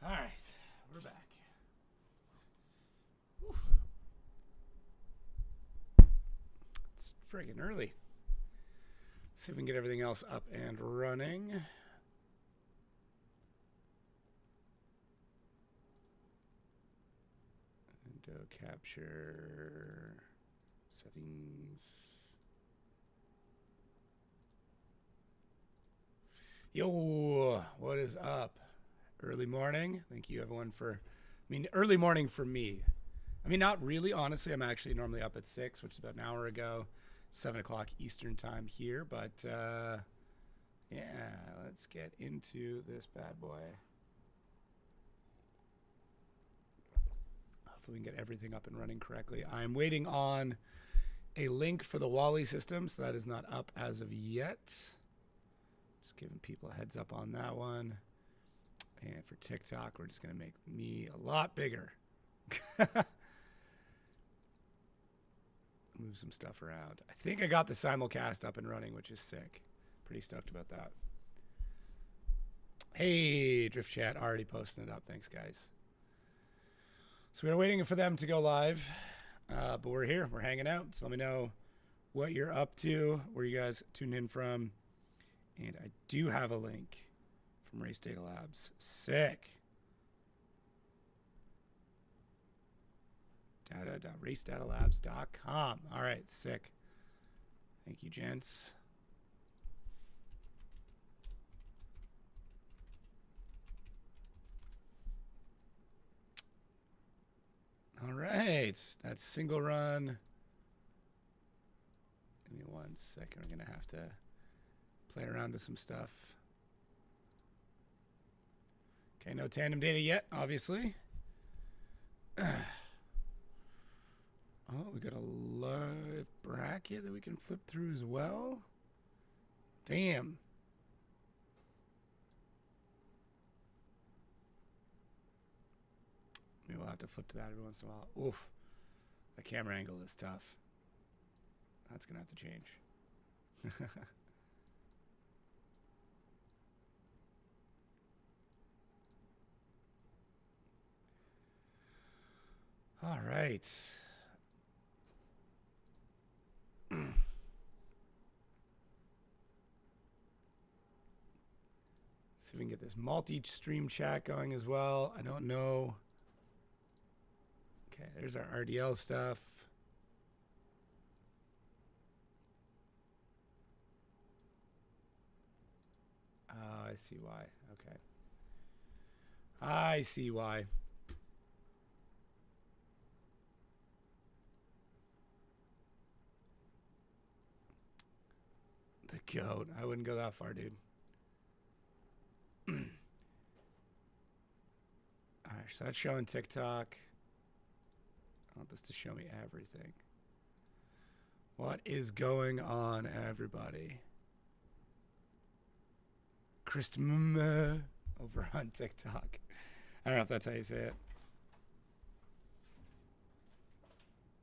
All right, we're back. Oof. It's friggin' early. See if we can get everything else up and running. Window capture settings. Yo, what is up? Early morning. Thank you, everyone, early morning for me. I mean, not really, honestly. I'm actually normally up at 6, which is about an hour ago. 7 o'clock Eastern time here. But, yeah, let's get into this bad boy. Hopefully we can get everything up and running correctly. I'm waiting on a link for the Wally system, so that is not up as of yet. Just giving people a heads up on that one. And for TikTok, we're just going to make me a lot bigger. Move some stuff around. I think I got the simulcast up and running, which is sick. Pretty stoked about that. Hey, Drift Chat, already posting it up. Thanks, guys. So we're waiting for them to go live, but we're here. We're hanging out. So let me know what you're up to, where you guys tuned in from. And I do have a link from Race Data Labs. Sick. Data.racedatalabs.com. All right, sick. Thank you, gents. All right, that's single run. Give me 1 second. We're going to have to play around with some stuff. Okay, no tandem data yet, obviously. Oh, we got a live bracket that we can flip through as well. Damn. Maybe we'll have to flip to that every once in a while. Oof. The camera angle is tough. That's going to have to change. All right. See if we can get this multi-stream chat going as well. I don't know. Okay, there's our RDL stuff. Oh, I see why. Okay. I see why. The goat. I wouldn't go that far, dude. All right, so that's showing TikTok. I want this to show me everything. What is going on, everybody? Christmas over on TikTok. I don't know if that's how you say it.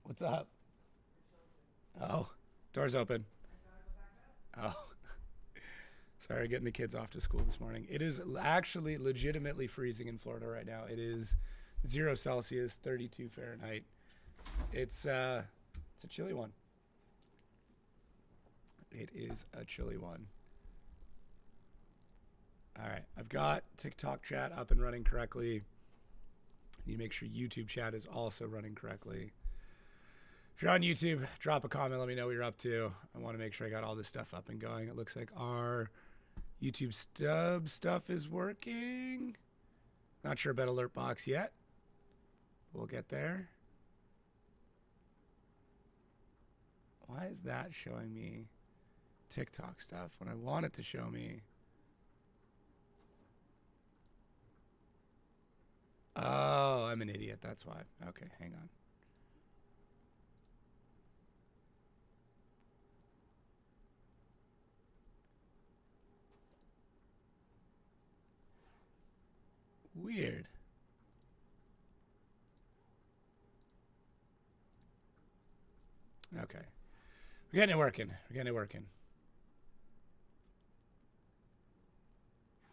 What's up? Oh, door's open. Oh, sorry, getting the kids off to school this morning. It is actually legitimately freezing in Florida right now. It is 0 Celsius, 32 Fahrenheit. It's a chilly one. It is a chilly one. All right, I've got TikTok chat up and running correctly. You make sure YouTube chat is also running correctly. If you're on YouTube, drop a comment. Let me know what you're up to. I want to make sure I got all this stuff up and going. It looks like our YouTube stub stuff is working. Not sure about alert box yet. We'll get there. Why is that showing me TikTok stuff when I want it to show me? Oh, I'm an idiot. That's why. Okay, hang on. Weird. Okay. We're getting it working. We're getting it working.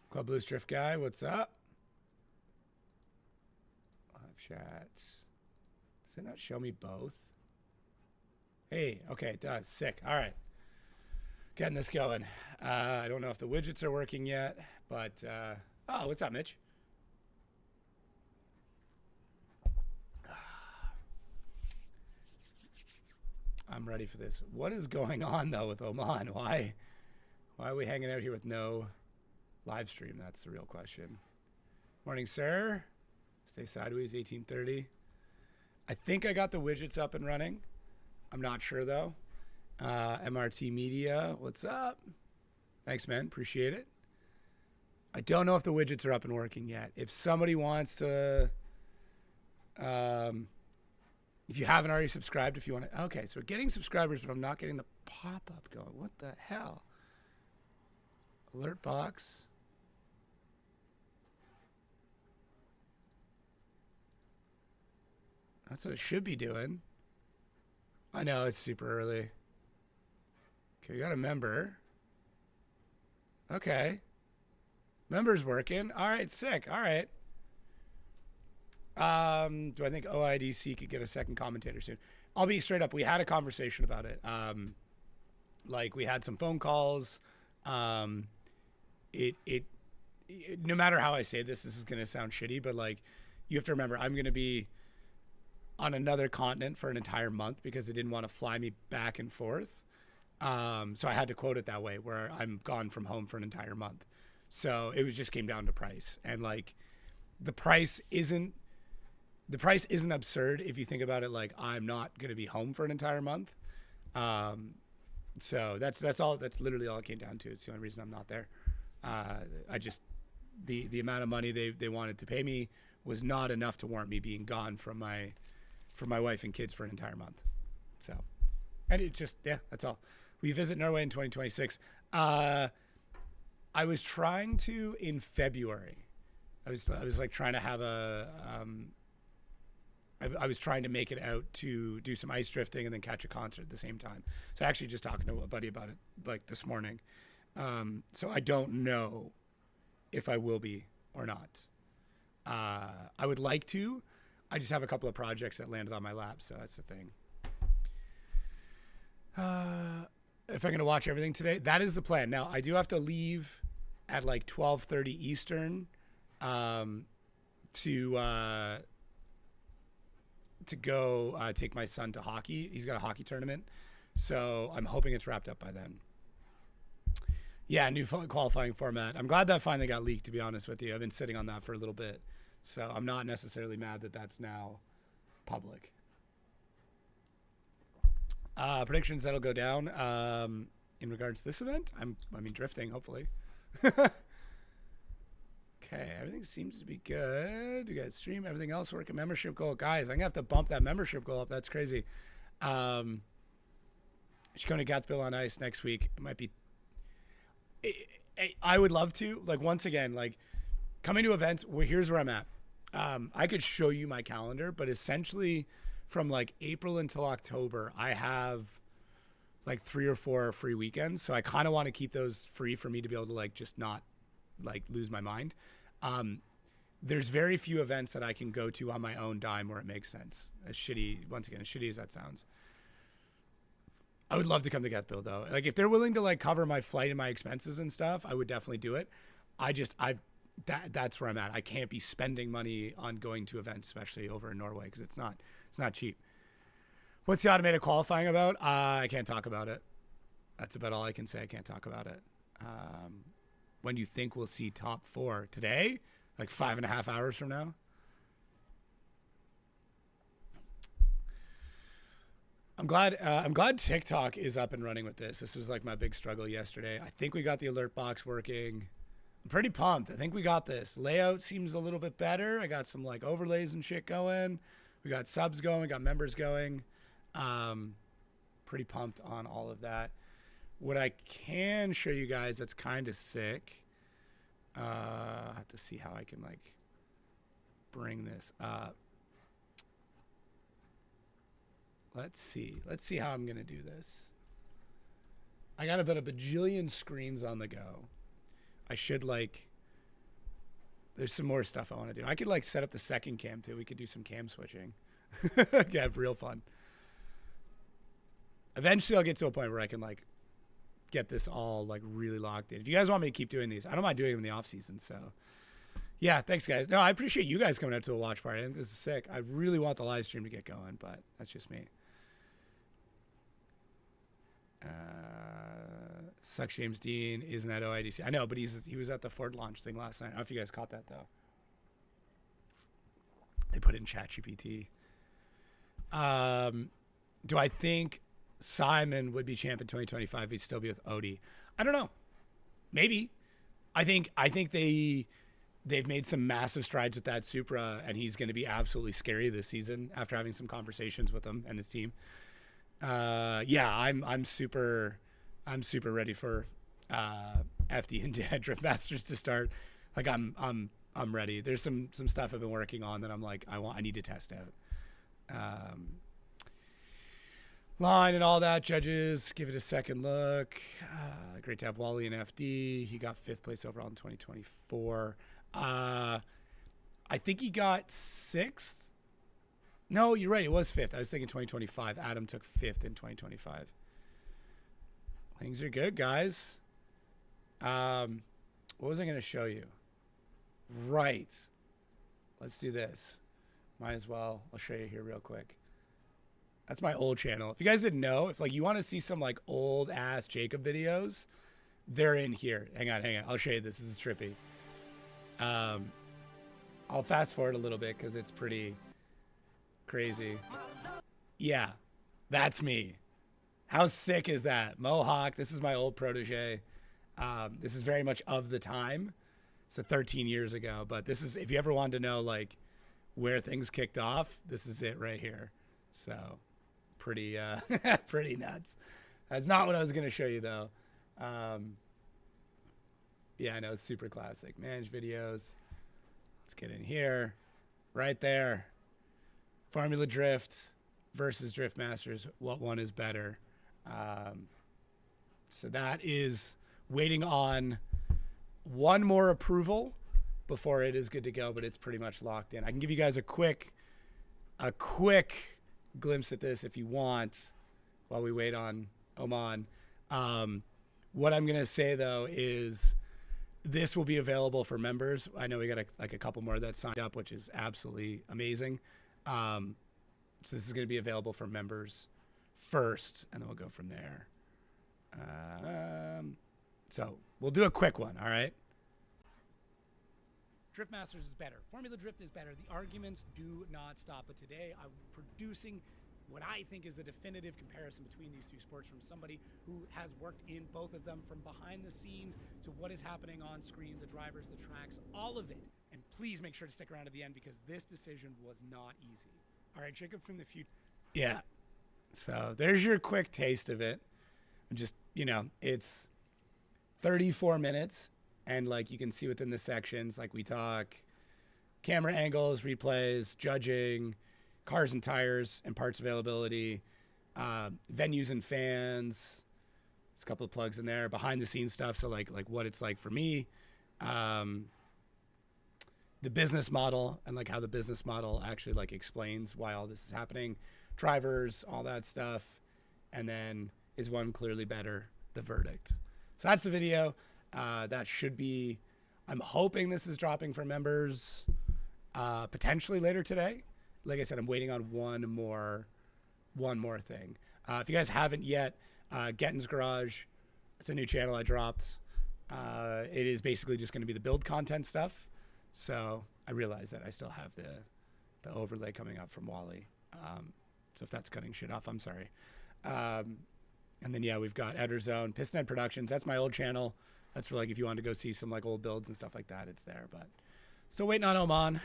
Club Blues Drift Guy, what's up? chats. Does it not show me both? Hey, okay, it does. Sick. All right. Getting this going. I don't know if the widgets are working yet, but oh, what's up, Mitch? I'm ready for this. What is going on though with Oman? Why are we hanging out here with no live stream? That's the real question. Morning, sir. Stay sideways, 1830. I think I got the widgets up and running. I'm not sure though. MRT Media, what's up? Thanks, man. Appreciate it. I don't know if the widgets are up and working yet. If somebody wants to, if you haven't already subscribed, if you want to, okay, so we're getting subscribers, but I'm not getting the pop-up going. What the hell? Alert box. That's what it should be doing. I know, it's super early. Okay, we got a member. Okay. Member's working. All right, sick. All right. Do I think OIDC could get a second commentator soon? I'll be straight up. We had a conversation about it. Like we had some phone calls. No matter how I say this is going to sound shitty, but like you have to remember, I'm going to be on another continent for an entire month because they didn't want to fly me back and forth. So I had to quote it that way, where I'm gone from home for an entire month. So it was just came down to price, and like the price isn't absurd if you think about it. Like I'm not going to be home for an entire month. So that's literally all it came down to. It's the only reason I'm not there. I just, the amount of money they wanted to pay me was not enough to warrant me being gone from my wife and kids for an entire month. So, and it just, yeah, that's all. We visit Norway in 2026. I was trying to in February. I was like trying to have I was trying to make it out to do some ice drifting and then catch a concert at the same time. So actually just talking to a buddy about it like this morning. So I don't know if I will be or not. I would like to. I just have a couple of projects that landed on my lap, so that's the thing. If I'm going to watch everything today, that is the plan. Now, I do have to leave at like 12:30 Eastern to go take my son to hockey. He's got a hockey tournament, so I'm hoping it's wrapped up by then. Yeah, new qualifying format. I'm glad that finally got leaked, to be honest with you. I've been sitting on that for a little bit, so I'm not necessarily mad that that's now public. Predictions that'll go down in regards to this event. I mean, drifting, hopefully. Okay, everything seems to be good. You guys stream, everything else working. Membership goal. Guys, I'm going to have to bump that membership goal up. That's crazy. She's going to Gathbill on ice next week. It might be... I would love to. Like, once again, like, coming to events, here's where I'm at. I could show you my calendar, but essentially... from like April until October, I have like 3 or 4 free weekends. So I kind of want to keep those free for me to be able to like just not like lose my mind. There's very few events that I can go to on my own dime where it makes sense. As shitty as that sounds. I would love to come to Gathbill though. Like if they're willing to like cover my flight and my expenses and stuff, I would definitely do it. That's where I'm at. I can't be spending money on going to events, especially over in Norway, because it's not cheap. What's the automated qualifying about? I can't talk about it. That's about all I can say. I can't talk about it. When do you think we'll see top 4? Today? Like 5.5 hours from now? I'm glad TikTok is up and running with this. This was like my big struggle yesterday. I think we got the alert box working. I'm pretty pumped. I think we got this. Layout seems a little bit better. I got some like overlays and shit going. We got subs going. We got members going. Pretty pumped on all of that. What I can show you guys that's kind of sick. I have to see how I can like bring this up. Let's see how I'm going to do this. I got about a bajillion screens on the go. I should like There's some more stuff I want to do. I could like set up the second cam too. We could do some cam switching. Yeah, have real fun. Eventually I'll get to a point where I can like get this all like really locked in. If you guys want me to keep doing these, I don't mind doing them in the off season. So yeah, thanks guys. No, I appreciate you guys coming out to the watch party. I think this is sick. I really want the live stream to get going, but that's just me. Sucks James Dean isn't at OIDC. I know, but he was at the Ford launch thing last night. I don't know if you guys caught that though. They put it in ChatGPT. Do I think Simon would be champ in 2025 if he'd still be with Odie? I don't know. Maybe. I think they've made some massive strides with that Supra, and he's going to be absolutely scary this season after having some conversations with him and his team. Yeah, I'm super ready for FD and Drift Masters to start. Like I'm ready. There's some stuff I've been working on that I'm like I need to test out. Line and all that. Judges, give it a second look. Great to have Wally and FD. He got 5th place overall in 2024. I think he got 6th. No, you're right. It was 5th. I was thinking 2025. Adam took 5th in 2025. Things are good, guys. What was I going to show you? Right. Let's do this. Might as well. I'll show you here real quick. That's my old channel. If you guys didn't know, if like you want to see some like old ass Jacob videos, they're in here. Hang on. I'll show you this. This is trippy. I'll fast forward a little bit because it's pretty crazy. Yeah, that's me. How sick is that? Mohawk. This is my old protege. This is very much of the time. So 13 years ago. But this is, if you ever wanted to know like where things kicked off, this is it right here. So pretty, pretty nuts. That's not what I was going to show you though. Yeah, I know. It's super classic. Manage videos. Let's get in here. Right there. Formula Drift versus Drift Masters. What one is better? So that is waiting on one more approval before it is good to go, but it's pretty much locked in. I can give you guys a quick glimpse at this if you want while we wait on Oman. What I'm going to say though is this will be available for members. I know we got a couple more that signed up, which is absolutely amazing. So this is going to be available for members first, and then we'll go from there. So we'll do a quick one, all right? Drift Masters is better. Formula Drift is better. The arguments do not stop. But today I'm producing what I think is a definitive comparison between these two sports from somebody who has worked in both of them, from behind the scenes to what is happening on screen, the drivers, the tracks, all of it. And please make sure to stick around to the end because this decision was not easy. All right, Jacob from the future. Yeah. So there's your quick taste of it. Just, you know, it's 34 minutes. And like you can see within the sections, like we talk camera angles, replays, judging, cars and tires and parts availability, venues and fans. There's a couple of plugs in there, behind the scenes stuff. So like what it's like for me, the business model and like how the business model actually like explains why all this is happening, drivers, all that stuff. And then is one clearly better? The verdict. So that's the video. That should be, I'm hoping this is dropping for members, potentially later today. Like I said, I'm waiting on one more thing. If you guys haven't yet, Gettin's Garage, it's a new channel I dropped. It is basically just going to be the build content stuff. So I realize that I still have the overlay coming up from Wally. So if that's cutting shit off, I'm sorry. And then, yeah, we've got Editor Zone, Piston Productions. That's my old channel. That's for like if you want to go see some like old builds and stuff like that, it's there. But still waiting on Oman.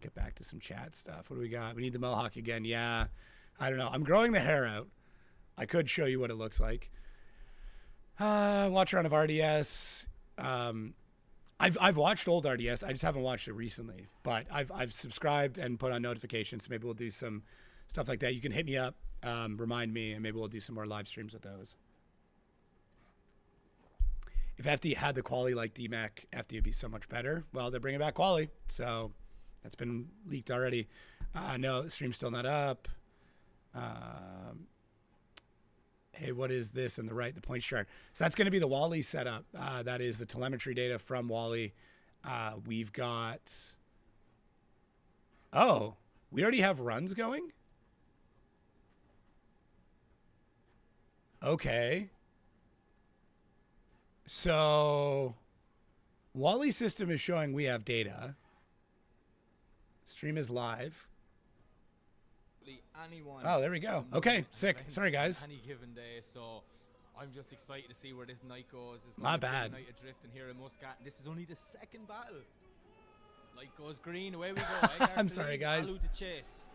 Get back to some chat stuff. What do we got? We need the Mohawk again. Yeah, I don't know. I'm growing the hair out. I could show you what it looks like. Watch around of RDS. I've watched old RDS. I just haven't watched it recently. But I've subscribed and put on notifications. So maybe we'll do some stuff like that. You can hit me up. Remind me, and maybe we'll do some more live streams with those. if FD had the quality like DMAC, FD would be so much better. Well, they're bringing back quality, so that's been leaked already. No, the stream's still not up. Hey, what is this on the right? The points chart. So that's going to be the Wally setup. That is the telemetry data from Wally. We've got... Oh, we already have runs going? Okay. So Wally system is showing we have data. Stream is live. Anyone oh, there we go. Okay, sick. Sorry, guys. Any given day, so I'm just excited to see where this night goes. It's not bad. Night adrift in here in Muscat. This is only the second battle. Light goes green. Away we go. I'm sorry, guys. Lalu to chase.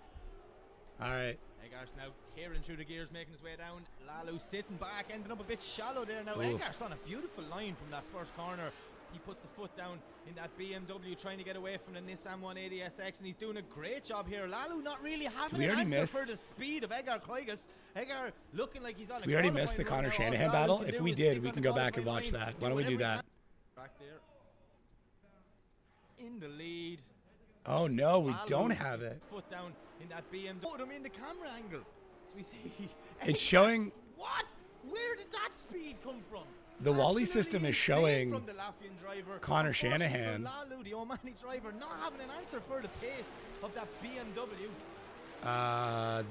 All right. Egar's now tearing through the gears, making his way down. Lalu sitting back, ending up a bit shallow there now. Oof. Egar's on a beautiful line from that first corner. He puts the foot down in that BMW, trying to get away from the Nissan 180SX, and he's doing a great job here. Lalu not really having an answer for the speed of Egar Krogers. Egar looking like he's on a we already missed the Connor Shanahan battle. If we did, we can go back and watch that. Why don't we do that? Back there. In the lead. Oh, no, we don't have it. Foot down in that BMW. Put him in the camera angle. So we see... It's showing... What? Where did that speed come from? The Wally system is showing from the Latvian driver, Connor Shanahan. Lalu, the Omani driver, not having an answer for the pace of that BMW.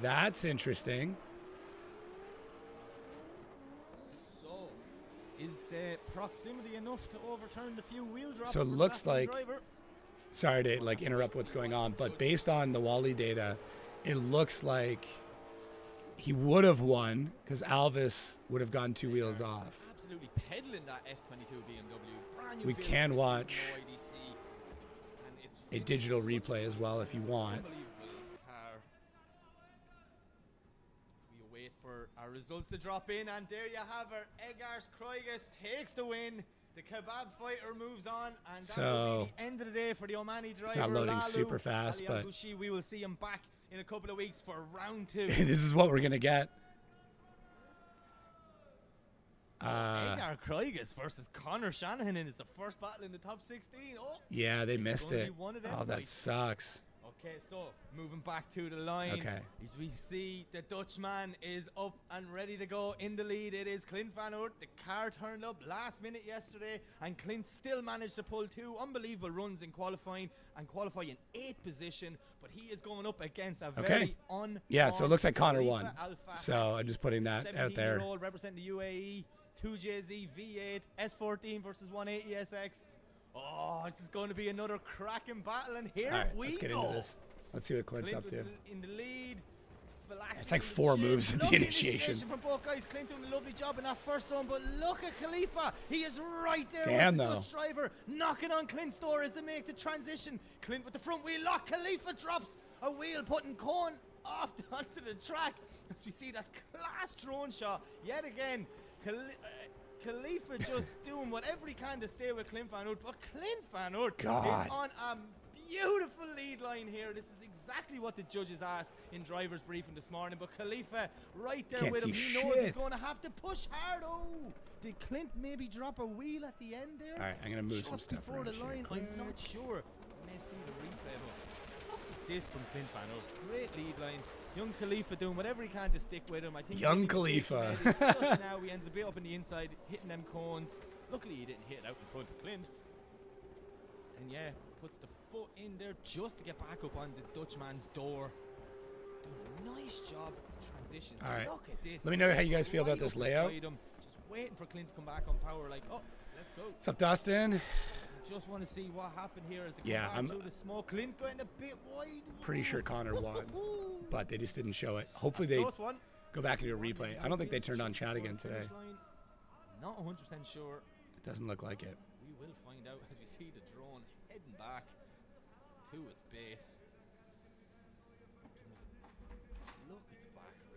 That's interesting. So, is the proximity enough to overturn the few wheel drops? So it looks like... Sorry to like interrupt what's going on, but based on the Wally data, it looks like he would have won because Alvis would have gone 2 wheels off. Absolutely peddling that F22 BMW. Brand new We can watch OIDC, and it's a digital replay as well if you want. Car. We wait for our results to drop in, and there you have her. Egar Krogers takes the win. The kebab fighter moves on, and that will be the end of the day for the Omani driver. It's not loading Lalu, super fast, but we will see him back in a couple of weeks for round 2. This is what we're gonna get. Egar Krogers versus Connor Shanahan is the first battle in the top 16. Oh, yeah, they missed it. Oh, that fights. sucks. Okay, so moving back to the line. Okay. As we see, the Dutchman is up and ready to go in the lead. It is Clint Van Oort. The car turned up last minute yesterday, and Clint still managed to pull 2 unbelievable runs in qualifying and qualify in 8th position. But he is going up against a very yeah. So it looks like Connor won. So I'm just putting that out there. Representing the UAE, 2JZ V8 S14 versus 180SX. Oh, this is going to be another cracking battle, and here we let's get go. into this. Let's see what Clint's up to. In the lead. Falasi, it's like 4 moves at the initiation. From both guys. Clint doing a lovely job in that first zone, but look at Khalifa. He is right there with the Dutch driver, knocking on Clint's door as they make the transition. Clint with the front wheel lock. Khalifa drops a wheel, putting Cohn off onto the track. As we see, that's class drone shot yet again. Khalifa just doing whatever he can to stay with Clint Van Oort, but Clint Van Oort is on a beautiful lead line here. This is exactly what the judges asked in driver's briefing this morning, but Khalifa right there with him. He knows he's going to have to push hard. Oh, did Clint maybe drop a wheel at the end there? All right, I'm going to move some stuff before the line. Here. I'm not sure. I may see the replay, but look at this from Clint Van Oort. Great lead line. Young Khalifa doing whatever he can to stick with him. I think young Khalifa. Now he ends a bit up in the inside, hitting them cones. Luckily he didn't hit out in front of Clint. And yeah, puts the foot in there just to get back up on the Dutchman's door. Doing a nice job with the transitions. All right. Look at this. Let me know how you guys feel about this layout. Just waiting for Clint to come back on power. Like, oh, let's go. What's up, Dustin? Just want to see what happened here as they come back through the smoke. Clint going a bit wide. Pretty sure Connor won, but they just didn't show it. Hopefully they go back and do a replay. I don't think they turned on chat again today. Not 100% sure. It doesn't look like it. We will find out as we see the drone heading back to its base.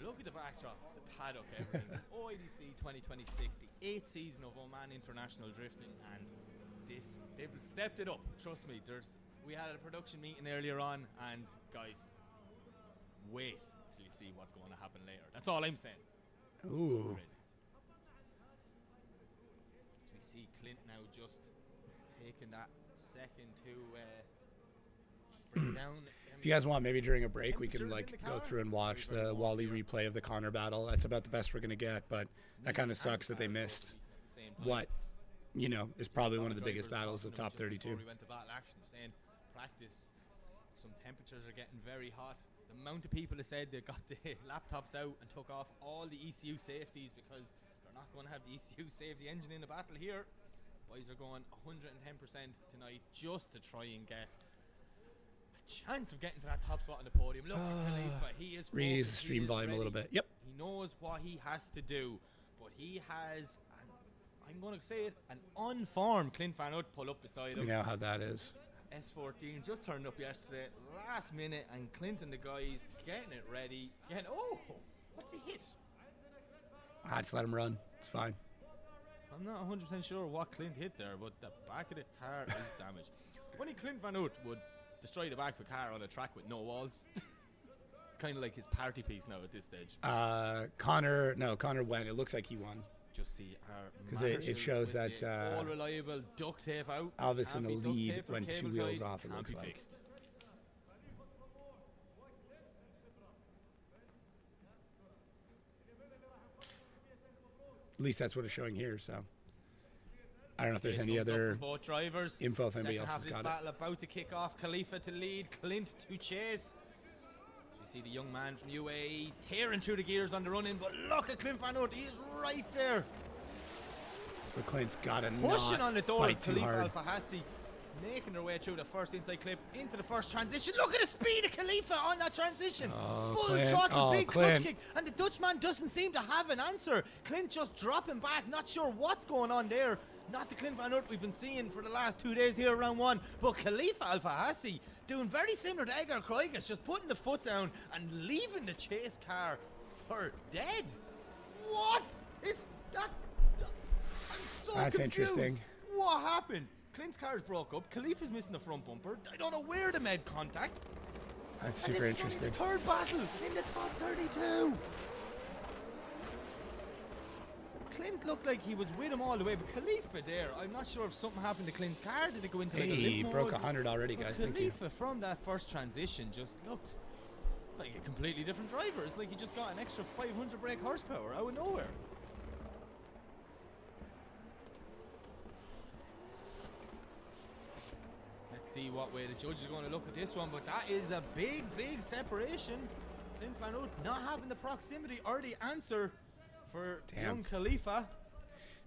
Look at the backdrop, the paddock, everything. It's OIDC 2026, the 8th season of Oman International Drifting, and they've stepped it up. Trust me. We had a production meeting earlier on, and guys, wait till you see what's going to happen later. That's all I'm saying. Ooh. So we see Clint now just taking that second to bring down. If you guys want, maybe during a break, we can like go through and watch the Wally replay of the Connor battle. That's about the best we're going to get, but that kind of sucks that they missed what, you know, is probably one of the biggest battles of top 32. We went to battle action, saying practice, some temperatures are getting very hot. The amount of people have said they got the laptops out and took off all the ECU safeties because they're not going to have the ECU safety engine in the battle here. Boys are going 110% tonight just to try and get a chance of getting to that top spot on the podium. Look at Khalifa, he is raise the stream volume ready. a little bit. Yep. He knows what he has to do, but he has, I'm going to say it, an unformed Clint Van Oort pull up beside him. You know how that is. S14 just turned up yesterday, last minute, and Clint and the guys getting it ready. Oh, what's he hit? I just let him run. It's fine. I'm not 100% sure what Clint hit there, but the back of the car is damaged. Only Clint Van Oort would destroy the back of a car on a track with no walls. It's kind of like his party piece now at this stage. Connor went. It looks like he won. Just see our because it shows that all reliable duct tape out. Alvis in the lead went 2 wheels off. It looks like. Fixed. At least that's what it's showing here. So I don't know if there's any other both drivers. Info if anybody else has got battle about to kick off. Khalifa to lead, Clint to chase. So you see the young man from UAE tearing through the gears on the run-in, but look at Clint Van Oort. He is right there. But Clint's got a pushing on the door. Khalifa Al-Fahasi making their way through the first inside clip into the first transition. Look at the speed of Khalifa on that transition. Full Clint. throttle, big Clint. clutch kick, and the Dutchman doesn't seem to have an answer. Clint just dropping back, not sure what's going on there. Not the Clint Van Oort we've been seeing for the last 2 days here around one, but Khalifa Al-Fahasi doing very similar to Edgar Krogers, just putting the foot down and leaving the chase car for dead. What is that? I'm so That's confused. interesting. What happened? Clint's car's broke up. Khalifa's missing the front bumper. I don't know where the med contact. That's super interesting. This is only the third battle in the top 32. Clint looked like he was with him all the way, but Khalifa there, I'm not sure if something happened to Clint's car. Did it go into like a limp mode? Broke 100 already, guys. Thank you. Khalifa from that first transition just looked like a completely different driver. It's like he just got an extra 500 brake horsepower out of nowhere. See what way the judge is going to look at this one, but that is a big separation. Clint Van Oort not having the proximity or the answer for young Khalifa.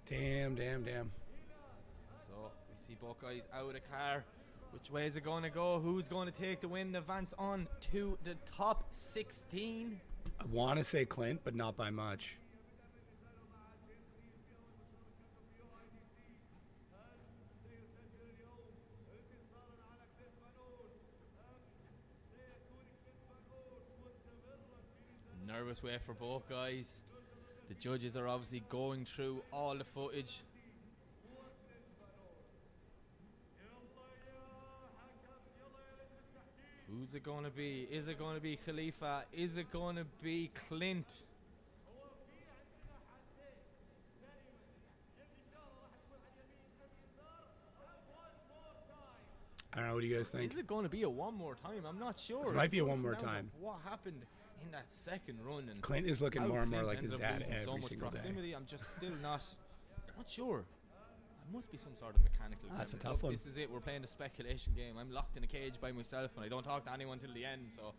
Damn. So we see both guys out of the car. Which way is it going to go? Who's going to take the win? Advance on to the top 16. I want to say Clint, but not by much. Nervous way for both guys. The judges are obviously going through all the footage. Who's it going to be? Is it going to be Khalifa? Is it going to be Clint? I don't know. What do you guys think? Is it going to be a one more time? I'm not sure. It might be a one more time. What happened in that second run? And Clint is looking more and more like his dad every single day. I'm just still not sure. It must be some sort of mechanical. That's a tough one. This is it. We're playing the speculation game. I'm locked in a cage by myself, and I don't talk to anyone till the end. So.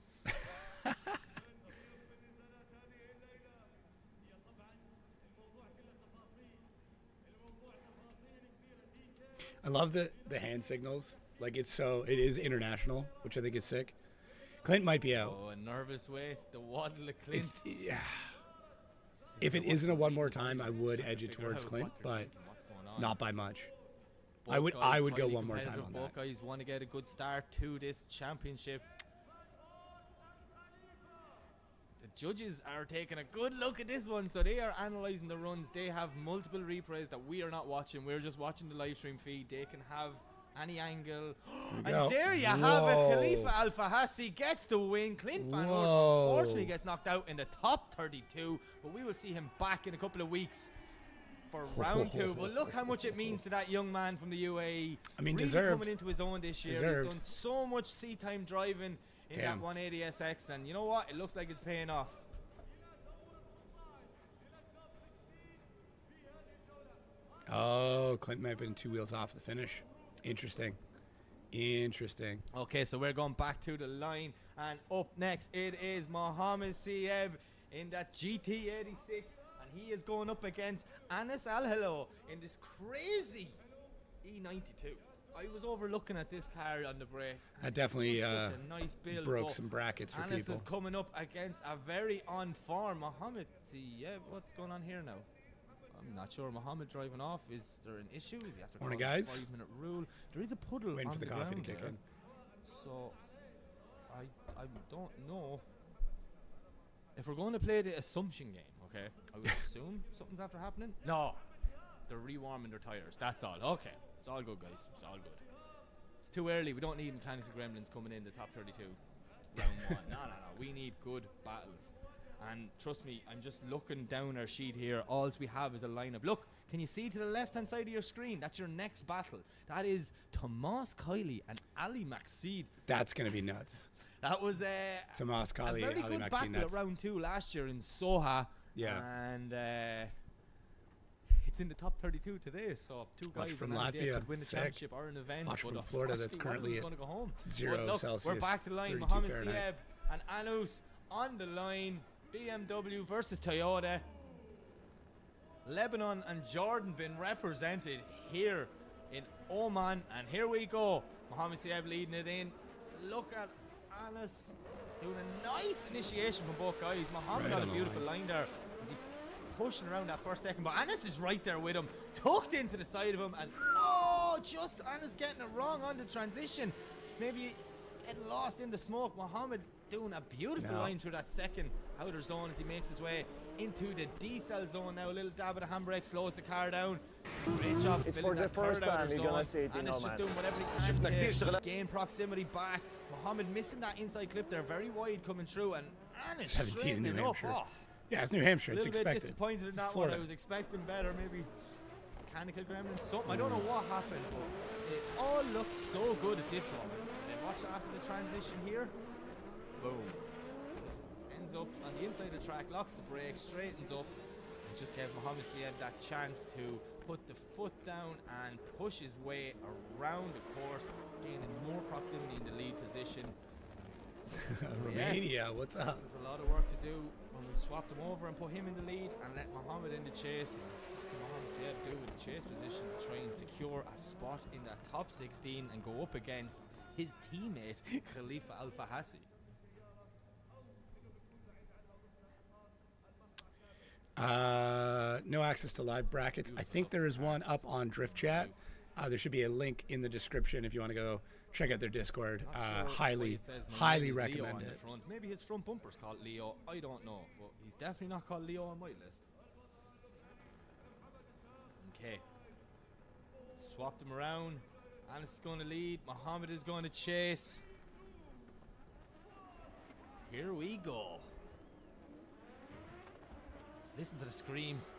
I love the hand signals. Like it is international, which I think is sick. Clint might be out. Oh, a nervous way. The waddle of Clint. Yeah. If it isn't a one more time, I would edge it towards Clint, but not by much. I would go one more time on that. Both guys want to get a good start to this championship. The judges are taking a good look at this one, so they are analysing the runs. They have multiple replays that we are not watching. We're just watching the live stream feed. They can have any angle. And there you have it. Khalifa Al-Fahasi gets the win. Clint Van Oort unfortunately gets knocked out in the top 32, but we will see him back in a couple of weeks for round 2. But look how much it means to that young man from the UAE. I mean, really deserved. coming into his own this year. Deserved. He's done so much seat time driving in that 180 SX, and you know what? It looks like it's paying off. Oh, Clint might have been 2 wheels off the finish. Interesting. Interesting. Okay, so we're going back to the line, and up next it is Mohammed Chehab in that GT86, and he is going up against Anas Alello in this crazy E92. I was overlooking at this car on the break. I definitely such a nice build, broke some brackets for Anas people. is coming up against a very on form Mohammed Chehab. What's going on here now? I'm not sure. Mohammed driving off. Is there an issue? Is he after Morning, calling guys. 5-minute rule? There is a puddle Waiting on for the coffee to ground kick there. in. So I don't know if we're going to play the assumption game. Okay, I would assume something's after happening. No, they're rewarming their tires. That's all. Okay, it's all good, guys. It's all good. It's too early. We don't need mechanical gremlins coming in the top 32 round 1. No. We need good battles. And trust me, I'm just looking down our sheet here. All we have is a lineup. Look, can you see to the left-hand side of your screen? That's your next battle. That is Tomas Kylie and Ali Maxid. That's going to be nuts. That was Tomas Kylie, a very Ali good Maxine, battle at round 2 last year in Soha. Yeah. And it's in the top 32 today. So 2 guys from on that day Latvia. could win the Sick. championship or an event. Watch but from Florida that's unfortunately, currently one of them's gonna go home. 0 But look, Celsius. we're back to the line. 32 Mohammed Fahrenheit. Chehab and Anus on the line. BMW versus Toyota. Lebanon and Jordan been represented here in Oman, and here we go. Mohammed Chehab leading it in. Look at Anas doing a nice initiation from both guys. Mohammed got a beautiful line there as he pushing around that first second, but Anas is right there with him, tucked into the side of him, and just Anas getting it wrong on the transition, maybe getting lost in the smoke. Mohammed doing a beautiful line through that second outer zone as he makes his way into the D-cell zone now. A little dab of the handbrake slows the car down. Great job filling that third outer zone. And it's just doing whatever he can to gain proximity back. Mohammed missing that inside clip there, very wide coming through, and Anas 17 in New Hampshire. Oh, Yeah, it's New Hampshire. a It's little bit expected. disappointed in that one. Florida. I was expecting better, maybe mechanical gremlin, something. I don't know what happened, but it all looks so good at this moment. And then watch after the transition here. Boom. Just ends up on the inside of the track, locks the brake, straightens up, and just gave Mohammed Chehab that chance to put the foot down and push his way around the course, gaining more proximity in the lead position. Romania, what's up? There's a lot of work to do when we swapped him over and put him in the lead and let Mohammed in the chase. Mohammed Chehab do with the chase position to try and secure a spot in that top 16 and go up against his teammate Khalifa Al-Fahasi. No access to live brackets. I think there is one up on Drift Chat. There should be a link in the description if you want to go check out their Discord. Sure highly recommend it. Front. Maybe his front bumper's called Leo. I don't know, but he's definitely not called Leo on my list. Okay. Swapped him around. Anas is going to lead. Mohammed is going to chase. Here we go. Listen to the screams.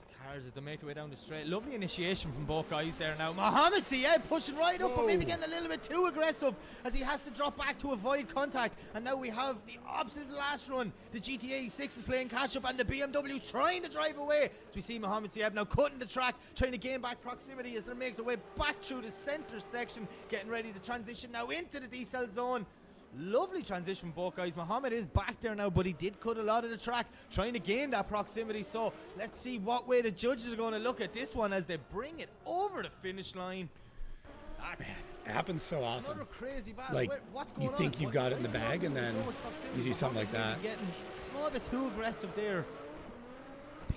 The cars as they make their way down the straight. Lovely initiation from both guys there now. Mohammed Chehab pushing right up, but maybe getting a little bit too aggressive as he has to drop back to avoid contact. And now we have the opposite of the last run. The GT86 is playing catch up, and the BMW trying to drive away. So we see Mohammed Chehab now cutting the track, trying to gain back proximity as they make their way back through the center section, getting ready to transition now into the D-cell zone. Lovely transition from both guys. Mohammed is back there now, but he did cut a lot of the track, trying to gain that proximity. So let's see what way the judges are going to look at this one as they bring it over the finish line. That's It happens so often. another crazy battle. Like, What's going you on? think you've got it in the Why bag, and is there then so much proximity? you do something like Mohammed that. maybe getting small bit too aggressive there,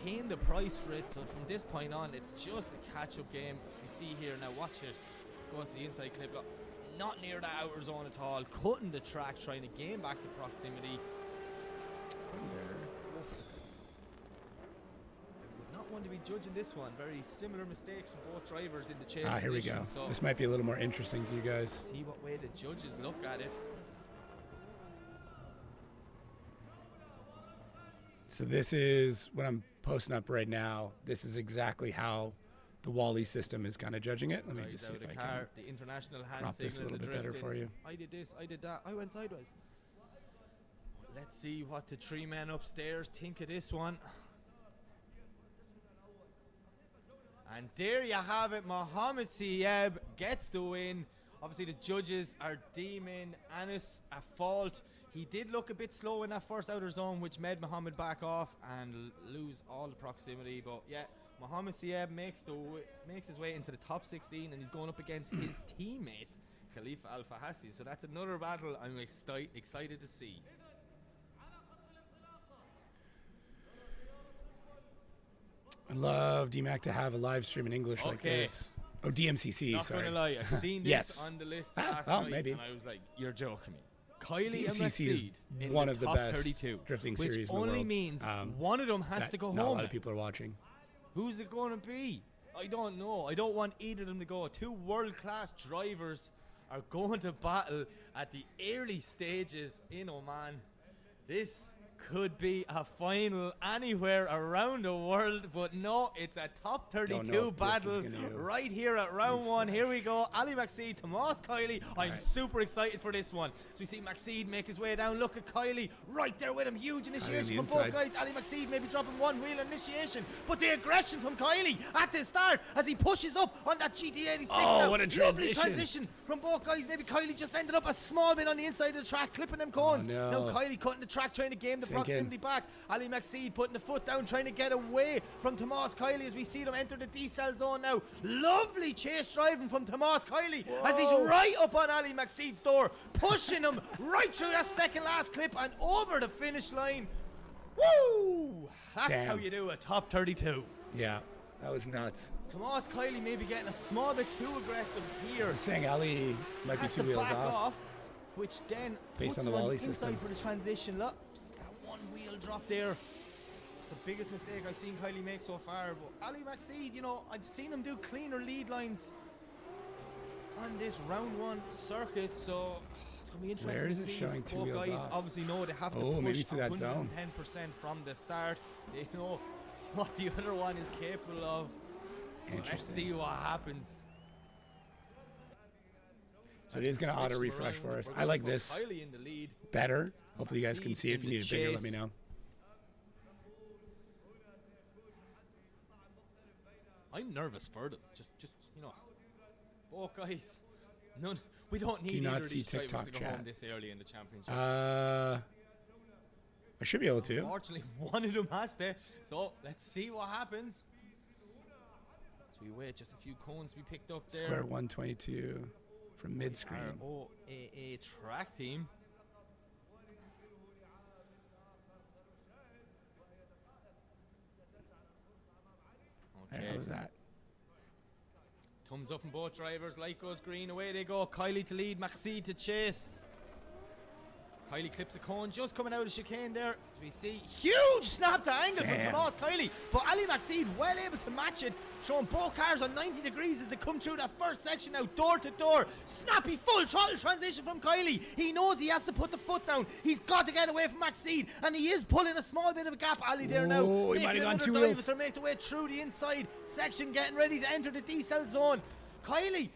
paying the price for it. So from this point on, it's just a catch-up game. You see here now, watch this. Goes to the inside clip. Not near that outer zone at all, cutting the track, trying to gain back the proximity. I would not want to be judging this one. Very similar mistakes from both drivers in the chase Here we go. So This might be a little more interesting to you guys. see what way the judges look at it. So this is when I'm posting up right now. This is exactly how the Wally system is kind of judging it. Let me just see if I can the international hand crop this a little bit better for you. I did this, I did that, I went sideways. Let's see what the 3 men upstairs think of this one. And there you have it, Mohamed Chehab gets the win. Obviously the judges are deeming Anis at fault. He did look a bit slow in that first outer zone, which made Mohamed back off and lose all the proximity. But yeah, Mohamed Chehab makes his way into the top 16, and he's going up against his teammate, Khalifa Al-Fahasi. So that's another battle I'm excited to see. I'd love DMAC to have a live stream in English like this. Oh, DMCC, Not sorry. Not gonna lie, I've seen this on the list last night, maybe. and I was like, you're joking me. Kylie and DMCC Maxid is in one the of the top best 32, drifting series in the world. which only means one of them has to go not home. a lot of people are watching. Who's it going to be? I don't know. I don't want either of them to go. 2 world-class drivers are going to battle at the early stages in Oman. This could be a final anywhere around the world, but no, it's a top 32 battle right here at round 1. Here we go. Ali Maxid, Tomas Kylie. I'm super excited for this one. So we see Maxid make his way down. Look at Kylie right there with him. Huge initiation from both guys. Ali Maxid maybe dropping one wheel initiation, but the aggression from Kylie at the start as he pushes up on that GT86 now. What a transition. Lovely transition from both guys. Maybe Kylie just ended up a small bit on the inside of the track, clipping them cones. Now Kylie cutting the track, trying to gain the proximity back. Ali Maxid putting the foot down, trying to get away from Tomas Kylie as we see them enter the D-cell zone now. Lovely chase driving from Tomas Kylie as he's right up on Ali Maxid's door, pushing him right through that second last clip and over the finish line. Woo! That's how you do a top 32. Yeah, that was nuts. Tomas Kylie maybe getting a small bit too aggressive here. Saying Ali might be 2 wheels off, which then based puts on the him Wally inside system for the transition. Look, just that one wheel drop there. It's the biggest mistake I've seen Kylie make so far. But Ali Maxid, you know, I've seen him do cleaner lead lines on this round 1 circuit, so it's going to be interesting. Where is to it see. showing 2 Both wheels guys off? obviously know they have to push maybe through that zone. 110% from the start. They know what the other one is capable of. Let's see what happens. So it is going to auto refresh for us. I like this in the lead. better. Hopefully you guys can see. If you need it bigger, let me know. I'm nervous for them. Just you know, both guys. None. We don't need either of these drivers to go home this early in the championship. I should be able to. Unfortunately, one of them has to. So let's see what happens. As we wait, just a few cones we picked up there. Square 122 from mid-screen. OAA track team. Okay. How was that? Thumbs up from both drivers. Light goes green. Away they go. Kylie to lead. Maxid to chase. Kylie clips a cone just coming out of the chicane there. As we see, huge snap to angle from Tomas Kylie. But Ali Maxid well able to match it. Showing both cars on 90 degrees as they come through that first section now, door to door. Snappy full throttle transition from Kylie. He knows he has to put the foot down. He's got to get away from Maxid, and he is pulling a small bit of a gap. Ali there now. He might have gone 2 wheels. They're making their way through the inside section, getting ready to enter the D-cell zone. Kylie,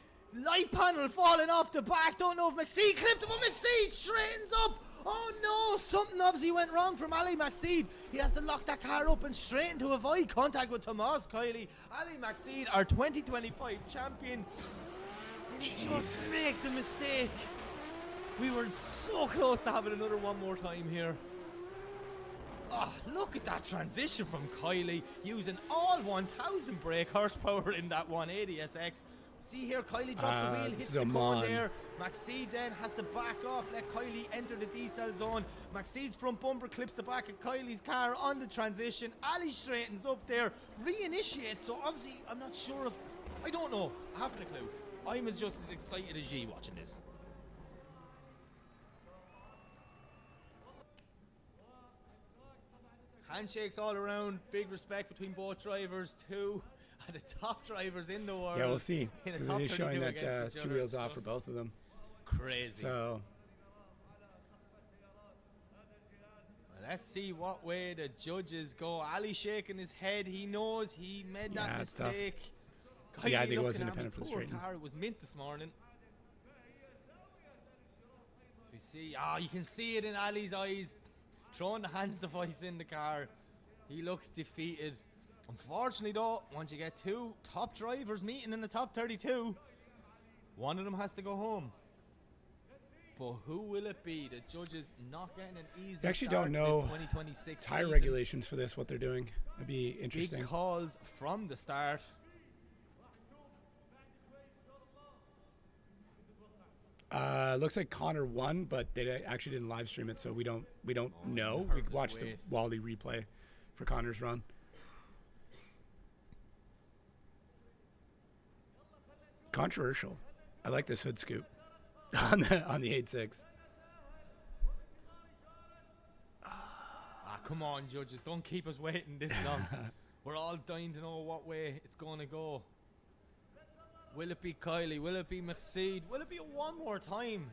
light panel falling off the back. Don't know if Maxid clipped him, but Maxid straightens up. Oh no, something obviously went wrong from Ali Maxid. He has to lock that car up and straighten to avoid contact with Tomas Kylie. Ali Maxid, our 2025 champion, did he just make the mistake? We were so close to having another one more time here. Oh, look at that transition from Kylie, using all 1,000 brake horsepower in that 180 SX. See here, Kylie drops a wheel, hits the cover there. Maxid then has to back off, let Kylie enter the D-cell zone. Maxid's front bumper clips the back of Kylie's car on the transition. Ali straightens up there, reinitiates. So obviously, I'm not sure if, I don't know, I haven't a clue. I'm just as excited as you watching this. Handshakes all around, big respect between both drivers. Two of the top drivers in the world. Yeah, we'll see. Because it is showing that 2 wheels off for both of them. Crazy. So Let's see what way the judges go. Ali shaking his head. He knows he made that mistake. Yeah, I think it was independent for the straight. It was mint this morning. We see, you can see it in Ali's eyes. Throwing the hands device in the car. He looks defeated. Unfortunately though, once you get two top drivers meeting in the top 32, one of them has to go home. But who will it be? The judges not getting an easy I actually start don't to know this 2026 tire season. regulations for this, what they're doing. It'd be interesting. Big calls from the start. Looks like Connor won, but they actually didn't live stream it, so we don't know. We watched the Wally replay for Connor's run. Controversial. I like this hood scoop on the 8.6. Come on, judges, don't keep us waiting this long. We're all dying to know what way it's going to go. Will it be Kylie? Will it be McSeed? Will it be a one more time?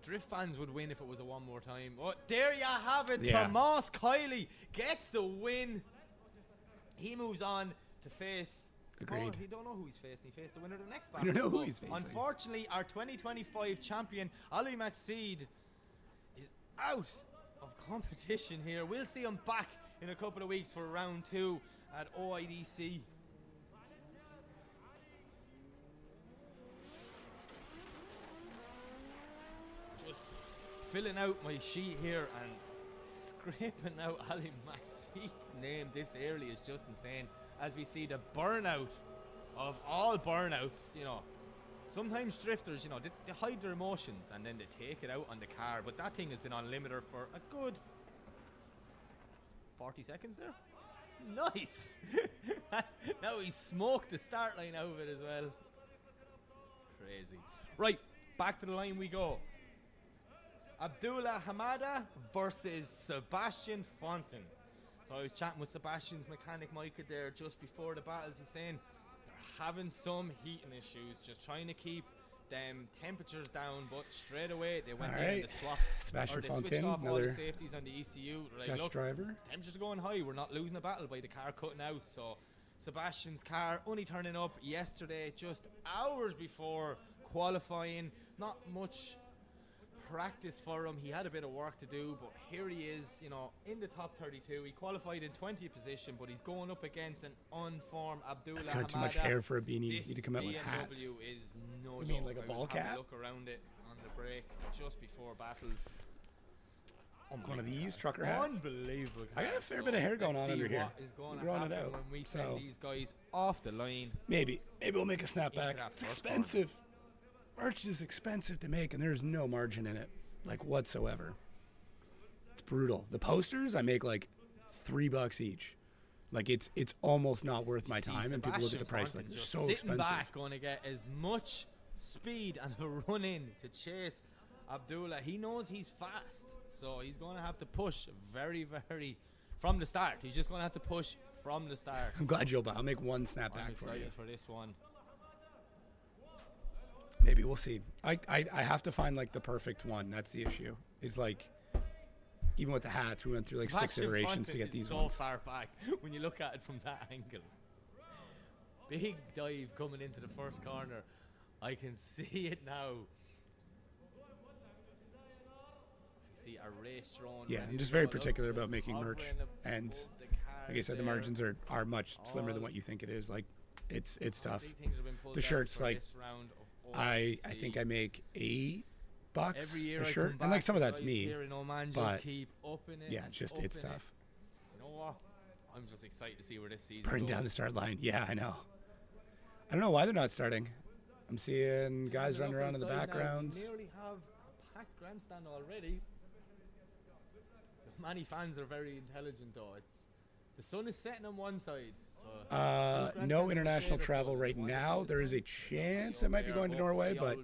The Drift fans would win if it was a one more time. Oh, there you have it. Yeah. Tomas Kylie gets the win. He moves on to face... Agreed. Oh, he don't know who he's facing. He faced the winner of the next I battle. don't know who he's facing. Unfortunately, our 2025 champion, Ali McSeed, is out of competition here. We'll see him back in a couple of weeks for round 2 at OIDC. Just filling out my sheet here and scraping out Ali McSeed's name this early is just insane. As we see the burnout of all burnouts, you know. Sometimes drifters, you know, they hide their emotions and then they take it out on the car. But that thing has been on limiter for a good 40 seconds there. Nice. Now he smoked the start line out of it as well. Crazy. Right, back to the line we go. Abdullah Hamada versus Sebastian Fontijn. So I was chatting with Sebastian's mechanic Micah there just before the battles. He's saying they're having some heating issues, just trying to keep them temperatures down, but straight away they went in and swap. Sebastian they Fontijn, switched off all another the safeties on the ECU. Like, Dutch look, driver. temperatures are going high. We're not losing a battle by the car cutting out. So Sebastian's car only turning up yesterday, just hours before qualifying. Not much practice for him. He had a bit of work to do, but here he is, you know, in the top 32. He qualified in 20th position, but he's going up against an unformed Abdullah Hamada. I've got too much hair for a beanie. You need to come out with hats. BMW is no You joke. mean like a ball cap? Look around it on the break just before battles. One of these trucker hats. Unbelievable. I got a fair bit of hair going on under here. What is going to Growing happen it out. when we send So these guys off the line? maybe we'll make a snapback. that It's first expensive. Merch is expensive to make, and there's no margin in it, like whatsoever. It's brutal. The posters I make like $3 each. Like it's almost not worth my time, and people look at the price like they're just so sitting expensive. back, going to get as much speed and a run in to chase Abdullah. He knows he's fast, so he's going to have to push very, very from the start. He's just going to have to push from the start. I'm glad Joe. I'll make one I'm snapback for you. excited for this one. Maybe we'll see. I have to find like the perfect one. That's the issue. Is like even with the hats, we went through like 6 iterations to get these so ones. far back when you look at it from that angle. Big dive coming into the first corner. I can see it now. You see a race drone. Yeah, ready I'm just to very go. Look, particular just about making merch, hovering and above the like I cars said, the there. margins are much slimmer than All what you think it is. Like it's tough. Big things have been pulled The out shirts, for like, this round of I OIDC. think I make $8 Every year a I shirt, come and like back, some of the that's guys me. here in Oman but just keep upping it. Yeah, and it's upping tough. it. You know what? I'm just excited to see where this season Burning goes. down the start line. Yeah, I know. I don't know why they're not starting. I'm seeing guys running around in the background. We nearly have a packed grandstand already. Many fans are very intelligent though. The sun is setting on one side. So No international travel right now. There is a chance I might be going to Norway, but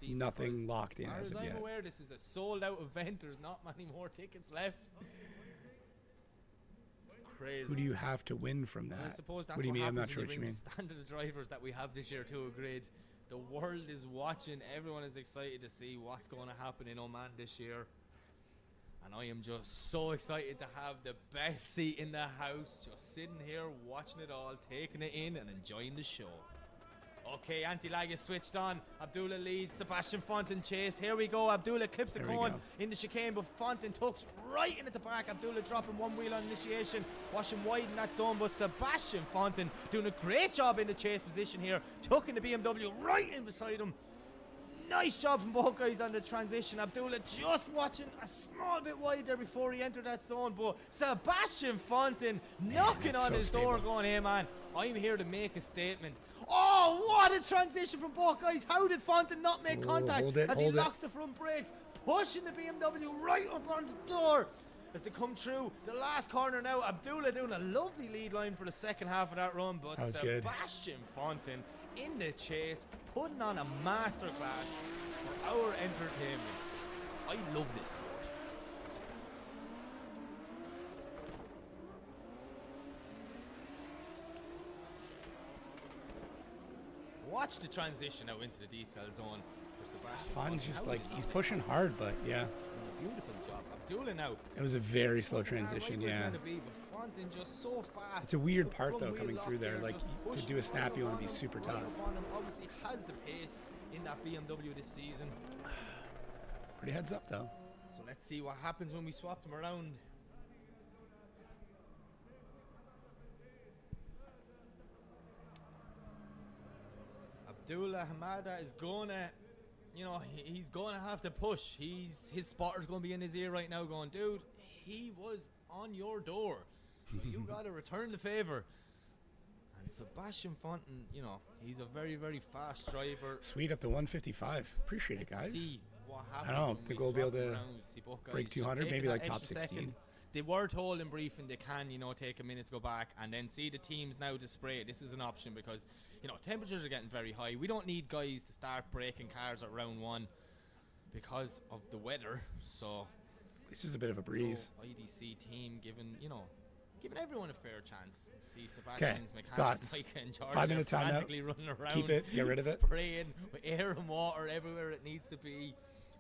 nothing locked in as of I'm yet. aware, this is a sold-out event. There's not many more tickets left. It's crazy. Who do you have to win from I that? suppose that's What do you mean? I'm not happens sure when what you bring mean. the standard of drivers that we have this year to a grid. The world is watching. Everyone is excited to see what's going to happen in Oman this year. And I am just so excited to have the best seat in the house. Just sitting here, watching it all, taking it in and enjoying the show. Okay, anti-lag is switched on. Abdullah leads, Sebastian Fontijn chased. Here we go, Abdullah clips a cone in the chicane, but Fontijn tucks right in at the back. Abdullah dropping one wheel on initiation, washing wide in that zone, but Sebastian Fontijn doing a great job in the chase position here, tucking the BMW right in beside him. Nice job from both guys on the transition. Abdullah just watching a small bit wide there before he entered that zone, but Sebastian Fontijn knocking on his door going, hey man, I'm here to make a statement. Oh, what a transition from both guys. How did Fontijn not make contact as he locks the front brakes, pushing the BMW right up on the door as they come through the last corner now. Abdullah doing a lovely lead line for the second half of that run, but Sebastian Fontijn in the chase, putting on a masterclass for our entertainment. I love this sport. Watch the transition out into the D-cell zone for Sebastian. Fon's just like, he's pushing hard, but yeah. Beautiful job. Abdullah now. It was a very slow transition, yeah. Fontijn just so fast. It's a weird part though, coming through there. Like, to do a snap, you want to be super tough. Obviously has the pace in that BMW this season. Pretty heads up though. So let's see what happens when we swap them around. Abdullah Hamada is gonna, you know, he's gonna have to push. His spotter's gonna be in his ear right now going, dude, he was on your door, so you gotta return the favor. And Sebastian Fontijn, you know, he's a very, very fast driver. Sweet, up to 155. Appreciate it, guys. See what happens. I don't think we'll be able to break 200, maybe like top 16. Second. They were told in briefing they can, you know, take a minute to go back and then see the teams now to spray. This is an option because, you know, temperatures are getting very high. We don't need guys to start breaking cars at round one because of the weather. So this is a bit of a breeze. OIDC team giving everyone a fair chance. See Sebastian's mechanics, thoughts. Mike and George 5 minute time out. Running around. Keep it. Get rid of it. Spraying with air and water everywhere it needs to be.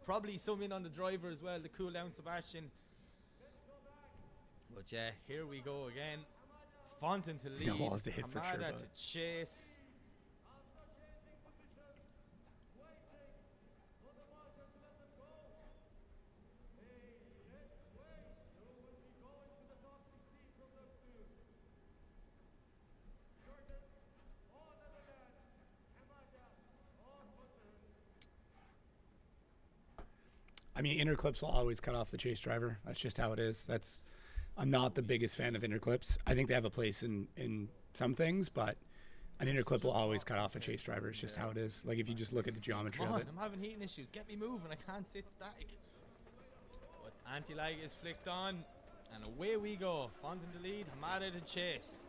Probably some in on the driver as well to cool down Sebastian. But yeah, here we go again. Fontijn to lead. No balls to hit for sure. Hamada to chase. I mean, inner clips will always cut off the chase driver. That's just how it is. I'm not the biggest fan of inner clips. I think they have a place in some things, but an inner clip will always cut off a chase driver. It's just how it is. Like if you just look at the geometry of it. I'm having heating issues. Get me moving. I can't sit static. But anti-lag is flicked on, and away we go. Fontijn to lead, Hamada to chase.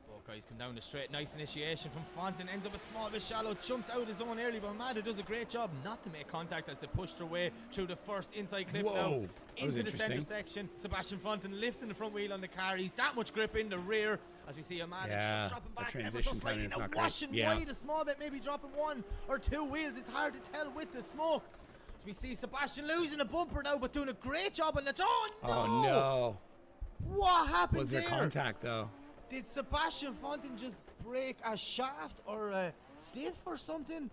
Both guys come down the straight. Nice initiation from Fontijn. Ends up a small bit shallow. Jumps out his zone early, but Hamada does a great job not to make contact as they push their way through the first inside clip now into the centre section. Sebastian Fontijn lifting the front wheel on the car. He's that much grip in the rear as we see Hamada just dropping back ever so slightly. Now washing wide a small bit, maybe dropping one or two wheels. It's hard to tell with the smoke. As we see Sebastian losing a bumper now, but doing a great job on the. Oh no! What happened? Was there contact though? Did Sebastian Fontijn just break a shaft or a diff or something?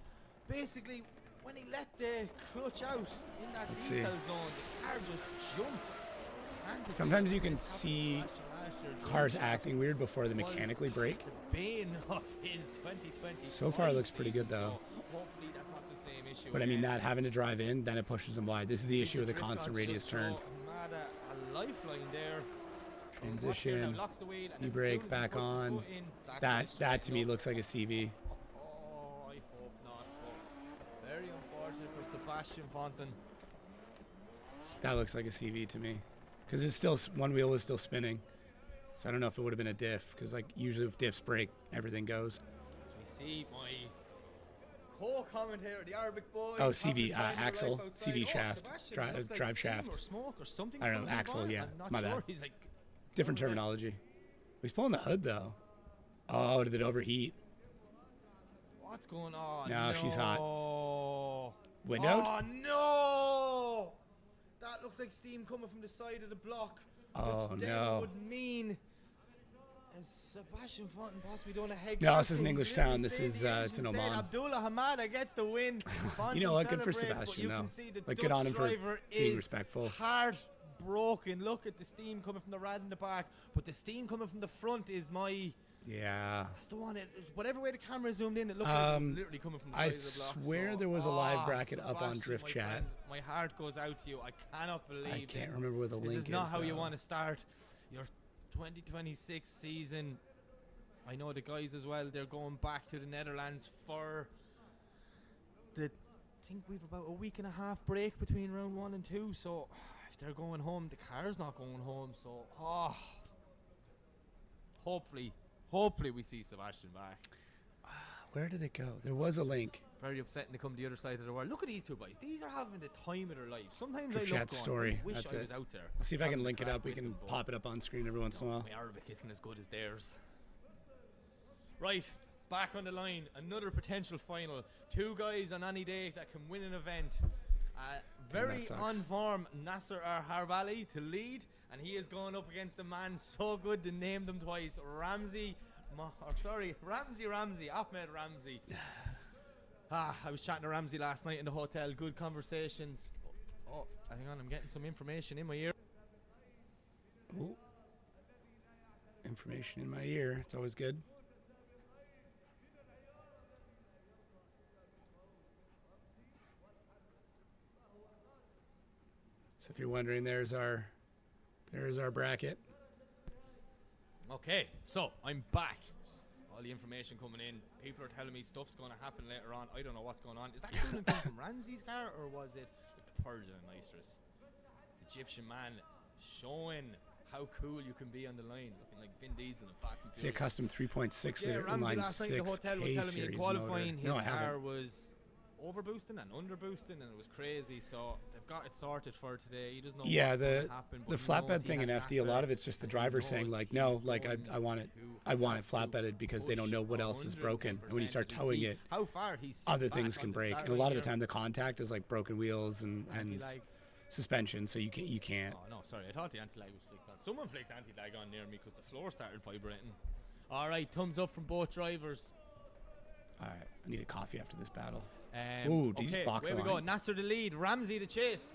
Basically, when he let the clutch out in that D-cell zone, the car just jumped. Sometimes you can see cars acting weird before they mechanically break. The bane of his 2020. So far, it looks pretty good though. So hopefully that's not the same issue. But I mean, that having to drive in, then it pushes them wide. This is the issue with the constant radius turn. A lifeline there. Transition, e-brake back on. That to me looks like a CV. Oh, I hope not. But very unfortunate for Sebastian Fontijn. That looks like a CV to me, because it's still one wheel is still spinning. So I don't know if it would have been a diff, because like usually if diffs break, everything goes. As we see my co-commentator, the Arabic boy. Oh, CV axle, CV shaft, drive shaft. Or smoke or something. I don't know, axle. Yeah, I'm not my sure. bad. He's like. Different terminology. He's pulling the hood though. Oh, did it overheat? What's going on? No, she's hot. Windowed? Oh that looks like steam coming from the side of the block. Oh, which then no. would mean Sebastian Fontijn possibly doing a head. No, this is an English town. This is it's in Oman. Abdullah Hamada gets the win. You know what? Good for Sebastian, though. Like, good on him for being respectful. Heartbroken. Look at the steam coming from the rad in the back, but the steam coming from the front is my. Yeah. That's the one. Whatever way the camera zoomed in, it looked like it was literally coming from the side of the block. I swear there was a live bracket up on Drift Chat. Friend, my heart goes out to you. I cannot believe I can't remember where the link is. This is not how you want to start your 2026 season. I know the guys as well. They're going back to the Netherlands for I think we've about a week and a half break between round 1 and 2. So if they're going home, the car's not going home. So hopefully we see Sebastian back. Where did it go? There was a link. Very upsetting to come to the other side of the world. Look at these two boys. These are having the time of their life. Sometimes Drift I look Chat story. I wish That's I was out there. I'll see if I can link it up. We can pop it up on screen every once in a while. My Arabic isn't as good as theirs. Right, back on the line. Another potential final. Two guys on any day that can win an event. Very on form, Nasser Harvali to lead, and he is going up against a man so good to name them twice. Ramzy, Ahmed Ramzy. I was chatting to Ramzy last night in the hotel. Good conversations. Oh, hang on, I'm getting some information in my ear. Ooh. Information in my ear. It's always good. So if you're wondering, there's our bracket. Okay, so I'm back. All the information coming in. People are telling me stuff's going to happen later on. I don't know what's going on. Is that coming from Ramzy's car, or was it like the Persian and Nistrous? Egyptian man showing how cool you can be on the line, looking like Vin Diesel and Fast and Furious. See a custom 3.6 liter inline 6 last night in the hotel was telling me in qualifying his car was overboosting and underboosting, and it was crazy. So they've got it sorted for today. He doesn't know what's going to happen. The flatbed thing in FD, a lot of it's just the driver saying like, no, like I want it flatbedded because they don't know what else is broken. And when you start towing it, how far he's other things can break. And a lot of the time, the contact is like broken wheels and suspension, so you can't. Oh no, sorry, I thought the anti-lag was flicked on. Someone flicked anti-lag on near me because the floor started vibrating. All right, thumbs up from both drivers. All right, I need a coffee after this battle. Ooh, did you just block the line? Where we go? Nasser the lead, Ramzy the chase.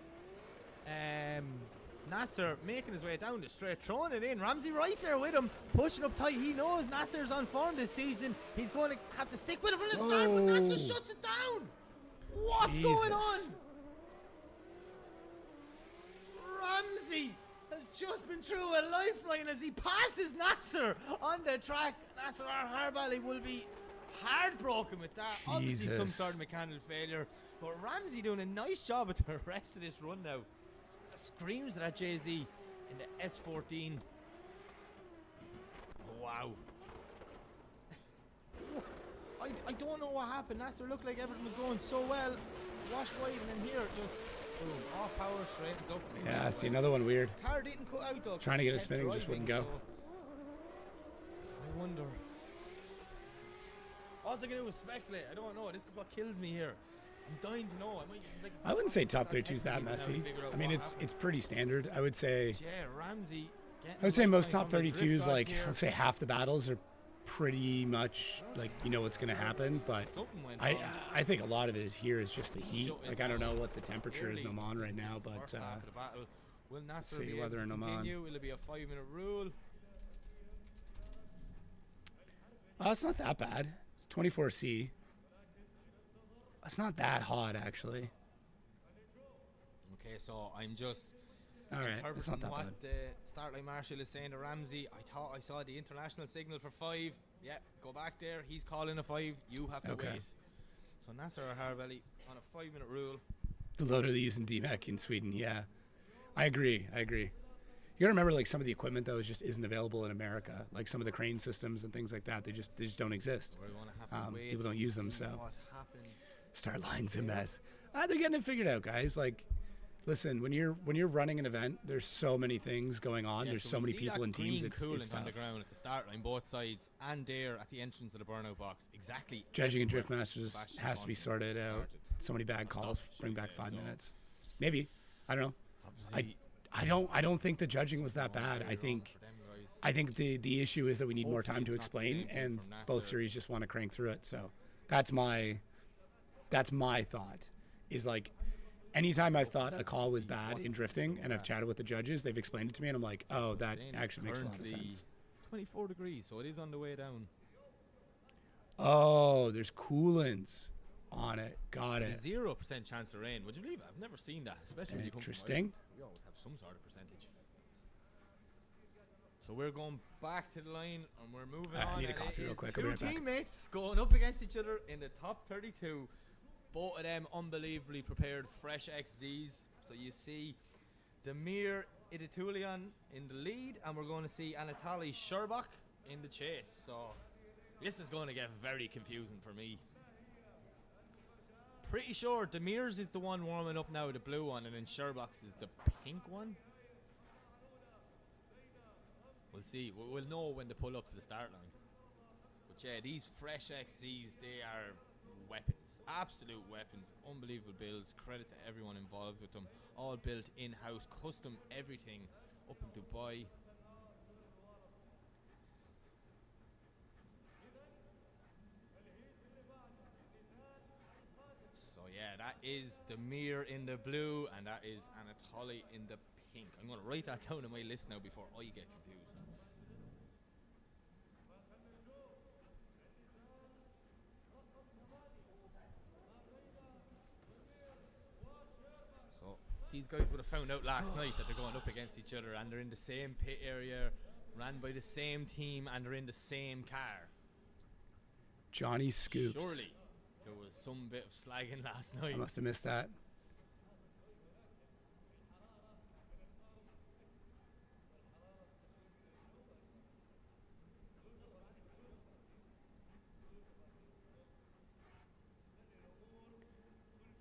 Nasser making his way down the straight, throwing it in. Ramzy right there with him, pushing up tight. He knows Nasser's on form this season. He's going to have to stick with him from the start, but Nasser shuts it down. What's going on? Ramzy has just been through a lifeline as he passes Nasser on the track. Nasser Harvali will be heartbroken with that. Obviously some sort of mechanical failure, but Ramzy doing a nice job at the rest of this run now. Screams at that JZ in the S14. Wow. I don't know what happened. Nasser looked like everything was going so well. Wash wide, and then here just boom, off power, straightens up. Yeah, see another one weird. Car didn't cut out though. Trying to get it spinning, just wouldn't go. So I wonder. All I can do is speculate. I don't know. This is what kills me here. I'm dying to know. I wouldn't say top 32's that messy. I mean, it's pretty standard. I would say. Yeah, Ramzy. I would say most top 32s, like let's say half the battles are pretty much like you know what's going to happen, but I think a lot of it here is just the heat. Like I don't know what the temperature is in Oman right now, but see whether in Oman. Will it be a 5-minute rule? Oh, it's not that bad. It's 24C. It's not that hot, actually. Okay, so I'm just all right. It's not that what bad. The start line marshal is saying to Ramzy. I thought I saw the international signal for 5. Yeah, go back there. He's calling a 5. You have to wait. So Nasser Harvali on a 5-minute rule. The loader they use in DMEC in Sweden. Yeah, I agree. You gotta remember, like some of the equipment though just isn't available in America. Like some of the crane systems and things like that, they just don't exist. People don't use them, so start line's a mess. They're getting it figured out, guys. Like, listen, when you're running an event, there's so many things going on. There's so many people and teams. It's tough. On the ground at the start line, both sides, and there at the entrance of the burnout box. Exactly. Judging and drift masters has to be sorted out. So many bad calls. Bring back 5 minutes. Maybe. I don't know. I don't think the judging was that bad. I think the issue is that we need more time to explain, and both series just want to crank through it. So that's my thought. Is like, anytime I've thought a call was bad in drifting, and I've chatted with the judges, they've explained it to me, and I'm like, oh, that actually makes a lot of sense. 24 degrees, so it is on the way down. Oh, there's coolants on it. Got it. 0% chance of rain. Would you believe it? I've never seen that, especially when you come from Interesting. we always have some sort of percentage. So we're going back to the line, and we're moving on. I need a coffee real quick. Two teammates going up against each other in the top 32. Both of them unbelievably prepared, fresh XZs. So you see Demir Idiiatulin in the lead, and we're going to see Anatoly Sherbach in the chase. So this is going to get very confusing for me. Pretty sure Demir's is the one warming up now, the blue one, and then Sherbach's is the pink one. We'll see. We'll know when they pull up to the start line. But yeah, these fresh XZs, they are weapons. Absolute weapons. Unbelievable builds. Credit to everyone involved with them. All built in-house. Custom everything up in Dubai. So yeah, that is Demir in the blue, and that is Anatoly in the pink. I'm going to write that down on my list now before I get confused. So these guys would have found out last night that they're going up against each other, and they're in the same pit area, ran by the same team, and they're in the same car. Johnny Scoops. Surely there was some bit of slagging last night. I must have missed that.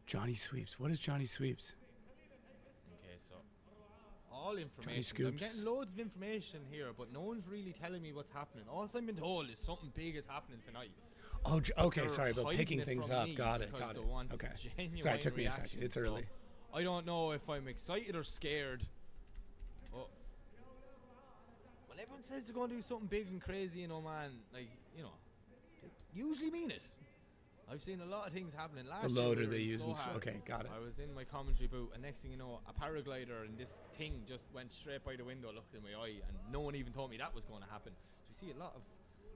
Johnny Sweeps. What is Johnny Sweeps? Okay, so all information. I'm getting loads of information here, but no one's really telling me what's happening. All I've been told is something big is happening tonight. Oh, okay, sorry, but picking things up. Got it. Okay. Sorry, it took me a second. It's early. So I don't know if I'm excited or scared. But when everyone says they're going to do something big and crazy, you know, man, like, you know, they usually mean it. I've seen a lot of things happening last year. The loader they use. Okay, got it. I was in my commentary booth, and next thing you know, a paraglider and this thing just went straight by the window, looked in my eye, and no one even told me that was going to happen. So we see a lot of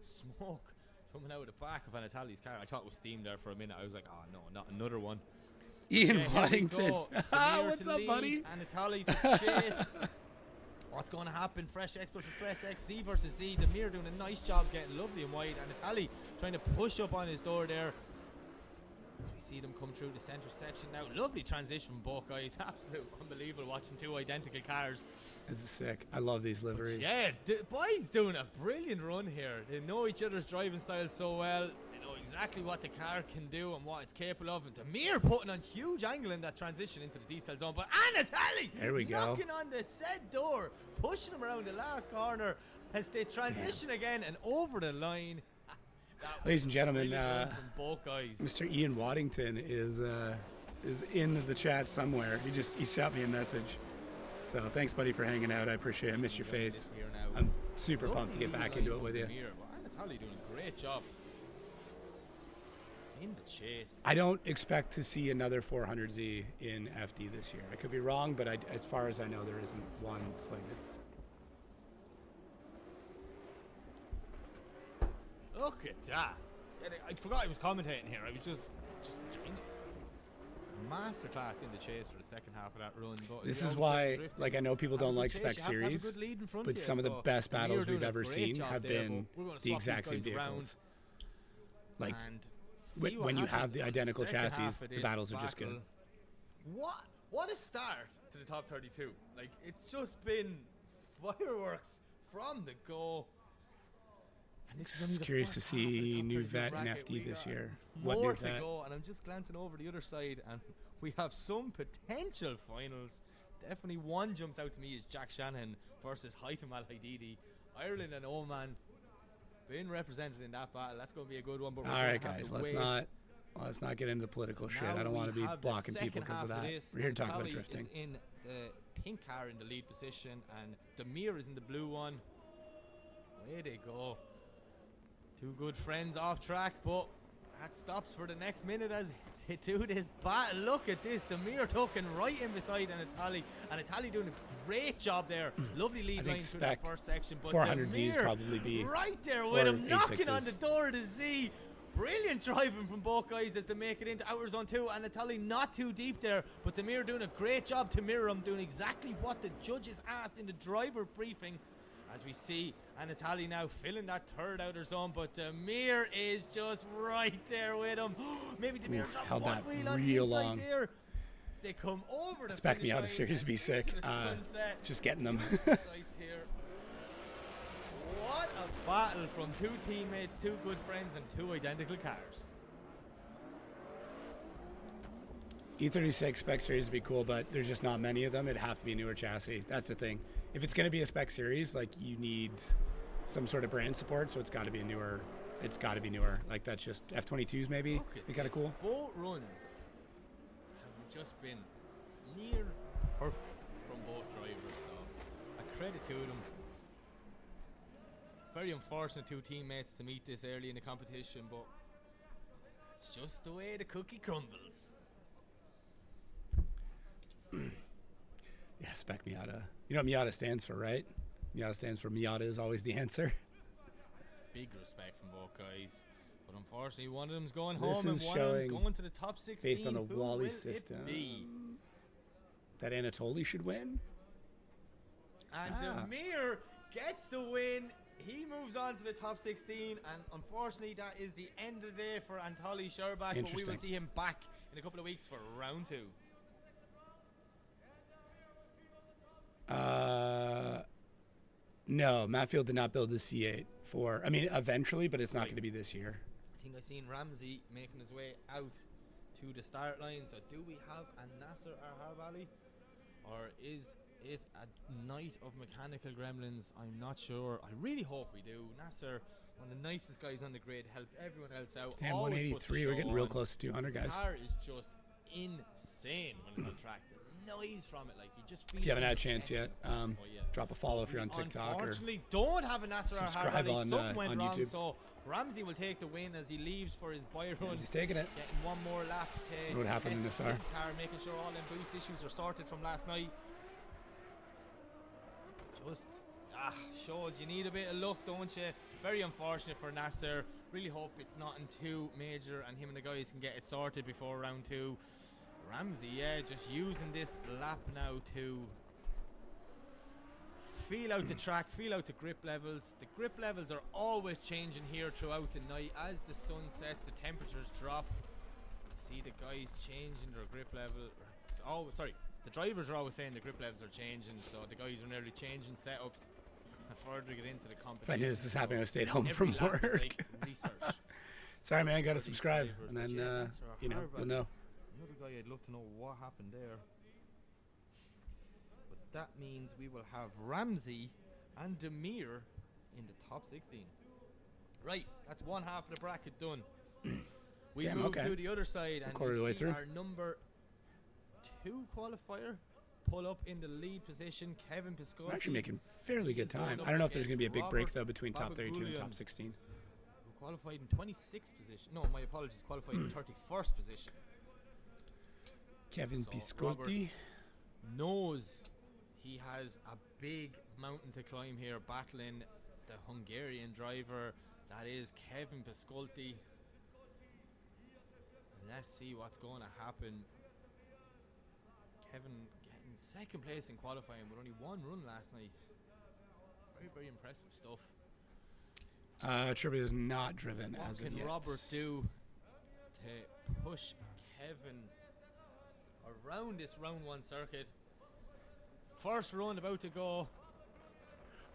smoke coming out of the back of Anatoly's car. I thought it was steam there for a minute. I was like, oh no, not another one. Ian Waddington. What's up, buddy? Anatoly to chase. What's going to happen? Fresh X versus Fresh X, Z versus Z. Demir doing a nice job getting lovely and wide. Anatoly trying to push up on his door there. As we see them come through the centre section now. Lovely transition from both guys. Absolute unbelievable watching two identical cars. This is sick. I love these liveries. But yeah, the boys doing a brilliant run here. They know each other's driving style so well. They know exactly what the car can do and what it's capable of. And Demir putting on huge angle in that transition into the decel zone. But Anatoly there we go. knocking on the said door, pushing him around the last corner as they transition again and over the line. Ladies and gentlemen, Mr. Ian Waddington is in the chat somewhere. He shot me a message. So thanks, buddy, for hanging out. I appreciate it. I miss your face. I'm super pumped to get back into it with you. Anatoly doing a great job in the chase. I don't expect to see another 400Z in FD this year. I could be wrong, but as far as I know, there isn't one slated. Look at that. I forgot I was commentating here. I was just enjoying it. Masterclass in the chase for the second half of that run. But this is why, like, I know people don't like spec series, but some of the best battles we've ever seen have been the exact same vehicles. Like, when you have the identical chassis, the battles are just good. What a start to the top 32. Like, it's just been fireworks from the go. Just curious to see new vet in FD this year. More to go, and I'm just glancing over the other side, and we have some potential finals. Definitely one jumps out to me is Jack Shanahan versus Alhaidi. Ireland and Oman being represented in that battle. That's going to be a good one. But all right, guys, let's not get into the political shit. I don't want to be blocking people because of that. We're here to talk about drifting. Is in the pink car in the lead position, and Demir is in the blue one. Away they go. Two good friends off track, but that stops for the next minute as they do this battle. Look at this, Demir tucking right in beside Anatoly, and Anatoly doing a great job there. Lovely lead line through that first section, but 400 Demir Zs probably be right there with him, knocking on the 86s. door of the Z. Brilliant driving from both guys as they make it into outer zone 2, and Anatoly not too deep there, but Demir doing a great job to mirror him, doing exactly what the judges asked in the driver briefing. As we see Anatoly now filling that third outer zone, but Demir is just right there with him. Maybe Demir dropped held one that wheel on the real inside long. there. As they come over the Spec me finish out of line Series and B sick. into the sunset. Just getting them. Sights here. What a battle from two teammates, two good friends, and two identical cars. E36 spec series would be cool, but there's just not many of them. It'd have to be a newer chassis. That's the thing. If it's going to be a spec series, like, you need some sort of brand support, so it's got to be a newer. It's got to be newer. Like, that's just F22s maybe. Be kind of cool. Both runs have just been near perfect from both drivers, so a credit to them. Very unfortunate two teammates to meet this early in the competition, but it's just the way the cookie crumbles. Yeah, spec Miata. You know what Miata stands for, right? Miata stands for Miata is always the answer. Big respect from both guys. But unfortunately, one of them's going This home and is one of them's showing going to the top 16. based on the Who Wally will system. it be? That Anatoly should win. And Demir gets the win. He moves on to the top 16, and unfortunately, that is the end of the day for Anatoly Sherbach. But we will Interesting. see him back in a couple of weeks for round 2. No, Matfield did not build the C8 for. I mean, eventually, but it's not going to be this year. I think I've seen Ramzy making his way out to the start line. So, do we have a Nasser or Harvali, or is it a night of mechanical gremlins? I'm not sure. I really hope we do. Nasser, one of the nicest guys on the grid, helps everyone else out. Damn, always puts the 183. We're show getting real on. close to 200, His guys. car is just insane when it's on track. The noise from it, like, you just feel. If you haven't it in had a your chance chest yet, when it's passing by you. drop a follow if you're on TikTok. Or Unfortunately, don't have a Nasser or subscribe Harvali. on, Something went on wrong, YouTube. so Ramzy will take the win as he leaves for his buy run. he's taking it. Getting one more lap to What happened in test this his car, making sure all them boost issues are sorted from last night. Just shows you need a bit of luck, don't you? Very unfortunate for Nasser. Really hope it's nothing too major and him and the guys can get it sorted before round 2. Ramzy, yeah, just using this lap now to feel out the track, feel out the grip levels. The grip levels are always changing here throughout the night. As the sun sets, the temperatures drop. See the guys changing their grip level. The drivers are always saying the grip levels are changing, so the guys are nearly changing setups the further they get into the competition. If I knew this was happening, I would stayed home Every from lap is work. like research. Sorry, man. Got to These subscribe, drivers, and but then yeah, Nasser or you know Harvali. we'll know. Another guy I'd love to know what happened there. But that means we will have Ramzy and Demir in the top 16. Right, that's one half of the bracket done. We Damn, move okay. to the other side, and quarter of the we way see through. our number 2 qualifier pull up in the lead position, Kevin Piscaldi. We're actually making fairly good He's going time. up I don't know if there's going to be a against big break Robert though between top 32 and Babaguli top 16. who qualified in 26th position. No, my apologies, qualified in 31st position. Kevin So Piscaldi. Knows he has a big mountain to climb here, battling the Hungarian driver that is Kevin Piscaldi. Let's see what's going to happen. Kevin getting second place in qualifying with only one run last night. Very, very impressive stuff. Sherbach is not driven What as of can yet. Robert do to push Kevin around this round 1 circuit? First run about to go.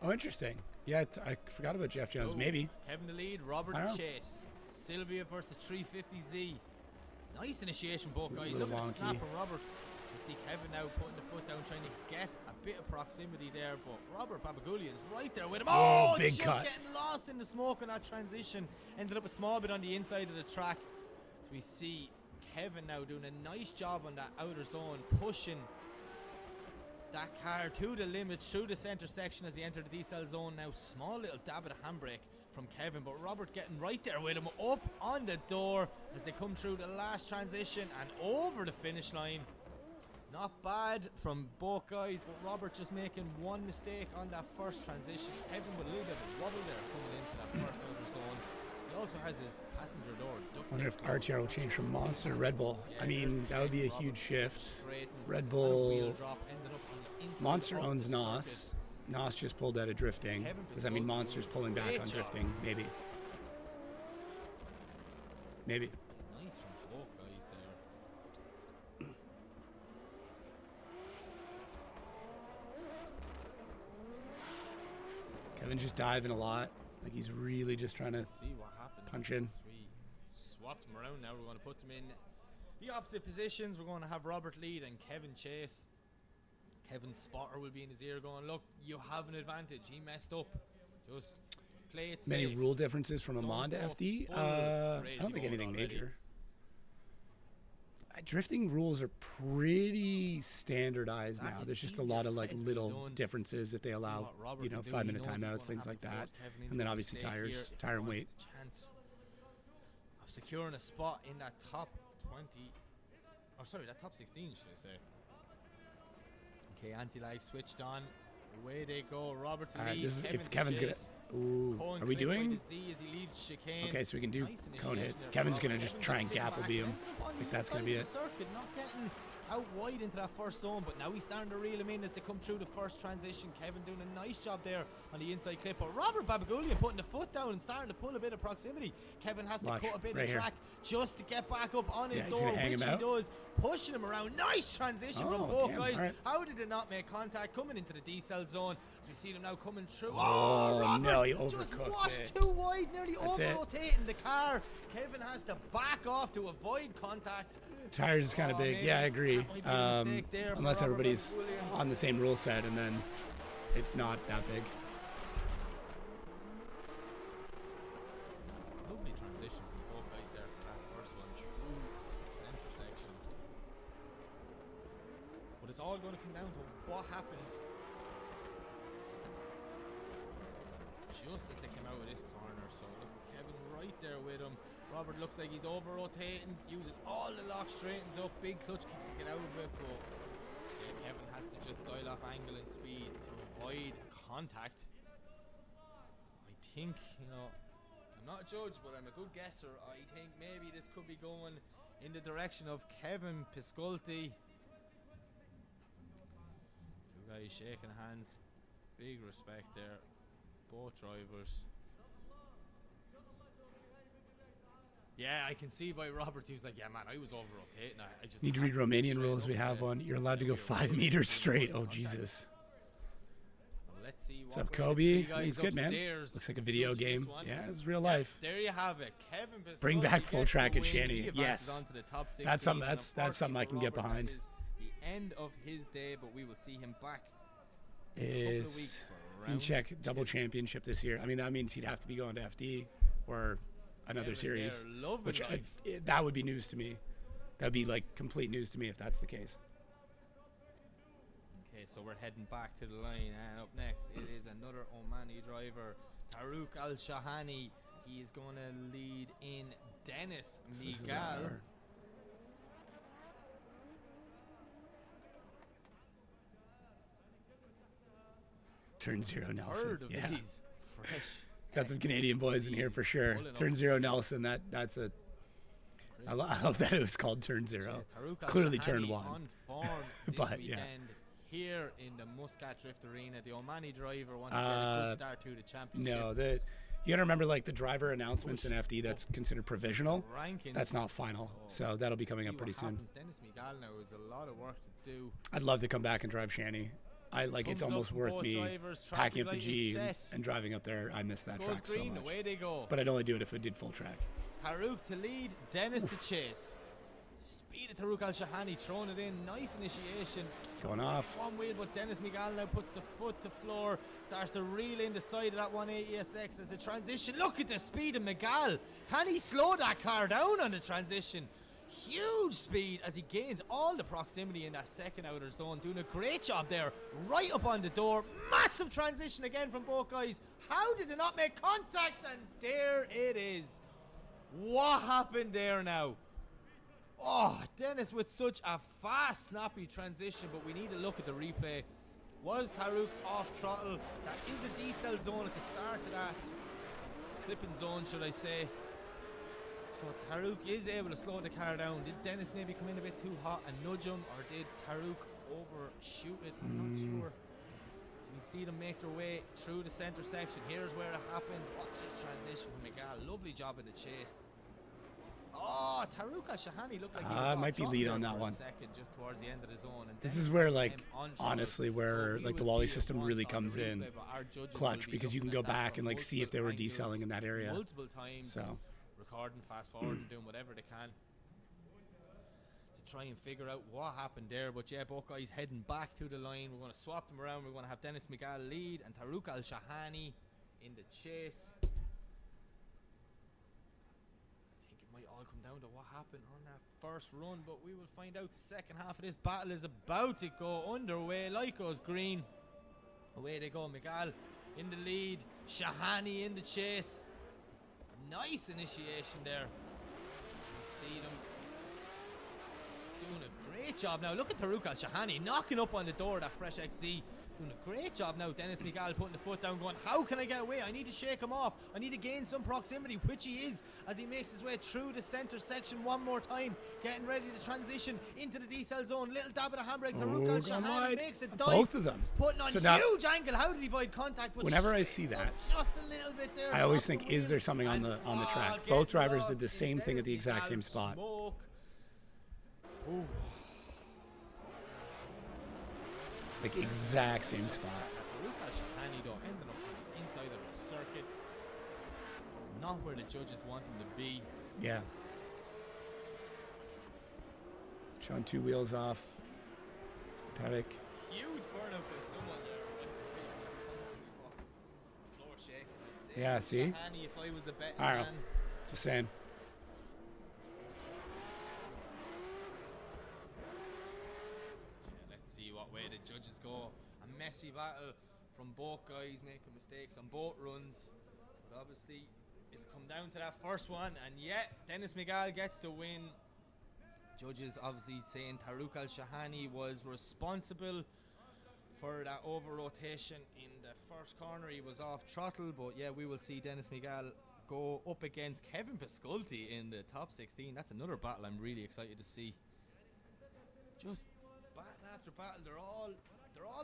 Oh, interesting. Yeah, I forgot about Jeff Jones. Oh, Maybe. Kevin the lead, Robert I the know. chase. Sylvia versus 350Z. Nice initiation, both guys. Little Look at the snap wonky. from Robert. You see Kevin now putting the foot down, trying to get a bit of proximity there, but Robert Babaguli is right there with him. Oh, big just cut. getting lost in the smoke on that transition. Ended up a small bit on the inside of the track. So we see Kevin now doing a nice job on that outer zone, pushing that car to the limits through the centre section as he entered the decel zone. Now small little dab of the handbrake from Kevin, but Robert getting right there with him up on the door as they come through the last transition and over the finish line. Not bad from both guys, but Robert just making one mistake on that first transition. Kevin with a little bit of a wobble there coming into that first outer zone. He also has his passenger door ducked. Wonder if RTR will change from Monster to Red Bull. I mean, that would be a huge shift. Red Bull. Monster owns NOS. NOS just pulled out of drifting. Does that mean Monster's pulling back on drifting? Maybe. Maybe. Nice from both guys there. Kevin's just diving a lot. Like he's really just trying to see what happens. Punch in. We swapped them around now. We're going to put them in the opposite positions. We're going to have Robert lead and Kevin chase. Kevin's spotter will be in his ear going, look, you have an advantage. He messed up. Just play it safe. Many rule differences from Amanda FD? I don't think anything major. Drifting rules are pretty standardized now. There's just a lot of like little differences if they allow, 5-minute timeouts, things like that. And then obviously tires, tire and weight. Chance of securing a spot in that top 20. Oh, sorry, that top 16, should I say. Okay, anti-lag switched on. Away they go. Robert to lead. This is if Kevin's gonna. Ooh, are we doing? Okay, so we can do cone hits. Kevin's gonna just try and gapple beat him. I think that's gonna be it. Circuit, not getting out wide into that first zone, but now he's starting to reel him in as they come through the first transition. Kevin doing a nice job there on the inside clip, but Robert Babaguli putting the foot down and starting to pull a bit of proximity. Kevin has to cut a bit of track just to get back up on his door, which he does, pushing him around. Nice transition from both guys. Right. How did it not make contact coming into the decel zone? As we see them now coming through. Robert no, he overcooked just washed too wide, nearly over-rotating the car. Kevin has to back off to avoid contact. Tires is kind of big. Yeah, I agree. Unless everybody's on the same rule set, and then it's not that big. Lovely transition from both guys there for that first one through the center section. But it's all going to come down to what happened just as they came out of this corner. So look, Kevin right there with him. Robert looks like he's over-rotating, using all the lock straightens up, big clutch kick to get out of it, but Kevin has to just dial off angle and speed to avoid contact. I think, I'm not a judge, but I'm a good guesser. I think maybe this could be going in the direction of Kevin Piscaldi. Two guys shaking hands, big respect there, both drivers. Yeah, I can see by Roberts. He was like, yeah, man, I was over-rotating. I just need to read Romanian rules. We have one. You're allowed to go 5 meters straight. Oh, Jesus. Let's see what's up, Kobe? He's good, man. Looks like a video game. Yeah, it's real life. There you have it. Kevin Piscaldi. Bring back full track at Shani. Yes. That's something I can get behind. The end of his day, but we will see him back. Is in check double championship this year. I mean, that means he'd have to be going to FD or another series, which that would be news to me. That would be like complete news to me if that's the case. Okay, so we're heading back to the line, and up next it is another Omani driver, Taruk Al Shahani. He is going to lead in Dennis Migal. Turn zero Nelson. Yeah. Fresh. Got some Canadian boys in here for sure. Turn zero Nelson. That's a. I love that it was called Turn Zero. Clearly Turn One. On form this but weekend here in the Muscat Drift Arena, the Omani driver wants to get a good start to the championship. No, you gotta remember like the driver announcements in FD. That's considered provisional. That's not final. So that'll be coming up pretty soon. Dennis Migal now is a lot of work to do. I'd love to come back and drive Shani. It's almost worth me packing up the G and driving up there. I miss that track so much. Away they go. But I'd only do it if I did full track. Taruk to lead, Dennis to chase. Speed of Taruk Al Shahani throwing it in. Nice initiation. Going off. One wheel, but Dennis Migal now puts the foot to floor. Starts to reel in the side of that 180SX as a transition. Look at the speed of Migal. Can he slow that car down on the transition? huge speed as he gains all the proximity in that second outer zone. Doing a great job there, right up on the door. Massive transition again from both guys. How did they not make contact? And there it is. What happened there now? Oh, Dennis with such a fast, snappy transition, but we need to look at the replay. Was Taruk off throttle? That is a decel zone at the start of that clipping zone, should I say. So Taruk is able to slow the car down. Did Dennis maybe come in a bit too hot and nudge him, or did Taruk overshoot it? I'm not sure. So we see them make their way through the center section. Here's where it happens. Watch this transition from Migal. Lovely job in the chase. Oh, Taruk and Shahani look like he was might be lead on that one. Second, just towards the end of the zone. And this is where, like, honestly, where like the Wally system really comes in clutch, because you can go back and like see if they were decelling in that area. Multiple times. So recording, fast forwarding, doing whatever they can to try and figure out what happened there. But yeah, both guys heading back to the line. We're going to swap them around. We're going to have Dennis Migal lead and Taruk Al Shahani in the chase. All come down to what happened on that first run, but we will find out. The second half of this battle is about to go underway. Like goes green. Away they go. Migal in the lead. Shahani in the chase. Nice initiation there. You see them doing a great job now. Look at Taruk Al Shahani knocking up on the door of that fresh XC. Doing a great job now. Dennis Migal putting the foot down, going, how can I get away? I need to shake him off. I need to gain some proximity, which he is as he makes his way through the center section one more time, getting ready to transition into the decel zone. Little dab of the handbrake. Taruk Al Shahani makes the dive. Both of them. Putting on huge angle. How did he avoid contact? But whenever I see that, just a little bit there. I always think, is there something on the track? Both drivers did the same thing at the exact same spot. Ooh. Like exact same spot. Shahani though ended up on the inside of the circuit, not where the judges want him to be. Yeah. Showing two wheels off. Pathetic. Huge burnout by someone there. Floor shaking, I'd say. Yeah, see? Shahani, if I was a betting man. Just saying. What way the judges go. A messy battle from both guys, making mistakes on both runs, but obviously it'll come down to that first one, and yet Dennis Migal gets the win. Judges obviously saying Taruk Al Shahani was responsible for that over rotation in the first corner. He was off throttle, but yeah, we will see Dennis Migal go up against Kevin Piscaldi in the top 16. That's another battle I'm really excited to see. Just battle after battle, they're all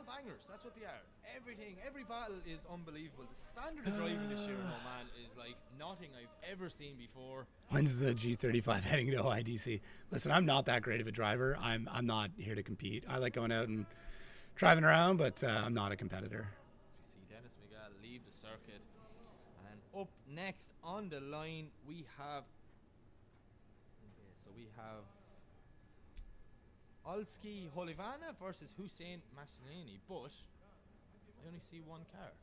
bangers. That's what they are. Every battle is unbelievable. The standard of driving this year, man, is like nothing I've ever seen before. When's the G35 heading to OIDC? Listen, I'm not that great of a driver. I'm not here to compete. I like going out and driving around, but I'm not a competitor. We see Dennis Migal leave the circuit, and up next on the line we have. So we have Olski Holivana versus Hussein Masini, but I only see one car.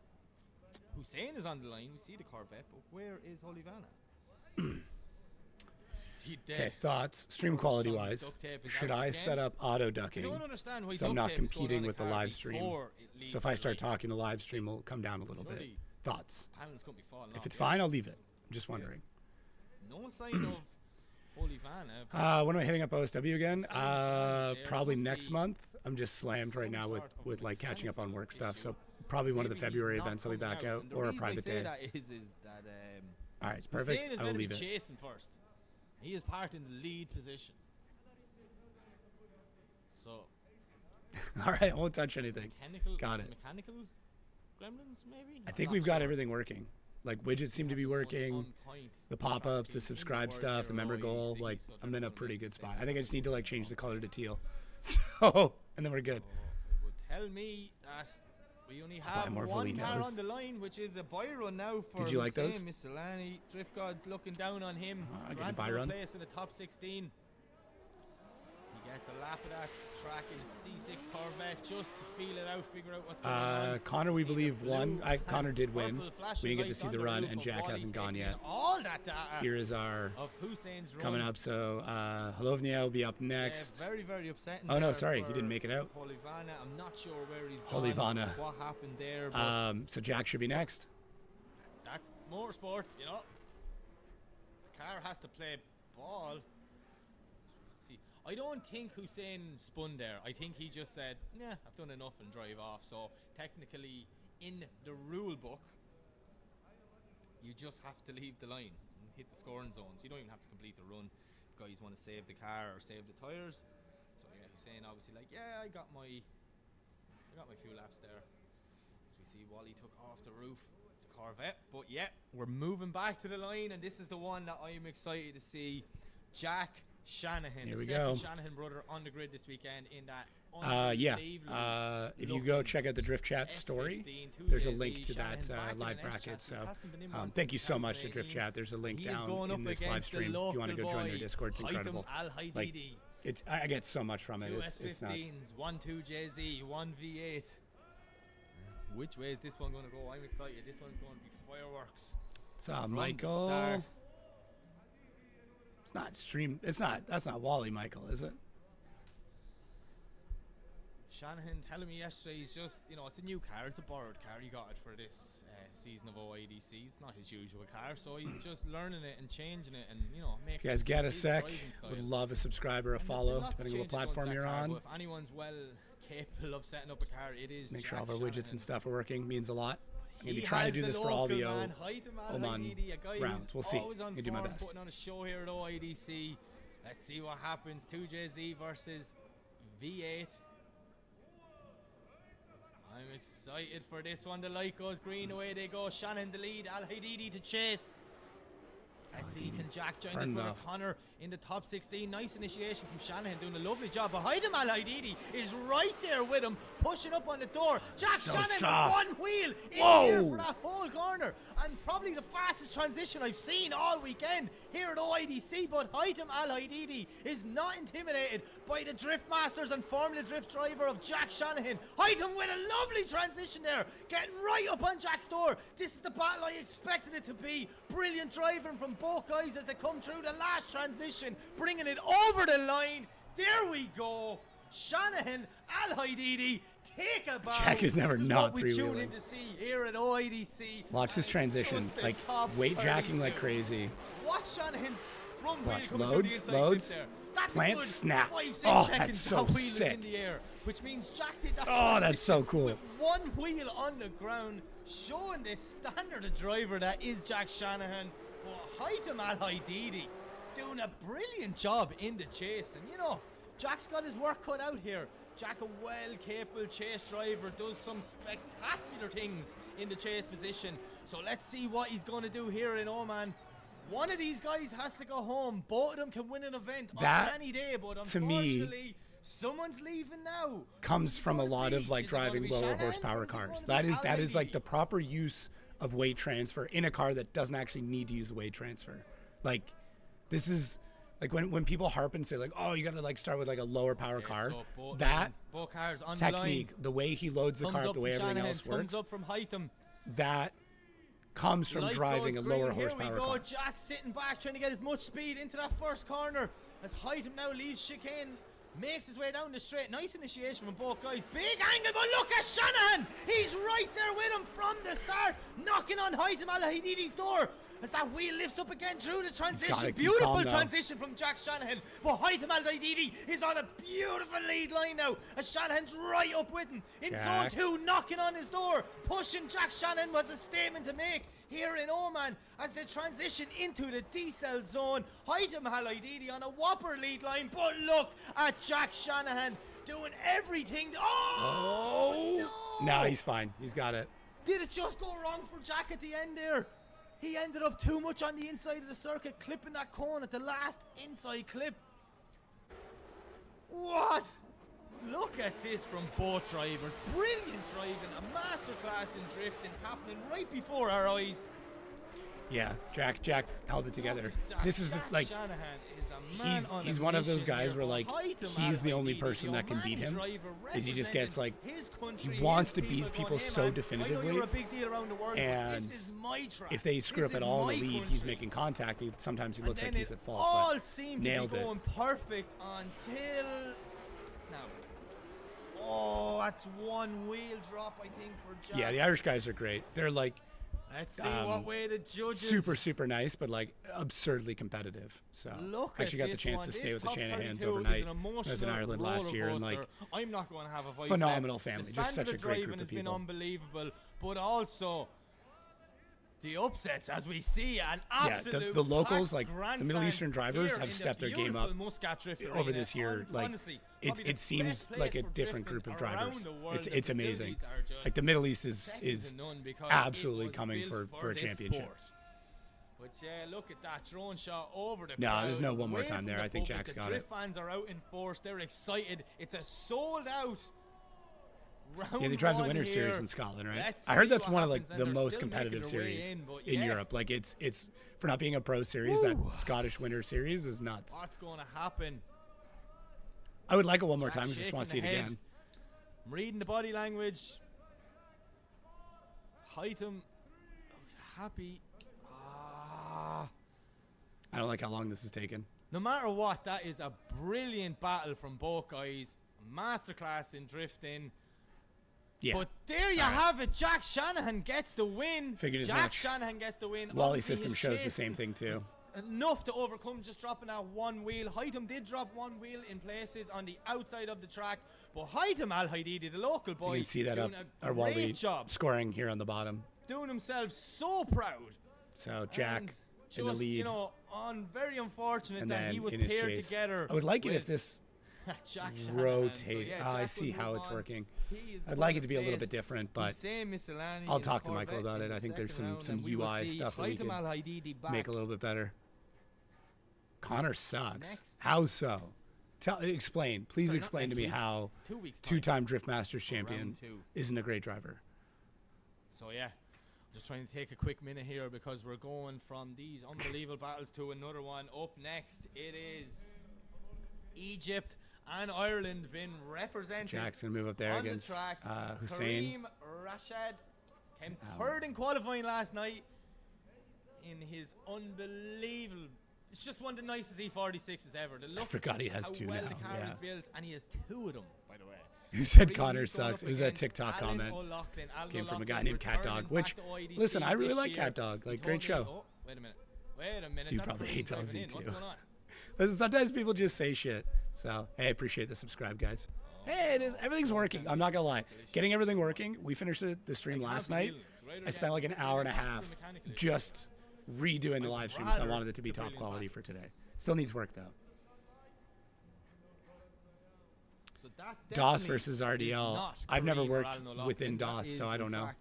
Hussein is on the line. We see the Corvette, but where is Holivana? Okay, thoughts, stream quality wise. Should I set up auto ducking so I'm not competing with the live stream? So if I start talking, the live stream will come down a little bit. Thoughts? If it's fine, I'll leave it. I'm just wondering. No sign of Holivana. When am I hitting up OSW again? Probably next month. I'm just slammed right now with like catching up on work stuff. So probably one of the February events I'll be back out, or a private day. All right, it's perfect. I will leave it. Chasing first. He is parked in the lead position. So. All right, I won't touch anything. Got it. Mechanical gremlins, maybe? I think we've got everything working. Like widgets seem to be working, the pop-ups, the subscribe stuff, the member goal. Like I'm in a pretty good spot. I think I just need to like change the color to teal. So, and then we're good. It would tell me that we only have one car on the line, which is a buy run now for. Did you like those? Miscellany. Drift God's looking down on him. I get a buy run. Place in the top 16. gets a lap of that track in a C6 Corvette just to feel it out, figure out what's going on. Connor, we believe, won. Connor did win. We didn't get to see the run, and Jack hasn't gone yet. All that data Here is our of Hussein's run coming up. So Halovnia will be up next. Very, very upsetting. Oh no, sorry, he didn't make it out. Holivana, I'm not sure where he's Holivana. gone, what happened there. But So Jack should be next. that's motorsport, you know. The car has to play ball. See, I don't think Hussein spun there. I think he just said, "Yeah, I've done enough," and drive off. So technically, in the rule book, you just have to leave the line and hit the scoring zones. You don't even have to complete the run. If guys want to save the car or save the tires. So yeah, Hussein obviously like, yeah, I got my few laps there. So we see Wally took off the roof. Corvette, but yeah, we're moving back to the line, and this is the one that I'm excited to see. Jack Shanahan, Here the we second go. Shanahan brother on the grid this weekend in that. Yeah. If you go check out the Drift Chat story, there's a link to that live bracket. So thank you so much to Drift Chat. There's a link down in this live stream if you want to go join their Discord. It's incredible. Like, I get so much from it. It's nuts. 1-2JZ, 1V8. Which way is this one going to go? I'm excited. This one's going to be fireworks. It's Michael. It's not stream. It's not. That's not Wally Michael, is it? Shanahan telling me yesterday he's just, it's a new car. It's a borrowed car. He got it for this season of OIDC. It's not his usual car, so he's just learning it and changing it, and making. If you guys get a sec, would love a subscriber, a follow, depending on what platform you're on. If anyone's capable of setting up a car, it is. Make sure all of our widgets and stuff are working. Means a lot. I'm gonna be trying to do this for all the Oman rounds. We'll see. I'm gonna do my best. Putting on a show here at OIDC. Let's see what happens. 2JZ versus V8. I'm excited for this one. The light goes green. Away they go. Shanahan the lead. Alhaidi to chase. Let's see, can Jack join his brother Connor in the top 16? Nice initiation from Shanahan, doing a lovely job. Behind him, Alhaidi is right there with him, pushing up on the door. Jack Shanahan with one wheel in the air for that whole corner. And probably the fastest transition I've seen all weekend here at OIDC. But Haitham Alhaidi is not intimidated by the drift masters and Formula Drift driver of Jack Shanahan. Haitham with a lovely transition there, getting right up on Jack's door. This is the battle I expected it to be. Brilliant driving from both guys as they come through the last transition, bringing it over the line. There we go. Shanahan, Alhaidi, take a bow. Jack is never not three-wheeling. This is what we tune in to see here at OIDC. Watch this transition, like weight jacking like crazy. Watch Shanahan's front wheel coming loads, through the inside loads. there. That's Plant a good snap. 5-6 oh, seconds. that's so that wheel sick. Is in the air, which means Jack did that. Oh, that's so cool. With one wheel on the ground, showing the standard of driver that is Jack Shanahan. But Haitham Alhaidi doing a brilliant job in the chase. And Jack's got his work cut out here. Jack, a well-capable chase driver, does some spectacular things in the chase position. So let's see what he's going to do here in Oman. One of these guys has to go home. Both of them can win an event on any day, but unfortunately, someone's leaving now. Comes from a lot of like driving lower horsepower cars. That is like the proper use of weight transfer in a car that doesn't actually need to use the weight transfer. Like this is like when people harp and say like, oh, you got to like start with like a lower power car. So both cars on technique, the way he loads the car, the way everything else works. Thumbs up from Haitham. That comes from driving a lower horsepower car. Here we go. car. Jack sitting back, trying to get as much speed into that first corner as Haitham now leaves chicane. Makes his way down the straight. Nice initiation from both guys. Big angle, but look at Shanahan. He's right there with him from the start, knocking on Haitham Alhaidi's door as that wheel lifts up again through the transition. Beautiful transition from Jack Shanahan. But Haitham Alhaidi is on a beautiful lead line now as Shanahan's right up with him. In zone 2, knocking on his door. Pushing Jack Shanahan was a statement to make here in Oman as they transition into the D-cell zone. Haitham Alhaidi on a whopper lead line, but look at Jack Shanahan doing everything. No, he's fine. He's got it. Did it just go wrong for Jack at the end there? He ended up too much on the inside of the circuit, clipping that cone at the last inside clip. What? Look at this from both drivers. Brilliant driving, a masterclass in drifting happening right before our eyes. Yeah, Jack held it together. This is Shanahan is a man he's one of those guys where like he's the only person that can beat him. Is he just gets like he wants to beat people so definitively, and if they screw up at all in the lead, he's making contact. Sometimes he looks like he's at fault. All but seemed nailed to be it. going perfect until now. Oh, that's one wheel drop, I think, for Jack. Yeah, the Irish guys are great. They're like. Let's see what way the judges. Super nice, but like absurdly competitive. So look actually got the chance to stay with the Shanahans overnight. I was in Ireland last year, and like I'm not going to have a voice phenomenal left. family, The just such a great group driving of has people. been unbelievable, but also the upsets as we see an absolute the locals, like grandstand the Middle Eastern drivers, here have in stepped the their game up over arena. this year. Like Honestly, it seems best like place a for different drifting group of around drivers. the world. It's The amazing. facilities are just Like the Middle East is second to none because absolutely it was coming built for a this championship. sport. But yeah, look at that drone shot over the No, crowd. there's no one more Away time from there. the I think pulpit. Jack's the got drift it. fans are out in force. They're excited. It's a sold out round. Yeah, they drive the one Winners' here. Series in Scotland, right? Let's I heard see that's what one of like happens, and the they're most still competitive making their way series but in yeah. Europe. Like it's for not being a pro series, that Scottish Winners' Series is nuts. What's going to happen? I would like it one more Jack time. I just want to see shaking it the head. again. I'm reading the body language. Hightam looks happy. I don't like how long this is taking. No matter what, that is a brilliant battle from both guys. Masterclass in drifting. Yeah. But there you have it. Jack Shanahan gets the win. Figured as Jack much. Shanahan gets the win. Wally Obviously, system his shows the chase same thing too. enough to overcome just dropping that one wheel. Hightam did drop one wheel in places on the outside of the track, but Hightam Alhaidi, the local boy, You can see that up doing our a Wally great job, scoring here on the bottom. doing himself so proud. So Jack And in the just, lead. you know, very unfortunate And that then he was in his paired chase. together. I would like it if with this Jack Shanahan. rotate. So, yeah, I Jack see would how move it's on. working. He is I'd going like to it to be a little face bit different, but Hussein Misselani I'll in talk the to Michael Corvette about in it. I the think there's second round, some and we will UI see stuff that we Hightam can Alhaidi back. make a little bit better. Connor sucks. Next. How so? Explain. Please Sorry, not explain to next me week. how 2 weeks time. two-time Drift Masters champion Round two. isn't a great driver. So yeah, just trying to take a quick minute here because we're going from these unbelievable battles to another one. Up next, it is Egypt and Ireland been represented. Jackson move up there on against the track. Hussein. Kareem Rashad came third in qualifying last night in his unbelievable. It's just one of the nicest E46s ever. The look forgot he has how two well now, the car yeah. is built, and he has two of them, by the way. Who said Really Connor going sucks? up It was a against TikTok Alan comment. O'Loughlin. Alan Came from a guy O'Loughlin named Cat returning Dog, which, back to OIDC listen, I really this like year. Cat Dog. He Like, told great me- show. Oh, wait a minute. Dude That's probably Kareem hates driving LZ in. What's too. going on? Listen, sometimes people just say shit. So, hey, I appreciate the subscribe, guys. Hey, it is. Everything's working. I'm not gonna lie. Getting everything working. We finished the stream last night. I spent like an hour and a half just redoing the live stream because I wanted it to be top quality for today. Still needs work though. So that DOS definitely versus is RDL. not I've never Kareem or worked Alan O'Loughlin. within That DOS, is, so I in don't know. fact,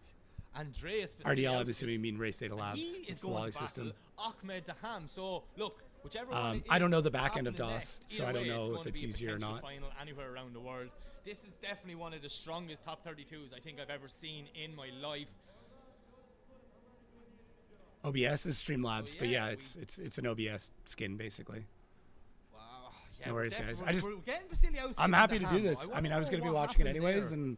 Andreas RDL, I'm Vasiliauskas. assuming you mean Race Data Labs. He is It's the going Wally to battle system. Ahmed Daham. So look, whichever one it I don't is know the back end of happening DOS, next, so I either don't way, know going if to it's be a easier or potential not. Final anywhere around the world. This is definitely one of the strongest top 32s I think I've ever seen in my life. OBS is Streamlabs, but yeah, yeah, it's an OBS skin basically. Wow. Yeah, No worries, definitely- guys. I just- we're getting Vasiliauskas I'm and happy to Daham. do this. I mean, I was wanna going to be know what watching it happened anyways, there. and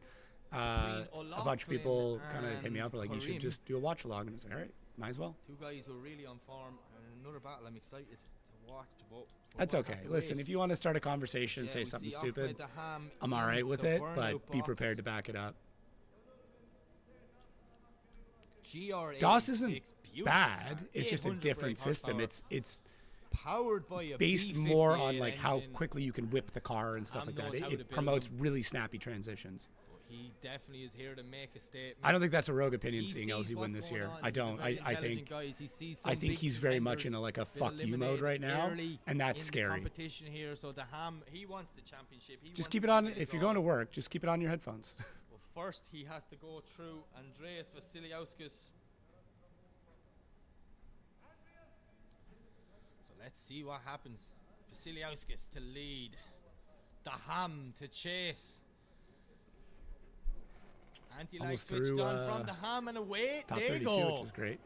a bunch of people kind of hit me up, were like, you should Kareem. just do a watch along. And I was like, all right, might as well. Two guys who are really on form. And another battle I'm excited to watch. But That's we'll okay. have to Listen, wait. if you want to start a conversation, Yeah, say we something see stupid, Ahmed Daham I'm all right in with the it, but burnout be box. prepared to back it up. GR86, DOS isn't beautiful bad. car, It's just a 800 different brake system. horsepower, It's powered by a based B58 more on like how engine. quickly you can whip the car and stuff Ham like that. knows how to It build promotes them. really snappy transitions. But he definitely is here to make a statement. I don't think that's a rogue opinion He seeing sees LZ win what's this going year. on. I He's a don't. very I intelligent think guy. He sees some I think big he's very much in contenders a like a been fuck you mode eliminated right now, early and that's in the scary. competition here, so Daham, he wants the championship. He Just wants keep it to on. get If you're on. going to work, just keep it on your headphones. But first, he has to go through Andreas Vasiliauskas. So let's see what happens. Vasiliauskas to lead. Daham to chase. Anti-lag Almost switched through, on from Daham and away Top they 32, go. which is great.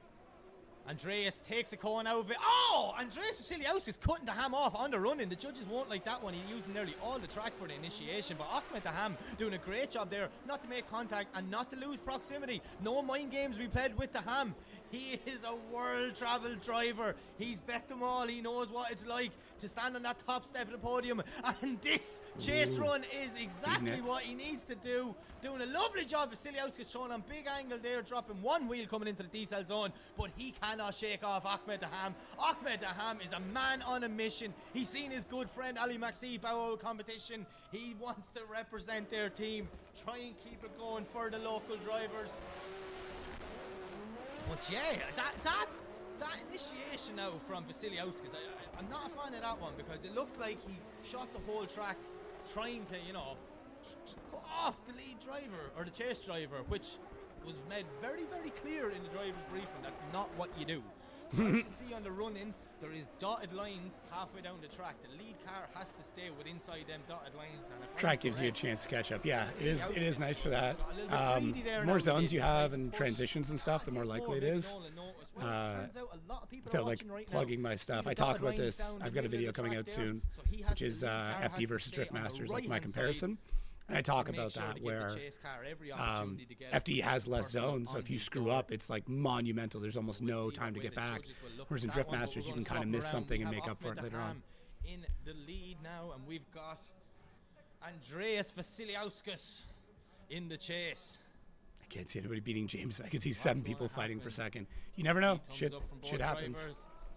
Andreas takes a corner out of it. Oh! Andreas Vasiliauskas cutting the Ham off on the run-in. The judges won't like that one. He's using nearly all the track for the initiation. But Ahmed the Ham doing a great job there, not to make contact and not to lose proximity. No mind games we played with the Ham. He is a world-travel driver. He's bet them all. He knows what it's like to stand on that top step of the podium. And this chase run is exactly what he needs to do. Doing a lovely job. Vasiliauskas showing on big angle there, dropping one wheel coming into the decel zone. But he cannot shake off Ahmed the Ham. Ahmed the Ham is a man on a mission. He's seen his good friend Ali Maxi bow out competition. He wants to represent their team. Try and keep it going for the local drivers. But yeah, that initiation now from Vasiliauskas, I'm not a fan of that one because it looked like he shot the whole track trying to, you know, go off the lead driver or the chase driver, which was made very, very clear in the driver's briefing. That's not what you do. So as you can see on the run-in, there is dotted lines halfway down the track. The lead car has to stay with inside them dotted lines. And track gives you a chance to catch up. Yeah, it is nice for that. The more zones you have and transitions and stuff, the more likely it is. Without like plugging my stuff, I talk about this. I've got a video coming out soon, which is FD versus Drift Masters, like my comparison. And I talk about that where FD has less zones, so if you screw up, it's like monumental. There's almost no time to get back. Whereas in Drift Masters, you can kind of miss something and make up for it later on. In the lead now, and we've got Andreas Vasiliauskas in the chase. I can't see anybody beating James. I can see 7 people fighting for second. You never know. Shit happens.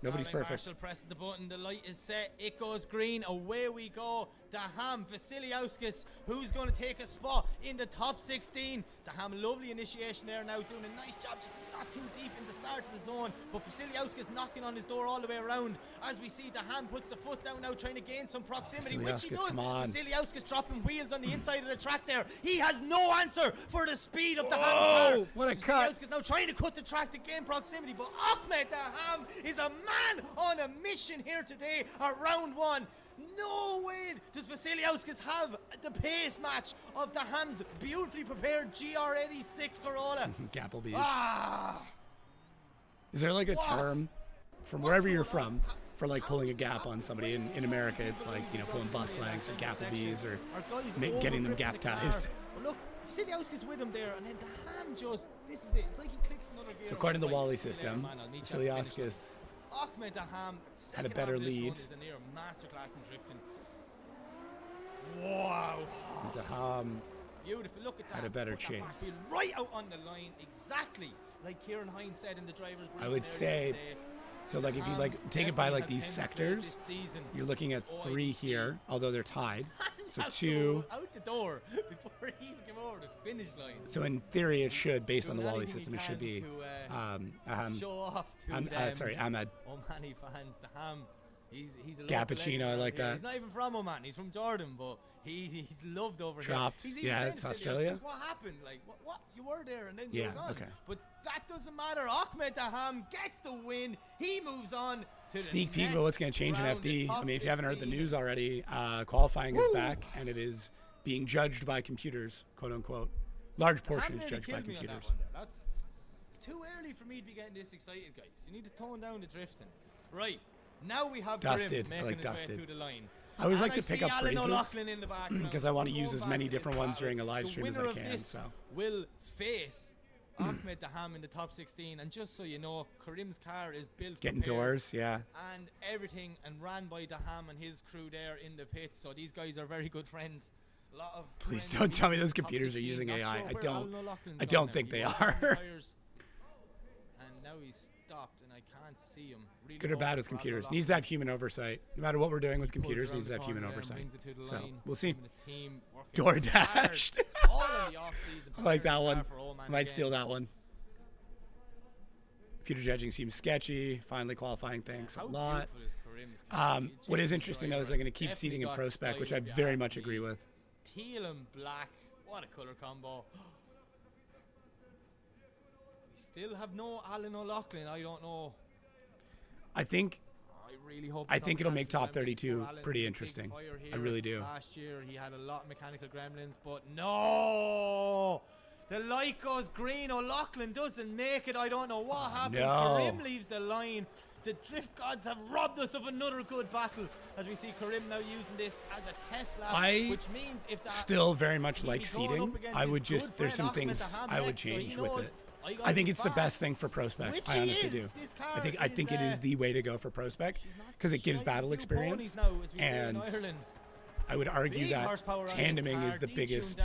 Nobody's perfect. Marshall presses the button. The light is set. It goes green. Away we go. The Ham, Vasiliauskas, who's going to take a spot in the top 16. The Ham, lovely initiation there now, doing a nice job, just not too deep in the start of the zone. But Vasiliauskas knocking on his door all the way around. As we see, the Ham puts the foot down now, trying to gain some proximity, which he does. Vasiliauskas dropping wheels on the inside of the track there. He has no answer for the speed of the Ham's car. What a cut. Vasiliauskas now trying to cut the track to gain proximity. But Ahmed the Ham is a man on a mission here today at round 1. No way does Vasiliauskas have the pace match of the Ham's beautifully prepared GR86 Corolla. Gapplebees. Is there like a term from wherever you're from for like pulling a gap on somebody? In America, it's like, you know, pulling bus lengths or Gapplebees or getting them gap-tized. Well, look, Vasiliauskas with him there, and then the Ham just, this is it. It's like he clicks another gear. So according to the Wally system, Vasiliauskas Ahmed the Ham had a better lead. Is a near masterclass in drifting. Wow. The Ham beautiful. Look at that. Had a better chase. Right out on the line, exactly like Kieran Hines said in the driver's briefing. I would say, so like if you like take it by like these sectors, you're looking at 3 here, although they're tied. So 2 out the door before he even came over the finish line. So in theory, it should, based on the Wally system, it should be show off to Ahmed. Omani fans, the Ham. He's a Cappuccino, I like that. He's not even from Oman. He's from Jordan, but he's loved over Chopped. here. Yeah, it's Australia. What happened? Like what? You were there and then you were gone. Okay. But that doesn't matter. Ahmed the Ham gets the win. He moves on to sneak the peek of what's going to change in FD. I mean, if you haven't heard the news already, qualifying is back and it is being judged by computers, quote unquote. Large portion is judged by computers. It's too early for me to be getting this excited, guys. You need to tone down the drifting. Right. Now we have Dusted. Grim making I like his way through the line. I always like to pick up phrases because because I want to use as many different ones during a live stream as I can. So will face Ahmed the Ham in the top 16, and just so you know, Karim's car is built getting doors, yeah, and everything, and ran by the Ham and his crew there in the pits. So these guys are very good friends. A lot of please don't tell me those computers are using AI. I don't think they are. And now he's stopped, and I can't see him. Really good or bad with computers. Needs to have human oversight. No matter what we're doing with computers, needs to have human oversight. So we'll see. Door dashed. I like that one. Might steal that one. Computer judging seems sketchy. Finally qualifying, thanks a lot. What is interesting though is they're going to keep seating in Pro Spec, which I very much agree with. Teal and black. What a color combo. Still have no Alan O'Loughlin. I don't know. I think really hope it'll make top 32 pretty interesting. I really do. Last year he had a lot of mechanical gremlins, but no, The light goes green. O'Loughlin doesn't make it. I don't know what happened. No. Karim leaves the line. The drift gods have robbed us of another good battle, as we see Karim now using this as a test lap, which means if that still very much like seeding. I would just, there's some things I would change with it. I think it's the best thing for Prospect. I honestly do. I think it is the way to go for Prospect because it gives battle experience, and I would argue that tandeming is the biggest.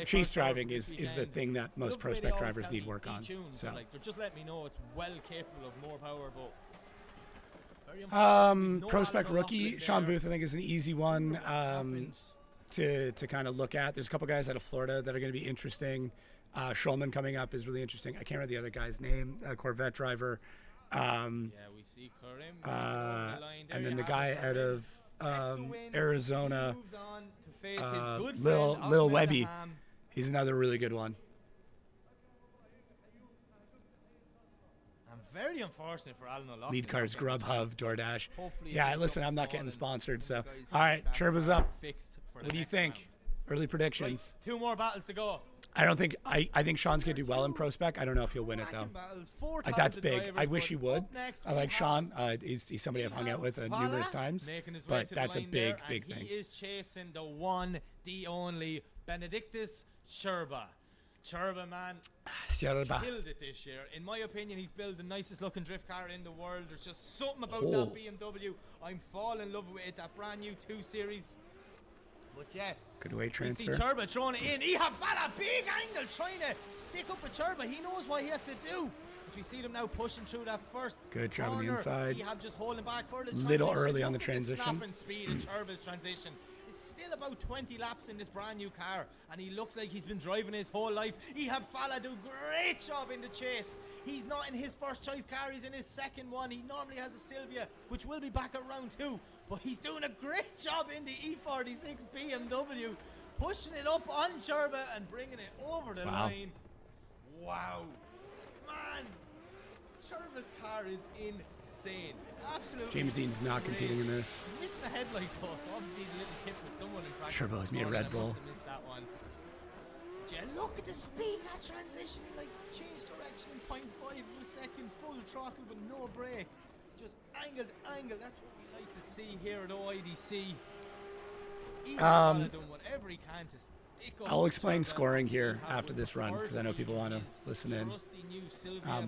Chase driving is the thing that most Prospect drivers need work on. So just let me know it's well capable of more power, but Prospect rookie Sean Booth I think is an easy one to kind of look at. There's a couple guys out of Florida that are going to be interesting. Schulman coming up is really interesting. I can't remember the other guy's name. Corvette driver. Yeah, we see Karim. And then the guy out of Arizona, Lil Webby. He's another really good one. Very unfortunate for Alan O'Loughlin. Lead cars, Grubhub, DoorDash. Yeah, listen, I'm not getting sponsored, so. All right, Sherba's up. What do you think? Early predictions. Right, 2 more battles to go. I don't think I think Sean's gonna do well in Prospect. I don't know if he'll win it though. Like, that's big. I wish he would. I like Sean. He's somebody I've hung out with numerous times, but that's a big thing. He is chasing the one, the only Benedictus Sherbach. Sherbach, man, killed it this year. In my opinion, he's built the nicest looking drift car in the world. There's just something about that BMW. I'm falling in love with it. That brand new 2 Series. But yeah, good weight transfer. You see Sherbach throwing it in. Idiiatulin, big angle, trying to stick up with Sherbach. He knows what he has to do. As we see them now pushing through that first good job corner. on the inside. Idiiatulin just holding back for the little early on the transition. Snapping speed in Sherbach's transition. It's still about 20 laps in this brand new car, and he looks like he's been driving his whole life. Idiiatulin do great job in the chase. He's not in his first choice car, he's in his second one. He normally has a Silvia, which will be back at round 2, but he's doing a great job in the E46 BMW, pushing it up on Sherbach and bringing it over the line. Wow, man, Sherbach's car is insane. Absolutely. James Dean's not competing in this. Missing a headlight though, so obviously he's a little tip with someone in practice. Sherbach owes me a Red Bull. Missed that one. Yeah, look at the speed of that transition. Like, change direction in 0.5 of a second, full throttle but no brake. Just angled. That's what we like to see here at OIDC. He's doing whatever he can to stick up. I'll explain scoring here after this run because I know people want to listen in.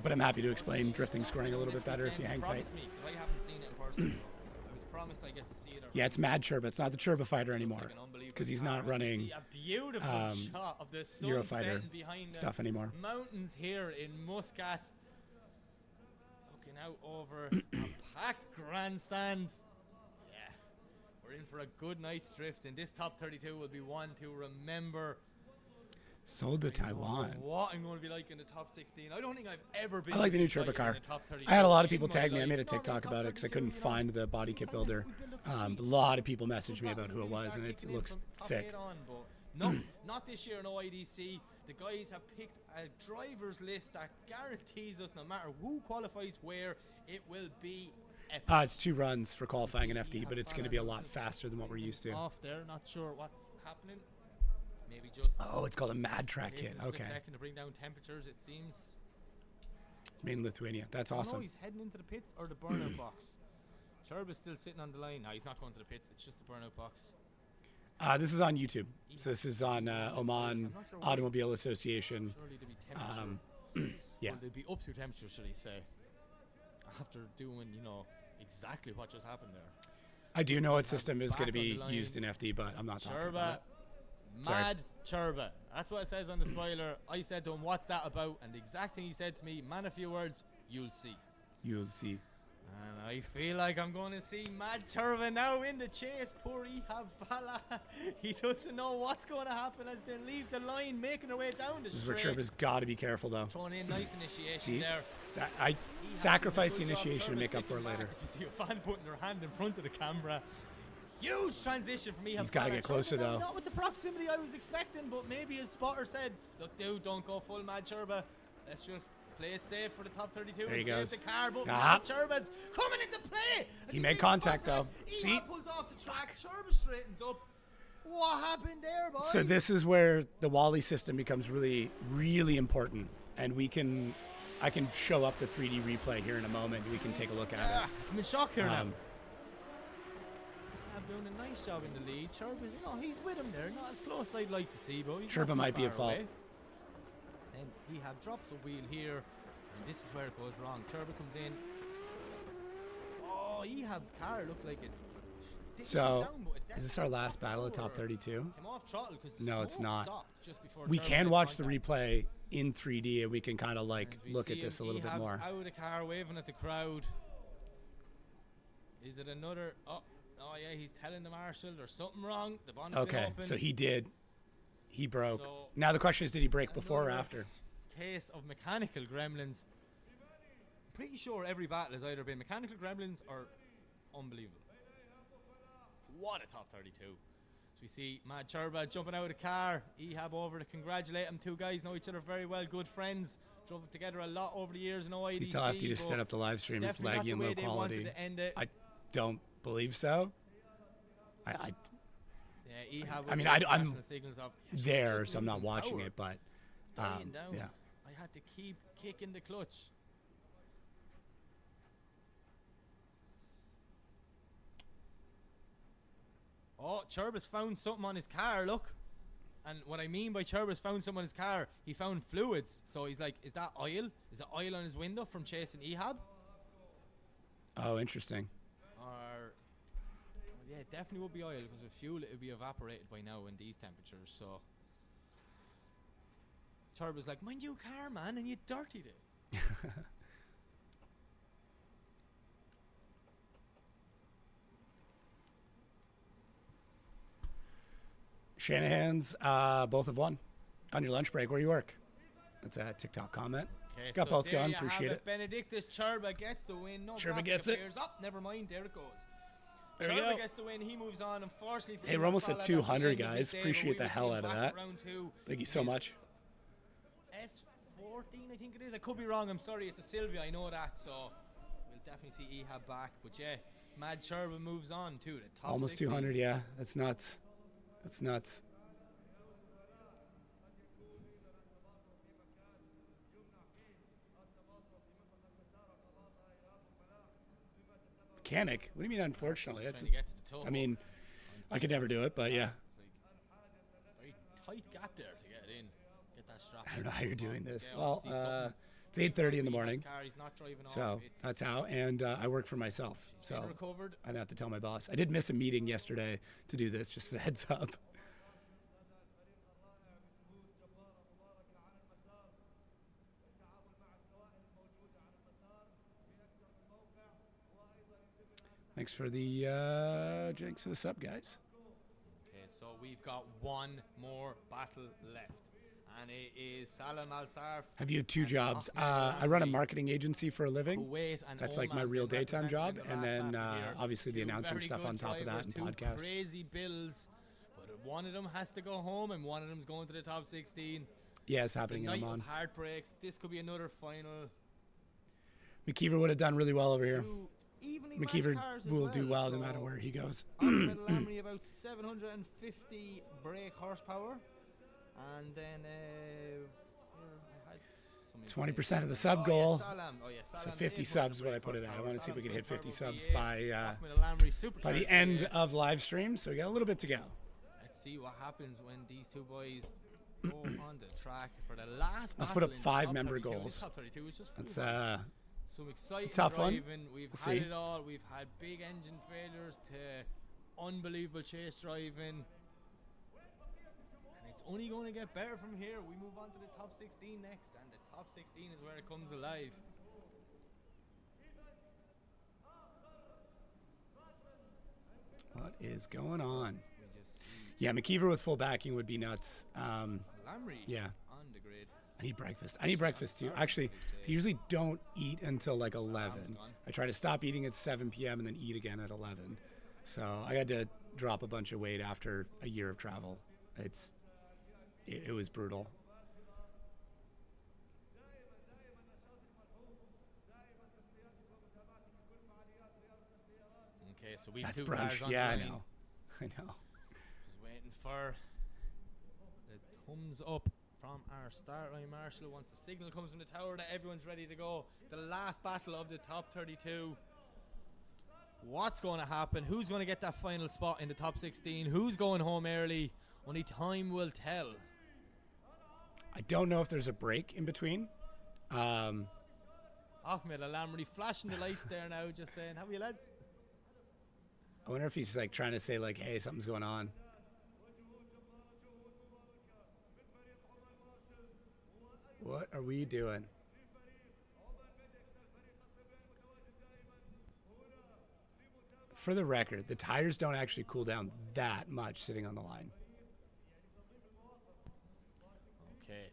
But I'm happy to explain drifting scoring a little bit better if you hang tight. I haven't seen it in person. I was promised I get to see it. Yeah, it's Mad Sherbach. It's not the Sherbach fighter anymore because he's not running a beautiful shot of the sun Eurofighter behind stuff anymore. Mountains here in Muscat. Looking out over a packed grandstand. Yeah, we're in for a good night's drift, and this top 32 will be one to remember. Sold to Taiwan. What I'm going to be like in the top 16. I don't think I've ever been. I like the new Sherbach car. I had a lot of people tag me. I made a TikTok about it because I couldn't find the body kit builder. A lot of people messaged me about who it was, and it looks sick. No, not this year in OIDC. The guys have picked a driver's list that guarantees us no matter who qualifies where, it will be epic. It's 2 runs for qualifying an FD, but it's going to be a lot faster than what we're used to. Off there, not sure what's happening. Maybe just. Oh, it's called a Mad Track kit. Okay. Second to bring down temperatures, it seems. It's made in Lithuania. That's awesome. No, he's heading into the pits or the burnout box. Sherbach's still sitting on the line. No, he's not going to the pits. It's just the burnout box. This is on YouTube. So this is on Oman Automobile Association. Yeah. Well, they'd be up to temperature, should he say? After doing, exactly what just happened there. I do know what system is going to be used in FD, but I'm not talking about it. Mad Sherbach. That's what it says on the spoiler. I said to him, what's that about? And the exact thing he said to me, man, a few words, you'll see. You'll see. And I feel like I'm going to see Mad Sherbach now in the chase. Poor Idiiatulin. He doesn't know what's going to happen as they leave the line, making their way down the straight. This is where Sherbach's got to be careful, though. Throwing in nice initiation there. I sacrifice the initiation to make up for it later. You see a fan putting their hand in front of the camera. Huge transition for me. He's got to get closer, though. Not with the proximity I was expecting, but maybe his spotter said, look, dude, don't go full Mad Sherbach. Let's just play it safe for the top 32 there and save the car. But Mad Sherbach's coming into play. He made contact, though. See? Pulls off the track. Sherbach straightens up. What happened there, boys? So this is where the Wally system becomes really, really important. And I can show up the 3D replay here in a moment. We can take a look at it. I'm in shock here now. I'm doing a nice job in the lead. Sherbach, he's with him there. Not as close as I'd like to see, but Sherbach might be at fault. Then Ehab drops a wheel here, and this is where it goes wrong. Sherbach comes in. Oh, Ehab's car looked like it. So, is this our last battle of top 32? Came off throttle because the no, it's not. Just before we can watch the replay in 3D, and we can kind of like look at this a little bit more. Out of the car, waving at the crowd. Is it another? Oh yeah, he's telling the marshal there's something wrong. The bonnet's been open. So he did. He broke. So now the question is, did he break before or after? Case of mechanical gremlins. I'm pretty sure every battle has either been mechanical gremlins or unbelievable. What a top 32. So we see Mad Sherbach jumping out of the car. Ehab over to congratulate him. Two guys know each other very well, good friends. Drove together a lot over the years in OIDC. You still have to just set up the live stream. It's laggy and low quality. I don't believe so. I'm there, so I'm not watching it, but yeah. I had to keep kicking the clutch. Oh, Sherbach found something on his car, look. And what I mean by Sherbach found something on his car, he found fluids. So he's like, is that oil? Is it oil on his window from chasing Ehab? Oh, interesting. Or, yeah, it definitely would be oil, because with fuel it would be evaporated by now in these temperatures, so. Sherbach's like, my new car, man, and you dirtied it. Shanahan's both have won on your lunch break where you work. That's a TikTok comment. Okay, got so both going. Appreciate it. Benedictus Sherbach gets the win. No, Sherbach gets it. Up, never mind. There it goes. There we go. Sherbach gets the win. He moves on. Unfortunately, for hey, we're almost at 200, guys. Appreciate the hell out of that. Thank you so much. S14, I think it is. I could be wrong. I'm sorry. It's a Sylvia. I know that. So we'll definitely see Ehab back. But yeah, Mad Sherbach moves on to the top. Almost 16. 200. Yeah, that's nuts. That's nuts. Mechanic? What do you mean, unfortunately? That's I mean, I could never do it, but yeah. Very tight gap there to get it in. Get that strap. I don't know how you're doing this. Well, it's 8:30 in the morning, so that's how. And I work for myself, so I don't have to tell my boss. I did miss a meeting yesterday to do this, just a heads up. Thanks for the jinx of the sub, guys. Okay, so we've got one more battle left, and it is Salam Al Sarf. Have you 2 jobs? I run a marketing agency for a living. That's like my real daytime job, and then obviously the announcing stuff on top of that and podcasts. Crazy bills, but one of them has to go home, and one of them's going to the top 16. Yeah, it's happening. It's a night I'm on. of heartbreaks. This could be another final. McKeever would have done really well over here. McKeever will do well no matter where he goes. Lamry about 750 brake horsepower, and then 20% of the sub goal. Yeah, so 50 subs is what I put it at. I want to see if we can hit 50 subs by the end of live stream. So we got a little bit to go. Let's see what happens when these two boys go on the track for the last. Let's put up 5-member goals. That's some exciting it's a tough driving. One. We've had it all. We've had big engine failures to unbelievable chase driving. And it's only going to get better from here. We move on to the top 16 next, and the top 16 is where it comes alive. What is going on? Yeah, McKeever with full backing would be nuts. Lamry yeah. On the grid. I need breakfast. I need breakfast too. Actually, I usually don't eat until like 11. I try to stop eating at 7 p.m. and then eat again at 11. So I had to drop a bunch of weight after a year of travel. It was brutal. Okay, so we That's two brunch. cars on Yeah, the I line. know. I know. Just waiting for the thumbs up from our start line marshal. Once the signal comes from the tower that everyone's ready to go. The last battle of the top 32. What's going to happen? Who's going to get that final spot in the top 16? Who's going home early? Only time will tell. I don't know if there's a break in between. Ahmed Lamry flashing the lights there now, just saying, how are you, lads? I wonder if he's like trying to say like, hey, something's going on. What are we doing? For the record, the tires don't actually cool down that much sitting on the line. Okay.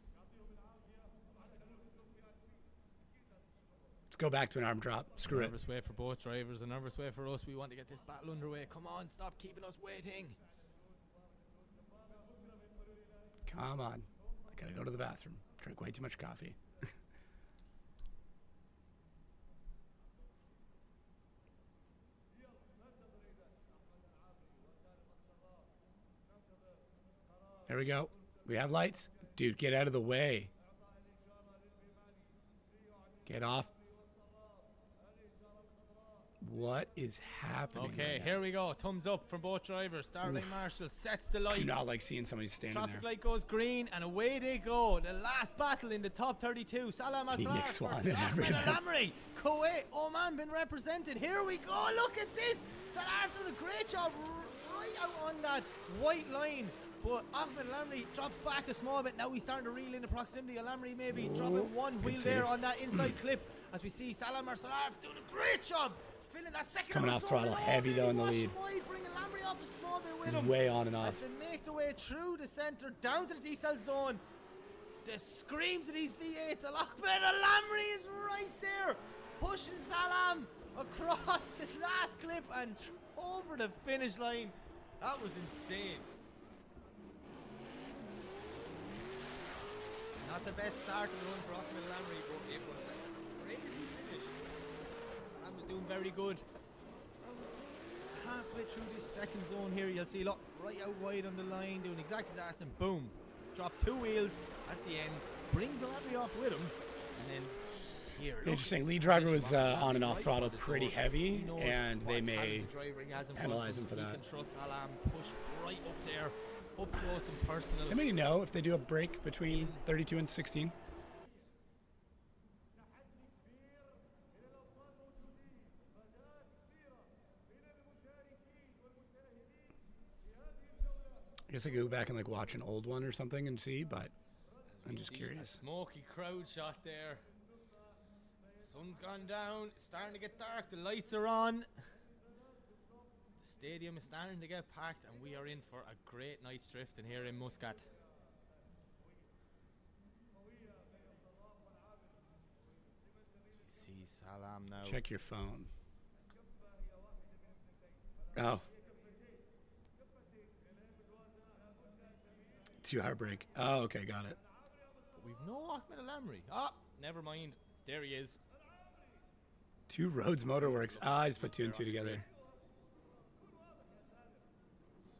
Let's go back to an arm drop. Screw it. Nervous way for both drivers, a nervous way for us. We want to get this battle underway. Come on, stop keeping us waiting. Come on. I gotta go to the bathroom. Drink way too much coffee. There we go. We have lights. Dude, get out of the way. Get off. What is happening? Okay, right here now? we go. Thumbs up from both drivers. Starlight Marshall sets the light. Do not like seeing somebody standing Traffic there. light goes green, and away they go. The last battle in the top 32. Salam Asrar versus Ahmed Lamry. Kuwait, Oman been represented. Here we go. Look at this. Salar's done a great job right out on that white line. But Ahmed Lamry drops back a small bit. Now he's starting to reel in the proximity. Lamry maybe dropping one wheel there on that inside clip. As we see Salam Asrar doing a great job. Filling that second coming off throttle heavy though in the lead. Bringing Lamry off a small bit with He's him. way on and off. As they make their way through the centre, down to the decel zone. The screams of these V8s a lot better. Lamry is right there, pushing Salam across this last clip and over the finish line. That was insane. Not the best start of the run for Ahmed Lamry, but it was a crazy finish. Salam was doing very good. Halfway through this second zone here, you'll see, look, right out wide on the line, doing exactly as asked, and boom, drop two wheels at the end, brings Lamry off with him, and then here. Interesting. Lead driver was on and off throttle pretty heavy, and they may penalize him for that. He can trust Salam, push right up there, up close and personal. Does anybody know if they do a break between 32 and 16? I guess I could go back and like watch an old one or something and see, but I'm just curious. A smoky crowd shot there. Sun's gone down. It's starting to get dark. The lights are on. The stadium is starting to get packed, and we are in for a great night's drifting here in Muscat. So we see Salam now. Check your phone. Oh. 2-hour break. Oh, okay, got it. But we've no Ahmed Lamry. Ah, never mind. There he is. Two Roads Motorworks. I just put two and two together.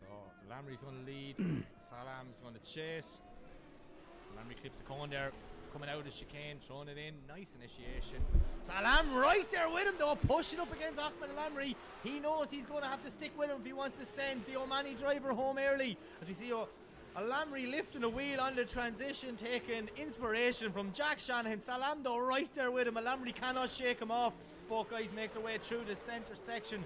So Lamry's going to lead. Salam's going to chase. Lamry clips the cone there, coming out as chicane, throwing it in. Nice initiation. Salam right there with him though, pushing up against Ahmed Lamry. He knows he's going to have to stick with him if he wants to send the Omani driver home early. As we see Lamry lifting a wheel on the transition, taking inspiration from Jack Shanahan. Salam though right there with him. Lamry cannot shake him off. Both guys make their way through the centre section,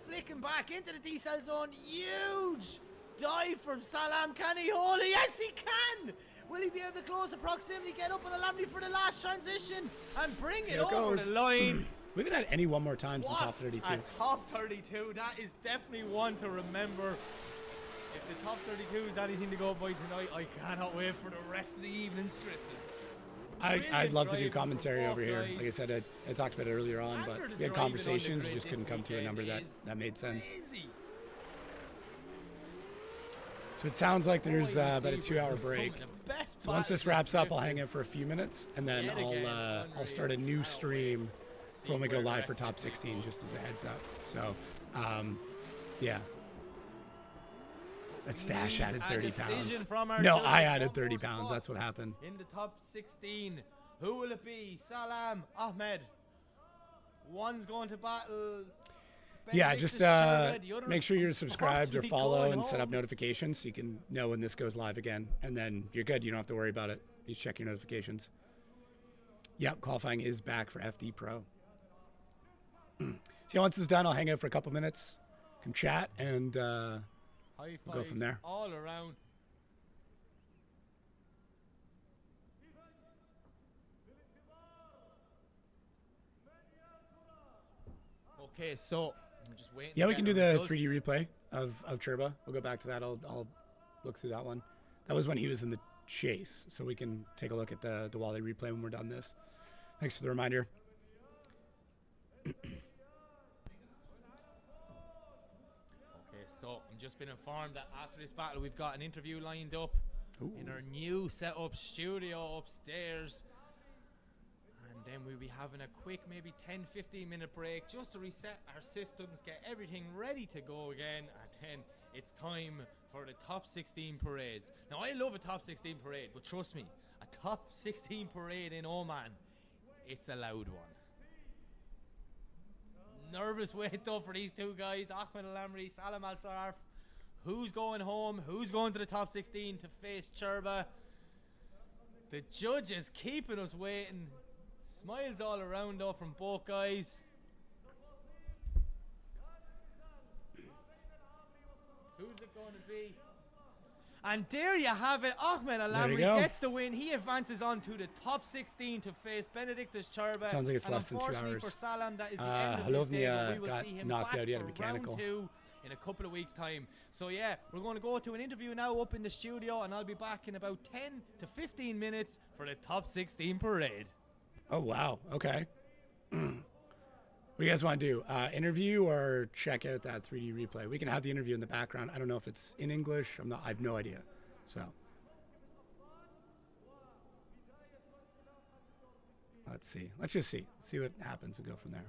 flicking back into the decel zone. Huge dive from Salam. Can he hold it? Yes, he can. Will he be able to close the proximity, get up on Lamry for the last transition and bring it over the line? We haven't had any one more times in top 32. A top 32. That is definitely one to remember. If the top 32 is anything to go by tonight, I cannot wait for the rest of the evening's drifting. I'd love to do commentary over here. Like I said, I talked about it earlier on, but we had conversations, just couldn't come to a number that made sense. So it sounds like there's about a 2-hour break. So once this wraps up, I'll hang out for a few minutes, and then I'll start a new stream for when we go live for top 16, just as a heads up. So, yeah. That Stash added 30 pounds. From our No, judges. I added One 30 more pounds. spot That's what happened. in the top 16. Who will it be? Salam, Ahmed. One's going to battle. Yeah, just make sure you're subscribed or follow and set up home. notifications so you can know when this goes live again. And then you're good. You don't have to worry about it. You just check your notifications. Yep, qualifying is back for FD Pro. So once it's done, I'll hang out for a couple minutes, can chat, and we'll go from there. All around. Okay, so I'm just waiting. Yeah, we can do the 3D replay of Sherbach. We'll go back to that. I'll look through that one. That was when he was in the chase, so we can take a look at the Wally replay when we're done this. Thanks for the reminder. Okay, so I'm just been informed that after this battle, we've got an interview lined up in our new set-up studio upstairs. And then we'll be having a quick, maybe 10-15 minute break just to reset our systems, get everything ready to go again, and then it's time for the top 16 parades. Now, I love a top 16 parade, but trust me, a top 16 parade in Oman, it's a loud one. Nervous wait though for these two guys, Ahmed Lamry, Salam Al Sarf. Who's going home? Who's going to the top 16 to face Sherbach? The judge is keeping us waiting. Smiles all around though from both guys. Who's it going to be? And there you have it. Ahmed Lamry gets the win. He advances on to the top 16 to face Benedictus Sherbach. Sounds like it's less than 2 hours. Unfortunately for Salam, that is the end of his day, but we will got see him knocked back out. He had a for mechanical. round 2 in a couple of weeks' time. So yeah, we're going to go to an interview now up in the studio, and I'll be back in about 10 to 15 minutes for the top 16 parade. Oh, wow. Okay. What do you guys want to do? Interview or check out that 3D replay? We can have the interview in the background. I don't know if it's in English. I have no idea. So let's see. Let's just see. See what happens and go from there.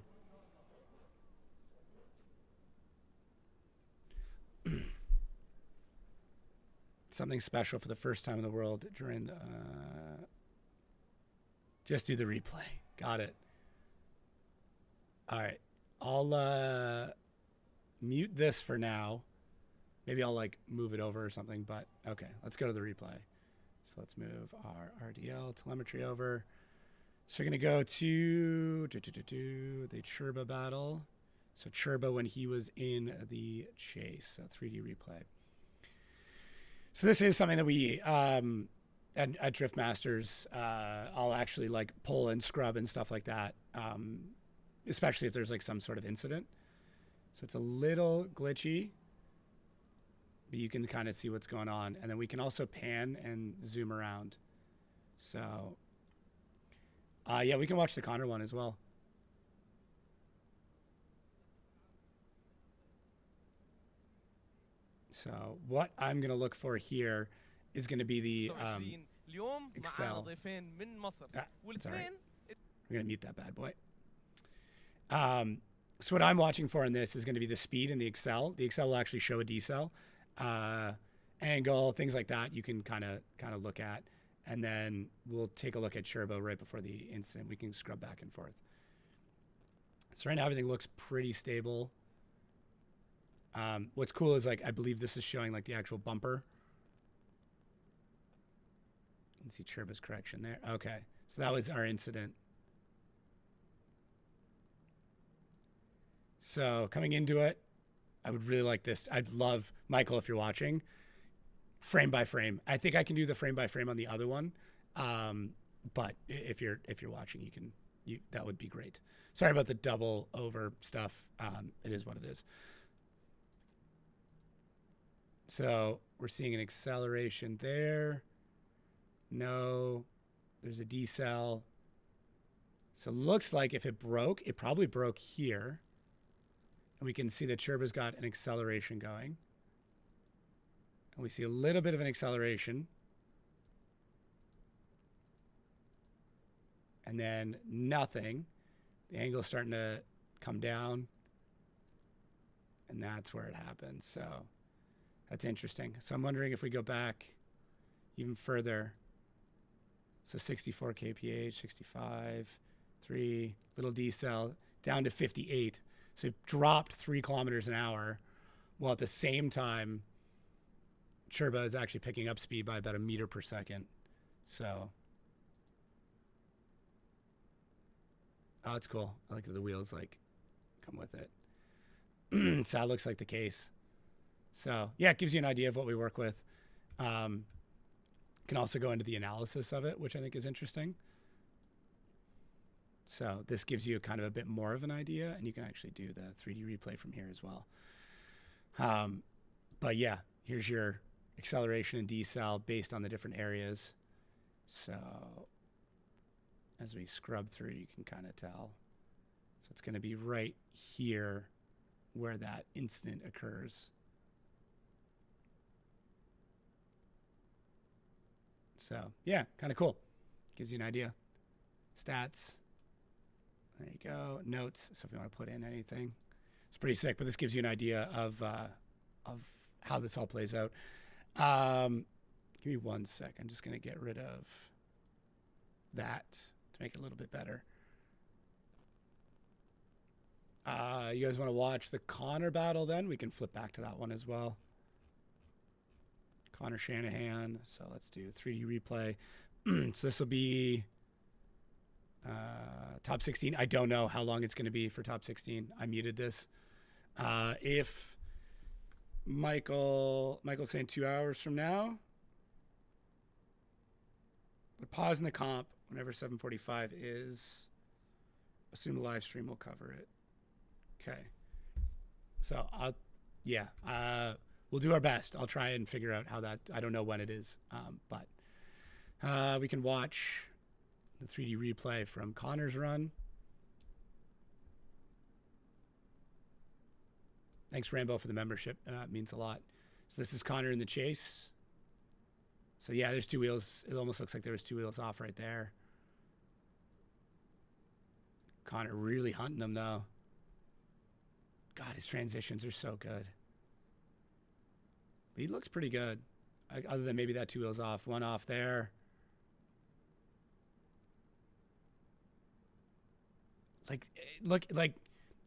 Something special for the first time in the world during the... just do the replay. Got it. All right. I'll mute this for now. Maybe I'll like move it over or something, but okay, let's go to the replay. So let's move our RDL telemetry over. So we're going to go to the Sherbach battle. So Sherbach when he was in the chase, so 3D replay. So this is something that we, at Drift Masters, I'll actually like pull and scrub and stuff like that, especially if there's like some sort of incident. So it's a little glitchy, but you can kind of see what's going on. And then we can also pan and zoom around. So, yeah, we can watch the Connor one as well. So what I'm going to look for here is going to be the Excel. It's all right. We're going to mute that bad boy. So what I'm watching for in this is going to be the speed in the Excel. The Excel will actually show a decel, angle, things like that. You can kind of look at, and then we'll take a look at Sherbach right before the incident. We can scrub back and forth. So right now everything looks pretty stable. What's cool is like I believe this is showing like the actual bumper. You can see Sherbach's correction there. Okay, so that was our incident. So coming into it, I would really like this. I'd love, Michael, if you're watching, frame by frame. I think I can do the frame by frame on the other one, but if you're watching, that would be great. Sorry about the double over stuff. It is what it is. So we're seeing an acceleration there. No, there's a decel. So it looks like if it broke, it probably broke here. And we can see that Sherbach's got an acceleration going. And we see a little bit of an acceleration. And then nothing. The angle's starting to come down. And that's where it happens. So That's interesting. So I'm wondering if we go back even further. So 64 kph, 65, 3, little decel, down to 58. So it dropped 3 kilometers an hour, while at the same time, Sherbach is actually picking up speed by about 1 meter per second. So, oh, it's cool. I like that the wheels like come with it. So that looks like the case. So yeah, it gives you an idea of what we work with. Can also go into the analysis of it, which I think is interesting. So this gives you kind of a bit more of an idea, and you can actually do the 3D replay from here as well. But yeah, here's your acceleration and decel based on the different areas. So as we scrub through, you can kind of tell. So it's going to be right here where that instant occurs. So yeah, kind of cool. Gives you an idea. Stats. There you go. Notes. So if you want to put in anything, it's pretty sick. But this gives you an idea of how this all plays out. Give me 1 sec. I'm just going to get rid of that to make it a little bit better. You guys want to watch the Connor battle then? We can flip back to that one as well. Connor Shanahan. So let's do 3D replay. So this will be top 16. I don't know how long it's going to be for top 16. I muted this. If Michael's saying 2 hours from now, but pause in the comp whenever 7:45 is. Assume the live stream will cover it. Okay. So we'll do our best. I'll try and figure out how that. I don't know when it is, but we can watch the 3D replay from Connor's run. Thanks, Rambo, for the membership. It means a lot. So this is Connor in the chase. So yeah, there's 2 wheels. It almost looks like there was 2 wheels off right there. Connor really hunting them though. God, his transitions are so good. Lead looks pretty good, other than maybe that 2 wheels off. 1 off there. Look,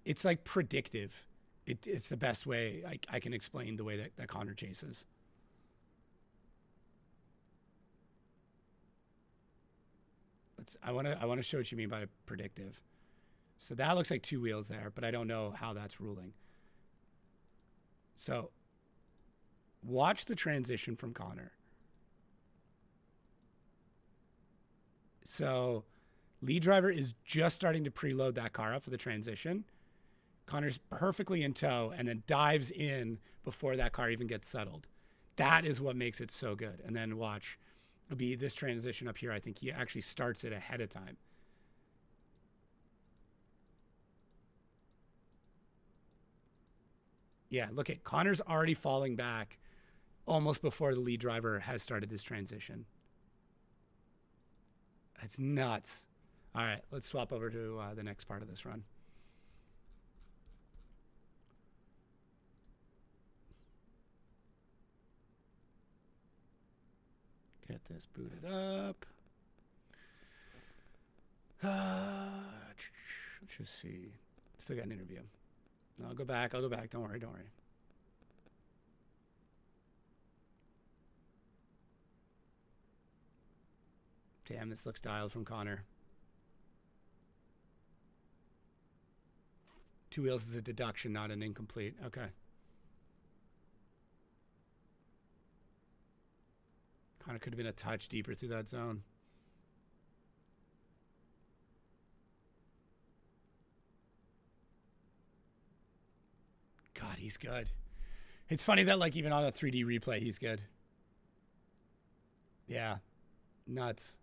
it's like predictive. It's the best way I can explain the way that Connor chases. I want to show what you mean by predictive. So that looks like 2 wheels there, but I don't know how that's ruling. So watch the transition from Connor. So lead driver is just starting to preload that car up for the transition. Connor's perfectly in tow and then dives in before that car even gets settled. That is what makes it so good. And then watch, it'll be this transition up here. I think he actually starts it ahead of time. Yeah, look at Connor's already falling back almost before the lead driver has started this transition. It's nuts. All right, let's swap over to the next part of this run. Get this booted up. Let's just see. Still got an interview. No, I'll go back. Don't worry. Damn, this looks dialed from Connor. 2 wheels is a deduction, not an incomplete. Okay. Connor could have been a touch deeper through that zone. God, he's good. It's funny that, like, even on a 3D replay, he's good. Yeah. Nuts.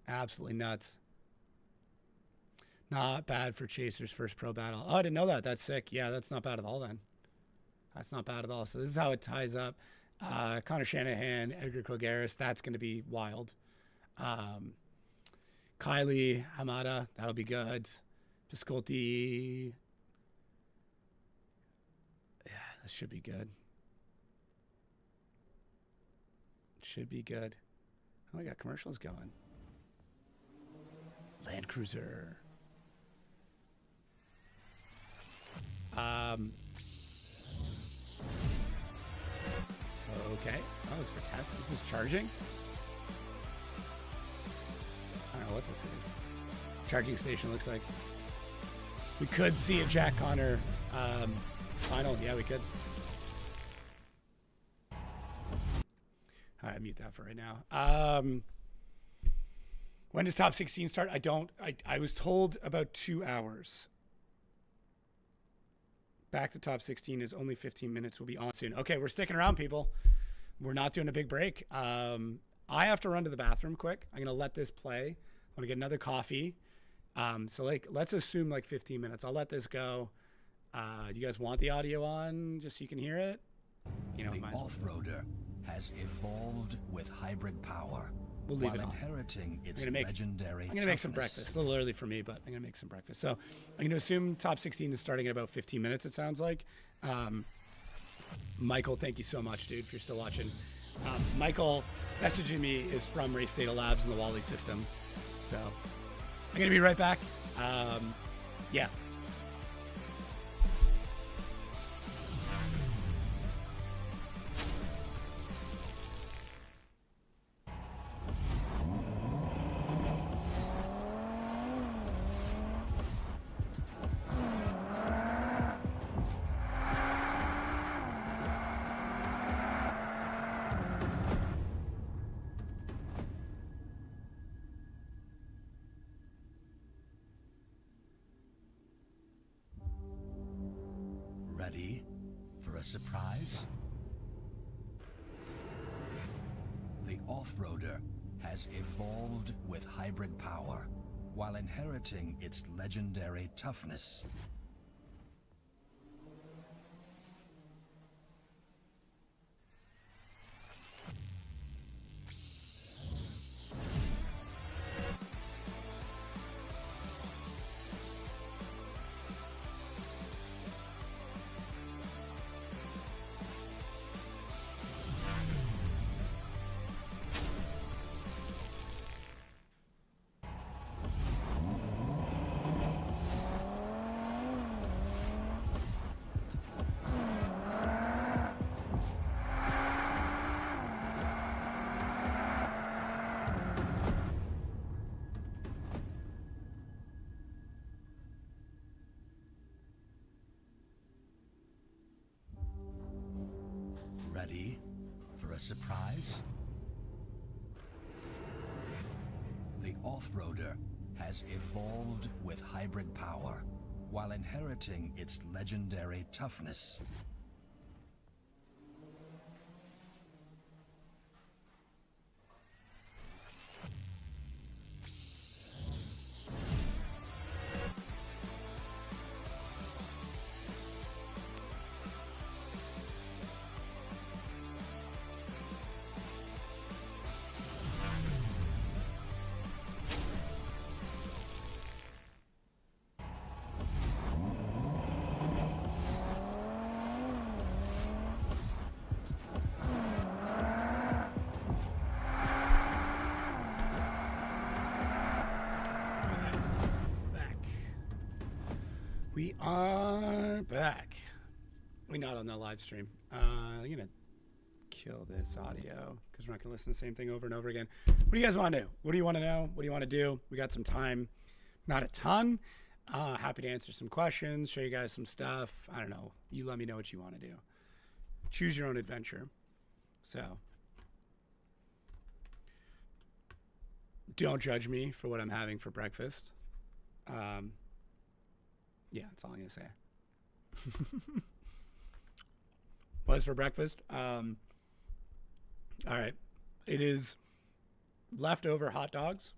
Absolutely nuts. Not bad for Chaser's first pro battle. Oh, I didn't know that. That's sick. Yeah, that's not bad at all then. That's not bad at all. So this is how it ties up. Connor Shanahan, Edgar Krogers. That's going to be wild. Kylie, Hamada. That'll be good. Piscaldi. Yeah, this should be good. Should be good. Oh, I got commercials going. Land Cruiser. Okay. Oh, it's for tests. Is this charging? I don't know what this is. Charging station looks like. We could see a Jack Connor final. Yeah, we could. All right, mute that for right now. When does top 16 start? I was told about 2 hours. Back to top 16 is only 15 minutes. We'll be on soon. Okay, we're sticking around, people. We're not doing a big break. I have to run to the bathroom quick. I'm going to let this play. I want to get another coffee. So, like, let's assume, like, 15 minutes. I'll let this go. Do you guys want the audio on just so you can hear it? You know, the off-roader has evolved with hybrid power. We'll leave it on. Inheriting its legendary I'm going to make some breakfast. A little early for me, but I'm going to make some breakfast. So I'm going to assume top 16 is starting in about 15 minutes, it sounds like. Michael, thank you so much, dude, if you're still watching. Michael messaging me is from Race Data Labs in the Wally system. So I'm going to be right back. Yeah. Ready for a surprise? The off-roader has evolved with hybrid power while inheriting its legendary toughness. Ready for a surprise? The off-roader has evolved with hybrid power while inheriting its legendary toughness. We are back. We're not on the live stream. I'm going to kill this audio because we're not going to listen to the same thing over and over again. What do you guys want to do? What do you want to know? What do you want to do? We got some time. Not a ton. Happy to answer some questions, show you guys some stuff. I don't know. You let me know what you want to do. Choose your own adventure. So don't judge me for what I'm having for breakfast. Yeah, that's all I'm going to say. What's for breakfast? All right. It is leftover hot dogs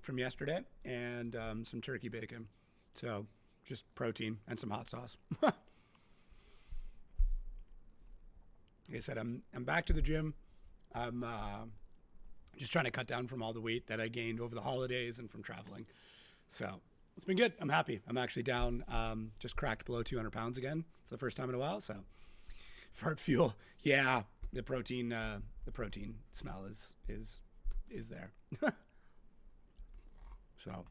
from yesterday and some turkey bacon. So just protein and some hot sauce. Like I said, I'm back to the gym. I'm just trying to cut down from all the weight that I gained over the holidays and from traveling. So it's been good. I'm happy. I'm actually down, just cracked below 200 pounds again for the first time in a while. So fart fuel. Yeah. the protein smell is there. So,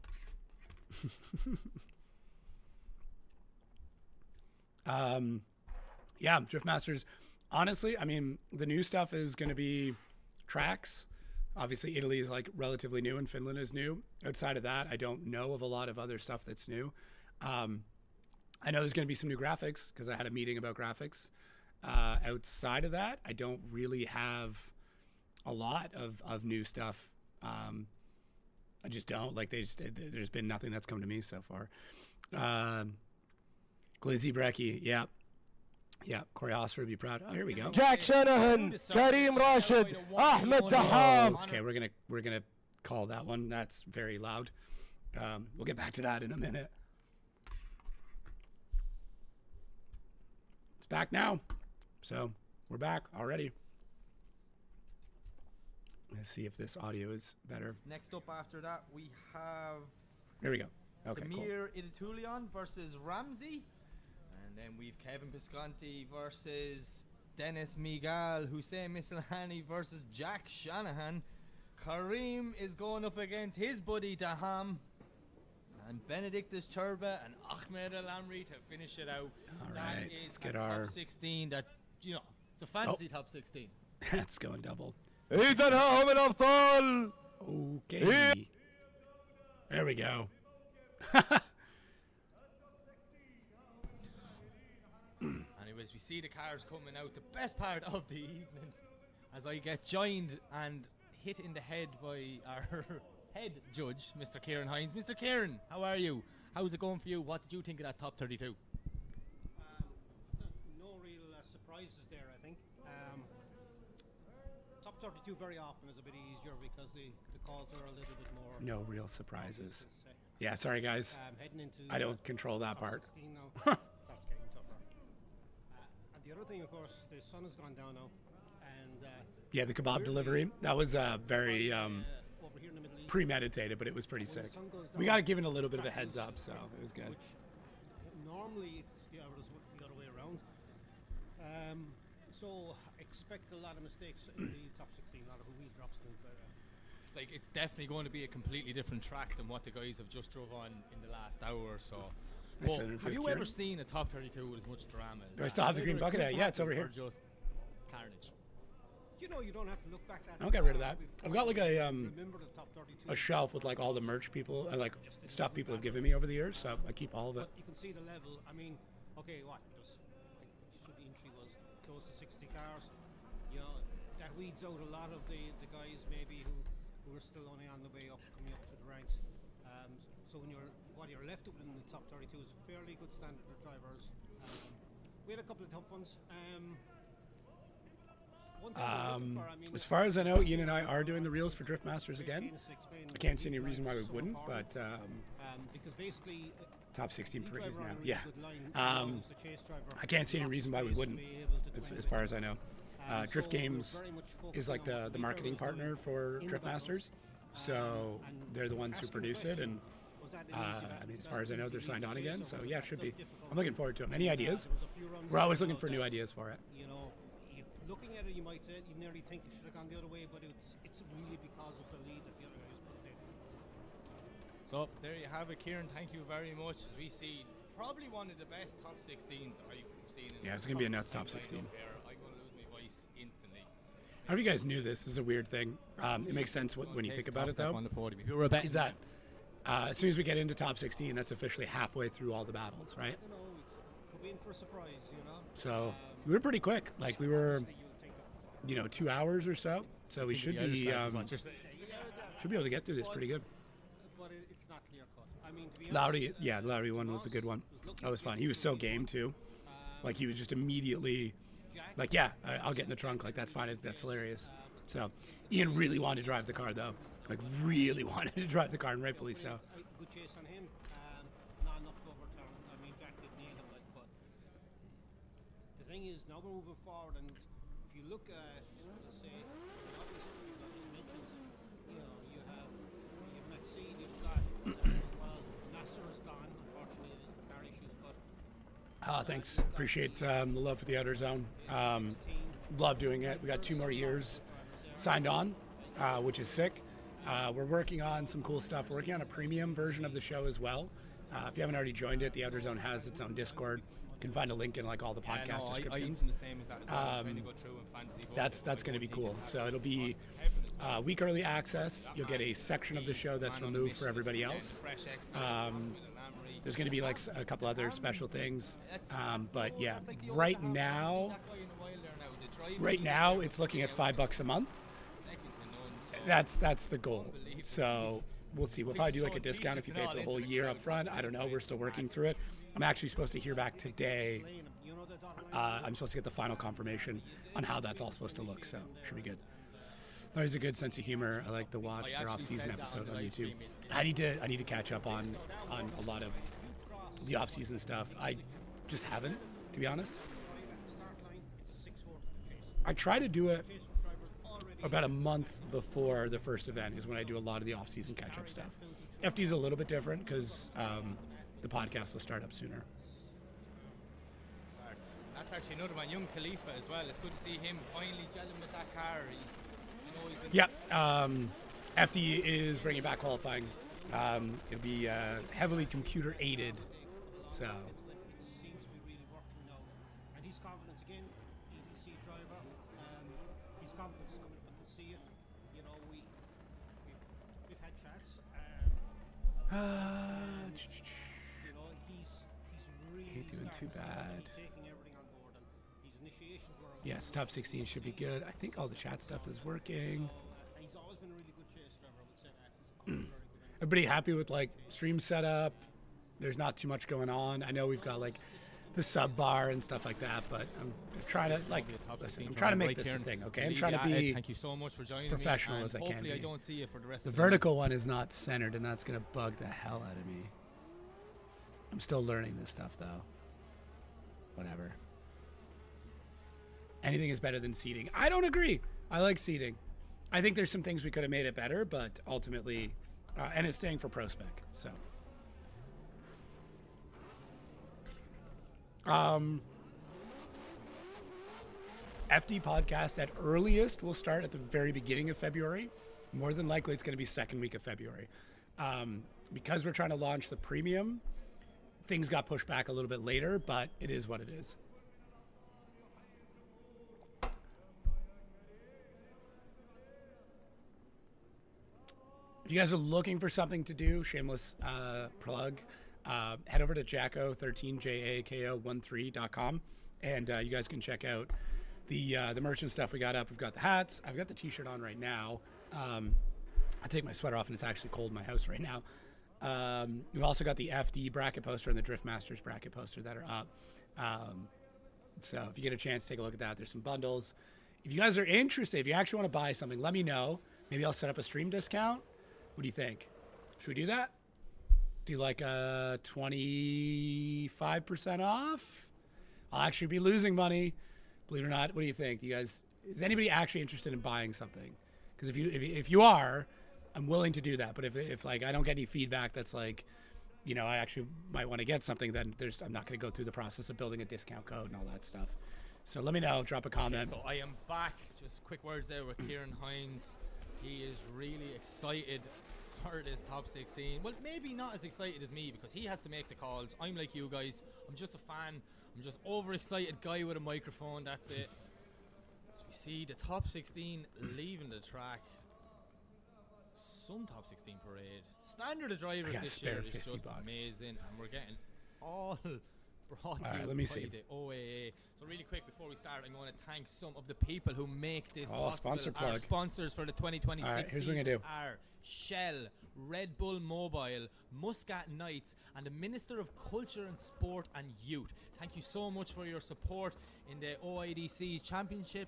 yeah, Drift Masters. Honestly, I mean, the new stuff is going to be tracks. Obviously, Italy is like relatively new and Finland is new. Outside of that, I don't know of a lot of other stuff that's new. I know there's going to be some new graphics because I had a meeting about graphics. Outside of that, I don't really have a lot of new stuff. I just don't. Like, there's been nothing that's come to me so far. Glizzy Brecky, yeah. Yeah, Corey Osler would be proud. Oh, here we go. Jack Shanahan, Kareem Rashid, Ahmed Dahab. Okay, we're gonna call that one. That's very loud. We'll get back to that in a minute. It's back now. So we're back already. Let's see if this audio is better. Next up after that, we have... There we go. Okay, Demir Idiiatulin versus Ramzy. And then we've Kevin Piscaldi versus Dennis Migal. Hussein Mislahani versus Jack Shanahan. Kareem is going up against his buddy Daham. And Benedictus Sherbach and Ahmed Lamry to finish it out. All that right, is let's get a our... top 16 that, you know, it's a fantasy top 16. That's going double. إذا هم الأبطال. Okay. There we go. Anyways, we see the cars coming out. The best part of the evening as I get joined and hit in the head by our head judge, Mr. Kieran Hines. Mr. Kieran, how are you? How's it going for you? What did you think of that top 32? No real surprises there, I think. Top 32 very often is a bit easier because the calls are a little bit more... No real surprises. Yeah, sorry guys. Heading into I don't control that part. 16 now. Starts getting tougher. And the other thing, of course, the sun has gone down now. And yeah, the kebab delivery. That was very over here in the Middle East, premeditated, but it was pretty when sick. the sun goes We down, got to give it a little bit of a track heads up, so it was good. Which normally it's the other way around. So expect a lot of mistakes in the top 16, a lot of wheel drops and things like that. Like, it's definitely going to be a completely different track than what the guys have just drove on in the last hour or so. Nice Well, interview have with you Kieran. ever seen a top 32 with as much drama as Do I that? still have the green Either a bucket? good Yeah, it's over battle here. or just carnage. You know, you don't have to look back that I'll get rid of far that. before I've got like you a remember the top 32. shelf with like all the merch people and like stuff people have given me over the years, so I keep all of it. But you can see the level. I mean, okay, what? The entry was close to 60 cars. You know, that weeds out a lot of the guys maybe who are still only on the way up, coming up through the ranks. So when what you're left with in the top 32 is fairly good standard of drivers. We had a couple of tough ones. One thing we're looking for, I mean, As far as I know, Ian and I are doing the reels for Drift Masters again. I can't see any reason why we wouldn't, but because basically top 16 each per is driver on now. a really Yeah. good line, Um, as the chase driver, I can't see any lots of reason why we space to wouldn't, be able to as twin far as I with. know. So Drift we're Games very much is focusing like on what the each marketing driver is partner doing for in Drift the battles. Masters, so And they're the ones who asking the produce it, question, and was that an easy I battle? mean, as That's far as I know, easy they're signed to on chase, again, or so was yeah, that it should be. difficult? I'm looking forward to them. Any ideas? There was a few runs We're always there looking for that, new ideas for it. You know, looking at it, you might you nearly think it should have gone the other way, but it's really because of the lead that the other guys put in. So there you have it, Kieran. Thank you very much. As we see, probably one of the best top 16s I've seen. Yeah, it's gonna be a nuts top 16. I'm going to lose my voice instantly. I don't know if you guys knew this. This is a weird thing. It makes sense when you think about it, though. On the podium. If you were a betting Is that as soon as we get into top 16, that's officially halfway through all the battles, right? I don't know, it could be in for a surprise, you know. So we were pretty quick. Like we were, Obviously you would think of 2 hours or so. So we should be what you're saying. should be able to get through this pretty good. but it's not clear cut. I mean, to be Lowry, honest, yeah, the Lowry one was a good one. That was fun. He was so game too. Like he was just immediately like, yeah, I'll get in the trunk. Like that's fine. I think that's hilarious. So Ian really wanted to drive the car though. Like really wanted to drive the car, and rightfully so. good chase on him. Not enough to overturn. I mean, Jack did nail him, like, but the thing is, now we're moving forward, and if you look at, let's say, the obvious people I just mentioned, you know, you have Masini, you've got, well, Nasser's gone, unfortunately, in car issues, but Thanks. Appreciate the love for the outer zone. his team, Love doing it. We got 2 more years signed on, which is sick. We're working on some cool stuff. We're working on a premium version of the show as well. If you haven't already joined it, the Outer Zone has its own Discord. You can find a link in like all the podcast descriptions. I use the same as that as well. I'm trying to go through and fantasy That's going to be cool. So it'll be week early access. You'll get a section of the show that's removed for everybody else. There's going to be like a couple other special things. But yeah, right now it's looking at $5 a month. That's the goal. So we'll see. We'll probably do like a discount if you pay for the whole year up front. I don't know. We're still working through it. I'm actually supposed to hear back today. I'm supposed to get the final confirmation on how that's all supposed to look. So should be good. There's a good sense of humor. I like to watch their off-season episode on YouTube. I need to catch up on a lot of the off-season stuff. I just haven't, to be honest. I try to do it about a month before the first event is when I do a lot of the off-season catch-up stuff. FD is a little bit different because the podcast will start up sooner. That's actually another one, young Khalifa as well. It's good to see him finally gelling with that car. FD is bringing back qualifying. It'll be heavily computer aided, so. It seems to be really working now, and his confidence again, EDC driver. His confidence is coming. I can see it. You know, we've had chats. You know, he's really ain't doing too bad. taking everything on board, and his initiations were. Yes, top 16 should be good. I think all the chat stuff is working. He's always been a really good chase driver. I would say that. He's very good. Everybody happy with like stream setup? There's not too much going on. I know we've got like the sub bar and stuff like that, but I'm trying to like listen. I'm trying to make this a thing, okay? I'm trying to be thank you so much for joining as professional me, as I can hopefully be. I don't see you for the rest The of vertical one is not centered, and that's gonna bug the hell out of me. I'm still learning this stuff though. Whatever. Anything is better than seating. I don't agree. I like seating. I think there's some things we could have made it better, but ultimately, and it's staying for Pro Spec, so. FD podcast at earliest will start at the very beginning of February. More than likely, it's going to be second week of February. Because we're trying to launch the premium, things got pushed back a little bit later, but it is what it is. If you guys are looking for something to do, shameless plug, head over to Jacko13JAKO13.com, and you guys can check out the merchant stuff we got up. We've got the hats. I've got the t-shirt on right now. I take my sweater off, and it's actually cold in my house right now. We've also got the FD bracket poster and the Drift Masters bracket poster that are up. So if you get a chance, take a look at that. There's some bundles. If you guys are interested, if you actually want to buy something, let me know. Maybe I'll set up a stream discount. What do you think? Should we do that? Do like a 25% off? I'll actually be losing money. Believe it or not. What do you think? Do you guys? Is anybody actually interested in buying something? Because if you are, I'm willing to do that. But if like I don't get any feedback that's like, you know, I actually might want to get something, then I'm not going to go through the process of building a discount code and all that stuff. So let me know. Drop a comment. Okay, so I am back. Just quick words there with Kieran Hines. He is really excited for this top 16. Well, maybe not as excited as me because he has to make the calls. I'm like you guys. I'm just a fan. I'm just overexcited guy with a microphone. That's it. So we see the top 16 leaving the track. Some top 16 parade. Standard of drivers this year is just amazing, and we're getting all brought to you by the OAA. So really quick before we start, I'm going to thank some of the people who make this possible. Our sponsors for the 2026 season are Shell, Red Bull Mobile, Muscat Knights, and the Minister of Culture and Sport and Youth. Thank you so much for your support in the OIDC Championship.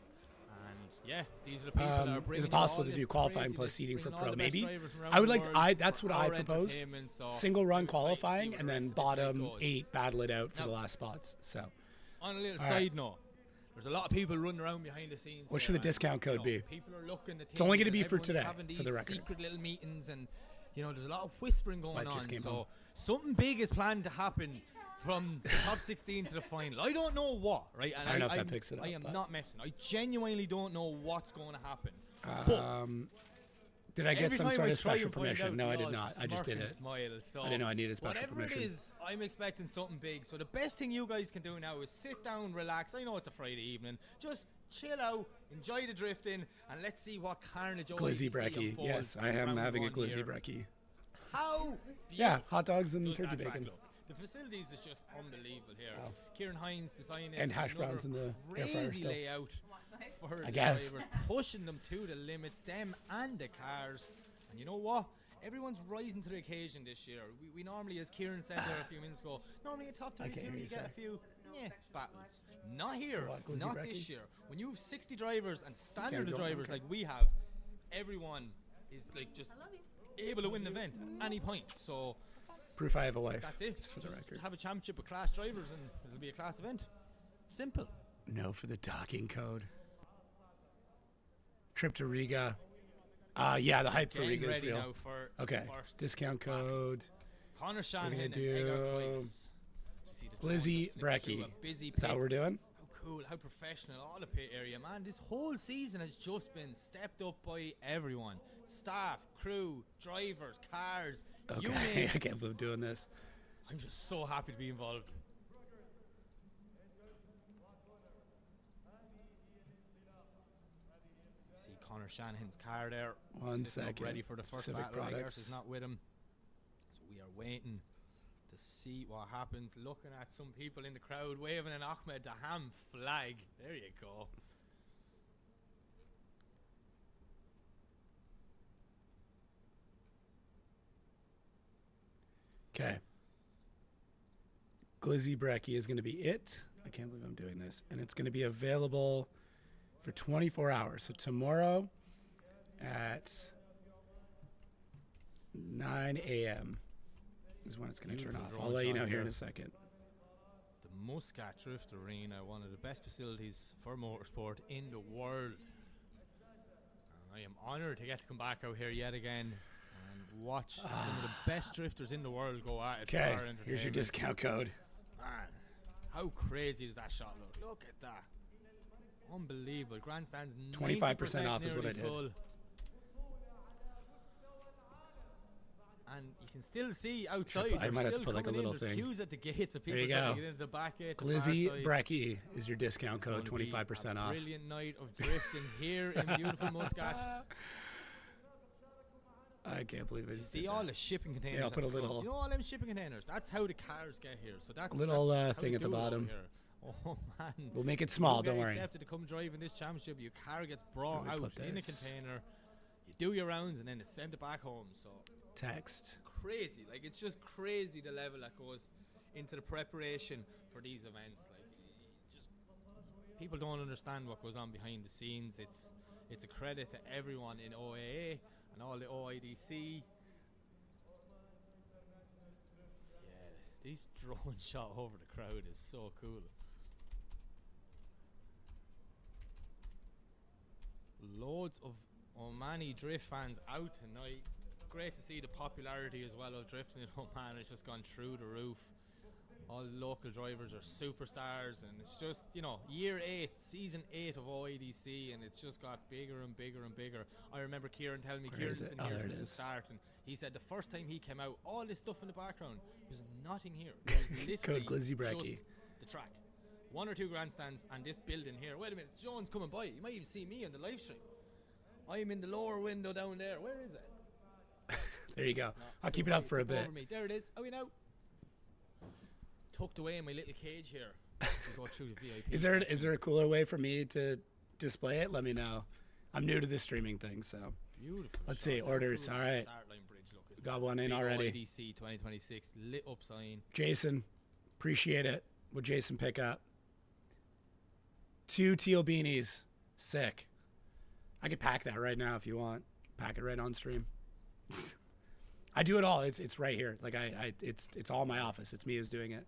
And yeah, these are the people that are bringing. Is it possible to do qualifying plus seating for pro? Maybe. I would like. That's what I propose. Single run qualifying and then bottom 8 battle it out for the last spots. So. On a little side note, there's a lot of people running around behind the scenes. What should the discount code be? People are looking at. It's only going to be for today, having these for the record. Secret little meetings, and you know, there's a lot of whispering going on. So something big is planned to happen from the top 16 to the final. I don't know what, right? And I don't know if that picks it up. I am not messing. I genuinely don't know what's going to happen. Did I get some sort of special permission? No, I did not. I just did it. Smile, so I didn't know I needed special whatever permission. Whatever it is, I'm expecting something big. So the best thing you guys can do now is sit down, relax. I know it's a Friday evening. Just chill out, enjoy the drifting, and let's see what carnage glizzy brekkie. Yes, I am having a glizzy brekkie. How beautiful. Yeah, hot dogs and turkey bacon. The facilities is just unbelievable here. Wow. Kieran Hines designing and hash browns in the crazy layout for the drivers, pushing them to the limits, them and the cars. And you know what? Everyone's rising to the occasion this year. We normally, as Kieran said there a few minutes ago, normally a top 22 you get a few battles. Not here, not this year. When you have 60 drivers and standard drivers like we have, everyone is like just able to win the event at any point. So proof I have a wife. That's it. Just for the record. Have a championship with class drivers and it'll be a class event. Simple. No for the docking code. Trip to Riga. Yeah, the hype for Riga is real. Okay, discount code. Connor Shanahan and glizzy brekkie. Is that what we're doing? How cool, how professional, all the pit area, man. This whole season has just been stepped up by everyone. Staff, crew, drivers, cars. Okay, I can't believe I'm doing this. I'm just so happy to be involved. See Connor Shanahan's car there. 1 second. Ready for the first Specific battle. Products. Is not with him. So we are waiting to see what happens. Looking at some people in the crowd waving an Ahmed Daham flag. There you go. Okay. Glizzy brekkie is going to be it. I can't believe I'm doing this. And it's going to be available for 24 hours. So tomorrow at 9 a.m. is when it's going to turn off. I'll let you know here in a second. The Muscat Drift Arena, one of the best facilities for motorsport in the world. I am honoured to get to come back out here yet again and watch some of the best drifters in the world go at it. Okay, here's your discount code. Man, how crazy does that shot look? Look at that. Unbelievable. Grandstands 25% off is what I did. Full. And you can still see outside. I might have to put like a little thing. Queues at the gates of people trying to get into the back gate. Glizzy brekkie is your discount code, 25% off. Brilliant night of drifting here in beautiful Muscat. I can't believe it. You see all the shipping containers. Yeah, I'll put a little. You know all them shipping containers? That's how the cars get here. So that's a little that's thing at the bottom. Oh man! We'll make it small. Don't worry. Accepted to come drive in this championship. Your car gets brought out in a container. You do your rounds and then it's sent it back home. So text. Crazy, like it's just crazy the level that goes into the preparation for these events. Like, just people don't understand what goes on behind the scenes. It's a credit to everyone in OAA and all the OIDC. Yeah, this drone shot over the crowd is so cool. Loads of Omani drift fans out tonight. Great to see the popularity as well of drifting in Oman. It's just gone through the roof. All the local drivers are superstars, and it's just, you know, year 8, season 8 of OIDC, and it's just got bigger and bigger and bigger. I remember Kieran telling me Kieran's been here since the start, and he said the first time he came out, all this stuff in the background was nothing here. It was literally just the track. 1 or 2 grandstands and this building here. Wait a minute, John's coming by. You might even see me on the live stream. I'm in the lower window down there. Where is it? There you go. No, I'll keep it up for a bit. There it is. Oh, you know. Tucked away in my little cage here. Go through the VIP. Is there a cooler way for me to display it? Let me know. I'm new to this streaming thing, so. Beautiful. Let's see. Orders. All right. Got one in already. OIDC 2026 lit up sign. Jason, appreciate it. Will Jason pick up? 2 teal beanies. Sick. I could pack that right now if you want. Pack it right on stream. I do it all. It's right here. Like it's all my office. It's me who's doing it.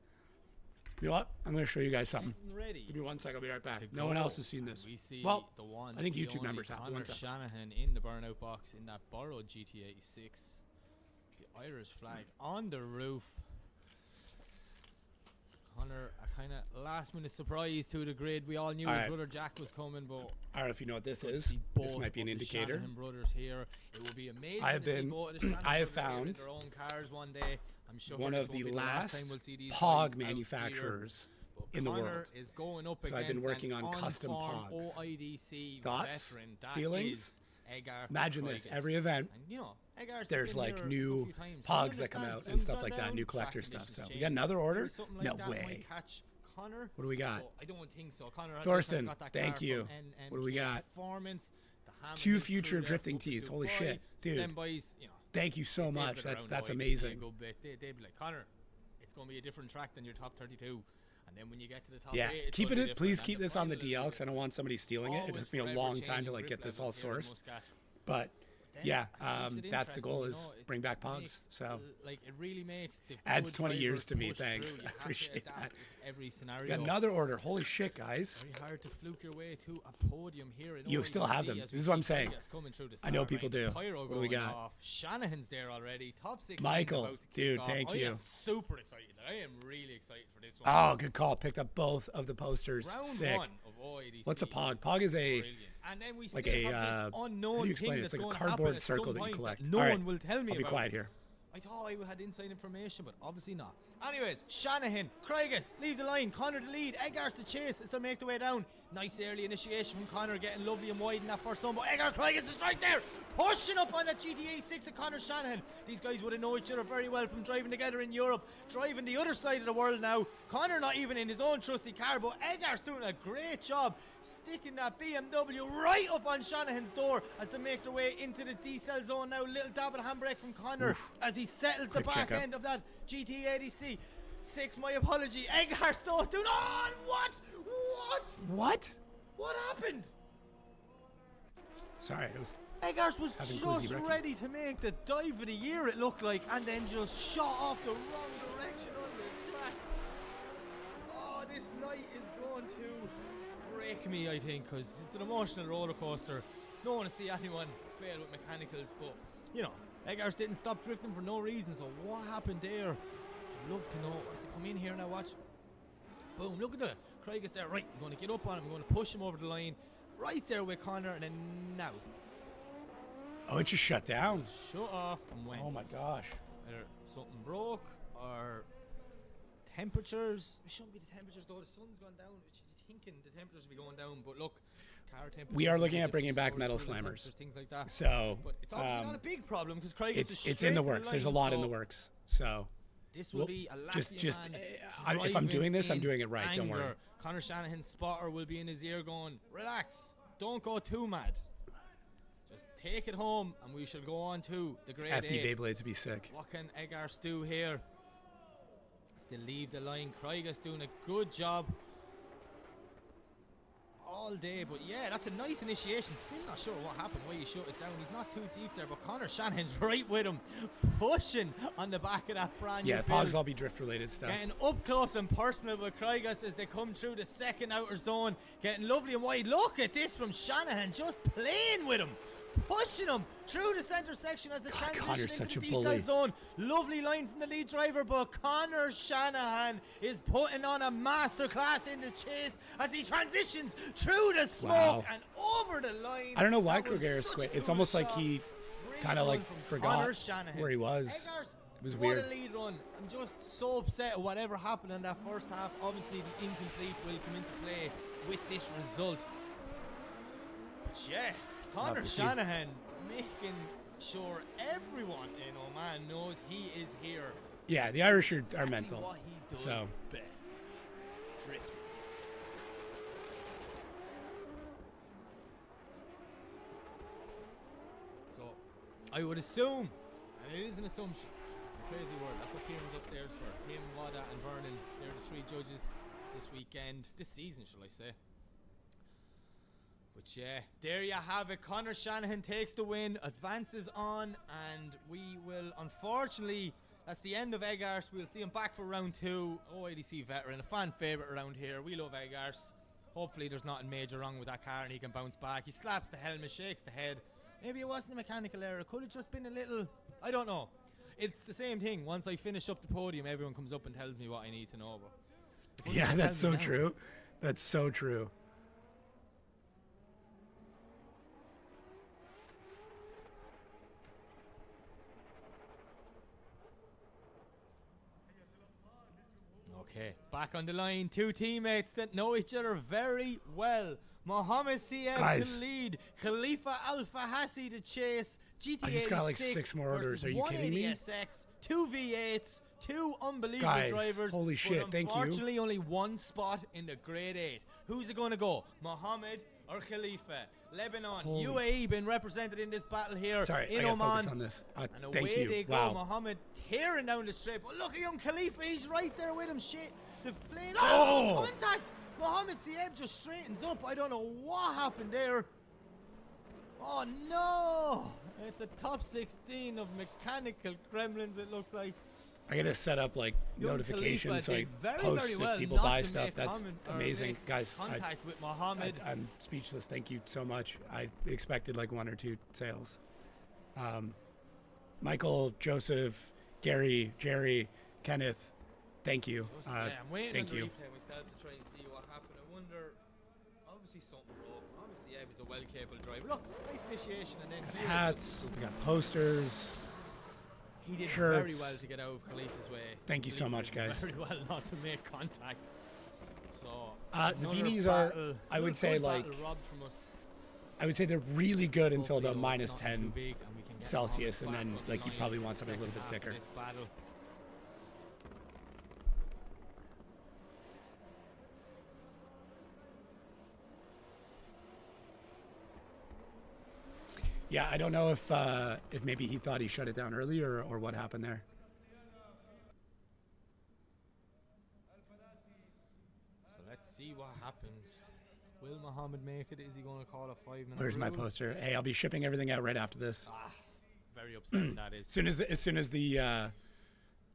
You know what? I'm going to show you guys something. Ready. Give me 1 second. I'll be right back. No one else has seen this. We see the one. I think YouTube members have. Shanahan in the burnout box in that borrowed GT86. The Irish flag on the roof. Connor, a kind of last-minute surprise to the grid. We all knew his brother Jack was coming, but I don't know if you know what this is. This might be an indicator. Shanahan brothers here. It will be amazing. I have found their own cars one day. I'm sure one of the last POG manufacturers in the world. Is going up so I've been working on custom POGs. OIDC Thoughts? veteran. Feelings? Imagine this, every event, and, you know, there's like new POGs that come out and stuff like that, new collector stuff. So we got another order? No way. What do we got? I don't think so. Connor, Thorsten, thank you. What do we got? 2 future drifting tees. Holy shit, dude. Thank you so much. That's amazing. They'd be like, Connor, it's going to be a different track than your top 32. And then when you get to the top 8, keep it. Please keep this on the DL because I don't want somebody stealing it. It took me a long time to like get this all sourced. But yeah, that's the goal, is bring back POGs. So like it really makes the adds 20 years to me. Thanks, I appreciate that. Every scenario. Got another order. Holy shit, guys! Very hard to fluke your way to a podium here. You still have them. This is what I'm saying. I know people do. What do we got? Shanahan's there already. Top 6. Michael, dude, thank you. I am super excited. I am really excited for this one. Oh, good call. Picked up both of the posters. Round Sick. 1 of OIDC. What's a POG? POG is a and then we like still a have this unknown thing it's that's like a going to happen cardboard at circle some that you point collect. that no one will tell me I'll be about. quiet here. I thought I had inside information, but obviously not. Anyways, Shanahan, Krogers, leave the line. Connor the lead. Eggars to chase as they make the way down. Nice early initiation from Connor, getting lovely and wide in that first one. But Eggar Krogers is right there, pushing up on that GTA 6 of Connor Shanahan. These guys would have known each other very well from driving together in Europe, driving the other side of the world now. Connor not even in his own trusty car, but Eggar's doing a great job sticking that BMW right up on Shanahan's door as they make their way into the D-cell zone now. Little dab of handbrake from Connor as he settles the back end of that GT80C. 6, my apology. Eggar still doing on. What happened? Sorry, it was. Eggars was just ready to make the dive of the year, it looked like, and then just shot off the wrong direction on the track. Oh, this night is going to break me, I think, because it's an emotional roller coaster. Don't want to see anyone fail with mechanicals, but you know, Eggars didn't stop drifting for no reason. So what happened there? I'd love to know. As they come in here now, watch. Boom! Look at the Krogers there. Right, I'm going to get up on him. I'm going to push him over the line. Right there with Connor, and then now. Oh, it just shut down. Shut off and went. Oh my gosh. Either something broke or temperatures. It shouldn't be the temperatures though. The sun's gone down. You're thinking the temperatures will be going down, but look, car temperatures. We are looking at bringing back metal slammers. Things like that. So, but it's obviously not a big problem because Craig is it's in the works. There's a lot in the works. So. This will be a if I'm doing this, I'm doing it right. Don't worry. Connor Shanahan's spotter will be in his ear going, relax, don't go too mad. Just take it home and we shall go on to the grade 8. FD Beyblades would be sick. What can Eggars do here? Still leave the line. Krogers doing a good job all day, but yeah, that's a nice initiation. Still not sure what happened, why he shut it down. He's not too deep there, but Connor Shanahan's right with him, pushing on the back of that brand new POGs all be drift related stuff. Getting up close and personal with Krogers as they come through the second outer zone, getting lovely and wide. Look at this from Shanahan, just playing with him, pushing him through the centre section as the transition into the D-cell zone. Lovely line from the lead driver, but Connor Shanahan is putting on a masterclass in the chase as he transitions through the smoke and over the line. I don't know why Krogers quit. It's almost like he kind of like forgot where he was. It was weird. What a lead run. I'm just so upset at whatever happened in that first half. Obviously the incomplete will come into play with this result. But yeah, Connor Shanahan making sure everyone in Oman knows he is here. Yeah, the Irish are exactly mental. What he does best. Drifting. So, I would assume, and it is an assumption, it's a crazy word, that's what Kieran's upstairs for. Him, Wada and Vernon, they're the 3 judges this weekend, this season shall I say. But yeah, there you have it. Connor Shanahan takes the win, advances on, and we will, unfortunately, that's the end of Eggars. We'll see him back for round 2. OIDC veteran, a fan favourite around here. We love Eggars. Hopefully there's nothing major wrong with that car and he can bounce back. He slaps the helmet, shakes the head. Maybe it wasn't a mechanical error. It could have just been a little, I don't know. it's the same thing. Once I finish up the podium, everyone comes up and tells me what I need to know. But yeah, that's so true. That's so true. Okay, back on the line. Two teammates that know each other very well. Mohammed Chehab to lead. Khalifa Al-Fahasi to chase. GTA I just got like 6 more orders. Are you kidding me? SX, 2 V8s, 2 unbelievable drivers. Holy shit, thank you. Unfortunately, only 1 spot in the grade 8. Who's it going to go? Mohammed or Khalifa? Lebanon, UAE been represented in this battle here. Sorry, in I Oman. focus on this. And thank away you. they go. Wow. Mohammed tearing down the straight. But look at young Khalifa. He's right there with him. Shit. The flame. Oh, contact. Mohammed Chehab just straightens up. I don't know what happened there. Oh, no. It's a top 16 of mechanical gremlins, it looks like. I gotta set up like Young notifications so I very, post very if well people buy stuff. That's amazing, guys. Contact with Mohammed. I'm speechless. Thank you so much. I expected like 1 or 2 sales. Michael, Joseph, Gary, Jerry, Kenneth, thank you. I'm waiting thank on the you. replay myself to try and see what happened. I wonder, obviously something broke. Obviously, yeah, he's a well-capable driver. Look, nice initiation, and then hats. We got posters. He did shirts. very well to get out of Khalifa's way. Thank you so much, guys. Very well not to make contact. So the beanies are, I would say, like, I would say they're really good until about minus 10 Celsius, and then like you probably want something a little bit thicker. Yeah, I don't know if maybe he thought he shut it down earlier or what happened there. So let's see what happens. Will Mohammed make it? Is he going to call a 5-minute Where's rule? my poster? Hey, I'll be shipping everything out right after this. Very upsetting that is. As soon as the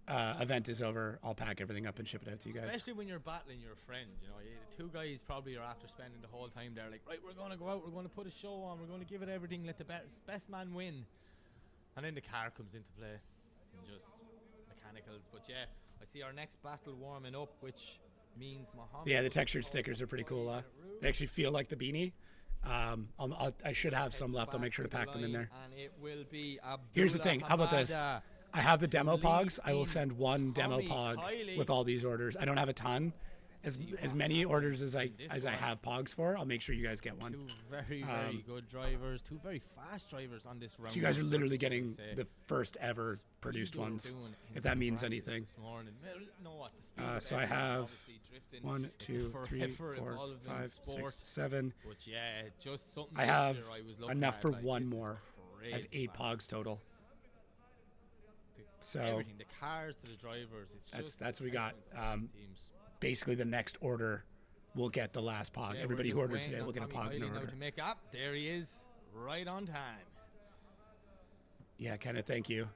event is over, I'll pack everything up and ship it out to you guys. Especially when you're battling your friend, you know, the 2 guys probably are after spending the whole time there, like, right, we're going to go out, we're going to put a show on, we're going to give it everything, let the best man win. And then the car comes into play, and just mechanicals. But yeah, I see our next battle warming up, which means Mohammed. Yeah, the textured stickers are pretty cool. They actually feel like the beanie. I should have some left. I'll make sure to pack them in there. And it will be Here's the thing. How about this? I have the demo pogs. I will send 1 demo pog with all these orders. I don't have a ton. As many orders as I have pogs for, I'll make sure you guys get one. 2 very good drivers, 2 very fast drivers on this round. So you guys are literally getting the first ever produced ones, if that means anything. So I have 1, 2, 3, 4, 5, 6, 7. But yeah, just something I have enough for 1 more. I have 8 pogs total. So everything, the cars to the drivers, that's what we got. Basically, the next order will get the last pog. Everybody who ordered today will get a pog in order. To make up, there he is, right on time. Yeah, Kenneth, thank you.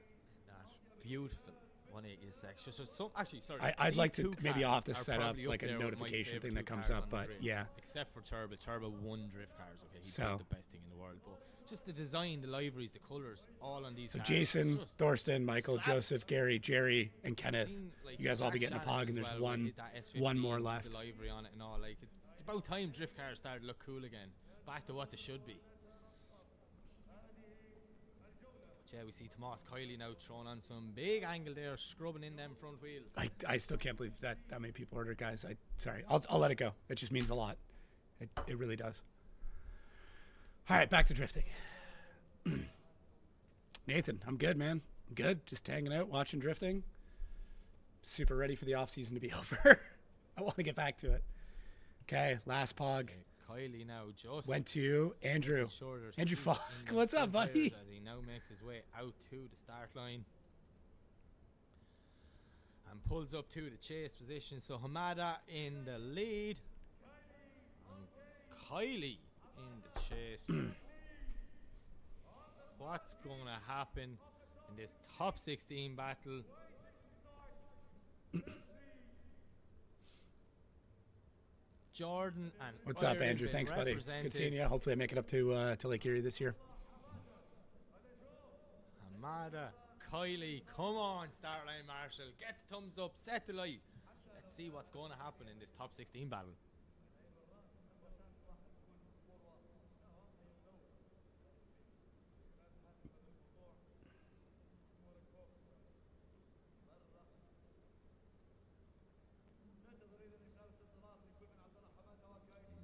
That beautiful 186. So actually, sorry. I'd like to maybe I'll have to set up like a notification thing that comes up, but yeah. Except for Turbo. Turbo won drift cars. Okay, he's the best thing in the world, but just the design, the liveries, the colors, all on these. So cars, Jason, Thorsten, Michael, Joseph, Gary, Jerry, and Kenneth. You guys all be getting a pog, and there's one more left. The livery on it and all. Like it's about time drift cars started to look cool again, back to what they should be. But yeah, we see Tomas Kylie now throwing on some big angle there, scrubbing in them front wheels. I still can't believe that many people ordered, guys. Sorry, I'll let it go. It just means a lot. It really does. All right, back to drifting. Nathan, I'm good, man. I'm good. Just hanging out, watching drifting. Super ready for the off season to be over. I want to get back to it. Okay, last pog. Kylie now just went to Andrew. Andrew Falk. What's up, buddy? As he now makes his way out to the start line and pulls up to the chase position. So Hamada in the lead and Kylie in the chase. What's going to happen in this top 16 battle? Jordan and what's up, Andrew? Thanks, buddy. Good seeing you. Hopefully I make it up to Lake Erie this year. Hamada Kylie. Come on, Starline Marshall. Get the thumbs up. Set the light. Let's see what's going to happen in this top 16 battle.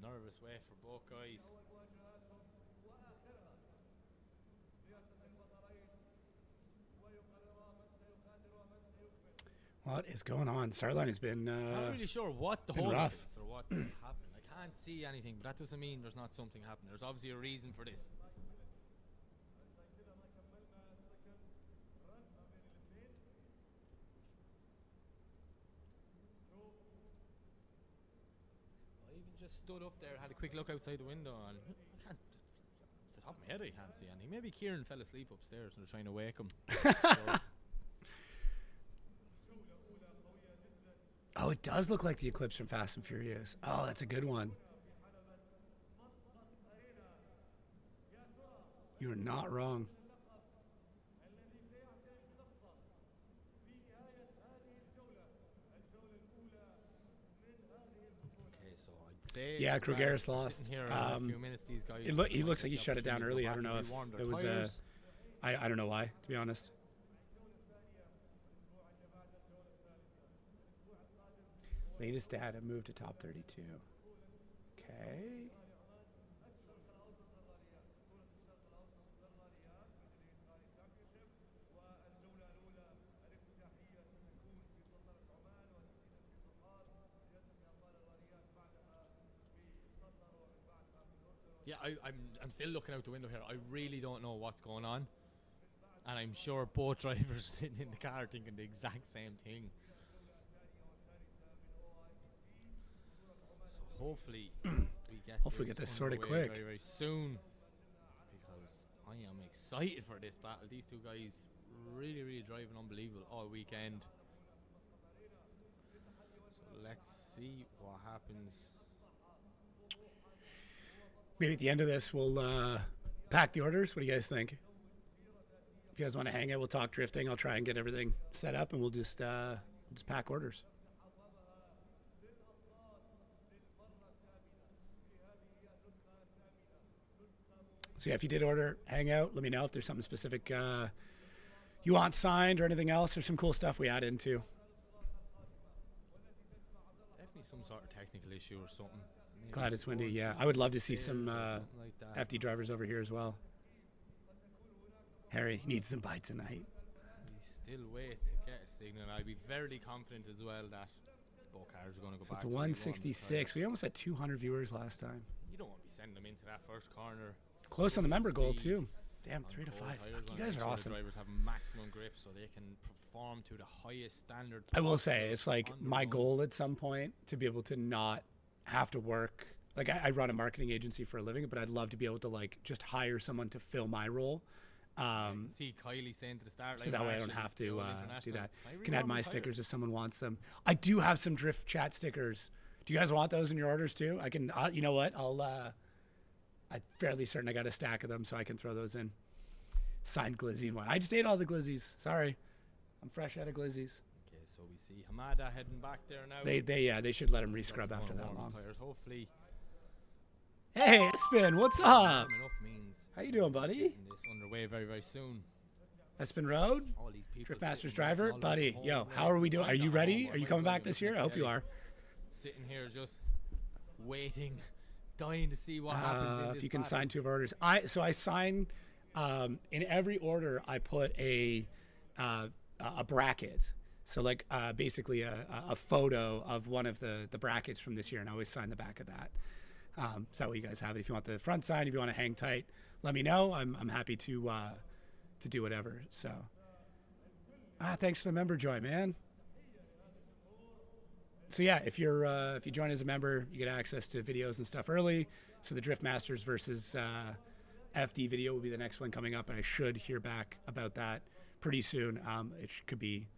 Nervous way for both guys. What is going on? Starline has been not really sure what the whole rough. is or what's happening. I can't see anything, but that doesn't mean there's not something happening. There's obviously a reason for this. I even just stood up there, had a quick look outside the window, and I can't. Off the top of my head, I can't see anything. Maybe Kieran fell asleep upstairs and they're trying to wake him. So, oh, it does look like the Eclipse from Fast and Furious. Oh, that's a good one. You are not wrong. okay, so I'd say Yeah, Krogers lost. Here in a few minutes, these guys He looks like he shut it down early. I don't know if it was I don't know why, to be honest. Latest data moved to top 32. Okay. Yeah, I'm still looking out the window here. I really don't know what's going on. And I'm sure both drivers sitting in the car thinking the exact same thing. So hopefully we get this sorted quick. very, very soon. Because I am excited for this battle. These two guys really, really driving unbelievable all weekend. So let's see what happens. Maybe at the end of this, we'll pack the orders. What do you guys think? If you guys want to hang out, we'll talk drifting. I'll try and get everything set up, and we'll just pack orders. So yeah, if you did order, hang out. Let me know if there's something specific you want signed or anything else. There's some cool stuff we add into. Definitely some sort of technical issue or something. Maybe Glad it's windy. Yeah, I would love to see some like FD drivers over here as well. Harry needs some bite tonight. We still wait to get a signal. I'd be very confident as well that both cars are going to go back to 166. We almost had 200 viewers last time. You don't want to be sending them into that first corner. Close on the member goal too. Damn, 3 to 5. You guys are awesome. The drivers have maximum grip so they can perform to the highest standard. I will say, it's like my goal at some point to be able to not have to work. Like I run a marketing agency for a living, but I'd love to be able to like just hire someone to fill my role. See Kylie saying to the start, so that way I don't have to do that. Can add my stickers if someone wants them. I do have some Drift Chat stickers. Do you guys want those in your orders too? I can. You know what? I'm fairly certain I got a stack of them, so I can throw those in. Signed glizzy and one. I just ate all the glizzies. Sorry, I'm fresh out of glizzies. Okay, so we see Hamada heading back there now. They should let him re-scrub after that long. Tires, hopefully. Hey, Spin, what's up? Coming up means how you doing, buddy? This underway very, very soon. Espin Road, all these people Driftmasters driver, buddy. Yo, how are we doing? Are you ready? Are you coming back this year? I hope you are. Sitting here just waiting, dying to see what happens in this if you can battle. sign 2 of our orders. I sign in every order. I put a bracket. So like basically a photo of one of the brackets from this year, and I always sign the back of that. So that way you guys have it. If you want the front side, if you want to hang tight, let me know. I'm happy to do whatever. So thanks for the member joy, man. So yeah, if you join as a member, you get access to videos and stuff early. So the Drift Masters versus FD video will be the next one coming up, and I should hear back about that pretty soon. It could be.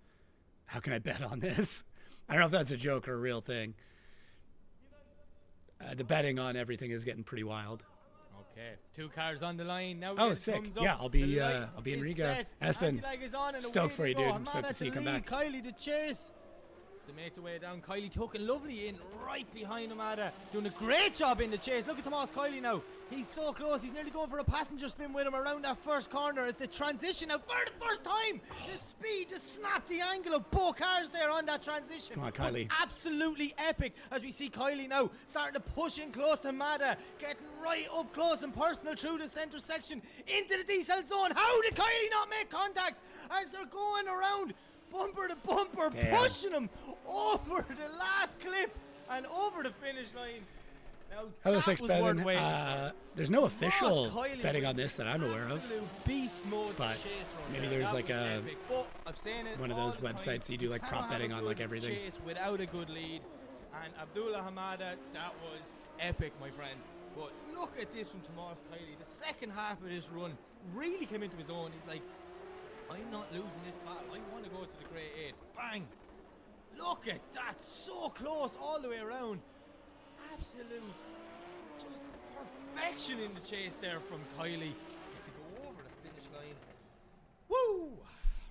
How can I bet on this? I don't know if that's a joke or a real thing. The betting on everything is getting pretty wild. Okay, 2 cars on the line now. Oh, sick. Yeah, I'll be in Riga. Espen, stoked for you, dude. I'm stoked to see you come back. Kylie to chase. They make the way down. Kylie tucking lovely in right behind Hamada, doing a great job in the chase. Look at Tomas Kylie now. He's so close. He's nearly going for a passenger spin with him around that first corner as the transition now for the first time. The speed, the snap, the angle of both cars there on that transition. Come on, Kylie. Absolutely epic as we see Kylie now starting to push in close to Hamada, getting right up close and personal through the centre section into the diesel zone. How did Kylie not make contact as they're going around? Bumper to bumper, pushing him over the last clip and over the finish line. Now, Hello, Six Betting. There's no official betting on this that I'm aware of. Beast mode but maybe there's like a one of those websites that you do like prop betting on like everything. Chase without a good lead, and Abdullah Hamada, that was epic, my friend. But look at this from Tomas Kylie. The second half of this run really came into his own. He's like, I'm not losing this battle. I want to go to the Great 8. Bang! Look at that. So close all the way around. Absolute just perfection in the chase there from Kylie. Is to go over the finish line. Woo!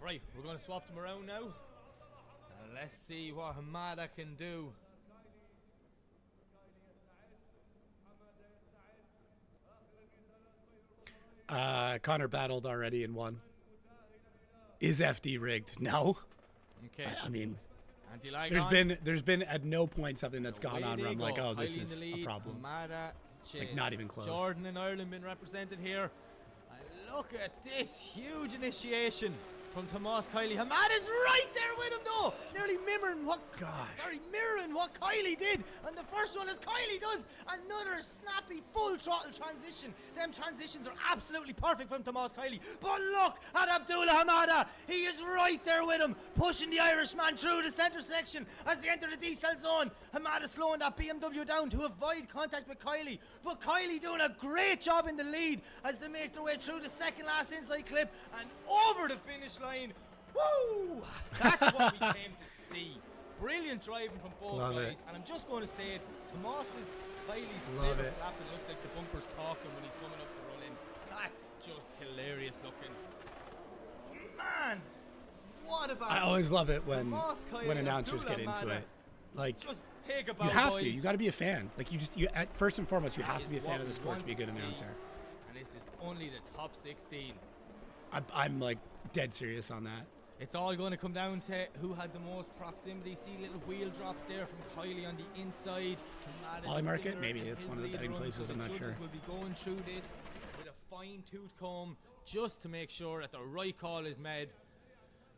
Right, we're going to swap them around now. And let's see what Hamada can do. Connor battled already and won. Is FD rigged? No. Okay. I mean, there's been at no point something that's gone on where I'm like, oh, this is a problem. Like not even close. Jordan in Ireland been represented here. And look at this huge initiation from Tomas Kylie. Hamada's right there with him though, nearly mirroring what Kylie did. And the first one as Kylie does another snappy full throttle transition. Them transitions are absolutely perfect from Tomas Kylie. But look at Abdullah Hamada. He is right there with him, pushing the Irishman through the centre section as they enter the diesel zone. Hamada slowing that BMW down to avoid contact with Kylie. But Kylie doing a great job in the lead as they make their way through the second last inside clip and over the finish line. Woo! That's what we came to see. Brilliant driving from both guys. And I'm just going to say it, Tomas's Kylie's splitter flapping looks like the bumper's talking when he's coming up the run in. That's just hilarious looking. Man, what about I always love it when announcers get into it. Like, just take a bow, you have boys. to. You got to be a fan. Like, first and foremost, you have to be a fan of the sport to be a good announcer. And this is only the top 16. I'm like dead serious on that. It's all going to come down to who had the most proximity. See little wheel drops there from Kylie on the inside. Polymarket, maybe it's one of the betting places. I'm not sure. We'll be going through this with a fine-tooth comb just to make sure that the right call is made.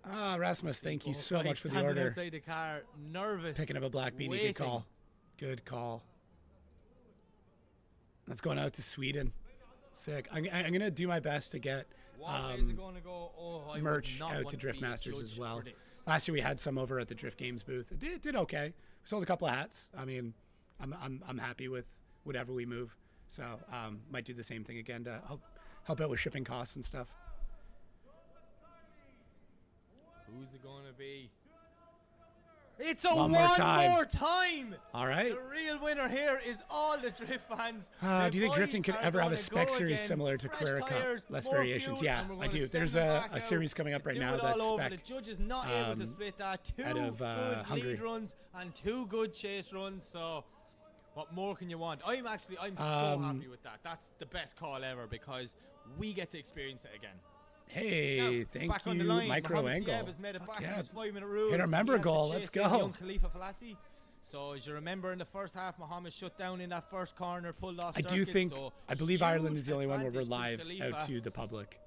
Rasmus, thank you so much for the order. Outside the car, nervous. Picking up a black beanie. Good call. Good call. That's going out to Sweden. Sick. I'm going to do my best to get merch out to Drift Masters as well. Last year we had some over at the Drift Games booth. It did okay. We sold a couple of hats. I mean, I'm happy with whatever we move. So might do the same thing again to help out with shipping costs and stuff. Who's it going to be? It's a one more time. All right. The real winner here is all the Drift fans. Do you think drifting could ever have a spec series similar to Carrera Cup? Less variations? Yeah, I do. There's a series coming up right now that's spec. The judges not able to split that. Two good lead runs and 2 good chase runs. So what more can you want? I'm so happy with that. That's the best call ever because we get to experience it again. Hey, thank you, Micro Angle. Yeah. Hit our member goal. Let's go. Khalifa Falasi. So as you remember, in the first half, Mohammed shut down in that first corner, pulled off. I believe Ireland is the only one where we're live out to the public.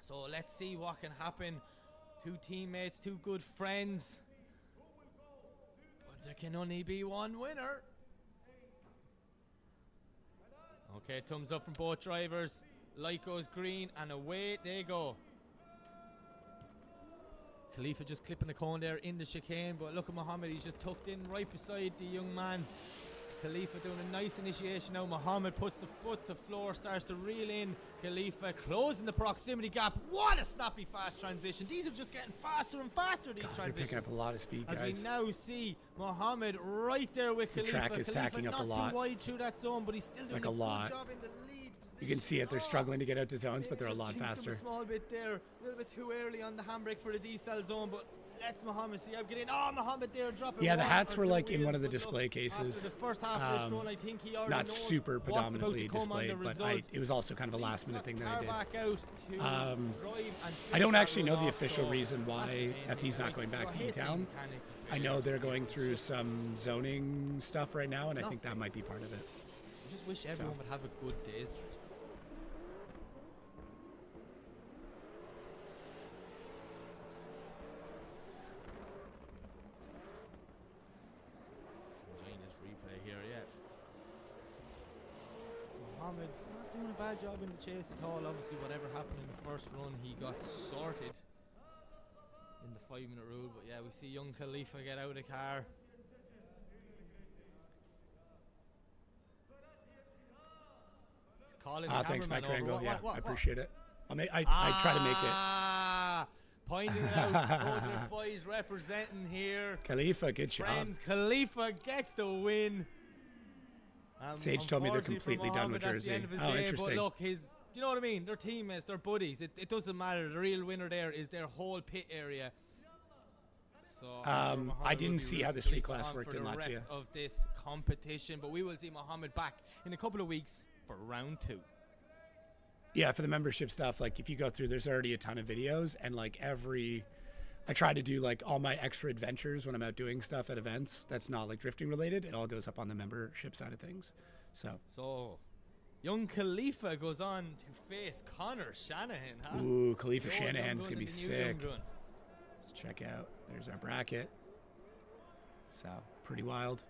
So let's see what can happen. 2 teammates, 2 good friends, but there can only be one winner. Okay, thumbs up from both drivers. Light goes green and away they go. Khalifa just clipping the cone there in the chicane, but look at Mohammed, he's just tucked in right beside the young man. Khalifa doing a nice initiation now. Mohammed puts the foot to floor, starts to reel in. Khalifa closing the proximity gap. What a snappy fast transition. These are just getting faster and faster, these transitions. They're picking up a lot of speed, guys. As we now see Mohammed right there with Khalifa. The track is tacking up a lot. Not too wide through that zone, but he's still doing a good job in the lead You can see it. They're struggling to get out to zones, but they're a lot faster. A small bit there, a little bit too early on the handbrake for the decel zone, but let's Mohammed see. I'm getting. Oh, Mohammed there dropping. Yeah, the hats were like in one of the display cases. After the first half of his run, I think he already not knows super predominantly what's about to come displayed, but it was also kind of a last minute thing that I did. Out to I don't actually know the official reason why FD's not going back to E-Town. I know they're going through some zoning stuff right now, and I think that might be part of it. I just wish everyone would have a good day's drift. Enjoying this replay here, yeah. Mohammed not doing a bad job in the chase at all. Obviously, whatever happened in the first run, he got sorted in the 5-minute rule. But yeah, we see young Khalifa get out of the car. He's calling the thanks, Mike cameraman Rango. over. Yeah, What? I appreciate it. I try to make it. Pointing it out. Both boys representing here. Khalifa, good job. Friends, Khalifa gets the win. Sage told me they're completely done with Jersey. Interesting. But look, you know what I mean? They're teammates, they're buddies. It doesn't matter. The real winner there is their whole pit area. So I didn't see how the street class worked in Latvia. For the rest of this competition, but we will see Mohammed back in a couple of weeks for round 2. Yeah, for the membership stuff, like if you go through, there's already a ton of videos, and like I try to do like all my extra adventures when I'm out doing stuff at events that's not like drifting related. It all goes up on the membership side of things. So young Khalifa goes on to face Connor Shanahan. Huh? Ooh, Khalifa Shanahan is gonna be sick. Let's check out. There's our bracket. So pretty wild.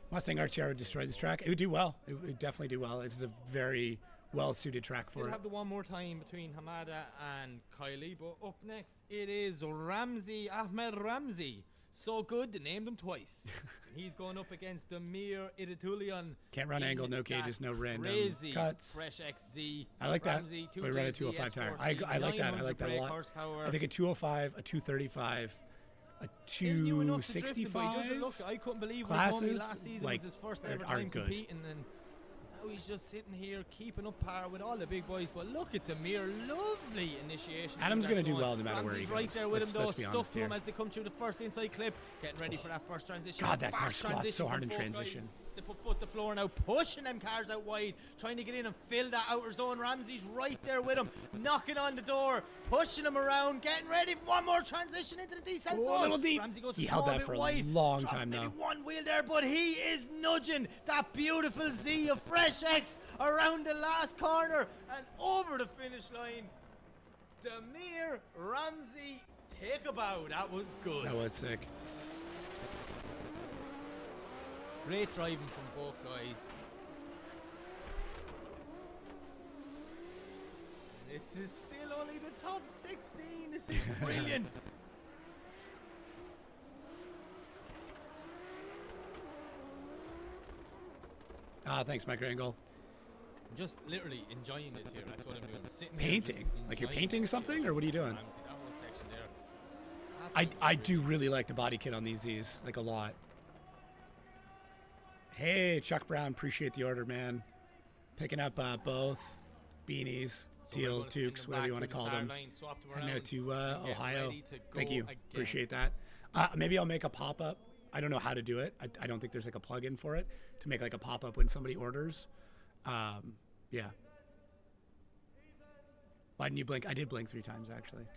Mustang RTR would destroy this track. It would do well. It would definitely do well. This is a very well-suited track for it. We'll have the one more time between Hamada and Kylie, but up next it is Ramzy, Ahmed Ramzy. So good, they named him twice. He's going up against Damir Idiiatulin. Can't run angle, no cages, no random cuts. Fresh XZ. I like that. We run a 205 tire. I like that. I like that a lot. Horsepower. I think a 205, a 235, a 265. I couldn't believe classes, when last season was his first ever time competing, and now he's just sitting here keeping up par with all the big boys. But look at Damir, lovely initiation. Adam's going to do well no matter where he goes. Right there with him though, stuck to him as they come through the first inside clip, getting ready for that first transition. God, that car squats so hard in transition. They put foot to the floor now, pushing them cars out wide, trying to get in and fill that outer zone. Ramzy's right there with him, knocking on the door, pushing him around, getting ready for one more transition into the descent zone. A little deep. Ramzy goes he held that for a long time though. One wheel there, but he is nudging that beautiful Z of Fresh X around the last corner and over the finish line. Damir Ramzy, take a bow. That was good. That was sick. Great driving from both guys. This is still only the top 16. This is brilliant. Thanks, Mike Rangle. I'm just literally enjoying this here. That's what I'm doing. I'm sitting painting? Here like you're painting something, or what are you doing? That whole section there. I do really like the body kit on these Z's, like a lot. Hey, Chuck Brown, appreciate the order, man. Picking up both beanies, teal, toques, whatever you want to call them. Heading out to Ohio. Thank you. Appreciate that. Maybe I'll make a pop-up. I don't know how to do it. I don't think there's like a plug-in for it to make like a pop-up when somebody orders. Yeah. Why didn't you blink? I did blink 3 times, actually.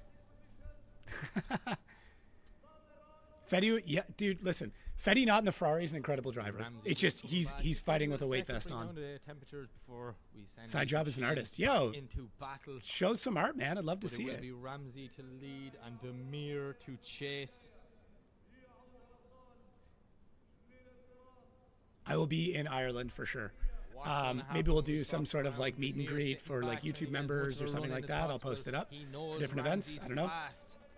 Fetty, yeah, dude, listen. Fetty not in the Ferrari is an incredible driver. It's just he's fighting with a weight vest on. Side job as an artist. Yo, show some art, man. I'd love to see it. It will be Ramzy to lead and Damir to chase. I will be in Ireland for sure. Maybe we'll do some sort of like meet and greet for like YouTube members or something like that. I'll post it up for different events. I don't know.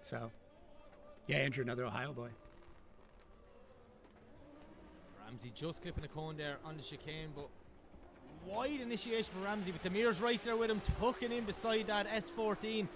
So, yeah, Andrew, another Ohio boy. Ramzy just clipping a cone there on the chicane, but wide initiation for Ramzy. But Damir's right there with him, tucking in beside that S14.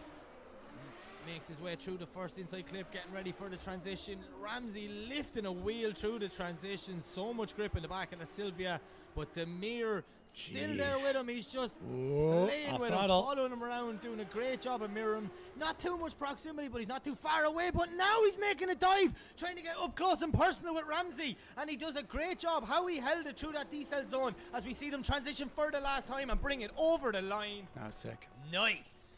makes his way through the first inside clip, getting ready for the transition. Ramzy lifting a wheel through the transition. So much grip in the back of the Sylvia, but Demir still there with him. He's just laying with him, following him around, doing a great job of mirroring him. Not too much proximity, but he's not too far away. But now he's making a dive, trying to get up close and personal with Ramzy, and he does a great job how he held it through that decel zone as we see them transition for the last time and bring it over the line. That was sick. Nice.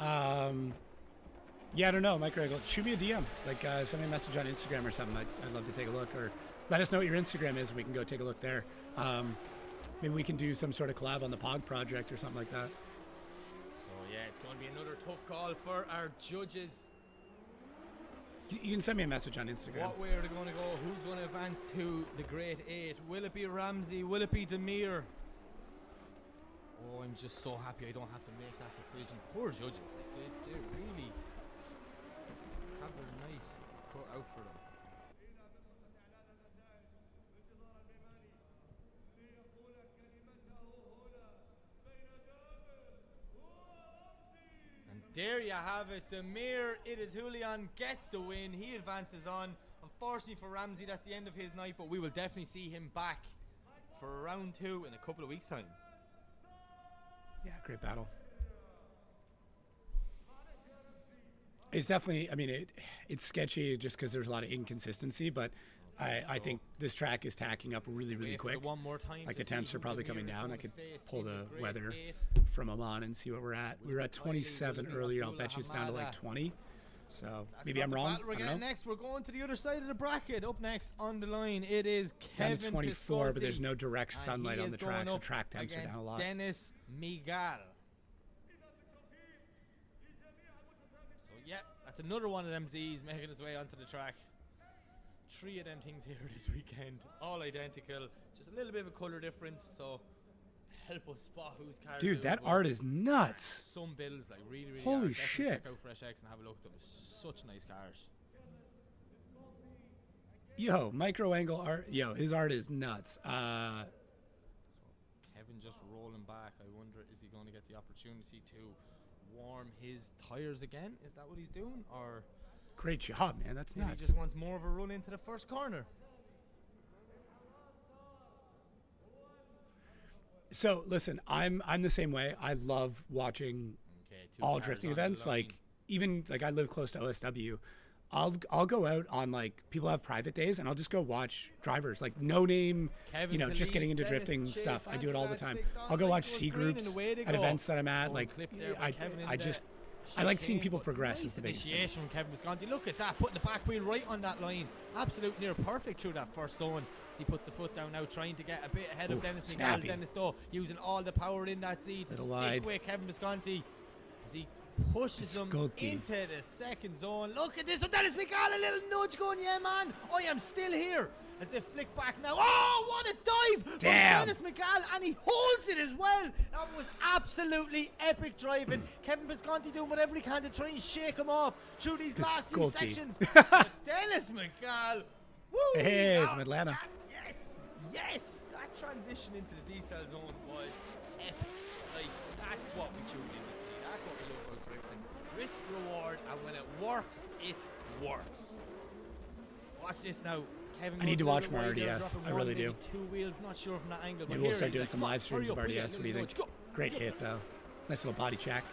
Yeah, I don't know, Mike Regal. Shoot me a DM. Like, send me a message on Instagram or something. I'd love to take a look, or let us know what your Instagram is and we can go take a look there. Maybe we can do some sort of collab on the POG project or something like that. So, yeah, it's going to be another tough call for our judges. You can send me a message on Instagram. What way are they going to go? Who's going to advance to the Great 8? Will it be Ramzy? Will it be Demir? Oh, I'm just so happy I don't have to make that decision. Poor judges. Like, they really have their night cut out for them. And there you have it. Demir Idiiatulin gets the win. He advances on. Unfortunately for Ramzy, that's the end of his night, but we will definitely see him back for round 2 in a couple of weeks' time. Yeah, great battle. It's definitely, I mean, it's sketchy just because there's a lot of inconsistency, but I think this track is tacking up really, really quick. One more time, like the temps are probably coming down. I could pull the weather from Oman and see what we're at. We were at 27 earlier. I'll bet you it's down to like 20. So maybe I'm wrong. We're getting next. We're going to the other side of the bracket. Up next on the line, it is Kevin down to 24, Piscaldi, but there's no direct sunlight on the track, so track temps are down a lot. Dennis Migal. So yeah, that's another one of them Z's making his way onto the track. 3 of them things here this weekend, all identical, just a little bit of a colour difference. So help us spot whose cars. Dude, that art is nuts. Some builds like really, really. Holy hard. shit! Check out Fresh X and have a look at them. Such nice cars. Yo, micro angle art. Yo, his art is nuts. So Kevin just rolling back. I wonder, is he going to get the opportunity to warm his tires again? Is that what he's doing, or? Great job, man. That's nuts. He just wants more of a run into the first corner. So listen, I'm the same way. I love watching all drifting events. Like even like I live close to OSW. I'll go out on like people have private days and I'll just go watch drivers like no name, you know, just getting into drifting stuff. I do it all the time. I'll go watch C groups at events that I'm at. Like I like seeing people progress. Nice is the biggest initiation from Kevin Piscaldi. Look at that, putting the back wheel right on that line. Absolute near perfect through that first zone. As he puts the foot down now, trying to get a bit ahead of Dennis Migal. Dennis though, using all the power in that seat to stick with Kevin Piscaldi as he pushes him into the second zone. Look at this, so Dennis Migal, a little nudge going, yeah man, I am still here. As they flick back now. Oh, what a dive from Dennis Migal, and he holds it as well. That was absolutely epic driving. Kevin Piscaldi doing whatever he can to try and shake him off through these last few sections. Dennis Migal, woo! Hey, from Atlanta. Yes, that transition into the decel zone was epic. Like, that's what we tuned in to see. That's what we love about drifting. Risk reward, and when it works, it works. Watch this now. Kevin, I need to watch more RDS. I really do. 2 wheels, not sure from that angle. Maybe we'll start doing some live streams of RDS. What do you think? Great hit though. Nice little body check.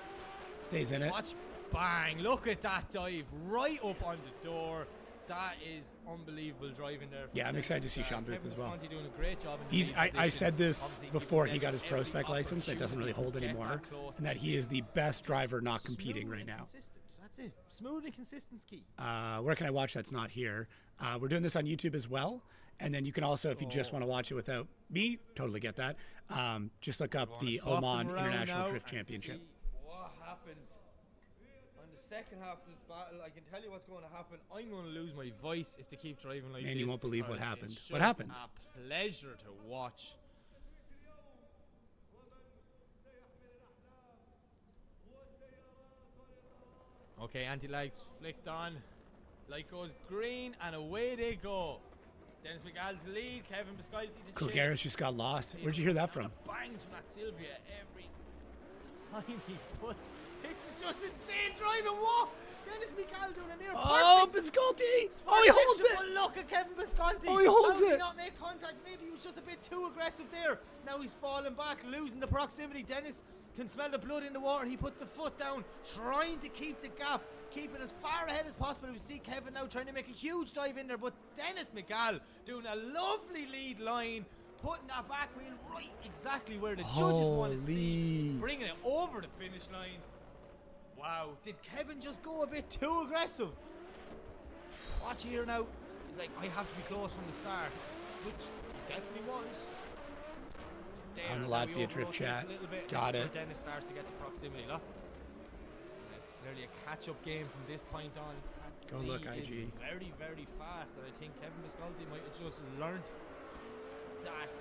Stays in it. Watch, bang! Look at that dive right up on the door. That is unbelievable driving there. Yeah, I'm excited to see Sean Booth as well. Doing a great job in I said this before he got his pro spec license. That doesn't really hold anymore, and that he is the best driver not competing right now. That's it. Smooth and consistent's key. Where can I watch that's not here? We're doing this on YouTube as well. And then you can also, if you just want to watch it without me, totally get that. Just look up the Oman International Drift Championship. What happens on the second half of this battle? I can tell you what's going to happen. I'm going to lose my voice if they keep driving like this. Man, you won't believe what happened. What happened? A pleasure to watch. Okay, anti-lights flicked on. Light goes green, and away they go. Dennis Migal to lead, Kevin Piscaldi to chase. Krogers just got lost. Where'd you hear that from? Bangs from that Sylvia every tiny, but this is just insane driving. What? Dennis Migal doing a near Oh, perfect. Piscaldi! Oh, he holds it! But look at Kevin Piscaldi. Oh, he holds How did he it. not make contact? Maybe he was just a bit too aggressive there. Now he's falling back, losing the proximity. Dennis can smell the blood in the water. He puts the foot down, trying to keep the gap, keeping as far ahead as possible. We see Kevin now trying to make a huge dive in there, but Dennis Migal doing a lovely lead line, putting that back wheel right exactly where the judges want to see, bringing it over the finish line. Wow, did Kevin just go a bit too aggressive? Watch here now. He's like, I have to be close from the start, which he definitely was. Just there, On the now he Latvia drift over-rotates chat. a little bit. Got This is it. where Dennis starts to get the proximity, look. It's nearly a catch-up game from this point on. That Go look, is IG. very, very fast, and I think Kevin Piscaldi might have just learned that.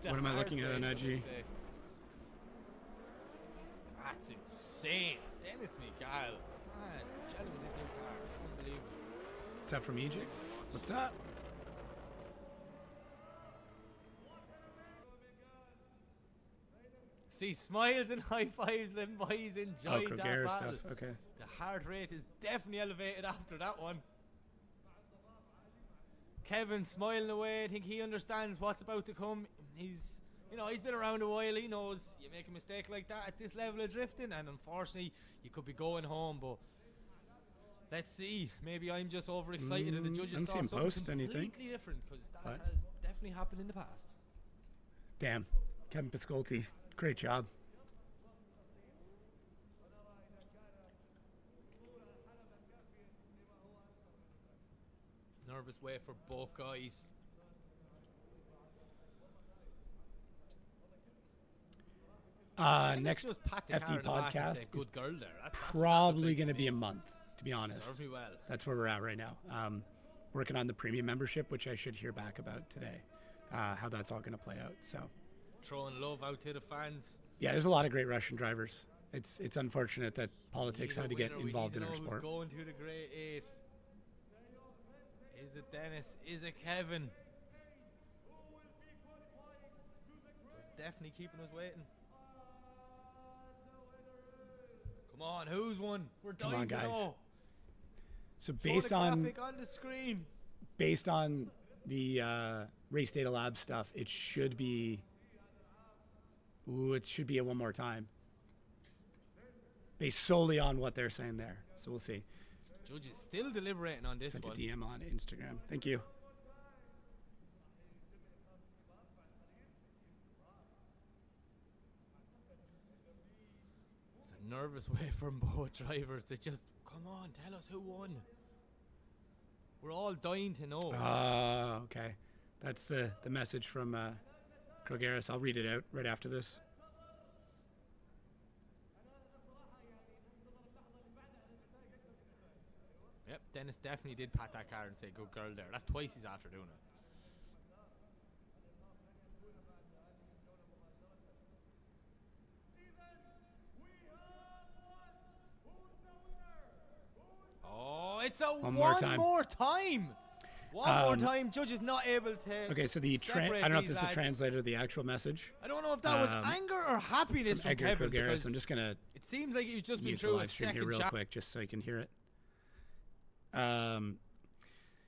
What am I looking at on IG? That's insane. Dennis Migal. Man, gelling with this new car. It's unbelievable. What's up from Egypt? What's up? See smiles and high fives, them boys enjoyed that Krogers battle. stuff. Okay. The heart rate is definitely elevated after that one. Kevin smiling away. I think he understands what's about to come. He's been around a while. He knows you make a mistake like that at this level of drifting, and unfortunately, you could be going home. But let's see. Maybe I'm just overexcited, and the judges saw something completely different, because that has definitely happened in the past. Damn, Kevin Piscaldi, great job. Nervous way for both guys. Next FD podcast say, good girl there. That's probably going to be a month, to be honest. Serves me well. That's where we're at right now. Working on the premium membership, which I should hear back about today, how that's all going to play out. So, throwing love out to the fans. Yeah, there's a lot of great Russian drivers. It's unfortunate that politics had to get involved in our sport. Who's going to the Grade 8? Is it Dennis? Is it Kevin? They're definitely keeping us waiting. Come on, who's won? We're dying Come on, to guys. know. So Show based the on graphic on the screen. Based on the race data lab stuff, it should be. It should be a one more time. Based solely on what they're saying there, so we'll see. Judges still deliberating on this Sent one. a DM on Instagram. Thank you. It's a nervous way from both drivers to just, come on, tell us who won. We're all dying to know. Okay. That's the message from Krogers. I'll read it out right after this. Yep, Dennis definitely did pat that car and say, good girl there. That's twice he's after doing it. Oh, it's a one more time. One more time. Judge is not able to. Okay, so the I don't know if this is the translator of the actual message. I don't know if that was anger or happiness from Kevin. Krogers. I'm just gonna. It seems like he's just been mute the through a live stream second here real shot. quick, just so you can hear it.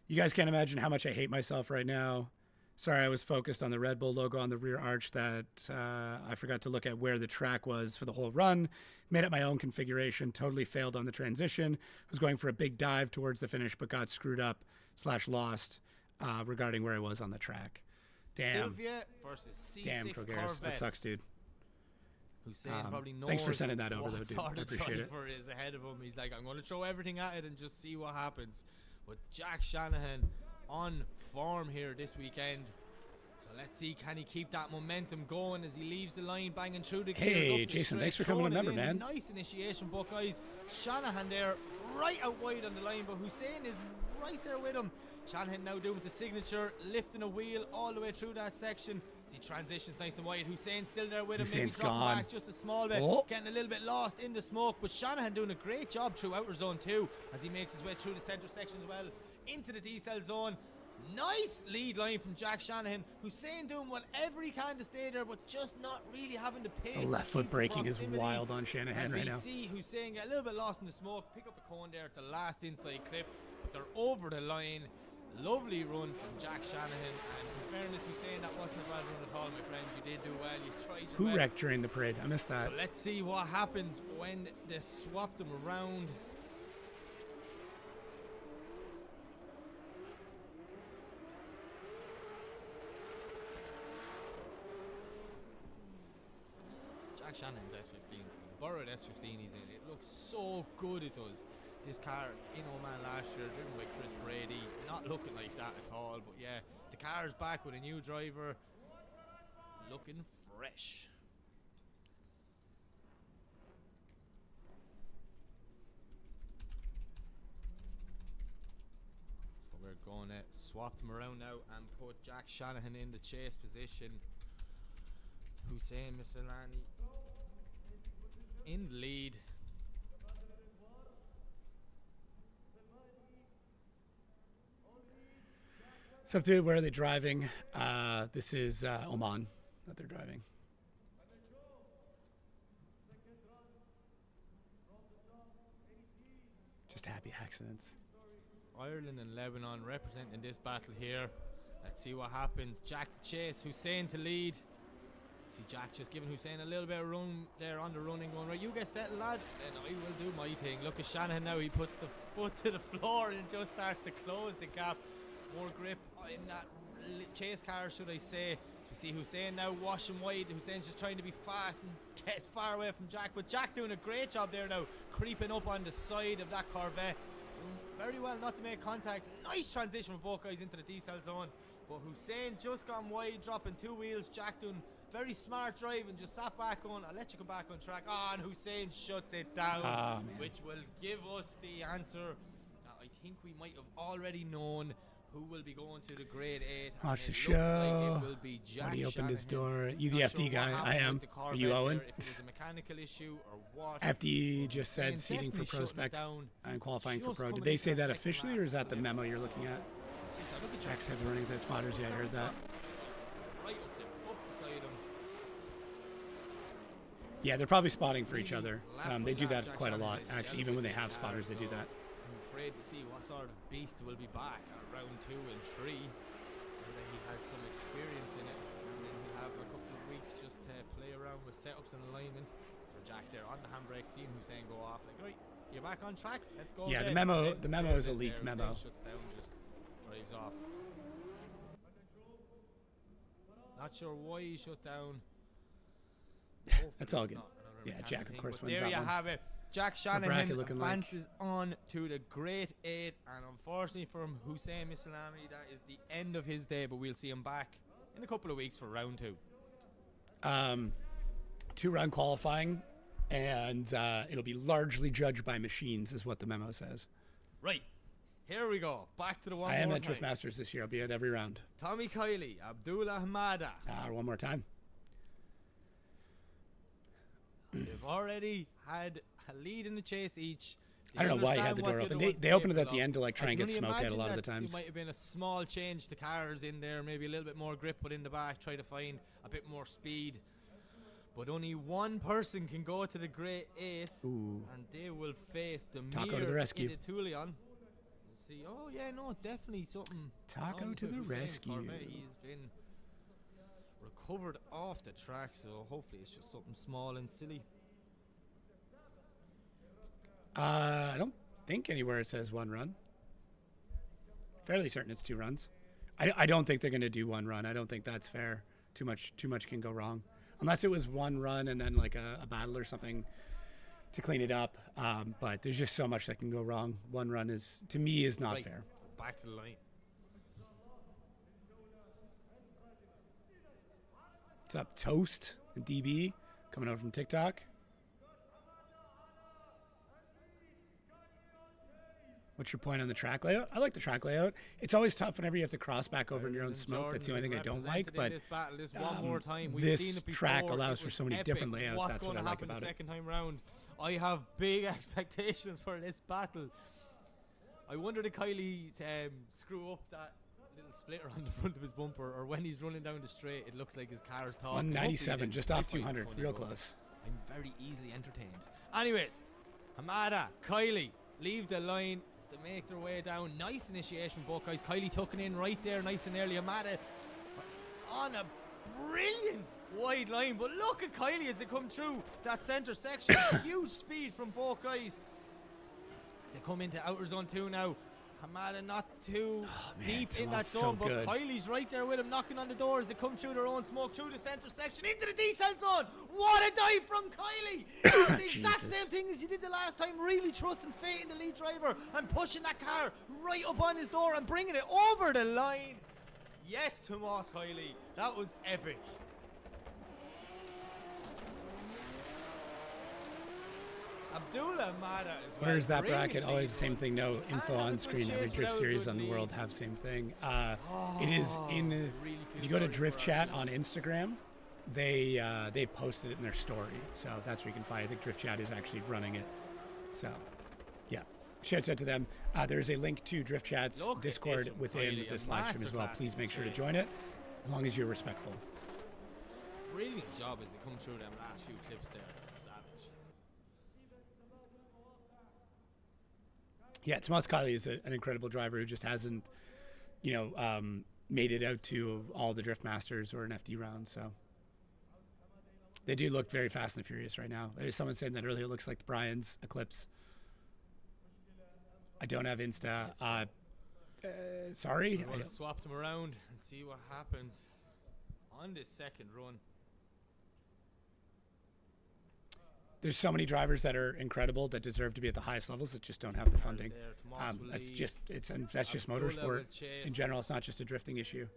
You guys can't imagine how much I hate myself right now. Sorry, I was focused on the Red Bull logo on the rear arch that I forgot to look at where the track was for the whole run. Made up my own configuration, totally failed on the transition. Was going for a big dive towards the finish, but got screwed up / lost regarding where I was on the track. Damn. Versus C6 Damn, Krogers. Corvette. That sucks, dude. Hussein probably knows thanks for sending that over, though, what dude. sort I of appreciate it. driver is ahead of him. He's like, I'm going to throw everything at it and just see what happens. But Jack Shanahan on form here this weekend. So let's see, can he keep that momentum going as he leaves the line, banging through the gears. Hey, up the Jason, straight, thanks for coming throwing a it member, in. man. Nice initiation, but guys, Shanahan there, right out wide on the line, but Hussein is right there with him. Shanahan now doing the signature, lifting a wheel all the way through that section. As he transitions nice and wide. Hussein still there with him, Hussein's maybe dropping gone. back just a small bit, getting a little bit lost in the smoke, but Shanahan doing a great job through outer zone 2 as he makes his way through the centre section as well, into the decel zone. Nice lead line from Jack Shanahan. Hussein doing whatever he can to stay there, but just not really having the pace. The left foot braking is wild on Shanahan right now. As we see Hussein get a little bit lost in the smoke, pick up a cone there at the last inside clip, but they're over the line. Lovely run from Jack Shanahan, and in fairness, Hussein, that wasn't a bad run at all, my friend. You did do well. You tried your Who best. wrecked during the parade? I missed that. So let's see what happens when they swap them around. Jack Shannon's S15, borrowed S15 he's in. It looks so good, it does. This car in Oman last year, driven by Chris Brady, not looking like that at all, but yeah, the car's back with a new driver, it's looking fresh. So we're going to swap them around now and put Jack Shanahan in the chase position. Hussein Misalani in the lead. What's up, dude? Where are they driving? This is Oman that they're driving. Just happy accidents. Ireland and Lebanon representing this battle here. Let's see what happens. Jack to chase, Hussein to lead. See Jack just giving Hussein a little bit of run there on the running, going, right, you get settled, lad, and I will do my thing. Look at Shanahan now, he puts the foot to the floor and just starts to close the gap. More grip in that chase car, should I say. You see Hussein now washing wide. Hussein's just trying to be fast and gets far away from Jack, but Jack doing a great job there now, creeping up on the side of that Corvette. Doing very well not to make contact. Nice transition from both guys into the decel zone, but Hussein just gone wide, dropping two wheels. Jack doing very smart drive and just sat back on. I'll let you come back on track. And Hussein shuts it down, which will give us the answer that I think we might have already known. Who will be going to the grade 8? Watch the show. Like it will be Jack He opened Shanahan. his door. You the FD guy? I am. Are you Owen? If it was a mechanical issue or what? FD just said seating for prospect and qualifying for pro. Did they say that officially, or is that the memo you're looking at? Jack said running the spotters. Yeah, I heard that. Right up there, up beside him. Yeah, they're probably spotting for each other. They do that quite a lot, actually. Even when they have spotters, they do that. I'm afraid to see what sort of beast will be back at round 2 and 3. Whether he has some experience in it, and then he'll have a couple of weeks just to play around with setups and alignment. So Jack there on the handbrake, seeing Hussein go off, like, right, you're back on track. Let's go. Yeah, again. the memo is a leaked memo. Shuts down, just drives off. Not sure why he shut down. That's all good. Yeah, Jack, of course, wins there that you one. have it. Jack Shanahan advances like. on to the grade 8, and unfortunately for Hussein Misalami, that is the end of his day, but we'll see him back in a couple of weeks for round 2. 2-round qualifying, and it'll be largely judged by machines, is what the memo says. Right. Here we go. Back to the one I am more at time. Drift Masters this year. I'll be at every round. Tommy Kylie, Abdullah Hamada. One more time. They've already had a lead in the chase each. I don't know why you had the door open. They opened it at the end to like try and get smoke out a lot of the times. There might have been a small change to cars in there, maybe a little bit more grip, but in the back, try to find a bit more speed. But only one person can go to the grade 8, and they will face the Taco to the rescue. Idiiatulin. See, oh yeah, no, definitely something. Taco to the rescue. He's been recovered off the track, so hopefully it's just something small and silly. I don't think anywhere it says 1 run. Fairly certain it's 2 runs. I don't think they're going to do 1 run. I don't think that's fair. Too much can go wrong. Unless it was 1 run and then like a battle or something to clean it up. But there's just so much that can go wrong. 1 run is, to me, is not fair. Back to the line. What's up, Toast and DB coming over from TikTok? What's your point on the track layout? I like the track layout. It's always tough whenever you have to cross back over in your own smoke. That's the only thing I don't like. But this track allows for so many different layouts. That's what I like about it. Second time round, I have big expectations for this battle. I wonder did Kylie screw up that little splitter on the front of his bumper, or when he's running down the straight, it looks like his car's talking. 197, just off 200, real close. I'm very easily entertained. Anyways, Hamada, Kylie, leave the line as they make their way down. Nice initiation, both guys. Kylie tucking in right there, nice and early. Hamada on a brilliant wide line, but look at Kylie as they come through that centre section. Huge speed from both guys as they come into outer zone 2 now. Hamada not too deep in that zone, but Kylie's right there with him, knocking on the door as they come through their own smoke, through the centre section, into the decel zone. What a dive from Kylie! The exact same thing as he did the last time, really trusting fate in the lead driver and pushing that car right up on his door and bringing it over the line. Yes, Tomas Kylie, that was epic. Abdullah Hamada as well. Where's that bracket? Always the same thing. No info on screen. Every drift series on the world have same thing. It is in. If you go to Drift Chat on Instagram, they've posted it in their story, so that's where you can find it. I think Drift Chat is actually running it. So, yeah. Shouts out to them. There's a link to Drift Chat's Discord within this live stream as well. Please make sure to join it, as long as you're respectful. Brilliant job as they come through them last few clips there. Savage. Yeah, Tomas Kylie is an incredible driver who just hasn't, made it out to all the Drift Masters or an FD round. So they do look very fast and furious right now. There's someone saying that earlier. It looks like Brian's Eclipse. I don't have Insta. Sorry. I want to swap them around and see what happens on this second run. There's so many drivers that are incredible that deserve to be at the highest levels that just don't have the funding. That's just motorsport in general. It's not just a drifting issue.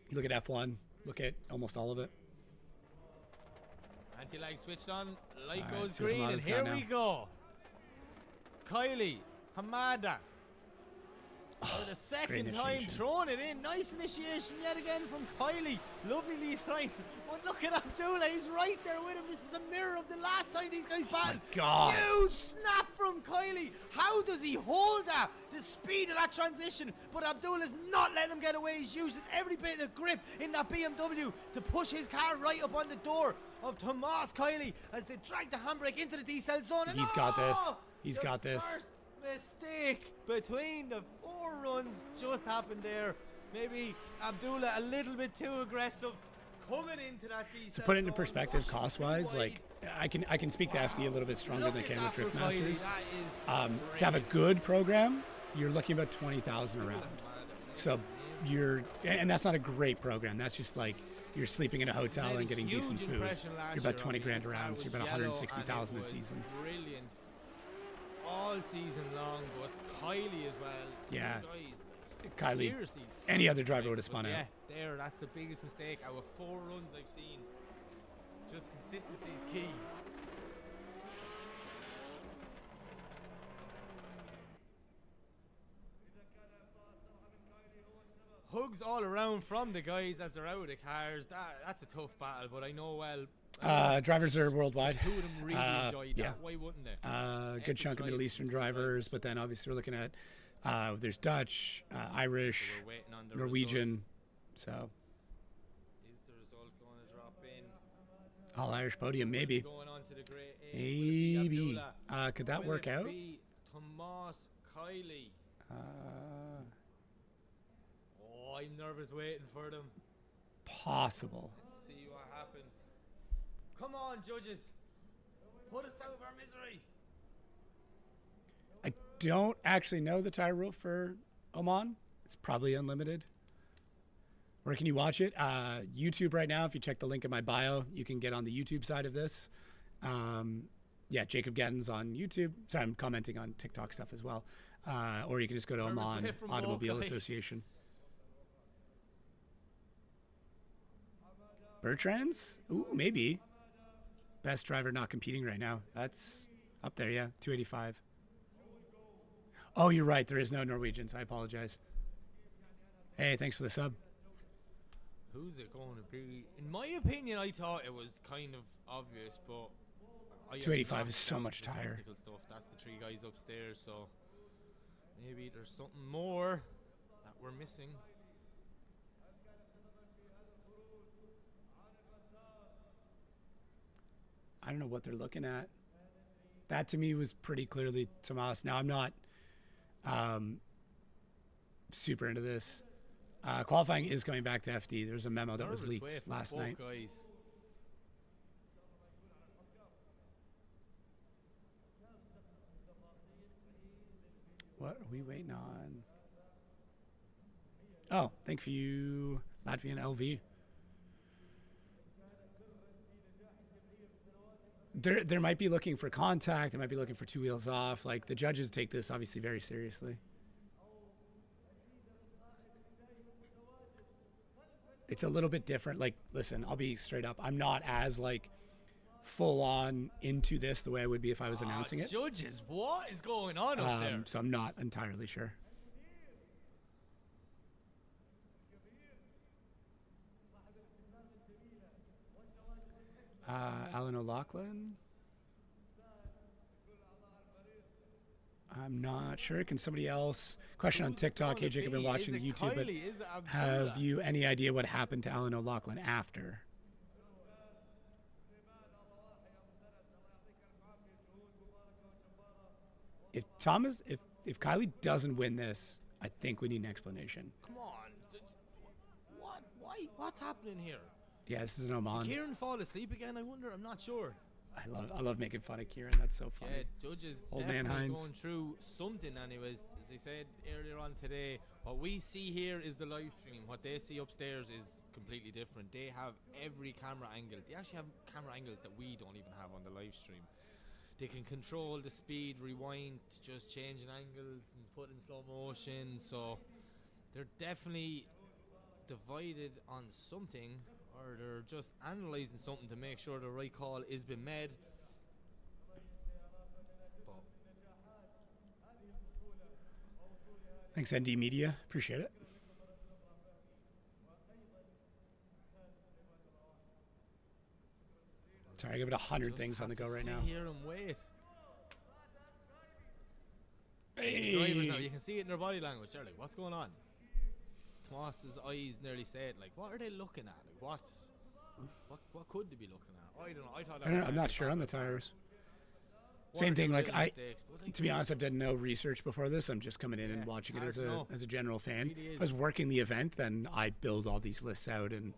You look at F1, look at almost all of it. Anti-lag switched on, light goes green, and here we go. Kylie, Hamada, for the second time throwing it in. Nice initiation yet again from Kylie. Lovely lead line. But look at Abdullah, he's right there with him. This is a mirror of the last time these guys battled. God. Huge snap from Kylie. How does he hold that? The speed of that transition. But Abdullah's not letting him get away. He's using every bit of grip in that BMW to push his car right up on the door of Tomas Kylie as they drag the handbrake into the decel zone. And he's got this. He's got this. First mistake between the 4 runs just happened there. Maybe Abdullah a little bit too aggressive coming into that decel. To put it into perspective, cost-wise, like I can speak to FD a little bit stronger than I can with Drift Masters. To have a good program, you're looking about 20,000 around. So and that's not a great program. That's just like you're sleeping in a hotel and getting decent food. You're about 20 grand around, so you're about 160,000 a season. Brilliant all season long, but Kylie as well. Yeah. Guys, Kylie, seriously, any other driver would have spun out. Yeah, that's the biggest mistake. Out of 4 runs I've seen, just consistency is key. Hugs all around from the guys as they're out of the cars. That's a tough battle, but I know well. Drivers are worldwide. Two of them really enjoyed that. Why wouldn't they? Good chunk of Middle Eastern drivers, but then obviously we're looking at there's Dutch, Irish, Norwegian. So is the result going to drop in? All Irish podium, maybe. Going on to the grade A. Maybe. Could that work out? Tomas Kylie. I'm nervous waiting for them. Possible. Let's see what happens. Come on, judges. Put us out of our misery. I don't actually know the tire rule for Oman. It's probably unlimited. Where can you watch it? YouTube right now. If you check the link in my bio, you can get on the YouTube side of this. Jacob Gatton's on YouTube. Sorry, I'm commenting on TikTok stuff as well. Or you can just go to Oman Automobile Association. Bertrand's? Ooh, maybe. Best driver not competing right now. That's up there, yeah. 285. Oh, you're right. There is no Norwegians. I apologize. Hey, thanks for the sub. Who's it going to be? In my opinion, I thought it was kind of obvious, but 285 is so much tire. Stuff. That's the 3 guys upstairs, so maybe there's something more. we're missing. I don't know what they're looking at. That to me was pretty clearly Tomas. Now I'm not super into this. Qualifying is coming back to FD. There's a memo that was leaked last night. Guys. What are we waiting on? Oh, thank you, Latvian LV. There might be looking for contact. They might be looking for 2 wheels off. Like, the judges take this obviously very seriously. It's a little bit different. Like, listen, I'll be straight up. I'm not as, like, full on into this the way I would be if I was announcing it. Judges, what is going on up there? So I'm not entirely sure. Alan O'Loughlin. I'm not sure. Can somebody else? Question on TikTok. Hey, Jacob, been watching YouTube, but have you any idea what happened to Alan O'Loughlin after? If Kylie doesn't win this, I think we need an explanation. Come on. What? Why? What's happening here? Yeah, this is an Oman. Did Kieran fall asleep again? I wonder. I'm not sure. I love making fun of Kieran. That's so funny. Yeah, judges Old definitely man Hines going through something anyways. As I said earlier on today, what we see here is the live stream. What they see upstairs is completely different. They have every camera angle. They actually have camera angles that we don't even have on the live stream. They can control the speed, rewind, just changing angles and put in slow motion. So they're definitely divided on something, or they're just analysing something to make sure the right call is being made. But thanks, ND Media. Appreciate it. Sorry, I give it 100 things on the go right now. Here and wait. Hey. The drivers now, you can see it in their body language. They're like, what's going on? Tomas's eyes nearly said, like, what are they looking at? Like, what could they be looking at? I don't know. I thought I'm not sure on the tires. Same thing. Like, to be honest, I've done no research before this. I'm just coming in and watching it as a general fan. If I was working the event, then I build all these lists out and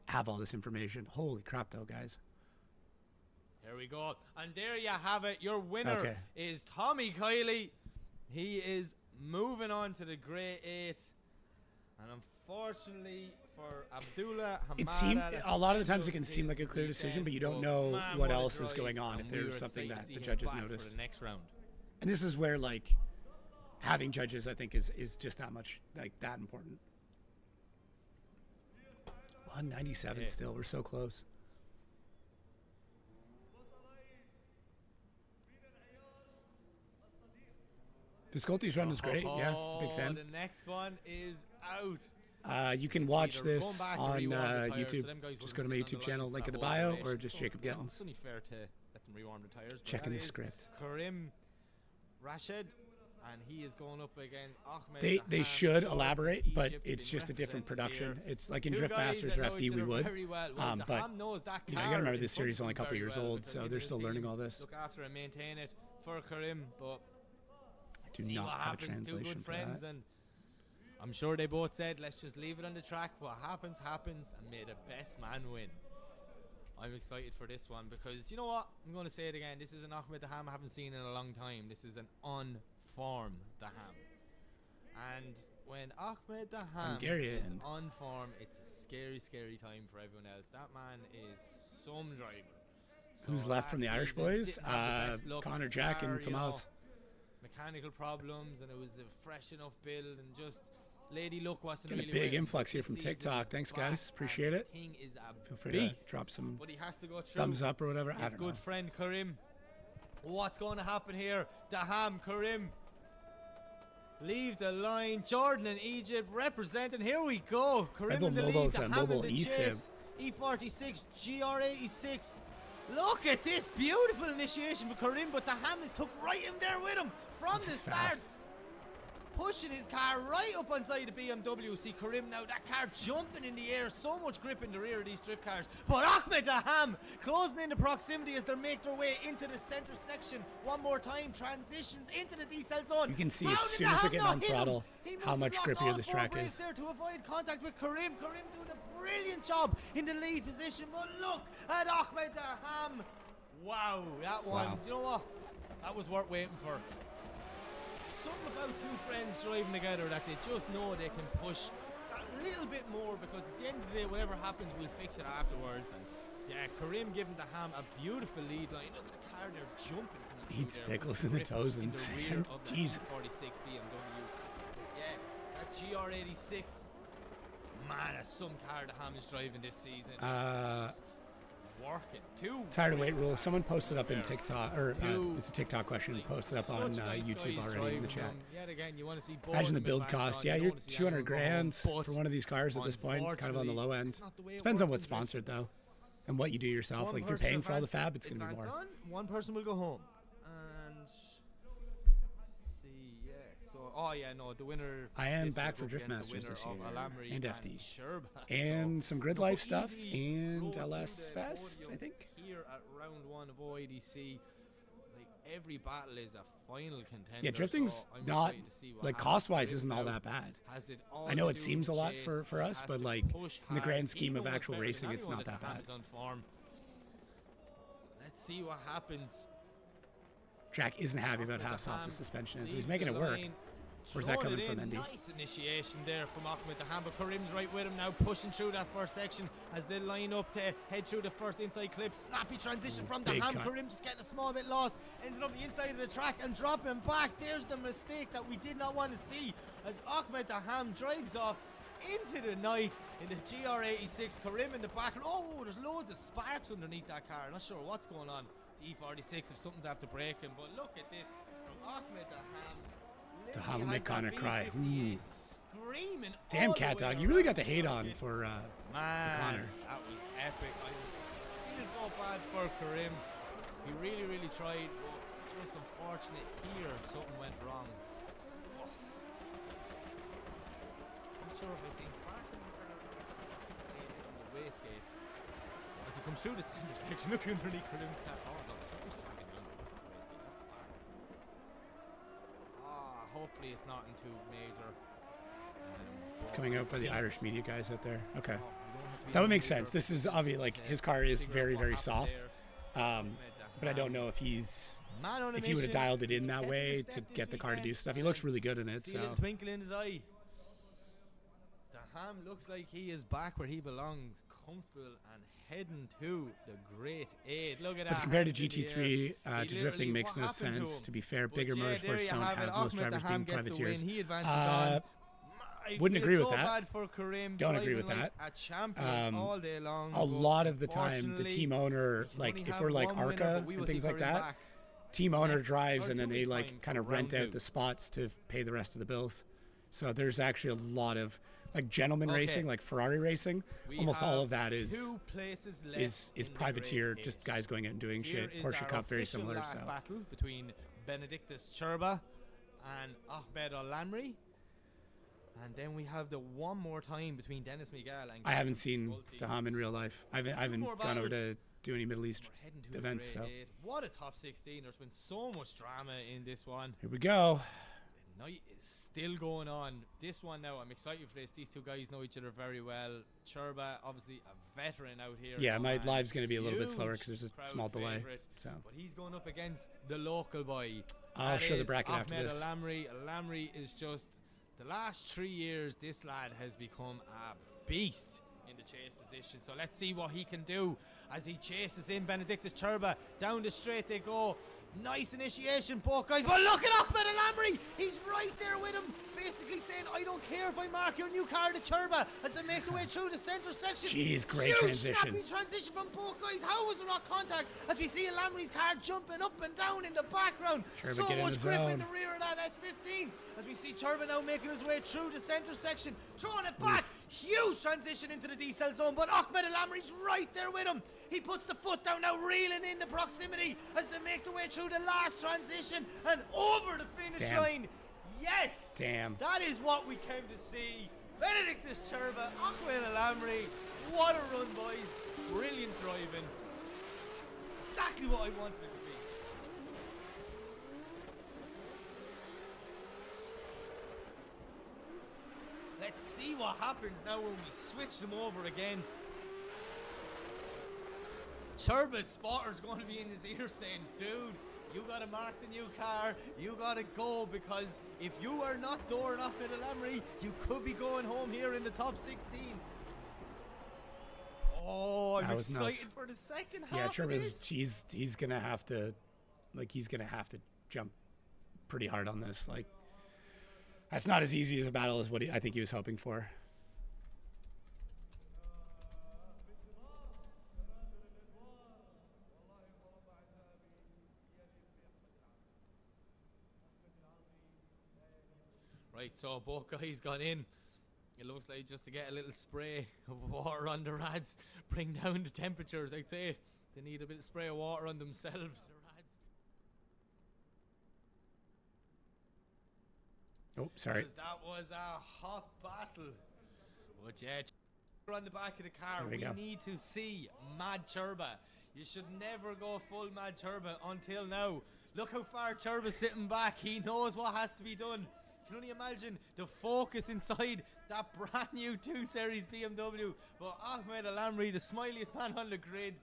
have all this information. Holy crap, though, guys. Here we go. And there you have it. Your winner is Tommy Kylie. He is moving on to the Grade 8. And unfortunately for Abdullah Hamada, it seemed a lot of the times it can seem like a clear decision, but you don't know what else is going on if there's something that the judges noticed. For the next round. And this is where, like, having judges, I think, is just that much, like, that important. 197 still. We're so close. Piscaldi's run is great. Yeah, big fan. The next one is out. You can watch this on YouTube. Just go to my YouTube channel, link in the bio, or just Jacob Gettins. It's only fair to let them rewarm the tires. Checking the script. Karim Rashid, and he is going up against Ahmed. They should elaborate, but it's just a different production. It's like in Drift Masters or FD we would. But you gotta remember this series is only a couple years old, so they're still learning all this. Look after and maintain it for Karim, but do not have a translation for that. And I'm sure they both said, let's just leave it on the track. What happens, happens, and may the best man win. I'm excited for this one because, you know what? I'm going to say it again. This is an Ahmed Daham I haven't seen in a long time. This is an on-form Daham. And when Ahmed Daham is on form, it's a scary, scary time for everyone else. That man is some driver. So who's left from the Irish boys? Connor, Jack, and Tomas. Mechanical problems, and it was a fresh enough build, and just Lady Luck wasn't really a big influx here from TikTok. Thanks, guys. Appreciate it. Is Feel free to drop some but he has to go thumbs up or whatever. His good friend Karim. What's going to happen here? Daham, Karim. Leave the line. Jordan and Egypt representing. Here we go. Karim in the lead. Daham in the chase. E46, GR86. Look at this beautiful initiation for Karim, but Daham is took right in there with him from the start. pushing his car right up inside the BMW. See Karim now, that car jumping in the air, so much grip in the rear of these drift cars. But Ahmed Daham closing in the proximity as they make their way into the center section. One more time, transitions into the decel zone. You can see as soon as they're getting on throttle how much grippier this track is. There to avoid contact with Karim. Karim doing a brilliant job in the lead position. But look at Ahmed Daham. Wow, that one. Wow. You know what? That was worth waiting for. Something about two friends driving together that they just know they can push that little bit more, because at the end of the day, whatever happens, we'll fix it afterwards. And yeah, Karim giving the Ham a beautiful lead line. Look at the car there jumping. Eats pickles in the toes and sand. Jesus. 46 BMW. Yeah, that GR86. Man, that's some car the Ham is driving this season. It's just working. Tired of weight rule. Someone posted up in TikTok, or it's a TikTok question posted up on YouTube already in the chat. Again, you want to see Imagine the build cost. Yeah, you're 200 grand for one of these cars at this point, kind of on the low end. Depends on what's sponsored though, and what you do yourself. Like if you're paying for all the fab, it's going to be more. One person will go home. And see, yeah. So, oh yeah, no, the winner. I am back for Drift Masters this year, Lamry and FD, Sherbach. and some Grid Life stuff, and LS Fest, I think. Here at round 1 of OIDC, like every battle is a final contender. Yeah, drifting's so not, like cost-wise isn't all that bad. I know it seems a lot for us, but like in the grand scheme of actual racing, it's not that bad. So let's see what happens. Jack isn't happy about how soft the suspension is. He's making it work. Where's that coming from, Indy? Nice initiation there from Ahmed Daham, but Karim's right with him now, pushing through that first section as they line up to head through the first inside clip. Snappy transition from Daham. Karim just getting a small bit lost, ended up the inside of the track and dropping back. There's the mistake that we did not want to see as Ahmed Daham drives off into the night in the GR86. Karim in the back. Oh, there's loads of sparks underneath that car. Not sure what's going on. The E46, if something's after braking, but look at this from Ahmed Daham. Daham make Connor cry. Screaming. Damn, Cat Dog, you really got the hate on for Connor. That was epic. I feel so bad for Karim. He really, really tried, but just unfortunate here, something went wrong. Oh. Not sure if I seen sparks in the car. Just from the wastegate. As he comes through the center section, look underneath Karim's car. Oh no, something's tracking under. That's not wastegate, that's spark. Hopefully it's not into major. It's coming out by the Irish media guys out there. Okay. That would make sense. This is obvious. Like his car is very, very soft. But I don't know if he would have dialed it in that way to get the car to do stuff. He looks really good in it. See a little twinkle in his eye. Daham looks like he is back where he belongs, comfortable and heading to the great aid. Look at that. But compared to GT3, to drifting makes no sense. To be fair, bigger motorsports don't have most drivers being privateers. Wouldn't agree with that. Don't agree with that. A lot of the time, the team owner, like if we're like ARCA and things like that, team owner drives and then they like kind of rent out the spots to pay the rest of the bills. So there's actually a lot of like gentleman racing, like Ferrari racing. Almost all of that is privateer, just guys going out and doing shit. Porsche Cup, very similar. So battle between Benedictus Sherbach and Ahmed Lamry. And then we have the one more time between Dennis Migal and I haven't seen Daham in real life. I haven't gone over to do any Middle East events. So what a top 16. There's been so much drama in this one. Here we go. The night is still going on. This one now, I'm excited for this. These two guys know each other very well. Sherbach, obviously a veteran out here. Yeah, my live's going to be a little bit slower because there's a small delay. So, but he's going up against the local boy. I'll show the bracket after this. Lamry. Lamry is just, the last 3 years, this lad has become a beast in the chase position. So let's see what he can do as he chases in Benedictus Sherbach. Down the straight they go. Nice initiation, both guys. But look at Ahmed Lamry. He's right there with him, basically saying, I don't care if I mark your new car to Sherbach as they make their way through the center section. Jeez, great huge transition. Snappy transition from both guys. How was there not contact as we see Lamry's car jumping up and down in the background? Sherbach so much grip zone. in the rear of that S15 as we see Sherbach now making his way through the center section, throwing it back. Huge transition into the decel zone, but Ahmed Lamry's right there with him. He puts the foot down now, reeling in the proximity as they make their way through the last transition and over the finish line. Yes! Damn. That is what we came to see. Benedictus Sherbach, Lamry. What a run, boys. Brilliant driving. It's exactly what I wanted it to be. Let's see what happens now when we switch them over again. Sherbach's spotter's going to be in his ear saying, dude, you gotta mark the new car, you gotta go, because if you are not dooring up at Lamry, you could be going home here in the top 16. Oh, I'm excited for the second half. Yeah, Sherbach, he's gonna have to, jump pretty hard on this. Like, that's not as easy as a battle as what I think he was hoping for. Right, so both guys got in. It looks like just to get a little spray of water on the rads, bring down the temperatures. I'd say they need a bit of spray of water on themselves, the rads. Oh, sorry. That was a hot battle. But yeah, on the back of the car, we need to see Mad Sherbach. You should never go full Mad Sherbach until now. Look how far Sherbach's sitting back. He knows what has to be done. You can only imagine the focus inside that brand new 2 Series BMW. But Lamry, the smiliest man on the grid,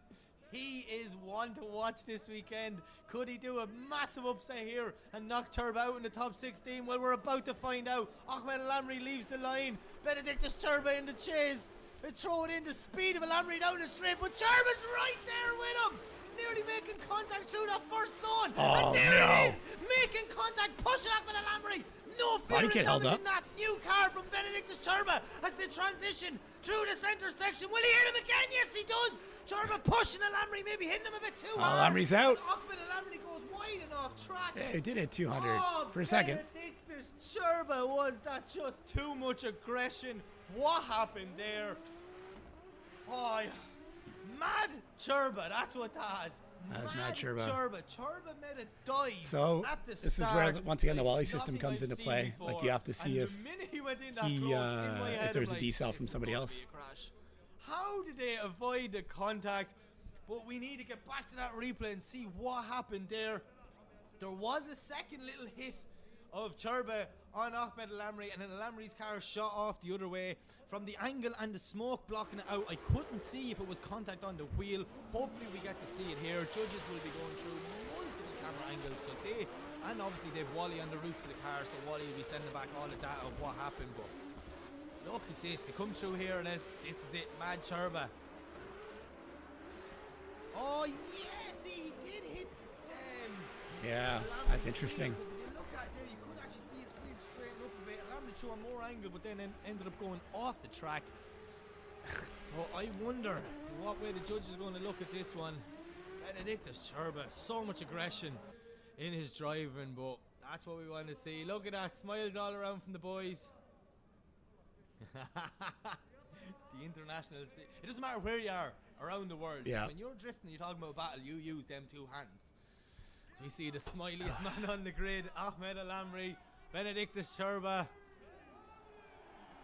he is one to watch this weekend. Could he do a massive upset here and knock Sherbach out in the top 16? Well, we're about to find out. Lamry leaves the line. Benedictus Sherbach in the chase. They throw it in the speed of Lamry down the straight, but Sherbach's right there with him. Nearly making contact through that first zone. Oh, and there it is, making contact, pushing Lamry. No fear in damaging that new car from Benedictus Sherbach as they transition through the centre section. Will he hit him again? Yes, he does. Sherbach pushing Lamry, maybe hitting him a bit too hard. Lamry's out. Lamry goes wide and off track. Yeah, he did hit 200 for a second. Benedictus Sherbach, was that just too much aggression? What happened there? Oh, Mad Sherbach, that's what that is. That's Mad Sherbach. Sherbach made a dive. So at the this start, is where once again the Wally like system comes into play. Before. Like you have to see if if there's a decel from somebody else. How did they avoid the contact? But we need to get back to that replay and see what happened there. There was a second little hit of Sherbach on Lamry, and then Lamry's car shot off the other way. From the angle and the smoke blocking it out, I couldn't see if it was contact on the wheel. Hopefully we get to see it here. Judges will be going through multiple camera angles, so and obviously they've Wally on the roofs of the car, so Wally will be sending back all the data of what happened. But look at this, they come through here and then this is it, Mad Sherbach. Oh yes, he did hit yeah, that's interesting. Show a more angle, but then ended up going off the track. So I wonder what way the judge is going to look at this one. Benedictus Sherbach, so much aggression in his driving, but that's what we want to see. Look at that, smiles all around from the boys. The international, it doesn't matter where you are around the world. Yeah. When you're drifting, you're talking about battle, you use them 2 hands. So we see the smiliest man on the grid, Lamry, Benedictus Sherbach.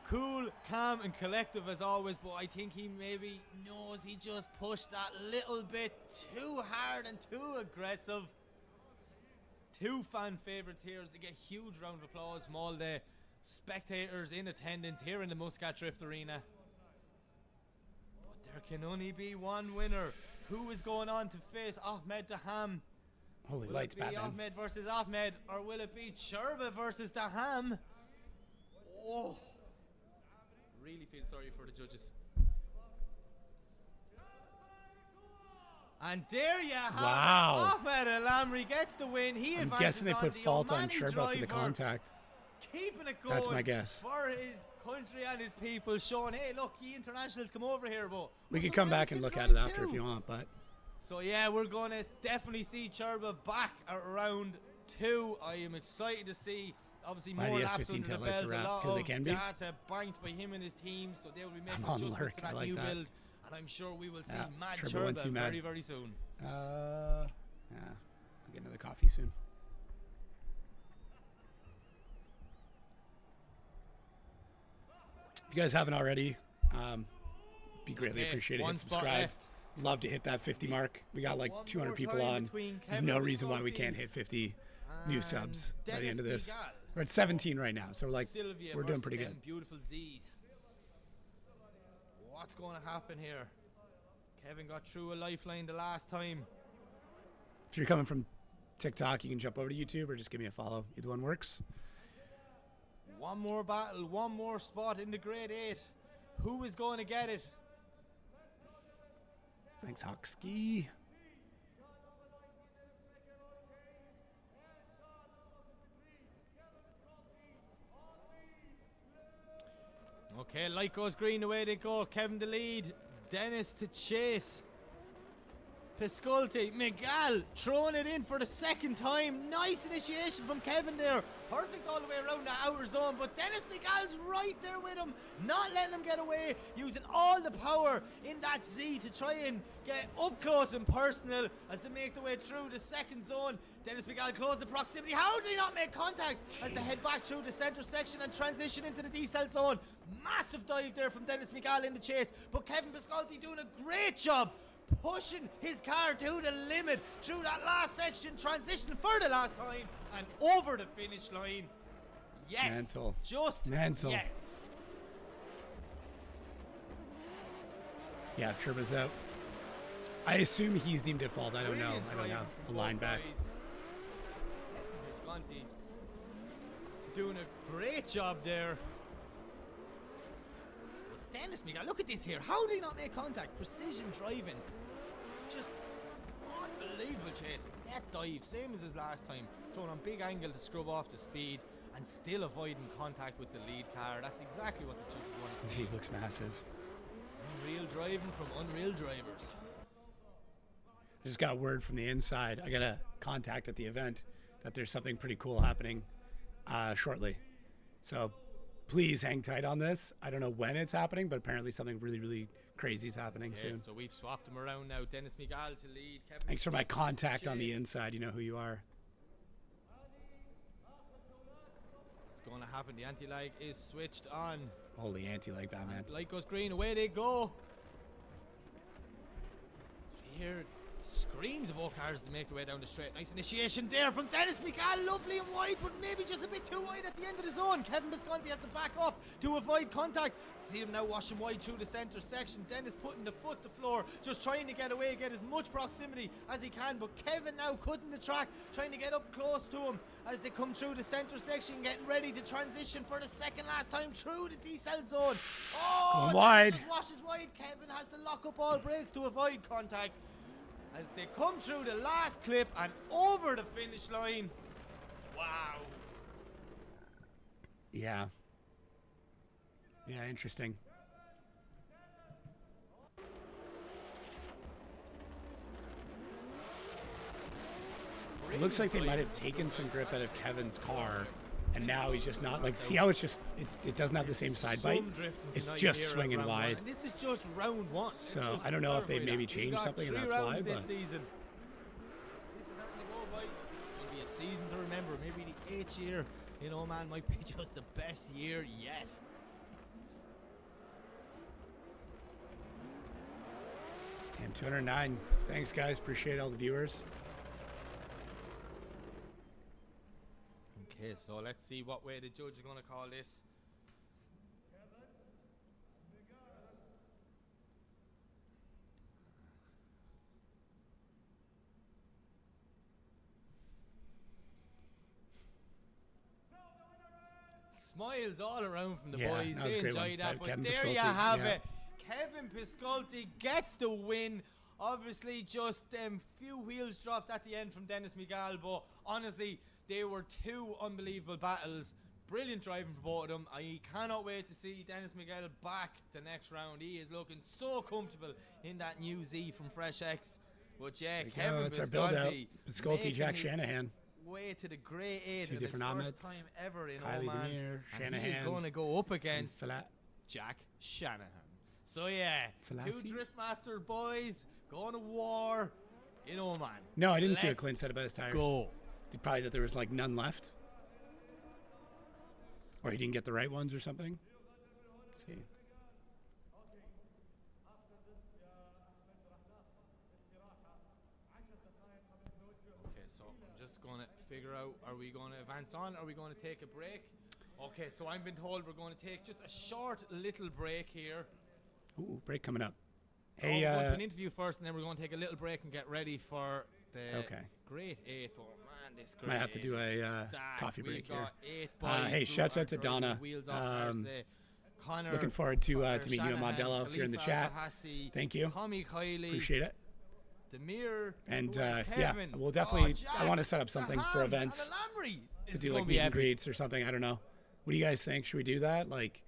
Cool, calm and collective as always, but I think he maybe knows he just pushed that little bit too hard and too aggressive. 2 fan favourites here as they get huge round of applause from all the spectators in attendance here in the Muscat Drift Arena. But there can only be one winner. Who is going on to face Ahmed Daham? Holy will lights, it be Batman. Ahmed versus Ahmed, or will it be Sherbach versus Daham? Oh, really feel sorry for the judges. And there you have it. Ahmed Lamry gets the win. I'm guessing they put fault on Sherbach for the contact. Keeping it going. That's my guess. For his country and his people, showing, hey, look, ye internationals come over here, but we could come back and look at it after if you want, but. So yeah, we're going to definitely see Sherbach back at round 2. I am excited to see. Obviously, more laps under the belt, a lot of data banked by him and his team, so they will be making adjustments to that new build, and I'm sure we will see Mad Sherbach very, very soon. Yeah, I'll get another coffee soon. If you guys haven't already, be greatly appreciated. Hit subscribe. Love to hit that 50 mark. We got like 200 people on. There's no reason why we can't hit 50 new subs by the end of this. We're at 17 right now, so we're doing pretty good. Beautiful Z's. What's going to happen here? Kevin got through a lifeline the last time. If you're coming from TikTok, you can jump over to YouTube or just give me a follow. Either one works. One more battle, one more spot in the grade 8. Who is going to get it? Thanks, Hawkski. Okay, light goes green, away they go. Kevin the lead. Dennis to chase. Piscaldi, Migal throwing it in for the second time. Nice initiation from Kevin there. Perfect all the way around the outer zone, but Dennis Migal's right there with him, not letting him get away, using all the power in that Z to try and get up close and personal as they make their way through the second zone. Dennis Migal closed the proximity. How did he not make contact as they head back through the center section and transition into the decel zone? Massive dive there from Dennis Migal in the chase, but Kevin Piscaldi doing a great job pushing his car to the limit through that last section, transition for the last time and over the finish line. Yes, mental. Just mental. Yes. Yeah, Sherbach's out. I assume he's deemed at fault. I don't know. I don't have a line back. Piscaldi doing a great job there. Dennis Migal, look at this here. How did he not make contact? Precision driving. Just unbelievable chase. That dive, same as his last time. Throwing on big angle to scrub off the speed and still avoiding contact with the lead car. That's exactly what the judges want to see. He looks massive. Unreal driving from unreal drivers. I just got word from the inside. I got a contact at the event that there's something pretty cool happening shortly. So please hang tight on this. I don't know when it's happening, but apparently something really, really crazy is happening soon. So we've swapped them around now. Dennis Migal to lead. Kevin Thanks for my contact on the inside. You know who you are. What's going to happen? The anti-lag is switched on. Holy anti-lag, Batman. Light goes green. Away they go. So here screams of all cars to make their way down the straight. Nice initiation there from Dennis Migal. Lovely and wide, but maybe just a bit too wide at the end of the zone. Kevin Piscaldi has to back off to avoid contact. See him now washing wide through the center section. Dennis putting the foot to floor, just trying to get away, get as much proximity as he can. But Kevin now cutting the track, trying to get up close to him as they come through the center section, getting ready to transition for the second last time through the decel zone. Oh, going wide. Just washes wide. Kevin has to lock up all brakes to avoid contact as they come through the last clip and over the finish line. Wow. Yeah. Yeah, interesting. It looks like they might have taken some grip out of Kevin's car, and now he's just not like. See how it's just it doesn't have the same side bite. It's just swinging wide. And this is just round one. So I don't know if they maybe changed something, and that's why. But this season. This is starting to go by. It's going to be a season to remember. Maybe the 8th year, you know, man, might be just the best year yet. Damn, 209. Thanks, guys. Appreciate all the viewers. Okay, so let's see what way the judge is going to call this. Smiles all around from the boys. They enjoy that. But Kevin there Piscaldi, you have it. Kevin Piscaldi gets the win. Obviously, just few wheels drops at the end from Dennis Migal, but honestly, they were two unbelievable battles. Brilliant driving for both of them. I cannot wait to see Dennis Migal back the next round. He is looking so comfortable in that new Z from Fresh X. But yeah, Kevin Piscaldi, Jack Shanahan. Way to the grade 8 Two different first time ever in Kylie, Oman. Shanahan. He's going to go up against Jack Shanahan. So yeah, Falasi? Two Driftmaster boys going to war in Oman. No, I didn't see what Clint said about his tires. Go. Probably that there was like none left, or he didn't get the right ones or something. Let's see. Okay, so I'm just going to figure out, are we going to advance on? Are we going to take a break? Okay, so I've been told we're going to take just a short little break here. Ooh, break coming up. Hey, we're going to an interview first, and then we're going to take a little break and get ready for the Great 8. Oh, man, this great might have to do a coffee break here. 8 hey, shouts out to Donna. Looking forward to meet you in Modelo if you're in the chat. Thank you. Kylie, appreciate it. Demir, and yeah, we'll definitely. I want to set up something for events to do like meet and greets or something. I don't know. What do you guys think? Should we do that? Like,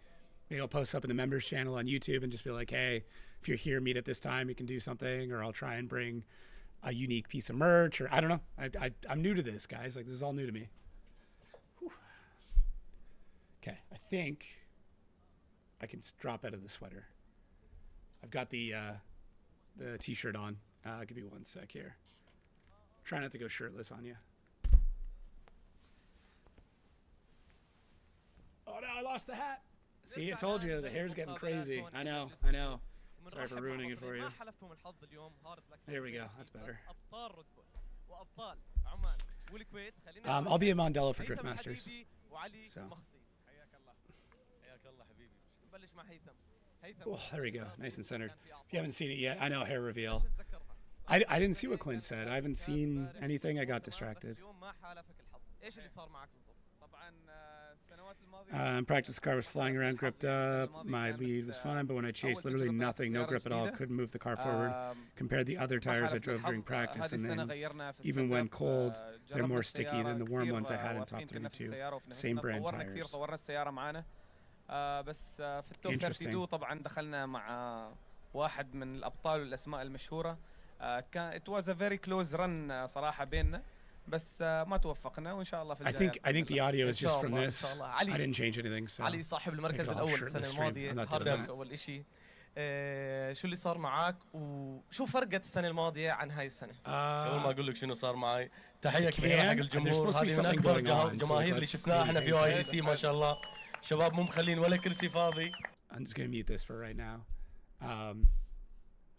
maybe I'll post up in the members channel on YouTube and just be like, hey, if you're here, meet at this time. You can do something, or I'll try and bring a unique piece of merch, or I don't know. I'm new to this, guys. Like, this is all new to me. Whew. Okay, I think I can drop out of the sweater. I've got the t-shirt on. Give me one sec here. Try not to go shirtless on you. Oh no, I lost the hat. See, I told you, the hair's getting crazy. I know. Sorry for ruining it for you. There we go, that's better. I'll be in Modelo for Drift Masters. So. Oh, there we go, nice and centered. If you haven't seen it yet, I know, hair reveal. I didn't see what Clint said. I haven't seen anything. I got distracted. Practice car was flying around, gripped up. My lead was fine, but when I chased, literally nothing, no grip at all. Couldn't move the car forward. Compared to the other tires I drove during practice, and then even when cold, they're more sticky than the warm ones I had in top 32. Same brand tires. بس في التوب 32 طبعا دخلنا مع واحد من الأبطال والأسماء المشهورة. كان it was a very close run صراحة بيننا. بس ما توفقنا وإن شاء الله في الجاي. I think the audio is just from this. I didn't change anything. So علي صاحب المركز الأول السنة الماضية. هارفالي أول إشي. شو اللي صار معك وشو فرقت السنة الماضية عن هاي السنة؟ قبل ما أقول لك شنو صار معي. تحية كبيرة حق الجمهور. هذه من أكبر الجماهير اللي شفناها إحنا في OIDC ما شاء الله. شباب مو مخلين ولا كرسي فاضي. I'm just gonna mute this for right now.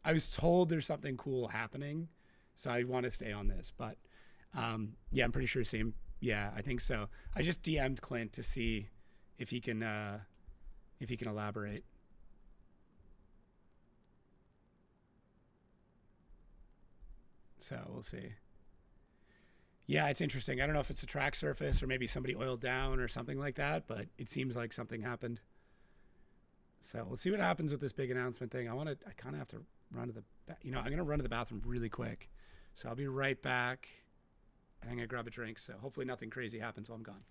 I was told there's something cool happening, so I want to stay on this. But yeah, I'm pretty sure same. Yeah, I think so. I just DM'd Clint to see if he can elaborate. So we'll see. Yeah, it's interesting. I don't know if it's a track surface or maybe somebody oiled down or something like that, but it seems like something happened. So we'll see what happens with this big announcement thing. I kind of have to run to the, I'm going to run to the bathroom really quick. So I'll be right back. I'm going to grab a drink. So hopefully nothing crazy happens while I'm gone.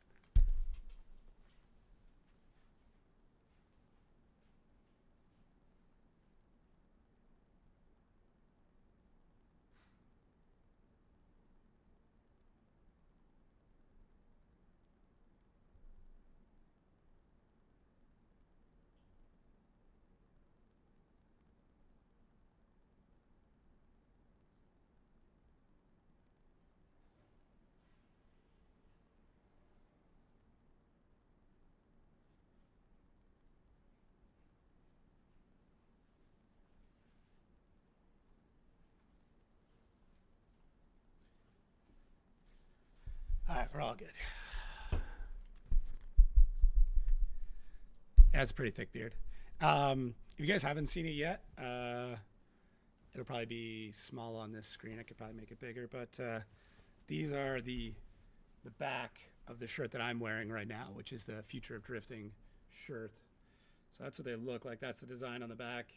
All right, we're all good. It has a pretty thick beard. If you guys haven't seen it yet, it'll probably be small on this screen. I could probably make it bigger, but these are the back of the shirt that I'm wearing right now, which is the Future of Drifting shirt. So that's what they look like. That's the design on the back.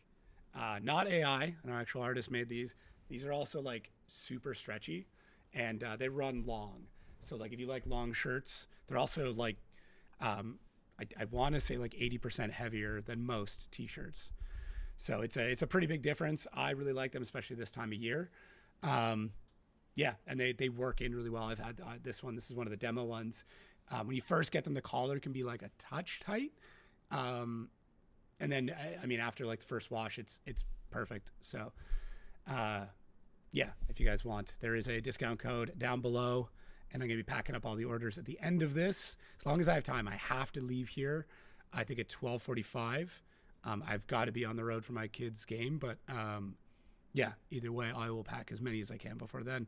Not AI, an actual artist made these. These are also like super stretchy, and they run long. So like if you like long shirts, they're also like, I want to say like 80% heavier than most t-shirts. So it's a pretty big difference. I really like them, especially this time of year. Yeah, and they work in really well. I've had this one. This is one of the demo ones. When you first get them, the collar can be like a touch tight. And then, I mean, after like the first wash, it's perfect. So yeah, if you guys want, there is a discount code down below. And I'm going to be packing up all the orders at the end of this. As long as I have time, I have to leave here, I think at 12:45. I've got to be on the road for my kids' game, but yeah, either way, I will pack as many as I can before then.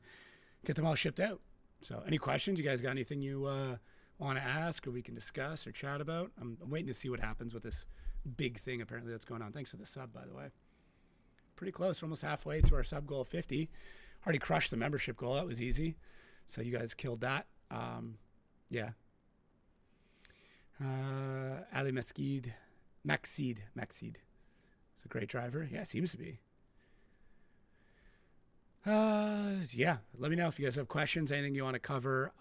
Get them all shipped out. So any questions? You guys got anything you want to ask or we can discuss or chat about? I'm waiting to see what happens with this big thing apparently that's going on. Thanks for the sub, by the way. Pretty close. We're almost halfway to our sub goal of 50. Already crushed the membership goal. That was easy. So you guys killed that. Yeah. Ali Maxid. It's a great driver. Yeah, seems to be. Yeah, let me know if you guys have questions, anything you want to cover.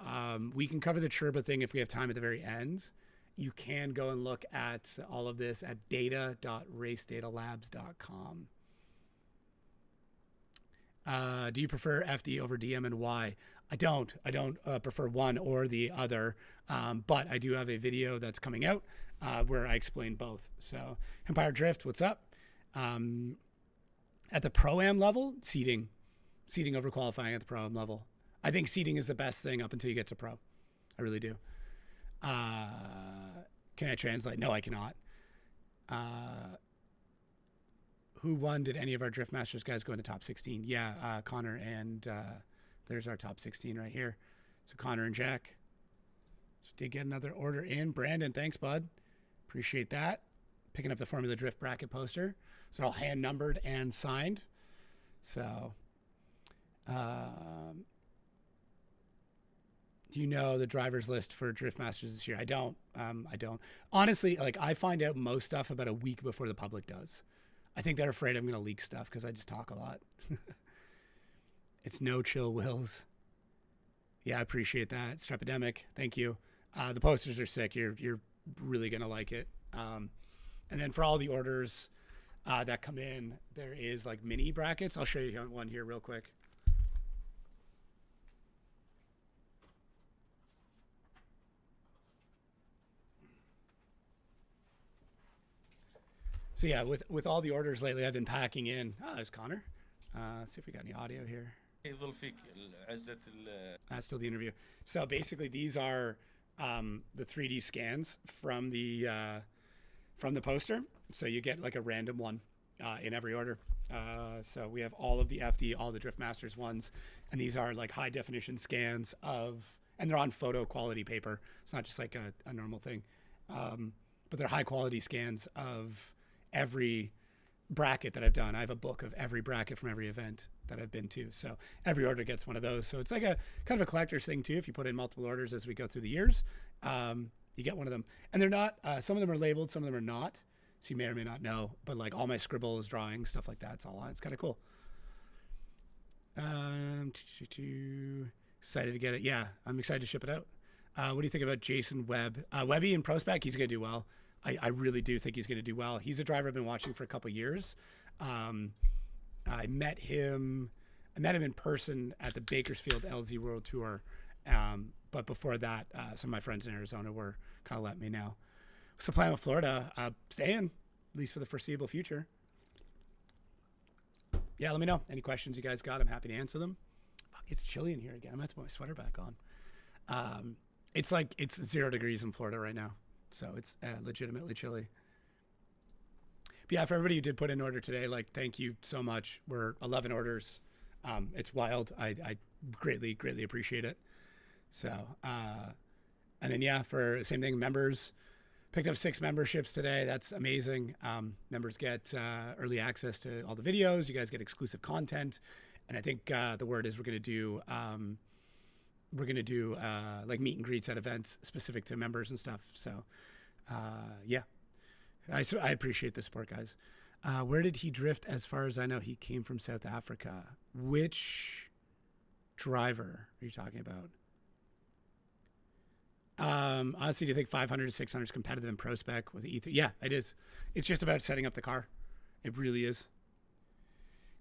We can cover the Sherbach thing if we have time at the very end. You can go and look at all of this at data.racedatalabs.com. Do you prefer FD over DM and why? I don't prefer one or the other, but I do have a video that's coming out where I explain both. So Empire Drift, what's up? At the Pro-Am level, seating over qualifying at the Pro-Am level. I think seating is the best thing up until you get to Pro. I really do. Can I translate? No, I cannot. Who won? Did any of our Drift Masters guys go into top 16? Yeah, Connor and there's our top 16 right here. So Connor and Jack. So did get another order in. Brandon, thanks, bud. Appreciate that. Picking up the Formula Drift bracket poster. So all hand numbered and signed. So, do you know the driver's list for Drift Masters this year? I don't. Honestly, like I find out most stuff about a week before the public does. I think they're afraid I'm going to leak stuff because I just talk a lot. It's no chill wills. Yeah, I appreciate that. It's Strepidemic. Thank you. The posters are sick. You're really going to like it. And then for all the orders that come in, there is like mini brackets. I'll show you one here real quick. So yeah, with all the orders lately, I've been packing in. Oh, there's Connor. See if we got any audio here. That's still the interview. So basically, these are the 3D scans from the poster. So you get like a random one in every order. So we have all of the FD, all the Drift Masters ones, and these are like high definition scans of, and they're on photo quality paper. It's not just like a normal thing, but they're high quality scans of every bracket that I've done. I have a book of every bracket from every event that I've been to. So every order gets one of those. So it's like a kind of a collector's thing too. If you put in multiple orders as we go through the years, you get one of them. And they're not, some of them are labeled, some of them are not. So you may or may not know, but like all my scribbles, drawings, stuff like that, it's all on. It's kind of cool. Excited to get it. Yeah, I'm excited to ship it out. What do you think about Jason Webb? Webby in Prospect, he's going to do well. I really do think he's going to do well. He's a driver I've been watching for a couple of years. I met him in person at the Bakersfield LZ World Tour. But before that, some of my friends in Arizona were kind of letting me know. So playing with Florida, staying, at least for the foreseeable future. Yeah, let me know. Any questions you guys got, I'm happy to answer them. Fuck, it's chilly in here again. I'm going to have to put my sweater back on. It's 0 degrees in Florida right now. So it's legitimately chilly. But yeah, for everybody who did put in order today, like, thank you so much. We're 11 orders. It's wild. I greatly, greatly appreciate it. So, and then yeah, for same thing, members picked up 6 memberships today. That's amazing. Members get early access to all the videos. You guys get exclusive content. And I think the word is we're going to do like meet and greets at events specific to members and stuff. So, yeah, I appreciate the support, guys. Where did he drift? As far as I know, he came from South Africa. Which driver are you talking about? Honestly, do you think 500 to 600 is competitive in Pro Spec with E3? Yeah, it is. It's just about setting up the car. It really is.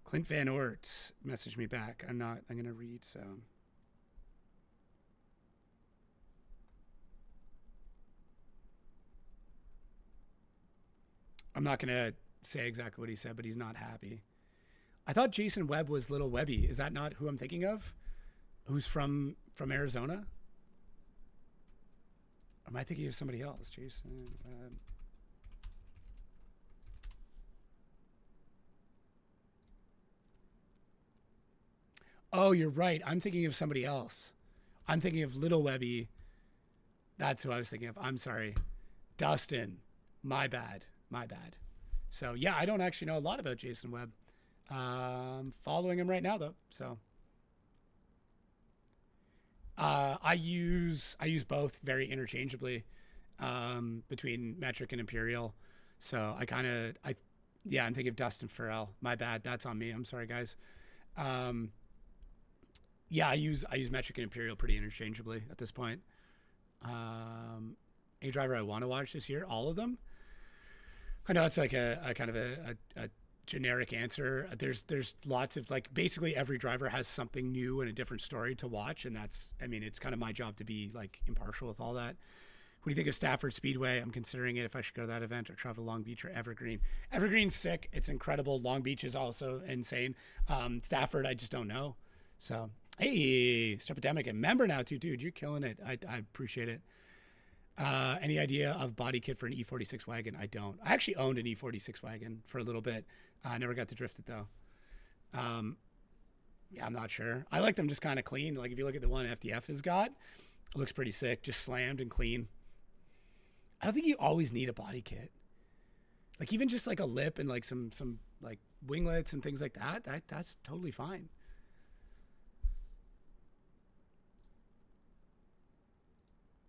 Clint Van Oort messaged me back. I'm going to read, so. I'm not going to say exactly what he said, but he's not happy. I thought Jason Webb was Little Webby. Is that not who I'm thinking of? Who's from Arizona? Or am I thinking of somebody else? Jason Webb. Oh, you're right. I'm thinking of somebody else. I'm thinking of Little Webby. That's who I was thinking of. I'm sorry. Dustin. My bad. So, yeah, I don't actually know a lot about Jason Webb. Following him right now, though. So, I use both very interchangeably between Metric and Imperial. So, I'm thinking of Dustin Farrell. My bad. That's on me. I'm sorry, guys. I use Metric and Imperial pretty interchangeably at this point. A driver I want to watch this year, all of them. I know it's like a kind of a generic answer. There's lots of, like, basically every driver has something new and a different story to watch, and it's kind of my job to be like impartial with all that. What do you think of Stafford Speedway? I'm considering it if I should go to that event or travel to Long Beach or Evergreen. Evergreen's sick. It's incredible. Long Beach is also insane. Stafford, I just don't know. So, hey, Strepidemic, and member now too, dude. You're killing it. I appreciate it. Any idea of body kit for an E46 wagon? I don't. I actually owned an E46 wagon for a little bit. I never got to drift it though. I'm not sure. I like them just kind of clean. Like if you look at the one FDF has got, it looks pretty sick. Just slammed and clean. I don't think you always need a body kit. Like even just like a lip and like some like winglets and things like that. That's totally fine.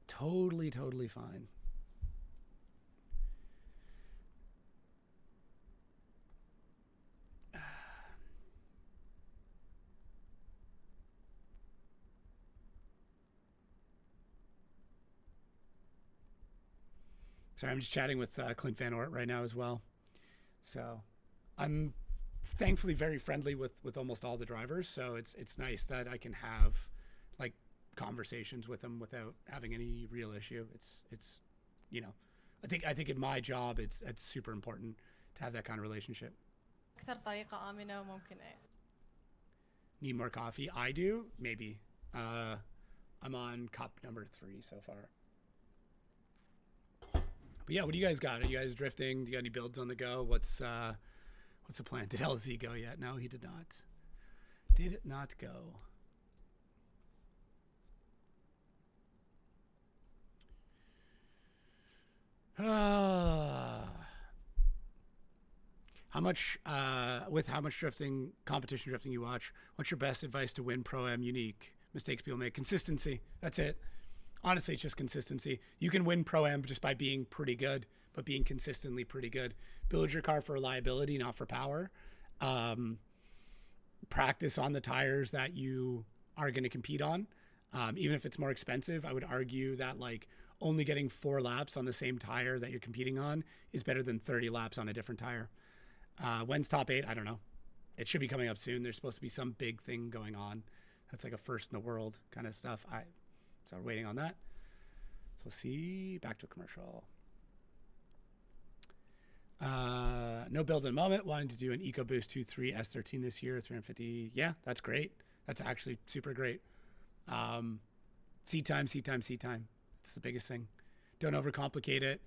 Totally fine. Sorry, I'm just chatting with Clint Van Oort right now as well. So I'm thankfully very friendly with almost all the drivers. So it's nice that I can have like conversations with them without having any real issue. It's I think in my job it's super important to have that kind of relationship. Need more coffee? I do, maybe. I'm on cup number 3 so far. But yeah, what do you guys got? Are you guys drifting? Do you got any builds on the go? What's the plan? Did LZ go yet? No, he did not. Did not go. How much competition drifting you watch, what's your best advice to win Pro-Am unique? Mistakes people make. Consistency. That's it. Honestly, it's just consistency. You can win Pro-Am just by being pretty good, but being consistently pretty good. Build your car for reliability, not for power. Practice on the tires that you are going to compete on. Even if it's more expensive, I would argue that like only getting 4 laps on the same tire that you're competing on is better than 30 laps on a different tire. When's top 8? I don't know. It should be coming up soon. There's supposed to be some big thing going on. That's like a first in the world kind of stuff. So we're waiting on that. So we'll see. Back to a commercial. No build in a moment. Wanting to do an EcoBoost 2.3 S13 this year. 350. Yeah, that's great. That's actually super great. Seat time. It's the biggest thing. Don't overcomplicate it.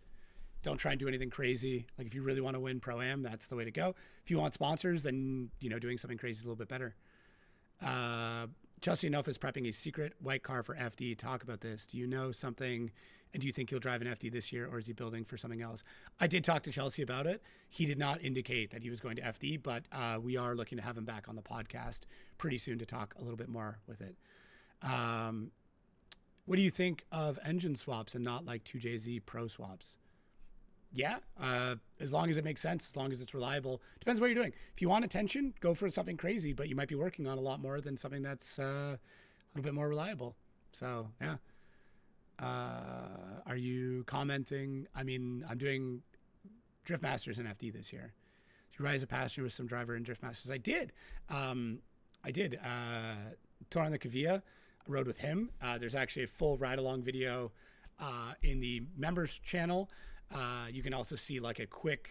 Don't try and do anything crazy. Like if you really want to win Pro-Am, that's the way to go. If you want sponsors, then doing something crazy is a little bit better. Chelsea Enough is prepping a secret white car for FD. Talk about this. Do you know something, and do you think he'll drive an FD this year, or is he building for something else? I did talk to Chelsea about it. He did not indicate that he was going to FD, but we are looking to have him back on the podcast pretty soon to talk a little bit more with it. What do you think of engine swaps and not like 2JZ Pro swaps? Yeah, as long as it makes sense, as long as it's reliable. Depends what you're doing. If you want attention, go for something crazy, but you might be working on a lot more than something that's a little bit more reliable. So, yeah. Are you commenting? I mean, I'm doing Drift Masters in FD this year. Did you ride as a passenger with some driver in Drift Masters? I did. Tor on the Kavia, I rode with him. There's actually a full ride-along video in the members channel. You can also see like a quick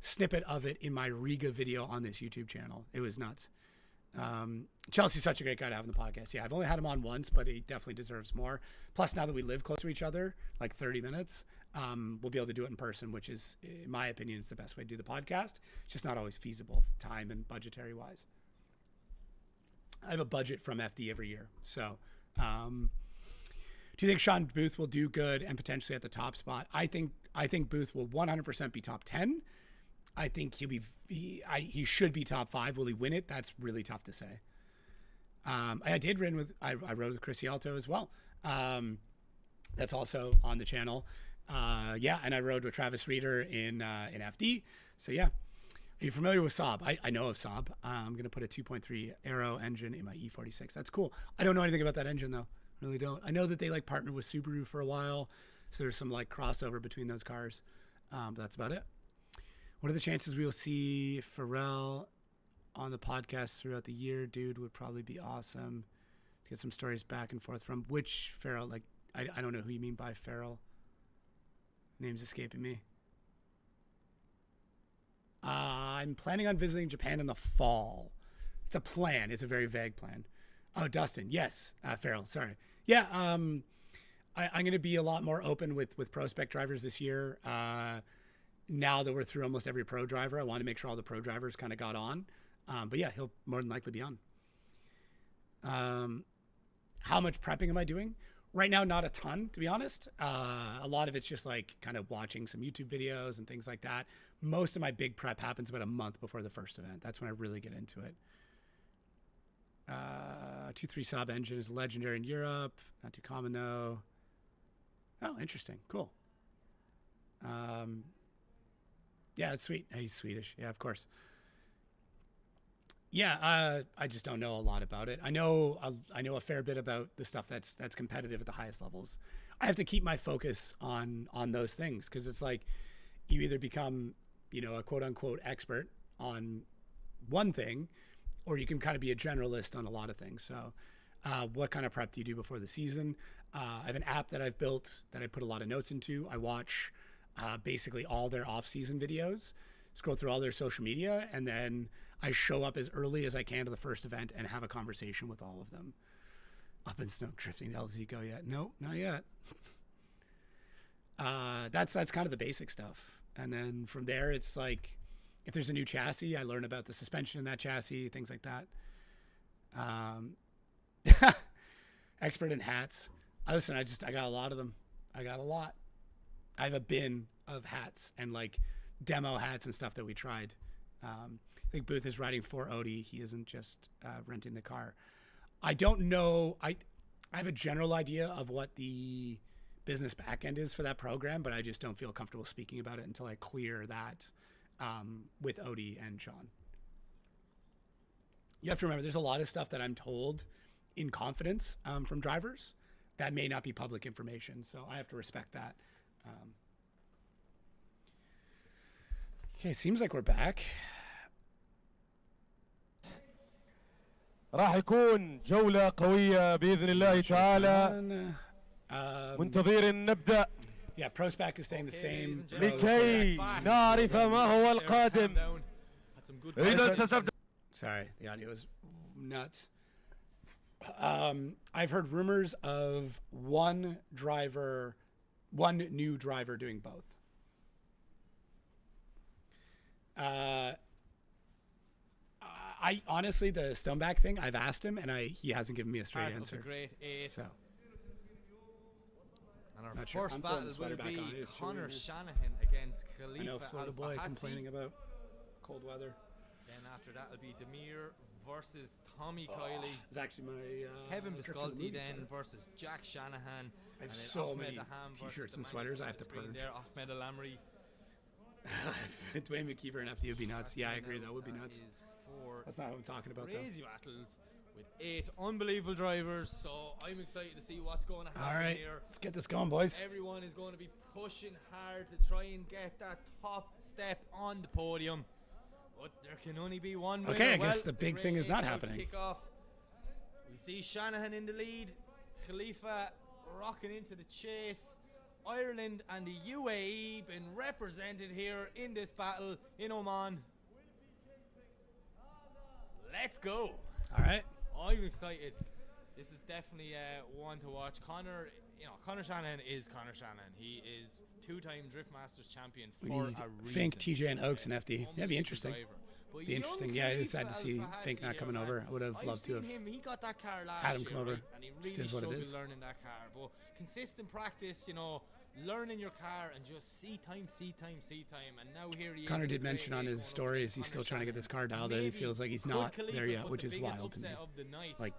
snippet of it in my Riga video on this YouTube channel. It was nuts. Chelsea's such a great guy to have on the podcast. Yeah, I've only had him on once, but he definitely deserves more. Plus, now that we live close to each other, like 30 minutes, we'll be able to do it in person, which is, in my opinion, is the best way to do the podcast. It's just not always feasible, time and budgetary wise. I have a budget from FD every year. So, do you think Sean Booth will do good and potentially at the top spot? I think Booth will 100% be top 10. I think he should be top 5. Will he win it? That's really tough to say. I rode with Chris Yalto as well. That's also on the channel. And I rode with Travis Reeder in FD. So yeah. Are you familiar with Saab? I know of Saab. I'm going to put a 2.3 Aero engine in my E46. That's cool. I don't know anything about that engine though. Really don't. I know that they like partnered with Subaru for a while. So there's some like crossover between those cars. But that's about it. What are the chances we will see Pharrell on the podcast throughout the year? Dude, would probably be awesome to get some stories back and forth from. Which Pharrell? Like, I don't know who you mean by Pharrell. Name's escaping me. I'm planning on visiting Japan in the fall. It's a plan. It's a very vague plan. Oh, Dustin. Yes. Farrell. Sorry. Yeah. I'm going to be a lot more open with prospect drivers this year. Now that we're through almost every pro driver, I want to make sure all the pro drivers kind of got on. But yeah, he'll more than likely be on. How much prepping am I doing? Right now, not a ton, to be honest. A lot of it's just like kind of watching some YouTube videos and things like that. Most of my big prep happens about a month before the first event. That's when I really get into it. 2.3 Saab engine is legendary in Europe. Not too common though. Oh, interesting. Cool. Yeah, it's sweet. He's Swedish. Yeah, of course. Yeah, I just don't know a lot about it. I know a fair bit about the stuff that's competitive at the highest levels. I have to keep my focus on those things because it's like you either become, a quote unquote expert on one thing, or you can kind of be a generalist on a lot of things. So, what kind of prep do you do before the season? I have an app that I've built that I put a lot of notes into. I watch basically all their off-season videos, scroll through all their social media, and then I show up as early as I can to the first event and have a conversation with all of them. Up in snow drifting, LZ go yet? No, not yet. That's kind of the basic stuff. And then from there, it's like, if there's a new chassis, I learn about the suspension in that chassis, things like that. Expert in hats. Listen, I got a lot of them. I got a lot. I have a bin of hats and like demo hats and stuff that we tried. I think Booth is riding for Odie. He isn't just renting the car. I don't know. I have a general idea of what the business backend is for that program, but I just don't feel comfortable speaking about it until I clear that with Odie and Sean. You have to remember, there's a lot of stuff that I'm told in confidence from drivers that may not be public information, so I have to respect that. Okay, seems like we're back. راح يكون جولة قوية بإذن الله تعالى. منتظرين نبدأ. Yeah, Prospect is staying the same. لكي نعرف ما هو القادم. Sorry, the audio is nuts. I've heard rumors of one new driver doing both. I honestly, the Stoneback thing, I've asked him and he hasn't given me a straight answer. That's a great 8. So. And our first battle will be Connor Shanahan against Khalifa. I know Florida boy complaining about cold weather. Then after that will be Demir versus Tommy Kylie. It's actually my Kevin Piscaldi then versus Jack Shanahan. I have so many t-shirts and sweaters I have to purge. There, Ahmed Lamry. Dwayne McKeever and FD would be nuts. Yeah, I agree. That would be nuts. That's not what I'm talking about, crazy battles with 8 unbelievable drivers. So I'm excited to see what's going to happen All right, here. let's get this going, boys. Everyone is going to be pushing hard to try and get that top step on the podium. But there can only be one winner. Okay, I guess the big thing is not happening. Kickoff. We see Shanahan in the lead. Khalifa rocking into the chase. Ireland and the UAE been represented here in this battle in Oman. Let's go. All right. I'm excited. This is definitely one to watch. Connor Shanahan is Connor Shanahan. He is 2-time Drift Masters champion for a reason. Fink, TJ, and Oaks and FD. That'd be interesting. Driver. But be interesting. Yeah, I just sad to see Fink not coming over. I would have loved to have he got that car last had him year, come over. right? And he really Just is what it struggled is. learning that car. But consistent practice, you know, learning your car and just see time. And now here he is. Connor did mention on his stories he's still trying to get this car dialed in. He feels like he's not there yet, which is wild to me. Like,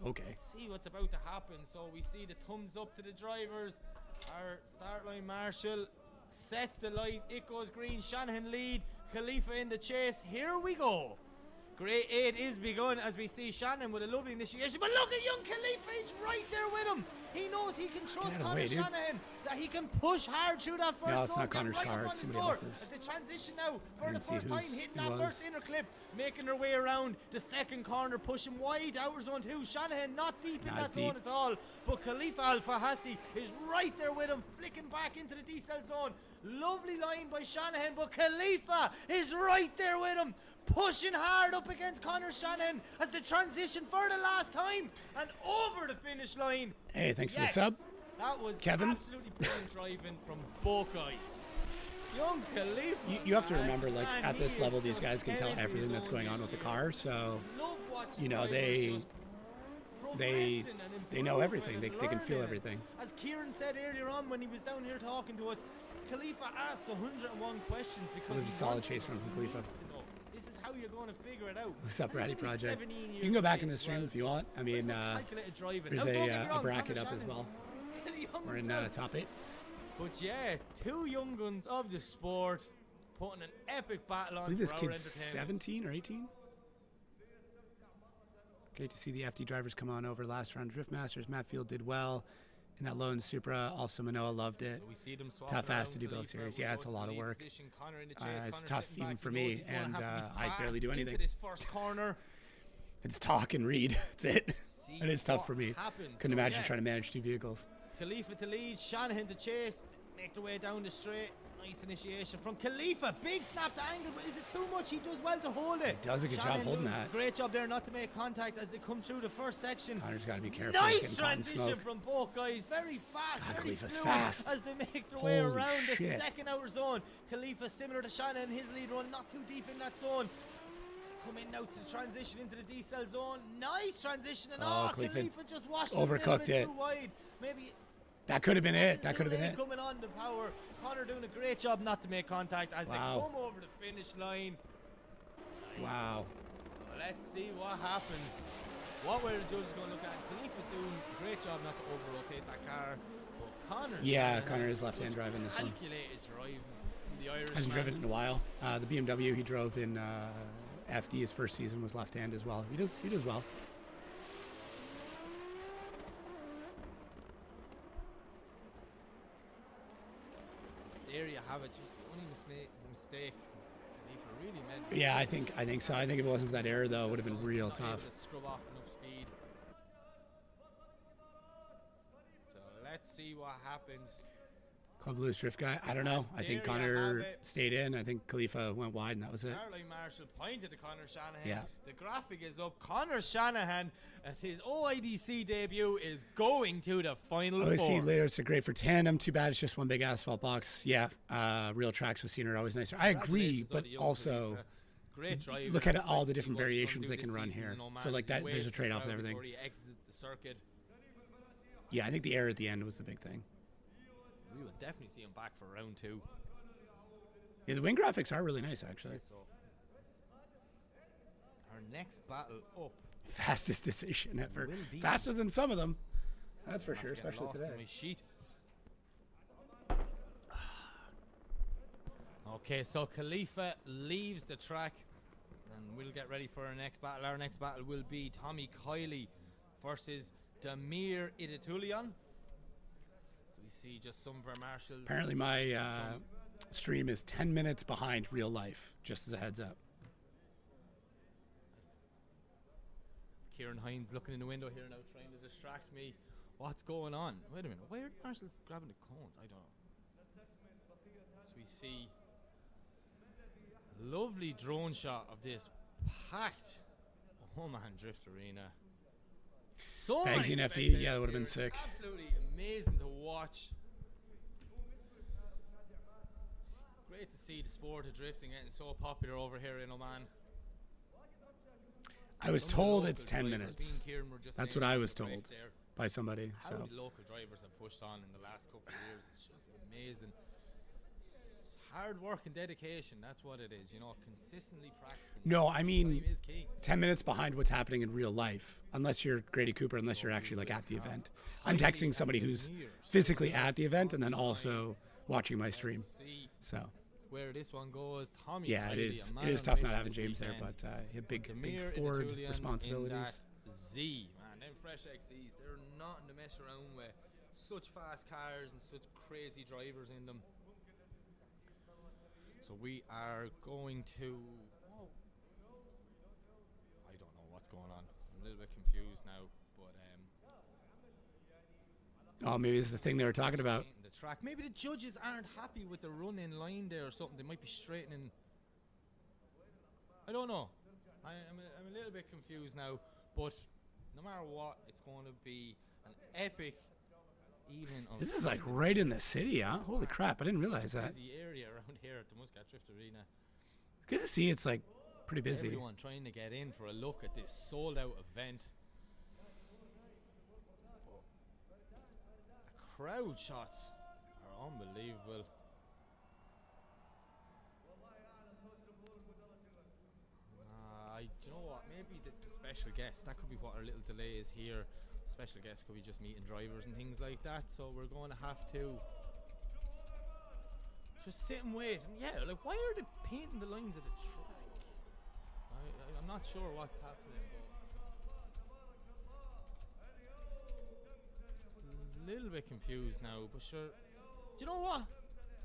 okay. Let's see what's about to happen. So we see the thumbs up to the drivers. Our start line marshal sets the light. It goes green. Shanahan lead. Khalifa in the chase. Here we go. Grade 8 is begun as we see Shanahan with a lovely initiation. But look at young Khalifa. He's right there with him. He knows he can trust Connor Shanahan, that he can push hard through that first No, it's zone, not Connor's right car. up It's on his somebody door. else's. As they transition now for the see first time, hitting who that was. first inner clip, making their way around the second corner, pushing wide outer zone 2. Shanahan not deep in that zone at all, but Khalifa Al-Fahasi is right there with him, flicking back into the decel zone. Lovely line by Shanahan, but Khalifa is right there with him, pushing hard up against Connor Shanahan as they transition for the last time and over the finish line. Hey, thanks for the sub. That was Kevin. absolutely brilliant driving from both guys. Young Khalifa. You have to remember, like, at this level, these guys can tell everything that's going on with the car. So, you know, they know everything. They can feel everything. As Kieran said earlier on when he was down here talking to us, Khalifa asked 101 questions because it was a solid chase from Khalifa. This is how you're going to figure it out. What's up, Ratty Project? You can go back in the stream if you want. I mean, there's a bracket up as well. We're in top 8. But yeah, two young guns of the sport putting an epic battle on. I believe this for our kid's entertainment. 17 or 18. Great to see the FD drivers come on over last round. Drift Masters, Matt Field did well in that lone Supra. Also, Manoa loved it. So we see them Tough ass to do both series. Yeah, it's a lot of work. It's tough even for me, and I barely do anything. This first corner. It's talk and read. That's it. And it's tough for me. Couldn't imagine trying to manage 2 vehicles. Khalifa to lead, Shanahan to chase, make their way down the straight. Nice initiation from Khalifa. Big snap to angle, but is it too much? He does well to hold it. He does a good job holding that. Great job there not to make contact as they come through the first section. Connor's got to be careful. Nice transition from both guys. Very fast. God, very Khalifa's fluid fast. as they make their way around the shit. second outer zone. Khalifa similar to Shanahan, his lead run, not too deep in that zone. Come in now to transition into the D-cell zone. Nice transition, and Khalifa just washed overcooked it a little bit it. too wide. Maybe that could have been it. That could have been it. Coming on the power. Connor doing a great job not to make contact as they come over the finish line. Nice. Wow. Well, let's see what happens. What were the judges going to look at? Khalifa doing a great job not to over-rotate that car. But Connor. Connor is left-hand driving this one. Calculated driving from the Irish. Hasn't driven it in a while. The BMW he drove in FD his first season was left-hand as well. He does well. There you have it. Just the only mistake Khalifa really meant. Yeah, I think so. I think if it wasn't for that error though, it would have been real tough. To scrub off enough speed. So let's see what happens. Club Blues Drift guy. I don't know. I think Connor stayed in. I think Khalifa went wide, and that was it. Starlight Marshall pointed to Connor Shanahan. Yeah. The graphic is up. Connor Shanahan at his OIDC debut is going to the final four. OIDC later, it's a great for tandem. Too bad it's just one big asphalt box. Yeah, real tracks with scenery are always nicer. I agree, but also great drive. Look at all the different variations they can run here. So like that, there's a trade-off with everything. He exits the circuit. Yeah, I think the error at the end was the big thing. We will definitely see him back for round 2. Yeah, the wing graphics are really nice, actually. So, our next battle up. Fastest decision ever. Faster than some of them. That's for sure, especially today. Sheet. Okay, so Khalifa leaves the track, and we'll get ready for our next battle. Our next battle will be Tommy Kylie versus Damir Idiiatulin. See just some of our marshals. Apparently my stream is 10 minutes behind real life, just as a heads up. Kieran Hines looking in the window here now, trying to distract me. What's going on? Wait a minute, why are the marshals grabbing the cones? I don't know. So we see lovely drone shot of this packed Oman Drift Arena. So Bagsy many and FD, spectators yeah, that would have been here. sick. Absolutely amazing to watch. Great to see the sport of drifting getting so popular over here in Oman. I was told it's 10 minutes. That's what I was told by somebody. How So the local drivers have pushed on in the last couple of years. It's just amazing. Hard work and dedication, that's what it is, you know, consistently practicing. no, I mean, Time is key. 10 minutes behind what's happening in real life, unless you're Grady Cooper, unless you're actually like at the event. I'm texting somebody who's physically at the event and then also watching my stream. See So where this one goes. Tommy yeah, it Kylie, is. a man It is on tough a not mission having this James there, weekend. but he had big Demir Ford Idiiatulin responsibilities. in that Z, man, them fresh XEs, they're nothing to mess around with. Such fast cars and such crazy drivers in them. So we are going to. I don't know what's going on. I'm a little bit confused now, but Oh, maybe it's the thing they were talking about. painting the track. Maybe the judges aren't happy with the run-in line there or something. They might be straightening. I don't know. I'm a little bit confused now, but no matter what, it's going to be an epic evening. Of This is like right in the city, huh? Holy crap, I didn't realize that. busy area around here at the Muscat Drift Arena. Good to see it's like pretty busy. Everyone trying to get in for a look at this sold-out event. The crowd shots are unbelievable. Do you know what? Maybe it's the special guest. That could be what our little delay is here. Special guest could be just meeting drivers and things like that. So we're going to have to just sit and wait. And yeah, like why are they painting the lines of the track? I'm not sure what's happening. But a little bit confused now. But sure, do you know what?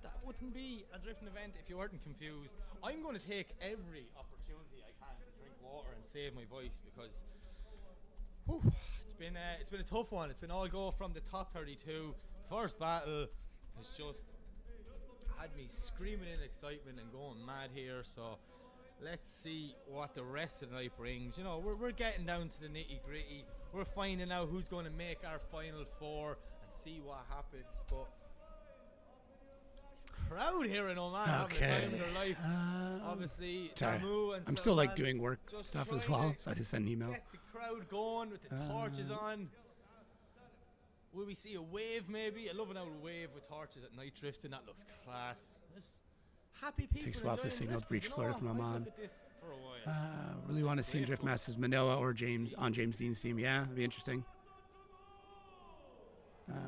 That wouldn't be a drifting event if you weren't confused. I'm going to take every opportunity I can to drink water and save my voice because it's been a tough one. It's been all go from the top 32. First battle has just had me screaming in excitement and going mad here. So let's see what the rest of the night brings. You know, we're getting down to the nitty gritty. We're finding out who's going to make our final four and see what happens. But crowd here in Oman having the time of their life. Obviously, Tamu and I'm still like Salman doing work just stuff as trying well, to so I just send an email. get the crowd going with the torches on. Will we see a wave maybe? I love an old wave with torches at night drifting. That looks class. There's happy people. Takes a while for the enjoying signal to drifting, reach you know Florida what? from I might Oman. look at this for a while. Really want to see Drift Masters Manoa or James on James Dean's team. Yeah, it'd be interesting.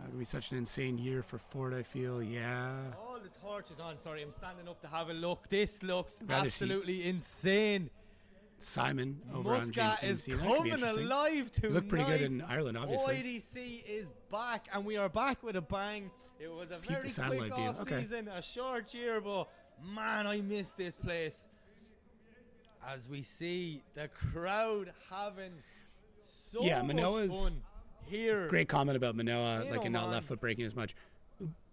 It'll be such an insane year for Ford, I feel. Yeah. All the torches on. Sorry, I'm standing up to have a look. This looks Rather absolutely insane. Simon over on James Muscat Dean's is team. That could be coming interesting. alive tonight. They look pretty good in Ireland, obviously. OIDC is back, and we are back with a bang. It was a Keep the very satellite quick view. off Okay. season, a short year, but man, I miss this place. As we see the crowd having so much Manoa's fun here. Great comment about Manoa, In like in not Oman. left foot braking as much.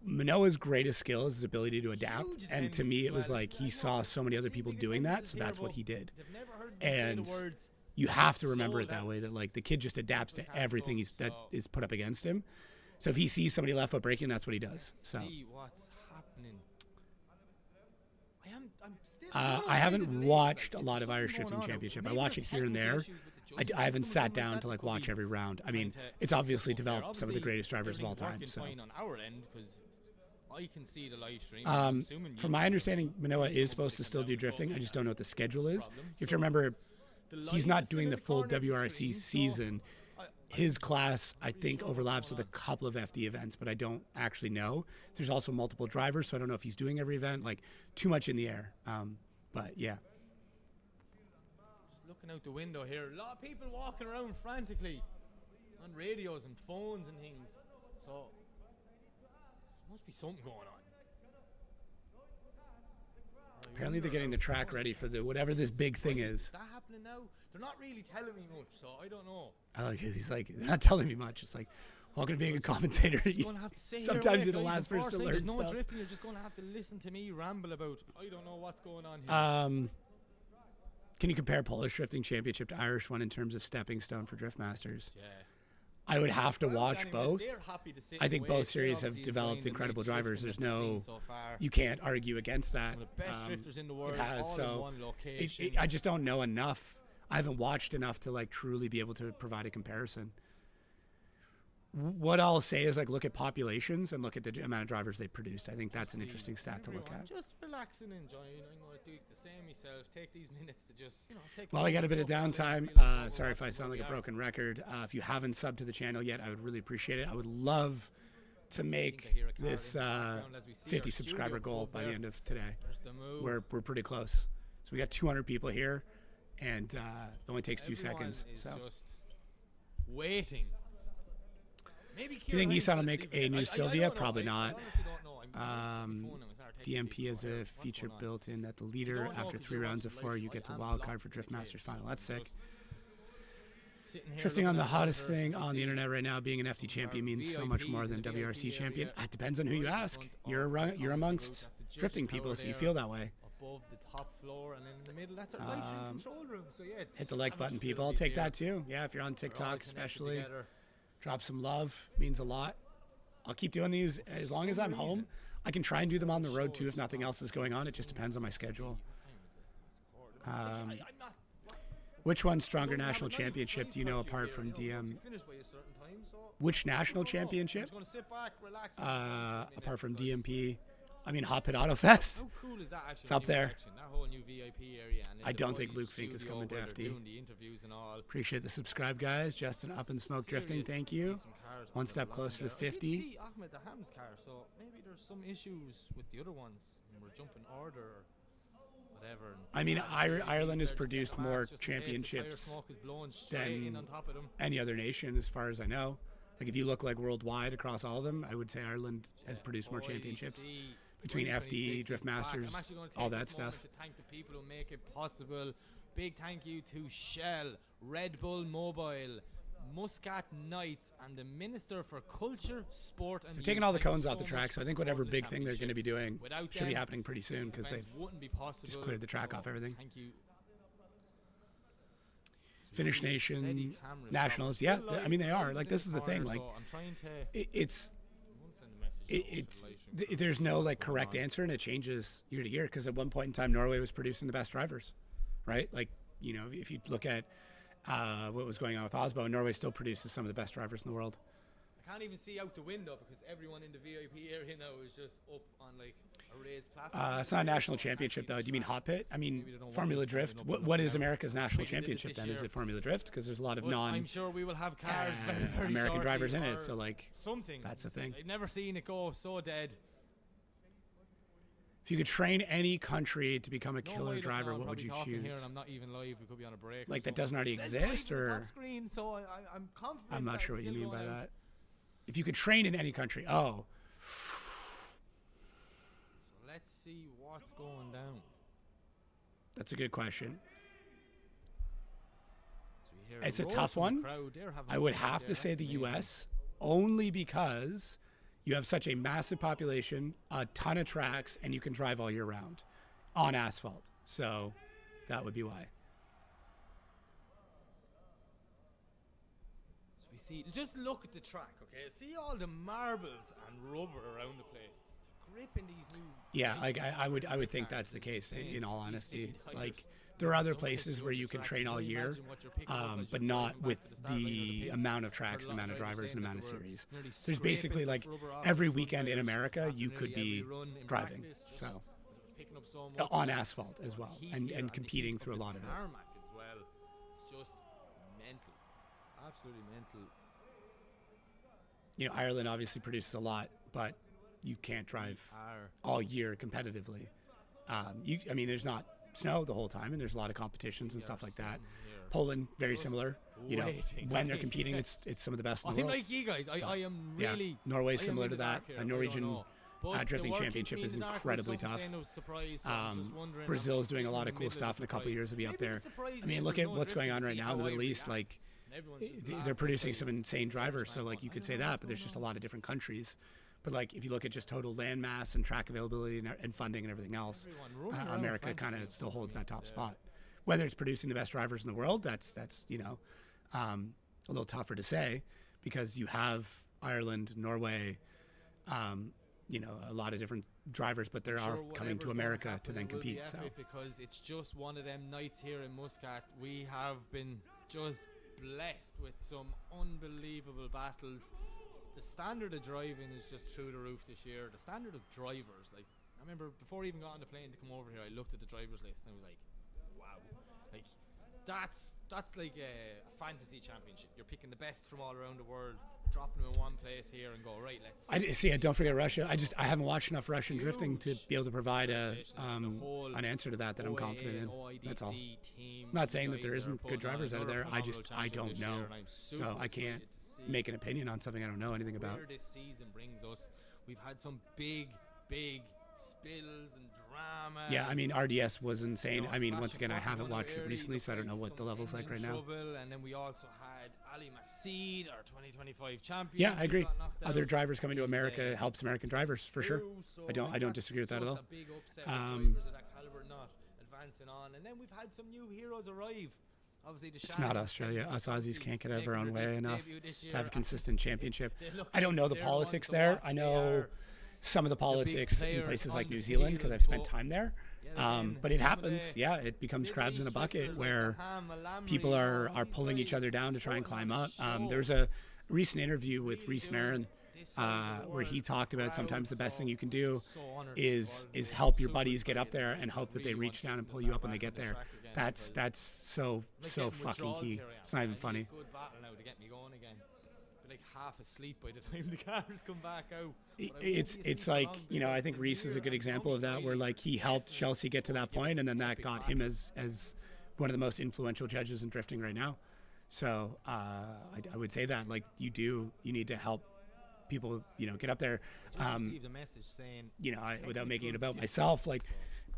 Manoa's greatest skill is his ability to adapt, Huge and to attendance me, as it was well. like he saw so many other people doing that, so that's what he did. They've never heard me say And the words. you have to remember it sold that out. way, that like the kid just adapts to Look how everything close, that so- is put up against him. So if he sees somebody left foot braking, that's what he does. So See what's happening. I'm still I haven't watched a lot of Irish Drifting Championship. I watch it here and there. I haven't sat down to like watch every round. I mean, it's obviously developed some of the greatest drivers of all time. So on our end, 'cause I can see the live stream. I'm assuming from you my can. understanding, Manoa is supposed to still do drifting. I just don't know what the schedule is. You have to remember, he's not doing the full WRC season. His class, I think, overlaps with a couple of FD events, but I don't actually know. There's also multiple drivers, so I don't know if he's doing every event. Like, too much in the air. But yeah. Just looking out the window here, a lot of people walking around frantically on radios and phones and things. So there must be something going on. Apparently they're getting the track ready for the whatever this big thing is. Is that happening now? They're not really telling me much, so I don't know. I like it. He's like, they're not telling me much. It's like, welcome to being a commentator. Gonna have to sit here Sometimes with you're the guys last and person to foresight. learn There's no stuff. drifting. You're just going to have to listen to me ramble about. I don't know what's going on here. Can you compare Polish Drifting Championship to Irish one in terms of stepping stone for Drift Masters? Yeah. I would have to Well, watch anyways, both. they're happy to sit I and think wait. both They're series have obviously developed enjoying the incredible nice drivers. drifting There's that they've no, seen so far. you can't argue against that. One of the best drifters in the world. It has, all so in one location. I just don't know enough. I haven't watched enough to like truly be able to provide a comparison. What I'll say is like look at populations and look at the amount of drivers they produced. I think that's an interesting stat to look at. Just relax and enjoy. I'm going to do the same myself. Take these minutes to just, take. Well, I got a bit of downtime. Sorry if I sound like a broken record. If you haven't subbed to the channel yet, I would really appreciate it. I would love to make this 50 subscriber goal by the end of today. We're pretty close. So we got 200 people here, and it only takes 2 seconds. So just waiting. Do you think Nissan will make a new Sylvia? Probably not. DMP is a feature built in that the leader, after 3 rounds of 4, you get to wildcard for Drift Masters final. That's sick. Drifting on the hottest thing on the internet right now, being an FD champion means so much more than WRC champion. It depends on who you ask. You're amongst drifting people, so you feel that way. Above the top floor and in the middle, that's a live stream control room. So yeah, hit the like button, people. I'll take that too. Yeah, if you're on TikTok, especially. Drop some love, means a lot. I'll keep doing these as long as I'm home. I can try and do them on the road too if nothing else is going on. It just depends on my schedule. Which one's stronger national championship do you know apart from DM? Which national championship? Apart from DMP? I mean, Hot Pit Auto Fest. How cool is that actually? It's up there. That whole new VIP area. And I don't think Luke Fink is coming to FD. Appreciate the subscribe, guys. Justin Up and Smoke Drifting, thank you. One step closer to 50. See Ahmed the Ham's car, so maybe there's some issues with the other ones. And we're jumping order or whatever. I mean, Ireland has produced more championships than any other nation, as far as I know. Like if you look like worldwide across all of them, I would say Ireland has produced more championships. Between FD, Drift Masters, all that stuff. To thank the people who make it possible. Big thank you to Shell, Red Bull Mobile, Muscat Knights, and the Minister for Culture, Sport and So taking all the cones off the track, so I think whatever big thing they're going to be doing should be happening pretty soon because they've just cleared the track off everything. Thank you. Finnish Nation, Nationals, yeah, I mean they are. Like this is the thing, like there's no like correct answer and it changes year to year because at one point in time Norway was producing the best drivers, right? Like, if you look at what was going on with Osbo, Norway still produces some of the best drivers in the world. I can't even see out the window because everyone in the VIP area now is just up on like a raised platform. It's not a national championship though. Do you mean Hot Pit? I mean Formula Drift. What is America's national championship then? Is it Formula Drift? Because there's a lot of I'm sure we will have cars very American drivers in it. So like something. That's the thing. I've never seen it go so dead. If you could train any country to become a killer driver, what would you choose? Here and I'm not even live. We could be on a break. Like that doesn't already exist, or screen, so I'm confident. I'm not sure what you mean by that. If you could train in any country, So let's see what's going down. That's a good question. So it's a tough one. I would have to say the U.S. only because you have such a massive population, a ton of tracks, and you can drive all year round on asphalt. So that would be why. We see, just look at the track, okay? See all the marbles and rubber around the place. The grip in these new. Yeah, like I would think that's the case. In all honesty, like there are other places where you can train all year, but not with the amount of tracks, the amount of drivers, and the amount of series. There's basically like every weekend in America you could be driving, so on asphalt as well, and competing through a lot of it. It's just mental. Absolutely mental. Ireland obviously produces a lot, but you can't drive all year competitively. I mean, there's not snow the whole time, and there's a lot of competitions and stuff like that. Poland, very similar. When they're competing, it's some of the best in the world. I'm like you guys. I am really. Yeah, Norway's similar to that. A Norwegian drifting championship is incredibly tough. Brazil's doing a lot of cool stuff. In a couple of years, will be up there. I mean, look at what's going on right now in the Middle East. Like, they're producing some insane drivers. So, like, you could say that, but there's just a lot of different countries. But like, if you look at just total land mass and track availability and funding and everything else, America kind of still holds that top spot. Whether it's producing the best drivers in the world, that's a little tougher to say because you have Ireland, Norway, a lot of different drivers, but there are coming to America to then compete. So because it's just one of them nights here in Muscat. We have been just blessed with some unbelievable battles. The standard of driving is just through the roof this year. The standard of drivers, like I remember before I even got on the plane to come over here, I looked at the drivers list and I was like, wow, like that's like a fantasy championship. You're picking the best from all around the world, dropping them in one place here and go, right, let's don't forget Russia. I haven't watched enough Russian drifting to be able to provide an answer to that I'm confident in. OIDC That's all. team, I'm not saying that there isn't good drivers out of there. I don't know. So I can't make an opinion on something I don't know anything about. Where this season brings us, we've had some big spills and drama. Yeah, I mean, RDS was insane. I mean, once again, I haven't watched it recently, so I don't know what the level's like right now. And then we also had Ali Maxid, our 2025 champion. Yeah, I agree. Other drivers coming to America helps American drivers for sure. I don't disagree with that at all. A big upset with drivers of that caliber not advancing on, and then we've had some new heroes arrive. Obviously, it's not Australia. Us Aussies can't get out of our own way enough to have a consistent championship. I don't know the politics there. I know some of the politics in places like New Zealand because I've spent time there. But it happens. Yeah, it becomes crabs in a bucket where people are pulling each other down to try and climb up. There's a recent interview with Rhys Marin where he talked about sometimes the best thing you can do is help your buddies get up there and hope that they reach down and pull you up when they get there. That's so fucking key. It's not even funny. Good battle now to get me going again. Like half asleep by the time the cars come back out. It's like, I think Rhys is a good example of that, where like he helped Chelsea get to that point, and then that got him as one of the most influential judges in drifting right now. So I would say that like you need to help people get up there. Received a message saying, without making it about myself, like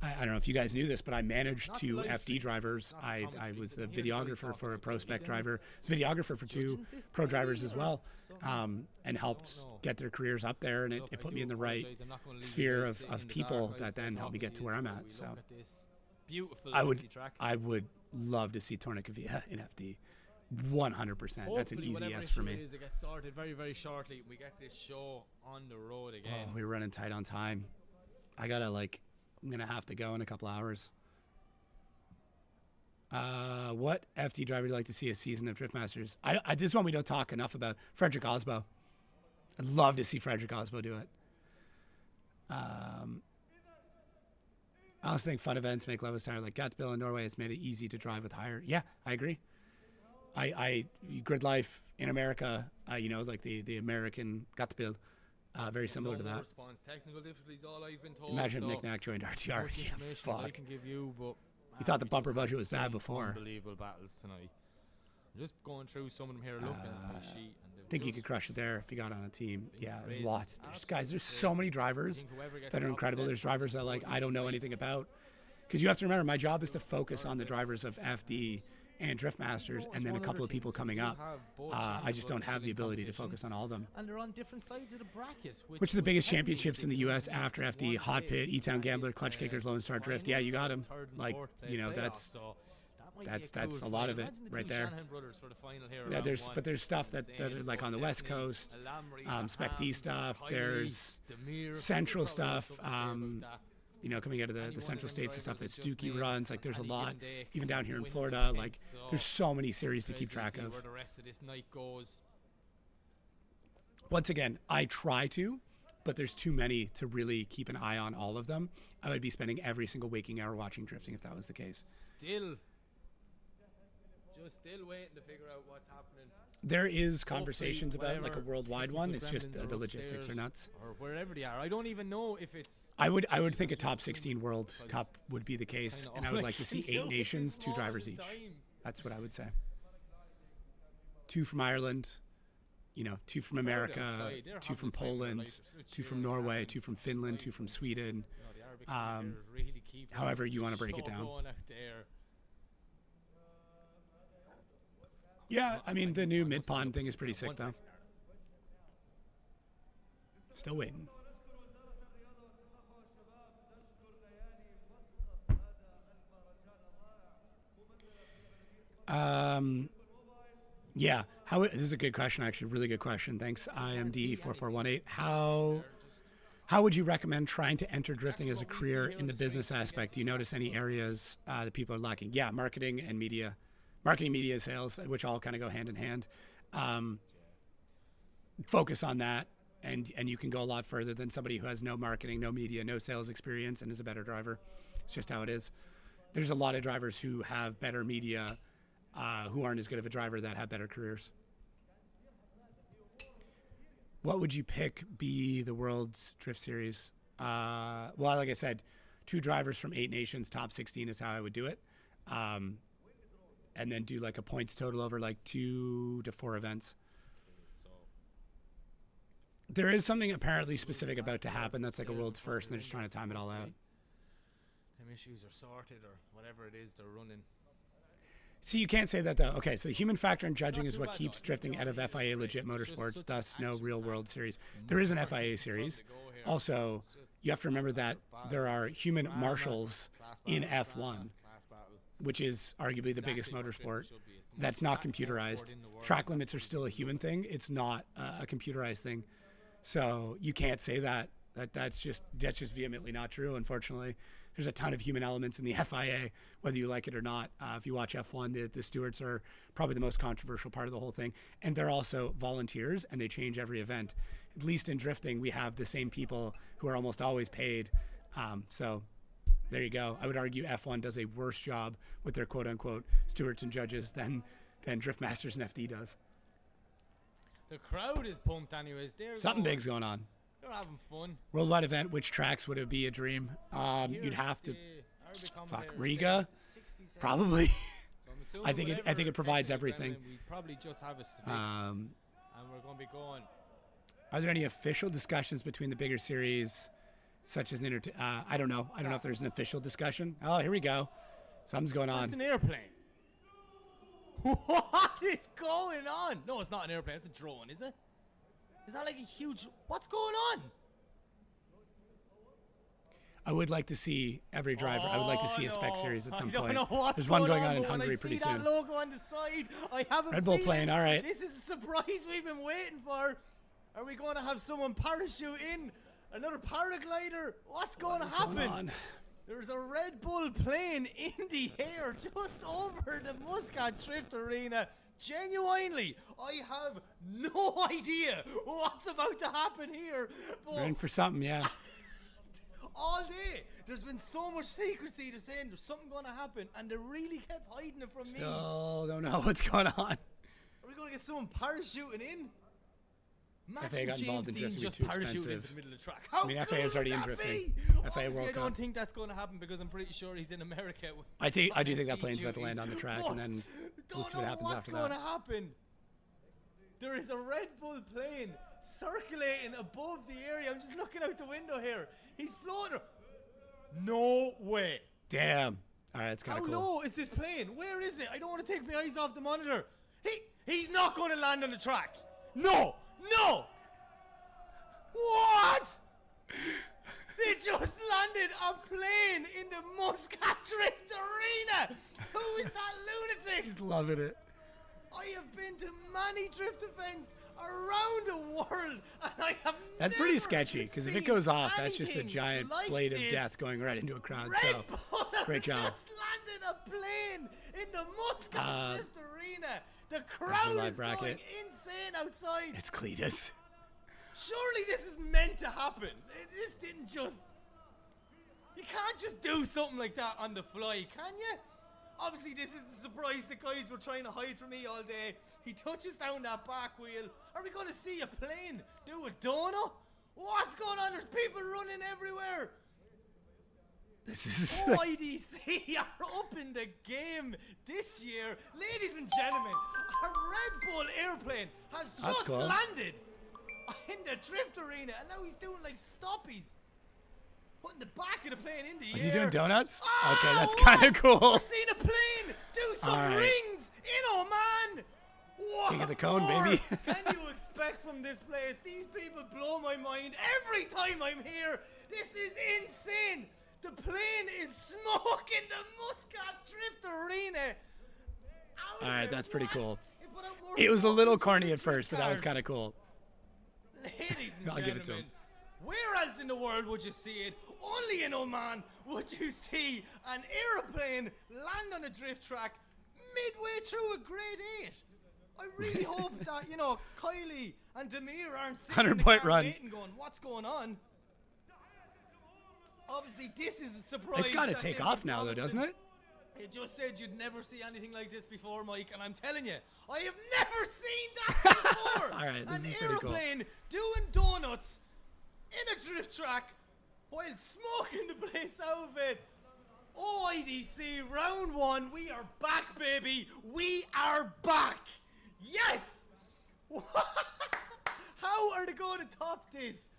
I don't know if you guys knew this, but I managed 2 FD drivers. I was a videographer for a pro spec driver. I was a videographer for 2 pro drivers as well, and helped get their careers up there. And it put me in the right sphere of people that then helped me get to where I'm at. So I would love to see Tornicavia in FD. 100%. That's an easy yes for me. It gets started very, very shortly. We get this show on the road again. Oh, we're running tight on time. I'm going to have to go in a couple hours. What FD driver would you like to see a season of Drift Masters? This one we don't talk enough about. Frederick Osbo. I'd love to see Frederick Osbo do it. I also think fun events make levels higher. Like Gatbill in Norway has made it easy to drive with higher. Yeah, I agree. Grid life in America, like the American Gatbill. Very similar to that. Technical difficulties, all I've been told. Imagine if Nick Knack joined RTR. Yeah, fuck. I can give you, but you thought the bumper budget was bad before. Unbelievable battles tonight. I'm just going through some of them here, looking at my sheet. I think you could crush it there if you got on a team. Yeah, there's lots. There's so many drivers that are incredible. There's drivers that I don't know anything about. Because you have to remember, my job is to focus on the drivers of FD and Drift Masters, and then a couple of people coming up. I just don't have the ability to focus on all of them. And they're on different sides of the bracket. Which are the biggest championships in the U.S. after FD? Hot Pit, E-Town Gambler, Clutch Kickers, Lone Star Drift. Yeah, you got them. That's a lot of it right there. Yeah, there's stuff that are like on the West Coast, Spec D stuff. There's Central stuff. Coming out of the Central States and stuff that Stookie runs, like there's a lot, even down here in Florida, like there's so many series to keep track of. Once again, I try to, but there's too many to really keep an eye on all of them. I would be spending every single waking hour watching drifting if that was the case. Still waiting to figure out what's happening. There is conversations about like a worldwide one. It's just the logistics are nuts. Or wherever they are. I don't even know if it's... I would think a top 16 World Cup would be the case. And I would like to see 8 nations, 2 drivers each. That's what I would say. 2 from Ireland, 2 from America, 2 from Poland, 2 from Norway, 2 from Finland, 2 from Sweden. However you want to break it down. Yeah, I mean, the new mid-pond thing is pretty sick, though. Still waiting. Yeah. This is a good question, actually. Really good question. Thanks, IMD4418. How would you recommend trying to enter drifting as a career in the business aspect? Do you notice any areas that people are lacking? Yeah, marketing and media. Marketing, media, sales, which all kind of go hand in hand. Focus on that, and you can go a lot further than somebody who has no marketing, no media, no sales experience, and is a better driver. It's just how it is. There's a lot of drivers who have better media, who aren't as good of a driver, that have better careers. What would you pick be the World's Drift Series? Well, like I said, 2 drivers from 8 nations, top 16 is how I would do it. And then do like a points total over like 2 to 4 events. There is something apparently specific about to happen that's like a world's first, and they're just trying to time it all out. Them issues are sorted, or whatever it is they're running. See, you can't say that though. Okay, so human factor and judging is what keeps drifting out of FIA legit motorsports, thus no real World Series. There is an FIA series. Also, you have to remember that there are human marshals in F1, which is arguably the biggest motorsport. That's not computerized. Track limits are still a human thing. It's not a computerized thing. So you can't say that. That's just vehemently not true, unfortunately. There's a ton of human elements in the FIA, whether you like it or not. If you watch F1, the stewards are probably the most controversial part of the whole thing. And they're also volunteers, and they change every event. At least in drifting, we have the same people who are almost always paid. So there you go. I would argue F1 does a worse job with their quote-unquote stewards and judges than Drift Masters and FD does. The crowd is pumped anyways. Something big's going on. They're having fun. Worldwide event, which tracks would it be a dream? You'd have to... Fuck, Riga? Probably. So I think it provides everything. We probably just have a and we're going to be going. Are there any official discussions between the bigger series, such as an I don't know. I don't know if there's an official discussion. Oh, here we go. Something's going on. It's an airplane. What is going on? No, it's not an airplane. It's a drone, is it? Is that like a huge... What's going on? I would like to see every driver. I would like to see a spec series at some point. There's one going on in Hungary pretty soon. I see that logo on the side. I have a Red Bull plane, all right. This is a surprise we've been waiting for. Are we going to have someone parachute in? Another paraglider? What's going to happen? There's a Red Bull plane in the air just over the Muscat Drift Arena. Genuinely, I have no idea what's about to happen here. We're in for something, yeah. All day, there's been so much secrecy to saying there's something going to happen, and they really kept hiding it from me. Still don't know what's going on. Are we going to get someone parachuting in? FA got involved in drifting, just too parachuting expensive. into the middle of the track. How I mean, FA is already in drifting. FA World Cup. I don't think that's going to happen because I'm pretty sure he's in America. I do think that plane's about to land on the track, and then we'll see what happens after that. What's going to happen? There is a Red Bull plane circulating above the area. I'm just looking out the window here. He's floating. No way. Damn. All right, it's kind of cool. How low is this plane? Where is it? I don't want to take my eyes off the monitor. He's not going to land on the track. No. No! What? They just landed a plane in the Muscat Drift Arena! Who is that lunatic? He's loving it. I have been to many drift events around the world, and I have That's pretty sketchy, because if it goes off, that's just a giant blade of death going right into a crowd. Red Bull great job. Just landed a plane in the Muscat Drift Arena. The crowd is going insane outside. It's Cletus. Surely this is meant to happen. This didn't just... You can't just do something like that on the fly, can you? Obviously, this is the surprise the guys were trying to hide from me all day. He touches down that back wheel. Are we going to see a plane do a donut? What's going on? There's people running everywhere. OIDC are up in the game this year. Ladies and gentlemen, a Red Bull airplane has just landed in the drift arena, and now he's doing like stoppies. Putting the back of the plane in the air. Is he doing donuts? Oh, okay, that's kind of cool. We're seeing a plane do some rings in Oman. What King of the cone, baby. can you expect from this place? These people blow my mind every time I'm here. This is insane. The plane is smoking the Muscat Drift Arena. All right, that's pretty cool. It was a little corny at first, but that was kind of cool. Ladies and I'll give it to gentlemen, him. Where else in the world would you see it? Only in Oman would you see an aeroplane land on a drift track midway through a grade 8. I really hope that, you know, Kylie and Demir aren't sitting in the car waiting going, what's going on? Obviously, this is a surprise. It's got to take off now, though, doesn't it? It just said you'd never see anything like this before, Mike, and I'm telling you, I have never seen that before. All right, this is pretty cool. An aeroplane doing donuts in a drift track while smoking the place out of it. OIDC round 1, we are back, baby. We are back. Yes. How are they going to top this?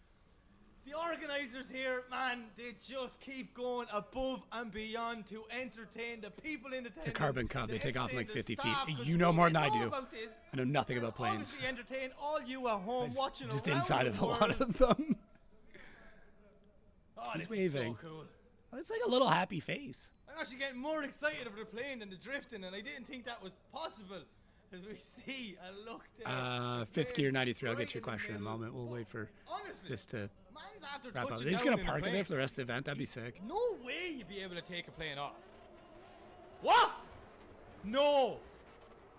The organisers here, man, they just keep going above and beyond to entertain the people in attendance. It's a carbon cup. They take off in like 50 feet. You know more than I do. I know nothing about planes. Obviously entertain all you at home watching just around inside of a world. lot of them. Oh, it's this waving. is so cool. It's like a little happy face. I'm actually getting more excited over the plane than the drifting, and I didn't think that was possible. As we see a look there. Fifth gear 93. I'll get your question in a moment. We'll wait for this to wrap up. Are they just going to park it there for the rest of the event? That'd be sick. No way you'd be able to take a plane off. What? No.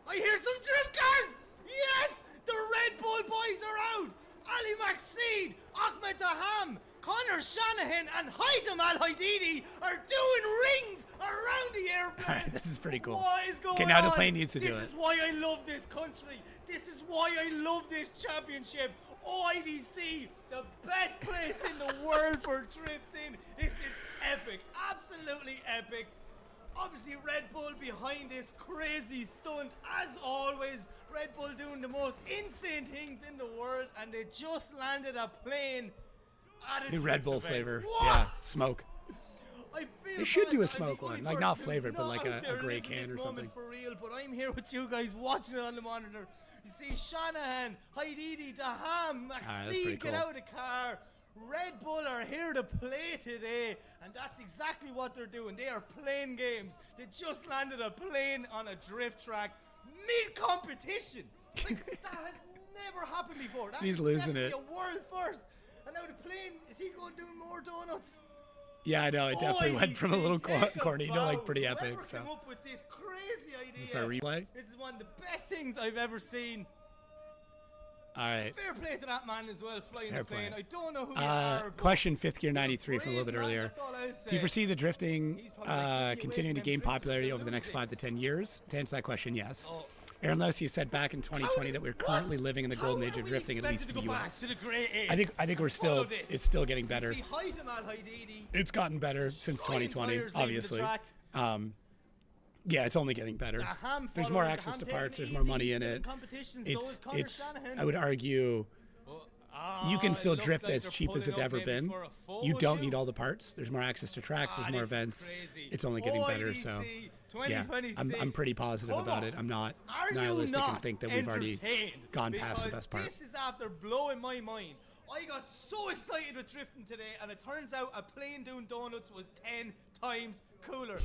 I hear some drift cars. Yes, the Red Bull boys are out. Ali Maxine, Ahmed Daham, Connor Shanahan, and Haitham Alhaidi are doing rings around the airplane. All right, this is pretty cool. What is going okay, now on? the plane needs to do it. This is why I love this country. This is why I love this championship. OIDC, the best place in the world for drifting. This is epic, absolutely epic. Obviously, Red Bull behind this crazy stunt, as always. Red Bull doing the most insane things in the world, and they just landed a plane at a new Red Bull event. flavor. What? Yeah, smoke. I feel they should do a I'm smoke the only one, like not person flavored, who's but not like out a there gray living can this or something. moment for real, but I'm here with you guys watching it on the monitor. You see Shanahan, Haididi, Daham, Maxine cool. get out of the car. Red Bull are here to play today, and that's exactly what they're doing. They are playing games. They just landed a plane on a drift track mid-competition. Like, that has never happened before. That He's is losing definitely it. a world first. And now the plane, is he going to do more donuts? Yeah, I know. It definitely went from a little corny to like pretty Whoever epic. So. came up with this crazy idea. Is this our replay? This is one of the best things I've ever seen. All right. Fair play to that man as well, flying Fair the plane. play. I don't know who you are. Question fifth gear 93 from a little bit earlier. That's all I'll say. Do you foresee the drifting like, continuing to gain popularity over the next 5 to 10 years? To answer that question, yes. Aaron Losey said back in 2020 that we're currently living in the golden age of drifting, at least in the US. I think we're still, it's still getting better. It's gotten better since 2020, obviously. Yeah, it's only getting better. There's more access to parts. There's more money in it. It's. I would argue you can still drift as cheap as it's ever been. You don't need all the parts. There's more access to tracks. There's more events. It's only getting better. So yeah, I'm pretty positive about it. I'm not nihilistic and think that we've already gone past the best part. This is after blowing my mind. I got so excited with drifting today, and it turns out a plane doing donuts was 10 times cooler.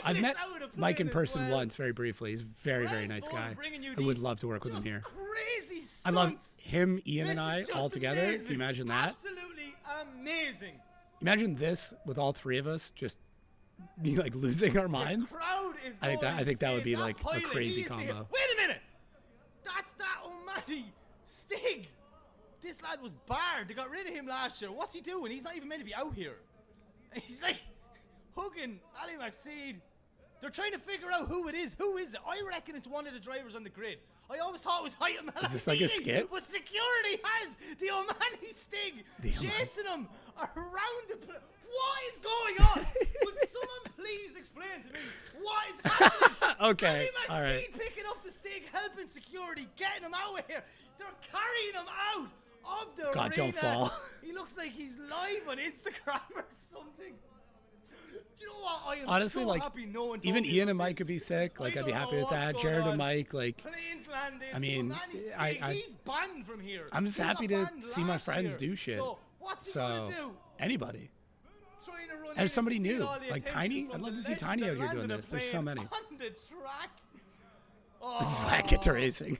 I've met Mike in person once, very briefly. He's a very, very nice guy. I would love to work with him here. Crazy stunts. I love him, Ian, and I all together. Amazing. Can you imagine that? Absolutely amazing. Imagine this with all three of us just like losing our minds. The crowd is I think that would be that like pilot, a crazy combo. Wait a minute! That's that Omani Stig. This lad was barred. They got rid of him last year. What's he doing? He's not even meant to be out here. He's like hugging Ali Maxine. They're trying to figure out who it is. Who is it? I reckon it's one of the drivers on the grid. I always thought it was Haitham Al. Is this like a skit? But security has the Omani Stig chasing him around the place. What is going on? Would someone please explain to me what is happening? Okay, Ali all right. Maxine picking up the Stig, helping security, getting him out of here. They're carrying him out of the God, arena. don't fall. He looks like he's live on Instagram or something. Do you know what? I am honestly, so like, happy no one even told me Ian and about Mike this. could be sick. Like, I'd be happy with that. What's Jared going and on? Mike, like, Planes landed. I mean, he's banned from here. I'm just He got happy to banned see my last friends year. do shit. So, what's he gonna do? Anybody. Trying to run in As somebody and steal new, all the like attention Tiny, from I'd love the to see legend Tiny that out here doing landed a this. There's so plane many. On the track. This is why I get to racing.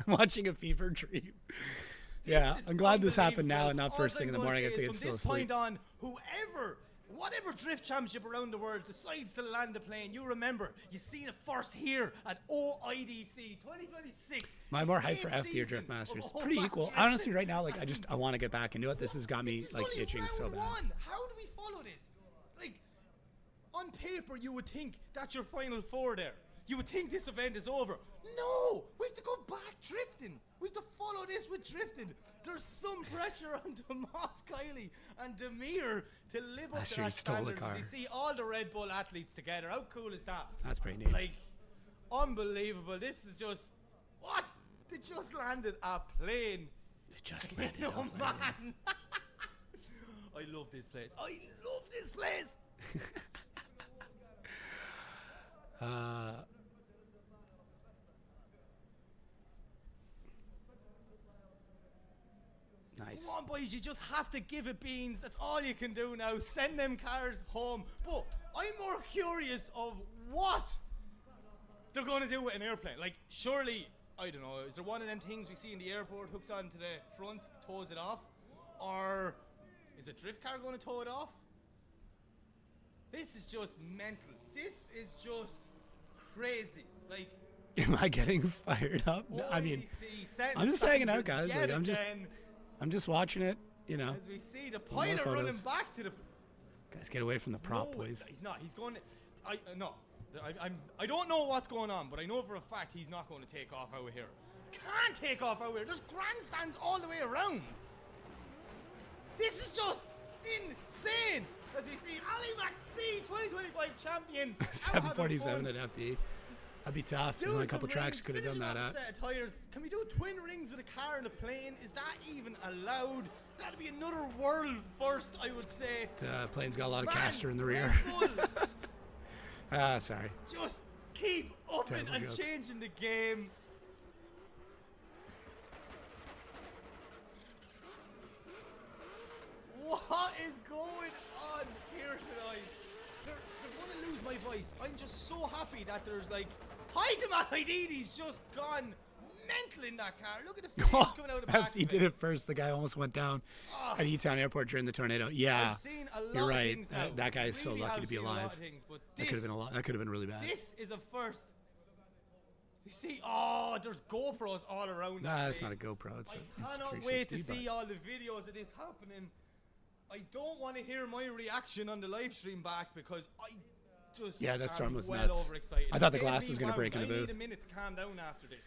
I'm watching a fever dream. Yeah, I'm glad this happened now and not first thing in the morning. I think it's from still this asleep. point on, whatever drift championship around the world decides to land a plane, you remember, you seen it first here at OIDC 2026. I'm more hyped for FD or Drift Masters. Pretty equal. Honestly, right now, like I want to get back into it. This has got me like itching so bad. How do we follow this? Like, on paper, you would think that's your final four there. You would think this event is over. No! We have to go back drifting. We have to follow this with drifting. There's some pressure on Tomas, Kylie, and Demir to live up to that standard. You see all the Red Bull athletes together. How cool is that? That's pretty neat. Like, unbelievable. This is just... What? They just landed a plane. They just landed a plane. Man. I love this place. I love this place. Nice. Come on, boys, you just have to give it beans. That's all you can do now. Send them cars home. But I'm more curious of what they're going to do with an airplane. Like, surely, I don't know, is there one of them things we see in the airport hooks onto the front, tows it off? Or is a drift car going to tow it off? This is just mental. This is just crazy. Like, am I getting fired up? No, I mean, I'm just hanging out, guys. Like, I'm just watching it, you know. As we see the pilot running back to the... Guys, get away from the prop, please. He's not. He's going to... I don't know what's going on, but I know for a fact he's not going to take off out here. Can't take off out here. There's grandstands all the way around. This is just insane. As we see Ali Maxi, 2025 champion. 747 at FD. That'd be tough. There's only a couple tracks could have done that at. Set of tires. Can we do twin rings with a car and a plane? Is that even allowed? That'd be another world first, I would say. Plane's got a lot of caster in the rear. Sorry. Just keep upping and changing the game. What is going on here tonight? They're going to lose my voice. I'm just so happy that there's like... Hi to Alhaidi's just gone mental in that car. Look at the flames coming out of the back. He did it first. The guy almost went down at E-Town Airport during the tornado. Yeah, I've seen a lot you're of right. things now. That guy is so lucky to be alive. That could have been a lot. That could have been really bad. This is a first. You see, there's GoPros all around. Nah, it's not a GoPro. I cannot wait to see all the videos of this happening. I don't want to hear my reaction on the live stream back because I just that storm was well nuts. overexcited. I thought the glass was going to break in the booth. I need a minute to calm down after this.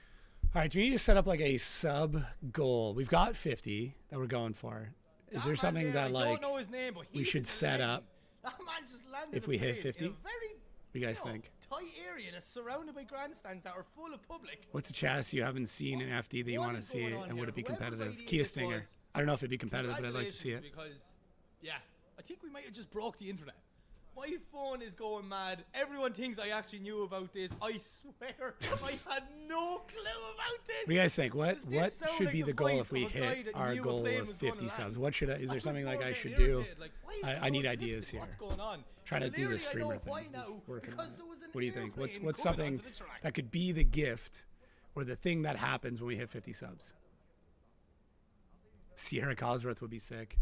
All right, do we need to set up like a sub goal? We've got 50 that we're going for. Is there something that like I don't know his name, but we should set up that man just landed if we hit 50? In a very, what do you guys think? Tight area that's surrounded by grandstands that are full of public. What's a chassis you haven't seen in FD that you want to see, and would it be competitive? Kia Stinger. I don't know if it'd be competitive, but I'd like to see it. Because, I think we might have just broke the internet. My phone is going mad. Everyone thinks I actually knew about this. I swear, I had no clue about this. What do you guys think? What should be the goal if we hit our goal of 50 subs? What should is there something like I should do? I need ideas here. What's going on? Trying to do the streamer thing. Working on it. What do you think? What's something that could be the gift or the thing that happens when we hit 50 subs? Sierra Cosworth would be sick.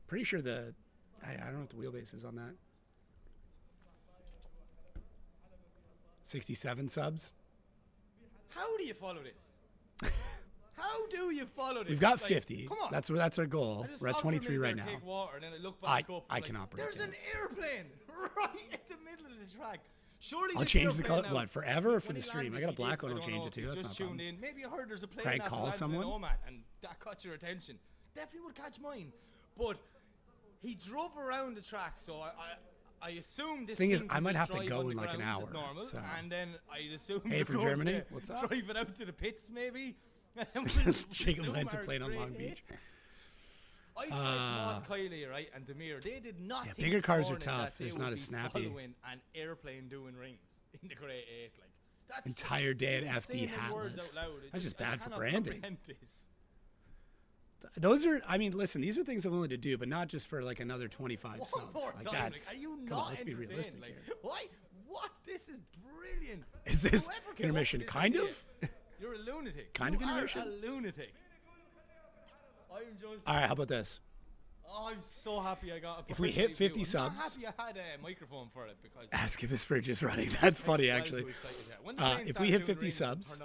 Pretty sure I don't know what the wheelbase is on that. 67 subs. How do you follow this? How do you follow this? We've got 50. Come on. That's our goal. We're at 23 right now. Take water and then I look back up. I cannot break There's an airplane right at the middle of the track. Surely I'll change the color. What, forever or for the stream? I got a black one. I'll change it too. That's not a problem. Maybe you heard there's a plane. Craig, call someone. And that caught your attention. Definitely would catch mine. But he drove around the track, so I assume this thing is, I might have to go in like an hour. Normal, so. And then I assume hey, from Germany, what's up? Drive it out to the pits, maybe. Jacob lands a plane on Long Beach. I'd say Tomas, Kylie, right, and Demir, they did not think bigger cars are tough. It's not as snappy. Following an airplane doing rings in the Grade 8, like that's entire day at FD hatless. That's just bad for branding. Those are, I mean, listen, these are things I'm willing to do, but not just for like another 25 subs. Like that's, are you come on, let's be realistic here. Why? What? This is brilliant. Is this intermission? Kind of? You're a lunatic. Kind of intermission? You are a lunatic. All right, how about this? Oh, I'm so happy I got a If we hit 50 subs. I'm happy I had a microphone for it because. Ask if his fridge is running. That's funny, actually. If we hit 50 subs,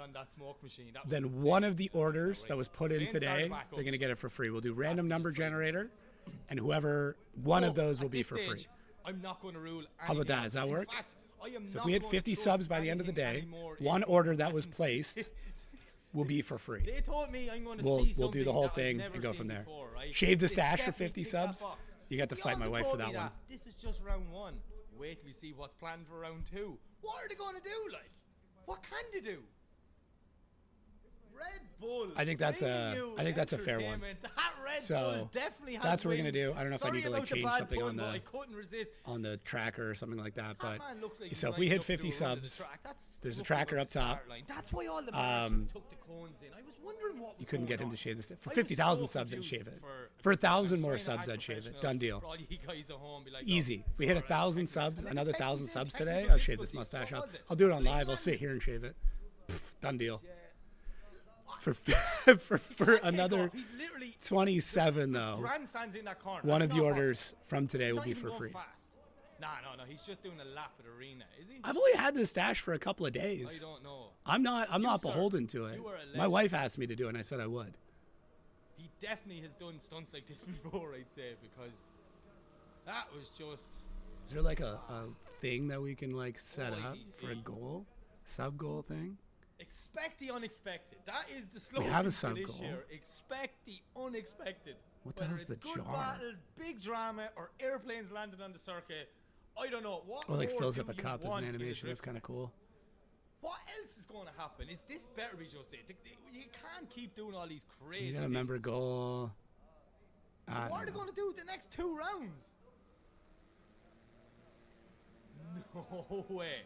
then one of the orders that was put in today, they're going to get it for free. We'll do random number generator, and whoever, one of those will be for free. I'm not going to rule. How about that? Does that work? So if we hit 50 subs by the end of the day, one order that was placed will be for free. They told me I'm going to see we'll do the whole thing and go from there. Before, right? Shave the stash for 50 subs. You got to fight my wife for that one. This is just round 1. Wait till we see what's planned for round 2. What are they going to do? Like, what can they do? Red Bull. I think that's a fair one. So that's what we're gonna do. I don't know if I need to like change something on the tracker or something like that. But so if we hit 50 subs, there's a tracker up top. That's why all the marshals took the cones in. I was wondering what you couldn't get him to shave this. For 50,000 subs, I'd shave it. For 1,000 more subs, I'd shave it. Done deal. Easy. If we hit 1,000 subs, another 1,000 subs today, I'll shave this mustache up. I'll do it on live. I'll sit here and shave it. Done deal. For another 27 though, one of the orders from today will be for free. No, he's just doing a lap at arena, is he? I've only had this stash for a couple of days. I don't know. I'm not beholden to it. My wife asked me to do it and I said I would. He definitely has done stunts like this before, I'd say, because that was just... Is there like a thing that we can like set up for a goal? Sub-goal thing? Expect the unexpected. That is the slogan. We have a for sub this goal. year. Expect the unexpected. What the hell's the good jar? battles, big drama, or airplanes landing on the circuit. I don't know. What or like more fills do up a you cup as want an in a animation. That's drift? kind of cool. What else is going to happen? Is this better be just it? You can't keep doing all these crazy You got a things. member goal. What are they going to do the next 2 rounds? No way.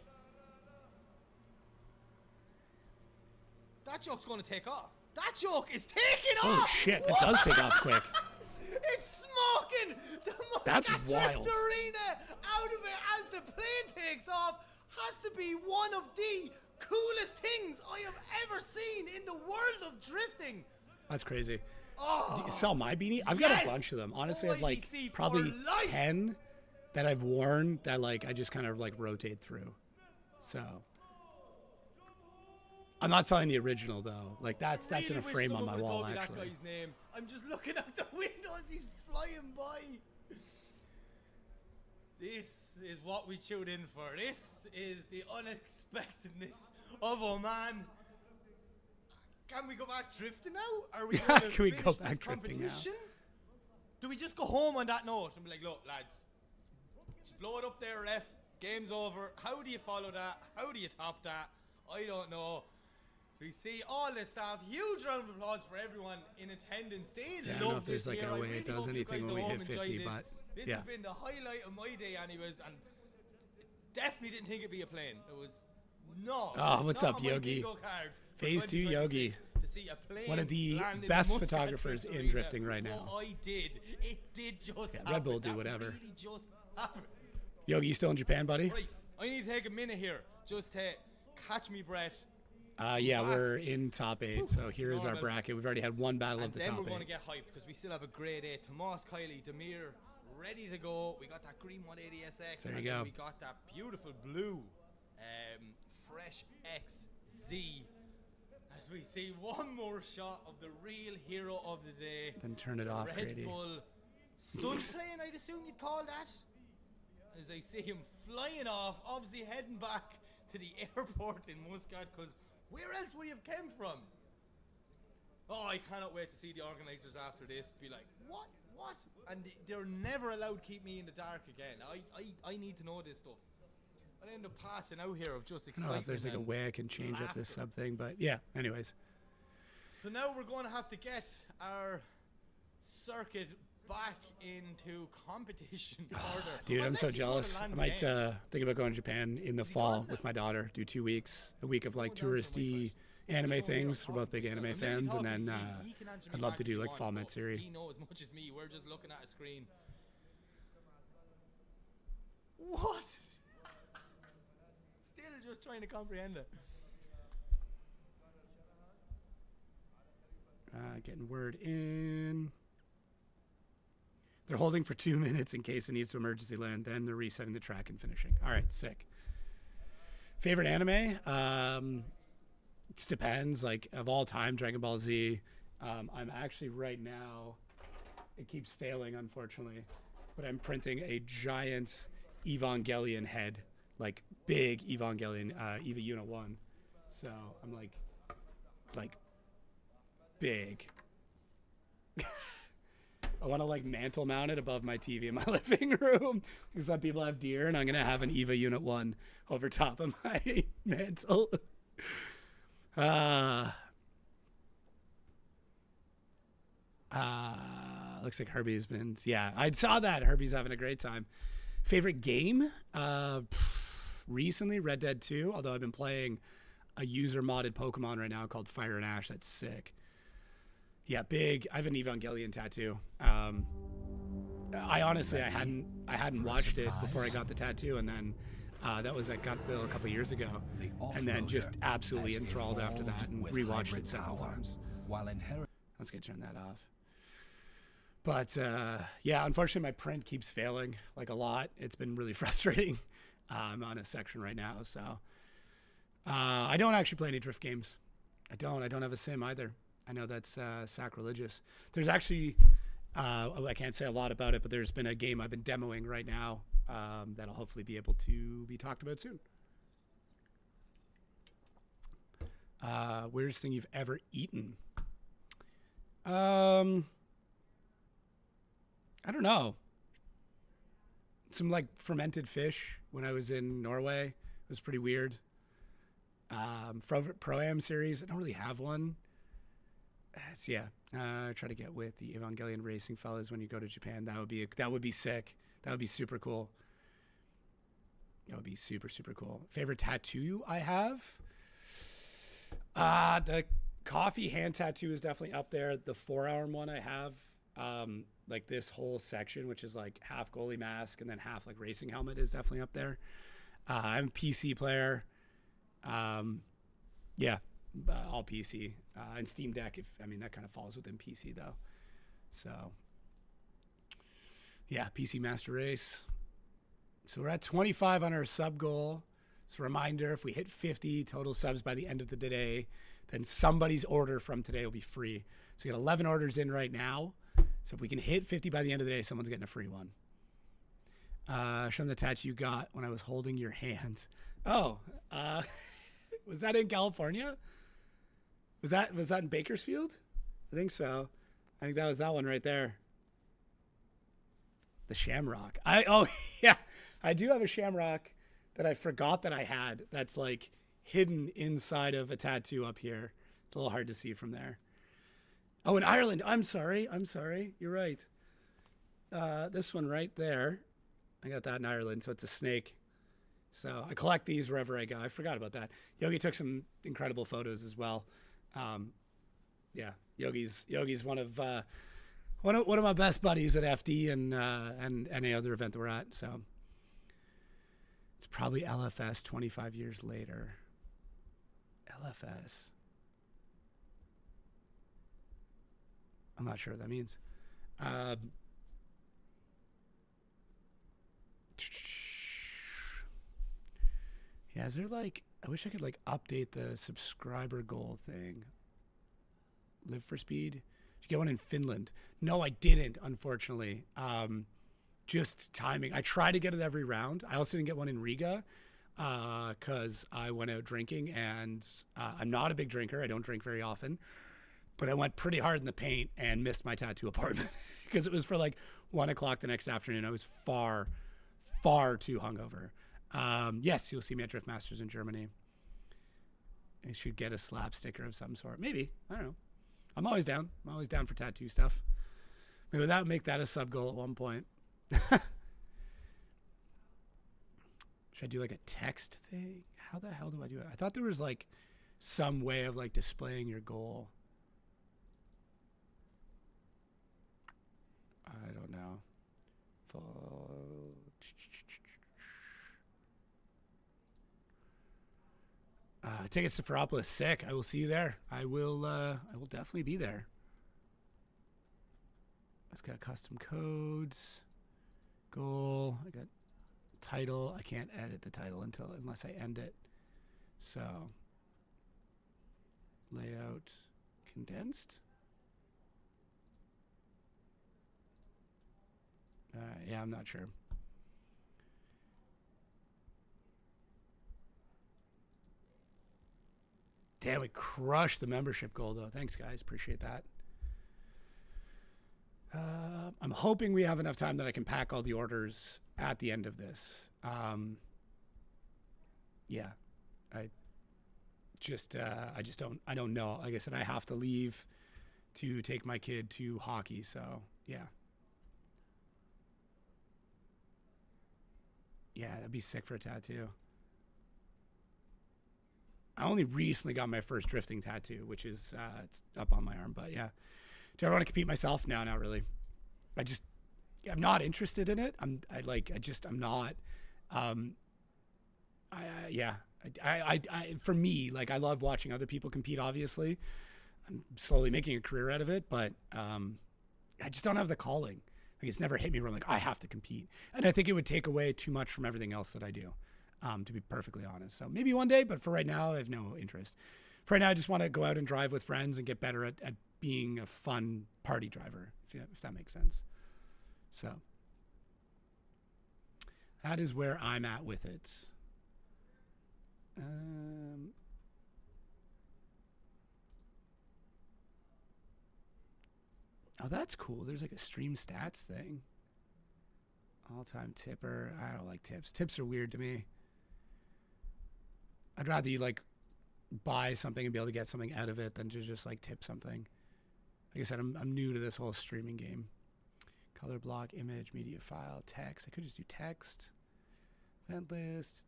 That joke's going to take off. That joke is taking off! Holy shit, it does take off quick. It's smoking! The That's Muscat wild. Drift Arena out of it as the plane takes off has to be one of the coolest things I have ever seen in the world of drifting. That's crazy. Oh, Do you sell my beanie? I've got a bunch of them. Honestly, I've like OIDC probably for life. 10 that I've worn that like I just kind of like rotate through. So I'm not selling the original though. Like that's in a frame on my wall actually. That guy's name. I'm just looking out the window as he's flying by. This is what we tuned in for. This is the unexpectedness of Oman. Can we go back drifting now? Are we going to Can we go finish back this drifting now? competition? Do we just go home on that note and be like, look, lads, just blow it up there, ref. Game's over. How do you follow that? How do you top that? I don't know. So we see all the staff. Huge round of applause for everyone in attendance. They Yeah, I don't know if there's like a way it does anything when we hit 50, but this yeah. has been the highlight of my day anyways, and definitely didn't think it'd be a plane. It was not. Oh, what's not up, on my Yogi? bingo cards for Phase 2 Yogi. 2026 to see a plane One of the land in best Muscat photographers Drift in Arena. drifting right now. What I did, it did just happen. Red Bull do That whatever. really just happened. Yogi, you still in Japan, buddy? Right, I need to take a minute here just to catch me breath. Yeah, we're in top 8, so here is our bracket. We've already had one battle of the then top we're going 8. to get hyped because we still have a grade 8. Tomas, Kylie, Demir, ready to go. We got that green 180 SX. There you and go. then we got that beautiful blue Fresh XZ. As we see one more shot of the real hero of the day. Then turn it off, Red Grady. Bull stunt plane, I'd assume you'd call that. As I see him flying off, obviously heading back to the airport in Muscat, because where else would he have came from? Oh, I cannot wait to see the organisers after this be like, what? And they're never allowed to keep me in the dark again. I need to know this stuff. I end up passing out here of just I excitement. don't know if there's like a way I can change up this sub thing, but yeah, anyways. So now we're going to have to get our circuit back into competition order. Dude, I'm Unless so he's gonna jealous. land I might game. think about going to Japan in the fall with my daughter. Do 2 weeks, a week of like touristy anime things. We're both big anime fans, and then I'd love to do like fall Matsuri. He knows as much as me. We're just looking at a screen. What? Still just trying to comprehend it. Getting word in. They're holding for 2 minutes in case it needs to emergency land. Then they're resetting the track and finishing. All right, sick. Favorite anime? It depends. Like, of all time, Dragon Ball Z. I'm actually right now, it keeps failing, unfortunately, but I'm printing a giant Evangelion head, like big Evangelion, Eva Unit 1. So I'm like big. I want to like mantle mount it above my TV in my living room because some people have deer, and I'm going to have an Eva Unit 1 over top of my mantle. Looks like Herbie's been, yeah, I saw that. Herbie's having a great time. Favorite game? Recently, Red Dead 2, although I've been playing a user modded Pokemon right now called Fire and Ash. That's sick. Yeah, big. I have an Evangelion tattoo. I honestly, I hadn't watched it before I got the tattoo, and then that was, I got the bill a couple years ago, and then just absolutely enthralled after that and rewatched it several times. Let's get turn that off. But yeah, unfortunately, my print keeps failing like a lot. It's been really frustrating. I'm on a section right now, so I don't actually play any drift games. I don't have a sim either. I know that's sacrilegious. There's actually, I can't say a lot about it, but there's been a game I've been demoing right now that'll hopefully be able to be talked about soon. Weirdest thing you've ever eaten? I don't know. Some like fermented fish when I was in Norway. It was pretty weird. Pro-Am series, I don't really have one. So yeah, try to get with the Evangelion racing fellas when you go to Japan. That would be sick. That would be super cool. That would be super, super cool. Favorite tattoo I have? The coffee hand tattoo is definitely up there. The forearm one I have, like this whole section, which is like half goalie mask and then half like racing helmet, is definitely up there. I'm a PC player. Yeah, all PC and Steam Deck. That kind of falls within PC though. So yeah, PC Master Race. So we're at 25 on our sub goal. So reminder, if we hit 50 total subs by the end of the day, then somebody's order from today will be free. So we got 11 orders in right now. So if we can hit 50 by the end of the day, someone's getting a free one. Show them the tattoo you got when I was holding your hand. Oh, was that in California? Was that in Bakersfield? I think so. I think that was that one right there. The shamrock. Yeah, I do have a shamrock that I forgot that I had. That's like hidden inside of a tattoo up here. It's a little hard to see from there. Oh, in Ireland. I'm sorry. You're right. This one right there. I got that in Ireland. So it's a snake. So I collect these wherever I go. I forgot about that. Yogi took some incredible photos as well. Yeah, Yogi's one of my best buddies at FD and any other event that we're at. So it's probably LFS 25 years later. LFS. I'm not sure what that means. Yeah, is there like, I wish I could like update the subscriber goal thing. Live for speed. Did you get one in Finland? No, I didn't, unfortunately. Just timing. I try to get it every round. I also didn't get one in Riga because I went out drinking, and I'm not a big drinker. I don't drink very often. But I went pretty hard in the paint and missed my tattoo appointment because it was for like 1 o'clock the next afternoon. I was far, far too hungover. Yes, you'll see me at Drift Masters in Germany. I should get a slap sticker of some sort. Maybe. I don't know. I'm always down. I'm always down for tattoo stuff. Maybe that would make that a sub goal at one point. Should I do like a text thing? How the hell do I do it? I thought there was like some way of like displaying your goal. I don't know. Tickets to Ferropolis, sick. I will see you there. I will definitely be there. It's got custom codes. Goal. I got title. I can't edit the title unless I end it. So layout condensed. Yeah, I'm not sure. Damn, we crushed the membership goal though. Thanks guys, appreciate that. I'm hoping we have enough time that I can pack all the orders at the end of this. Yeah, I just don't know. Like I said, I have to leave to take my kid to hockey. So yeah. Yeah, that'd be sick for a tattoo. I only recently got my first drifting tattoo, which is it's up on my arm. But yeah, do I want to compete myself? No, not really. I'm not interested in it. I'm not. For me, like I love watching other people compete. Obviously, I'm slowly making a career out of it, but I just don't have the calling. Like it's never hit me where I'm like, I have to compete. And I think it would take away too much from everything else that I do, to be perfectly honest. So maybe one day, but for right now, I have no interest. For right now, I just want to go out and drive with friends and get better at being a fun party driver, if that makes sense. So that is where I'm at with it. Oh, that's cool. There's like a stream stats thing. All-time tipper. I don't like tips. Tips are weird to me. I'd rather you like buy something and be able to get something out of it than to just like tip something. Like I said, I'm new to this whole streaming game. Color block, image, media file, text. I could just do text. Event list.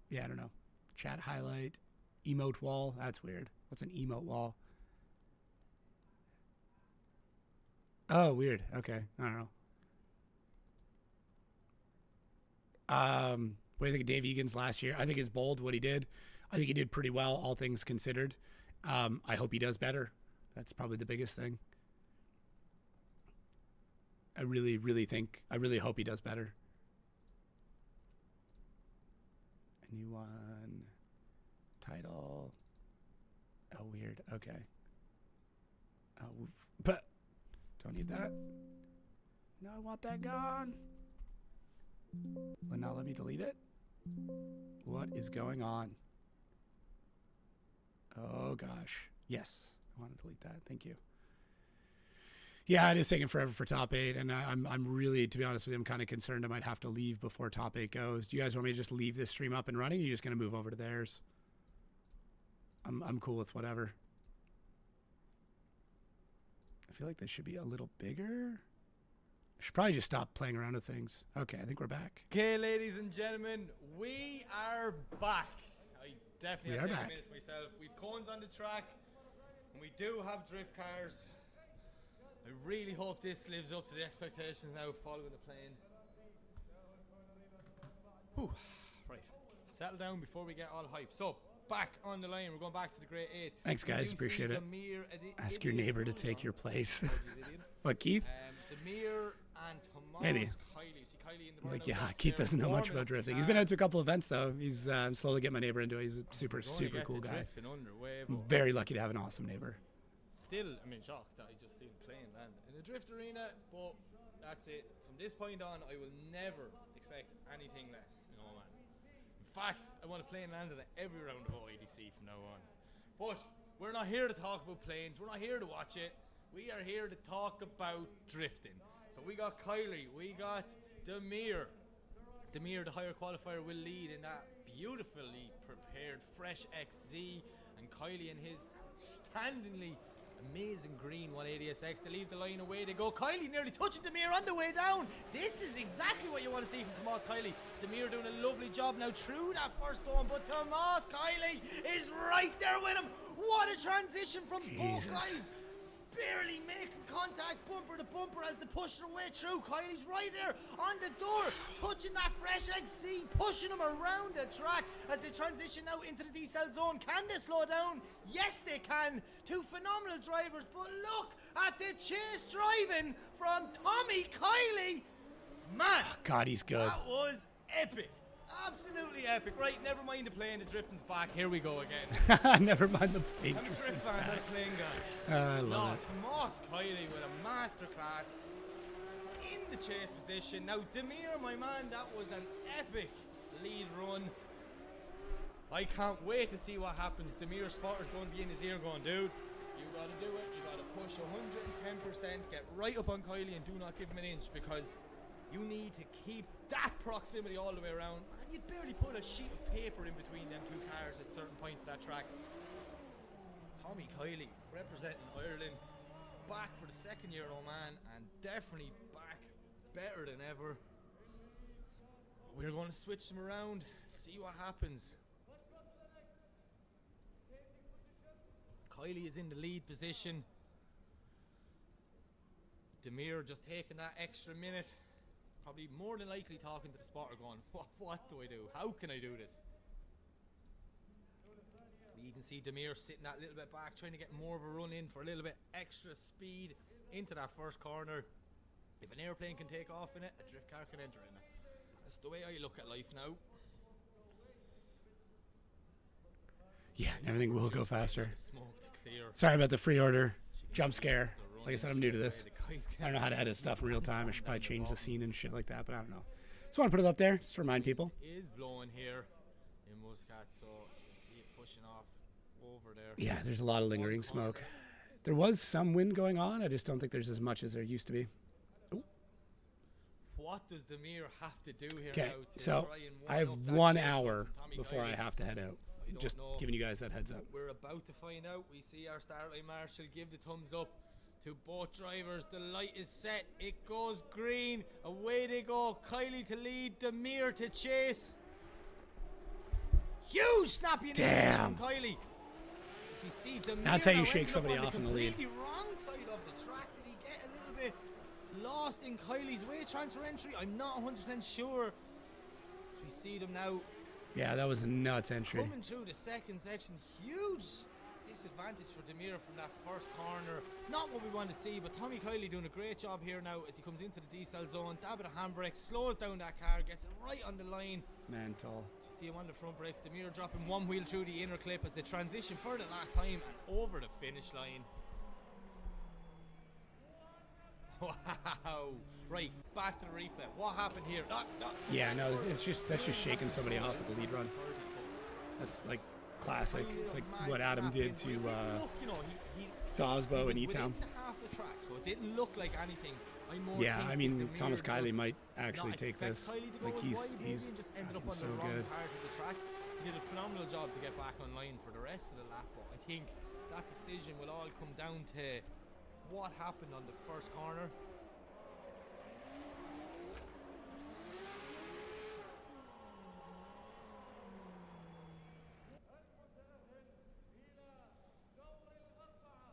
Yeah, I don't know. Chat highlight. Emote wall. That's weird. What's an emote wall? Oh, weird. Okay. I don't know. What do you think of Dave Egan's last year? I think it's bold what he did. I think he did pretty well, all things considered. I hope he does better. That's probably the biggest thing. I really hope he does better. A new one. Title. Oh, weird. Okay. Oh, but don't need that. No, I want that gone. Will not let me delete it. What is going on? Oh gosh. Yes, I want to delete that. Thank you. Yeah, it is taking forever for top 8, and I'm really, to be honest with you, I'm kind of concerned I might have to leave before top 8 goes. Do you guys want me to just leave this stream up and running? Or are you just going to move over to theirs? I'm cool with whatever. I feel like this should be a little bigger. I should probably just stop playing around with things. Okay, I think we're back. Okay, ladies and gentlemen, we are back. I definitely have to take a minute to myself. We've cones on the track, and we do have drift cars. I really hope this lives up to the expectations now following the plane. Whew. Right, settle down before we get all hyped. So, back on the line, we're going back to the Great 8. Thanks, guys, appreciate it. Ask your neighbor to take your place. What, Keith? Demir and Tomas. Maybe. Kylie. See Kylie in the like, yeah, Keith doesn't know much about drifting. He's been out to a couple events, though. He's slowly getting my neighbor into it. He's a super cool guy. I'm very lucky to have an awesome neighbor. Still, I'm in shock that I just seen the plane land in a drift arena, but that's it. From this point on, I will never expect anything less, you know, man. In fact, I want a plane landed at every round of OIDC from now on. But we're not here to talk about planes. We're not here to watch it. We are here to talk about drifting. So we got Kylie, we got Demir. Demir, the higher qualifier, will lead in that beautifully prepared fresh XZ, and Kylie in his outstandingly amazing green 180SX to leave the line away they go. Kylie nearly touching Demir on the way down. This is exactly what you want to see from Tomas Kylie. Demir doing a lovely job now through that first zone, but Tomas Kylie is right there with him. What a transition from both guys. barely making contact bumper to bumper as they push their way through. Kylie's right there on the door, touching that fresh XC, pushing them around the track as they transition now into the decel zone. Can they slow down? Yes, they can. Two phenomenal drivers, but look at the chase driving from Tommy Kylie. Man, God, he's good. That was epic. Absolutely epic. Right, never mind the plane, the drifting's back. Here we go again. Never mind the plane. I'm a drift fan, not a plane guy. I love it. Tomas Kylie with a masterclass in the chase position. Now, Demir, my man, that was an epic lead run. I can't wait to see what happens. Demir's spotter's going to be in his ear going, dude, you got to do it. You got to push 110%. Get right up on Kylie and do not give him an inch, because you need to keep that proximity all the way around. And you'd barely put a sheet of paper in between them two cars at certain points of that track. Tommy Kylie, representing Ireland, back for the second year, old man, and definitely back better than ever. We're going to switch them around, see what happens. Kylie is in the lead position. Demir just taking that extra minute. Probably more than likely talking to the spotter going, what do I do? How can I do this? We even see Demir sitting that little bit back, trying to get more of a run in for a little bit extra speed into that first corner. If an airplane can take off in it, a drift car can enter in it. That's the way I look at life now. Yeah, everything will go faster. Smoke to clear. Sorry about the free order jump scare. Like I said, I'm new to this. I don't know how to edit stuff in real time. I should probably change the scene and shit like that, but I don't know. Just want to put it up there, just to remind people. It is blowing here in Muscat, so you can see it pushing off over there. Yeah, there's a lot of lingering smoke. There was some wind going on. I just don't think there's as much as there used to be. Ooh. What does Demir have to do here now? To so try and I have 1 hour before I have to head out. Just giving you guys that heads up. We're about to find out. We see our starlight marshal give the thumbs up to both drivers. The light is set. It goes green. Away they go. Kylie to lead. Demir to chase. Huge snappy initiation from Kylie. As we see Demir. That's how you shake somebody off in the lead. The wrong side of the track. Did he get a little bit lost in Kylie's way transfer entry? I'm not 100% sure. As we see them now. Yeah, that was a nuts entry. Coming through the second section, huge disadvantage for Demir from that first corner. Not what we want to see, but Tommy Kylie doing a great job here now as he comes into the decel zone. Dab of the handbrake, slows down that car, gets it right on the line. Mental. You see him on the front brakes. Demir dropping one wheel through the inner clip as they transition for the last time and over the finish line. Wow. Right, back to the replay. What happened here? Yeah, no, it's just that's just shaking somebody off at the lead run. That's like classic. It's like what Adam did to Osbo and E-Town. So it didn't look like anything. Yeah, I mean Thomas Kylie might actually take this. Like he's so good. He did a phenomenal job to get back online for the rest of the lap, but I think that decision will all come down to what happened on the first corner.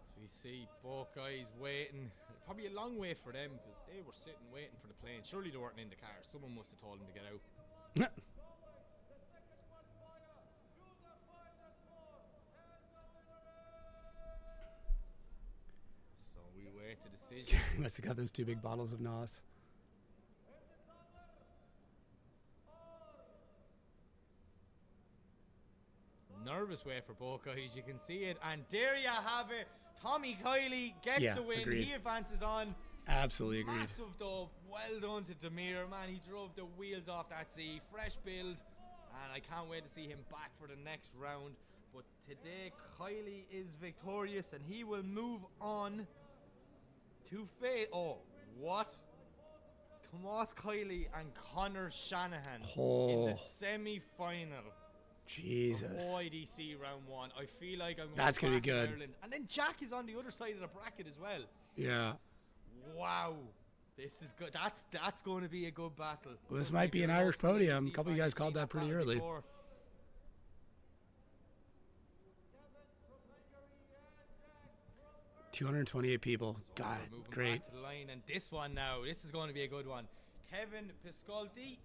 So we see both guys waiting. Probably a long way for them because they were sitting waiting for the plane. Surely they weren't in the car. Someone must have told them to get out. Decision. Must have got those 2 big bottles of Nos. Nervous way for both guys, you can see it. And there you have it. Tommy Kylie gets the win. Agreed. He advances on. Absolutely agreed. Massive dub. Well done to Demir. Man, he drove the wheels off that sea. Fresh build. And I can't wait to see him back for the next round. But today, Kylie is victorious and he will move on to face. Oh, what? Tomas Kylie and Connor Shanahan in the semi-final. Jesus. OIDC round 1. I feel like I'm That's going to be good. Ireland. And then Jack is on the other side of the bracket as well. Yeah. Wow. This is good. That's going to be a good battle. Well, this might be an Irish podium. A couple of you guys called that pretty early. 228 people. So God, moving great. back to the line, and this one now, this is going to be a good one. Kevin Piscaldi,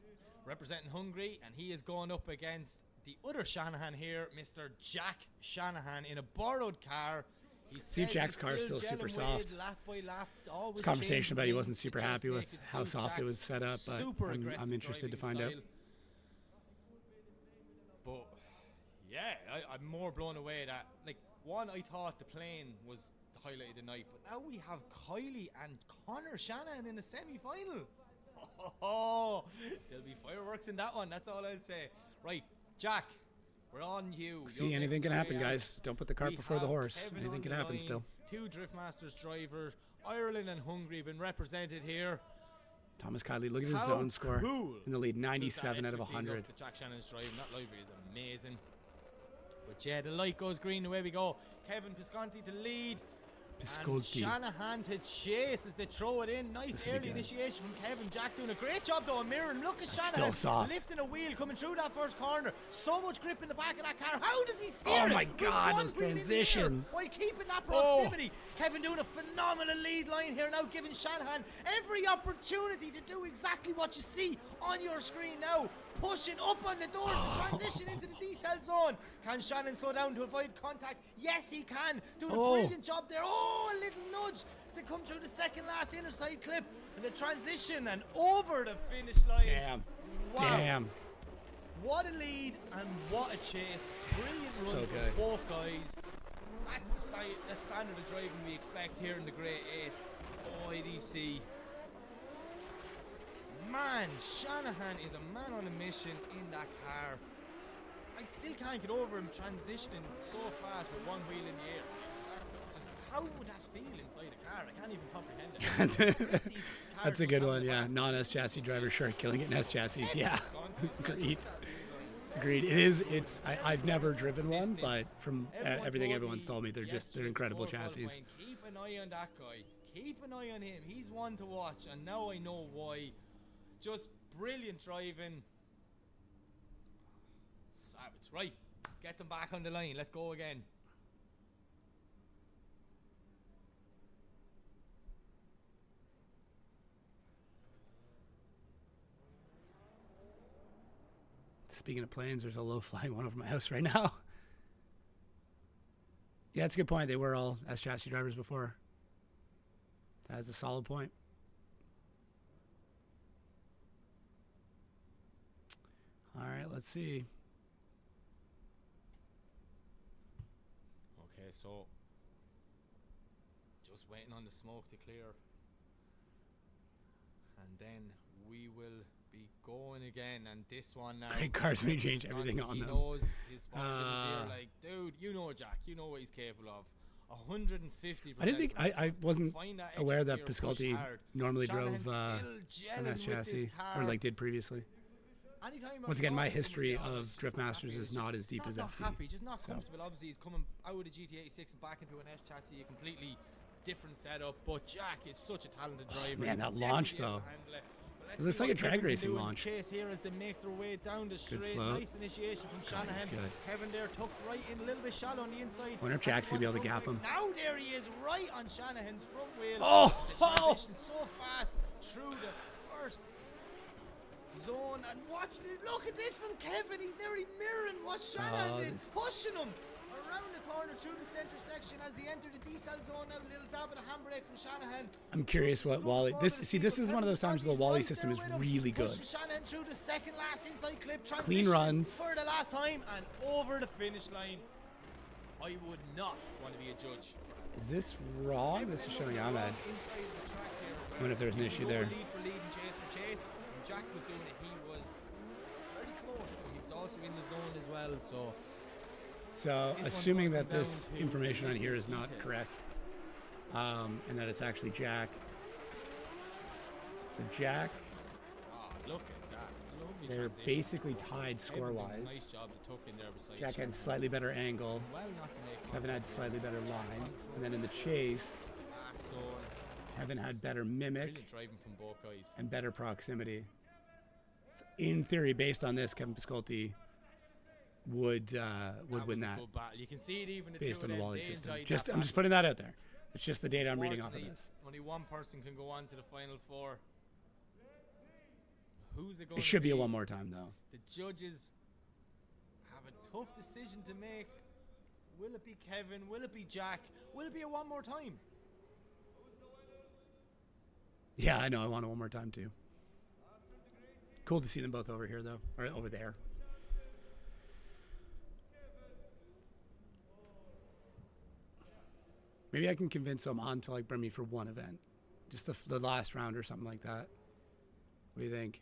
representing Hungary, and he is going up against the other Shanahan here, Mr. Jack Shanahan, in a borrowed car. See, Jack's car is still super soft. Lap by lap, Conversation about he wasn't super happy with how soft it was set up, but I'm interested to find out. But yeah, I'm more blown away that, like, one, I thought the plane was the highlight of the night, but now we have Kylie and Connor Shanahan in the semi-final. Oh, there'll be fireworks in that one, that's all I'll say. Right, Jack, we're on you. See, anything can happen, guys. Don't put the cart before the horse. Anything can happen still. 2 Driftmasters drivers, Ireland and Hungary have been represented here. Thomas Kylie, look at his zone score in the lead, 97 out of 100. Jack Shannon's driving, that livery is amazing. But yeah, the light goes green, away we go. Kevin Piscaldi to lead. And Shanahan to chase as they throw it in. Nice early initiation from Kevin. Jack doing a great job though. Mirren, look at Shanahan lifting a wheel coming through that first corner. So much grip in the back of that car. How does he steer it? Oh my God, those transitions. While keeping that proximity. Kevin doing a phenomenal lead line here now, giving Shanahan every opportunity to do exactly what you see on your screen now. Pushing up on the doors to transition into the D-cell zone. Can Shannon slow down to avoid contact? Yes, he can. Doing a brilliant job there. Oh, a little nudge as they come through the second last inner side clip. And the transition and over the finish line. Damn. Wow. Damn. What a lead and what a chase. Brilliant run So for good. both guys. That's the standard of driving we expect here in the Grade 8 OIDC. Man, Shanahan is a man on a mission in that car. I still can't get over him transitioning so fast with one wheel in the air. How would that feel inside a car? I can't even comprehend it. That's a good one, yeah. Non-S chassis driver, sure, killing it in S chassis. Yeah, agreed. Agreed. I've never driven one, but from everything everyone's told me, they're incredible chassis. Keep an eye on that guy. Keep an eye on him. He's one to watch, and now I know why. Just brilliant driving. Savage. Right, get them back on the line. Let's go again. Speaking of planes, there's a low-flying one over my house right now. Yeah, that's a good point. They were all S chassis drivers before. That is a solid point. All right, let's see. Okay, so just waiting on the smoke to clear. And then we will be going again, and this one now. Great cars when you change everything on them. He knows his spot in his ear, like, dude, you know Jack, you know what he's capable of. 150%. I didn't think I wasn't aware that Piscaldi normally drove an S chassis, or like did previously. Once again, my history of Driftmasters is not as deep as FD. Happy, just not comfortable. Obviously, he's coming out of the GT86 and back into an S chassis, a completely different setup. But Jack is such a talented driver. Man, that launch though. It looks like a drag racing launch. Chase here as they make their way down the straight. Nice initiation from Shanahan. Kevin there tucked right in, a little bit shallow on the inside. Wonder if Jack's gonna be able to gap him. Now there he is, right on Shanahan's front wheel. Oh! The transition so fast through the first zone, and watch this. Look at this from Kevin. He's nearly mirroring what Shanahan did, pushing him around the corner through the center section as they enter the D-cell zone. Now a little dab of the handbrake from Shanahan. I'm curious what Wally. This is one of those times where the Wally system is really good. Shanahan through the second last inside clip. Clean runs for the last time and over the finish line. I would not want to be a judge. Is this wrong? This is showing Ahmed. I wonder if there's an issue there. Lead for lead and chase for chase. When Jack was doing it, he was very close, but he was also in the zone as well. So assuming that this information on here is not correct, and that it's actually Jack. So Jack, look at that. They're basically tied score-wise. Nice job to tuck in there beside Jack had slightly better angle. Kevin had slightly better line, and then in the chase, Kevin had better mimic and better proximity. So in theory, based on this, Kevin Piscaldi would win that. You can see it even based on the Wally system. I'm just putting that out there. It's just the data I'm reading off of this. Only one person can go on to the final four. Who's it going to be? It should be a one more time, though. The judges have a tough decision to make. Will it be Kevin? Will it be Jack? Will it be a one more time? Yeah, I know. I want it one more time, too. Cool to see them both over here, though. Or over there. Maybe I can convince Oman to like bring me for one event. Just the last round or something like that. What do you think?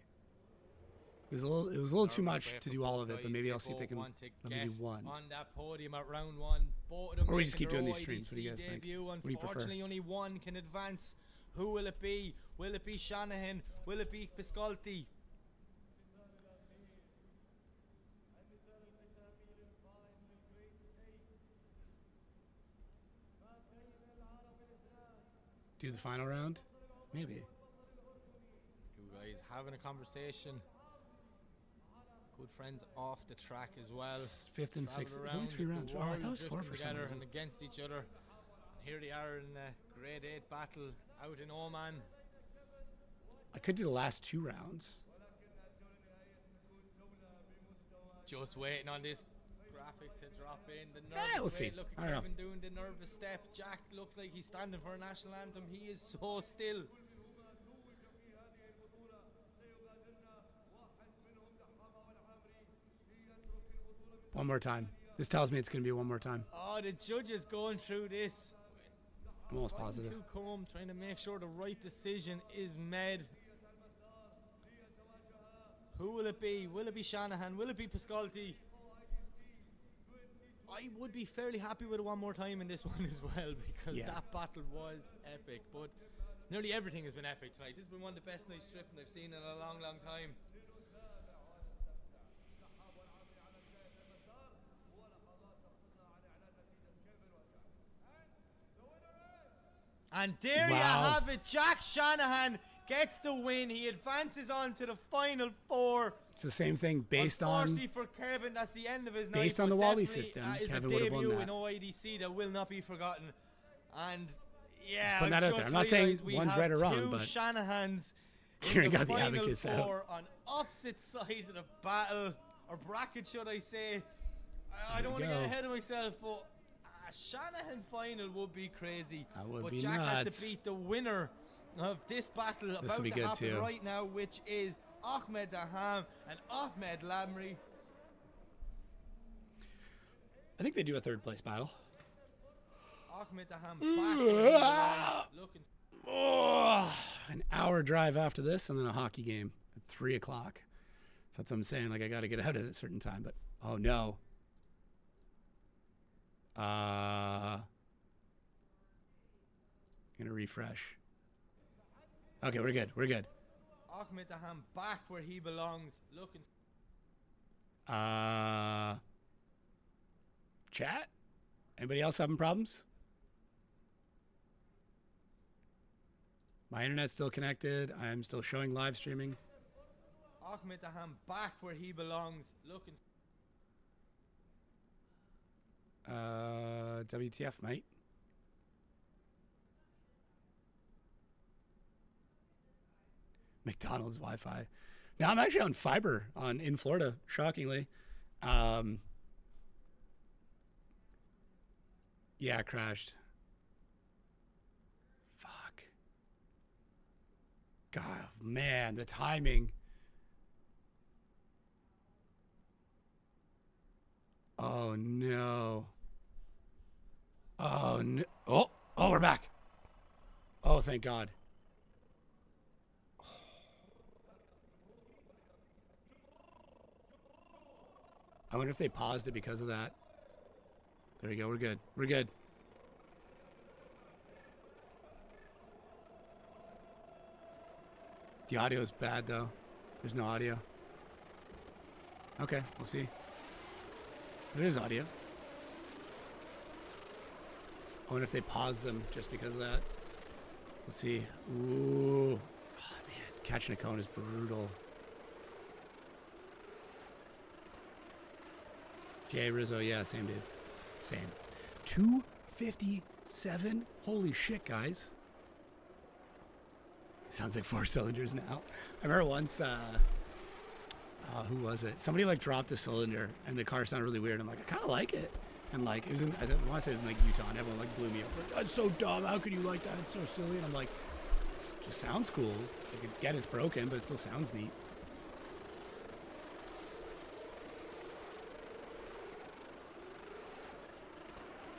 It was a little too much to do all of it, but maybe I'll see if they can let me do one. On that podium at round one. Both of them or we just keep doing these OIDC streams. What do you guys think? What do you prefer? Unfortunately, only one can advance. Who will it be? Will it be Shanahan? Will it be Piscaldi? Do the final round? Maybe. You guys having a conversation. Good friends off the track as well. Fifth and sixth. There's only 3 rounds. Oh, I thought it was 4 for some together reason. and against each other. Here they are in a grade 8 battle out in Oman. I could do the last 2 rounds. Just waiting on this graphic to drop in. The nervous we'll see. Look at Kevin doing the nervous step. Jack looks like he's standing for a national anthem. He is so still. One more time. This tells me it's going to be one more time. Oh, the judges going through this. I'm almost positive. Trying to make sure the right decision is made. Who will it be? Will it be Shanahan? Will it be Piscaldi? I would be fairly happy with it one more time in this one as well, because that battle was epic. But nearly everything has been epic tonight. This has been one of the best nights drifting I've seen in a long, long time. And there you have it. Jack Shanahan gets the win. He advances on to the final 4. It's the same thing based on. Unfortunately for Kevin, that's the end of his night. Based on the Wally system, Kevin would have won that. In OIDC that will not be forgotten. And yeah, just putting that out there. I'm not saying one's right or wrong, but Shanahans Kieran got the advocates out on opposite sides of the battle, or bracket, should I say? I don't want to get ahead of myself, but a Shanahan final would be crazy. That would but be Jack nuts. has to beat the winner of this battle This about will be to good happen too. right now, which is Ahmed Daham and Ahmed Lamry. I think they do a 3rd place battle. Ahmed Daham back. Looking. Oh, an hour drive after this, and then a hockey game at 3 o'clock. So that's what I'm saying. Like, I got to get out at a certain time, but oh no. I'm gonna refresh. Okay, we're good. We're good. Ahmed Daham back where he belongs. Looking. Chat? Anybody else having problems? My internet's still connected. I'm still showing live streaming. Ahmed Daham back where he belongs. Looking. WTF, mate. McDonald's Wi-Fi. Now I'm actually on fiber in Florida, shockingly. Yeah, it crashed. Fuck. God, man, the timing. Oh no. Oh no. Oh, we're back. Oh, thank God. I wonder if they paused it because of that. There we go. We're good. We're good. The audio is bad, though. There's no audio. Okay, we'll see. There is audio. I wonder if they paused them just because of that. We'll see. Ooh. Oh, man. Catching a cone is brutal. Jay Rizzo, yeah, same dude. Same. 250 7? Holy shit, guys. Sounds like 4 cylinders now. I remember once, who was it? Somebody like dropped a cylinder and the car sounded really weird. I'm like, I kind of like it. And like, it was in, I want to say it was in like Utah, and everyone like blew me up. Like, that's so dumb. How could you like that? It's so silly. And I'm like, it just sounds cool. I could get it's broken, but it still sounds neat.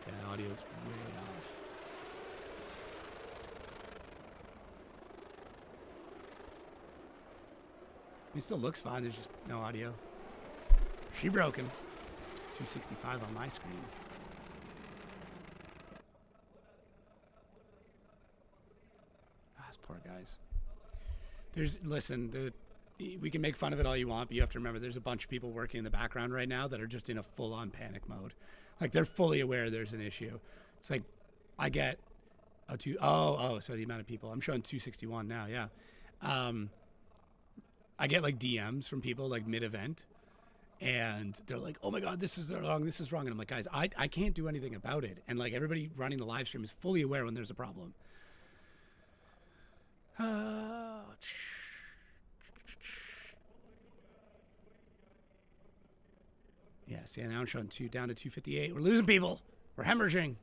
Yeah, audio's way off. It still looks fine. There's just no audio. She broken. 265 on my screen. Ah, those poor guys. Listen, we can make fun of it all you want, but you have to remember there's a bunch of people working in the background right now that are just in a full-on panic mode. Like, they're fully aware there's an issue. It's like, I get, so the amount of people. I'm showing 261 now, yeah. I get, like, DMs from people, like, mid-event, and they're like, oh, my God, this is wrong, this is wrong. And I'm like, guys, I can't do anything about it. And, like, everybody running the live stream is fully aware when there's a problem. Yes, yeah, now I'm showing down to 258. We're losing people. We're hemorrhaging.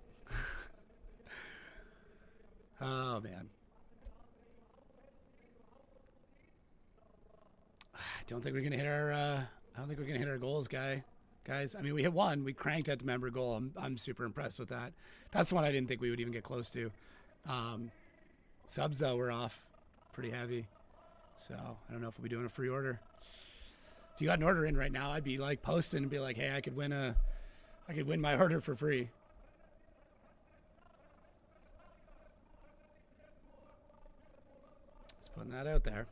Oh, man. I don't think we're gonna hit our goals, guys. I mean, we hit one. We cranked at the member goal. I'm super impressed with that. That's the one I didn't think we would even get close to. Subs though, we're off pretty heavy. So I don't know if we'll be doing a free order. If you got an order in right now, I'd be like posting and be like, hey, I could win my order for free. Just putting that out there.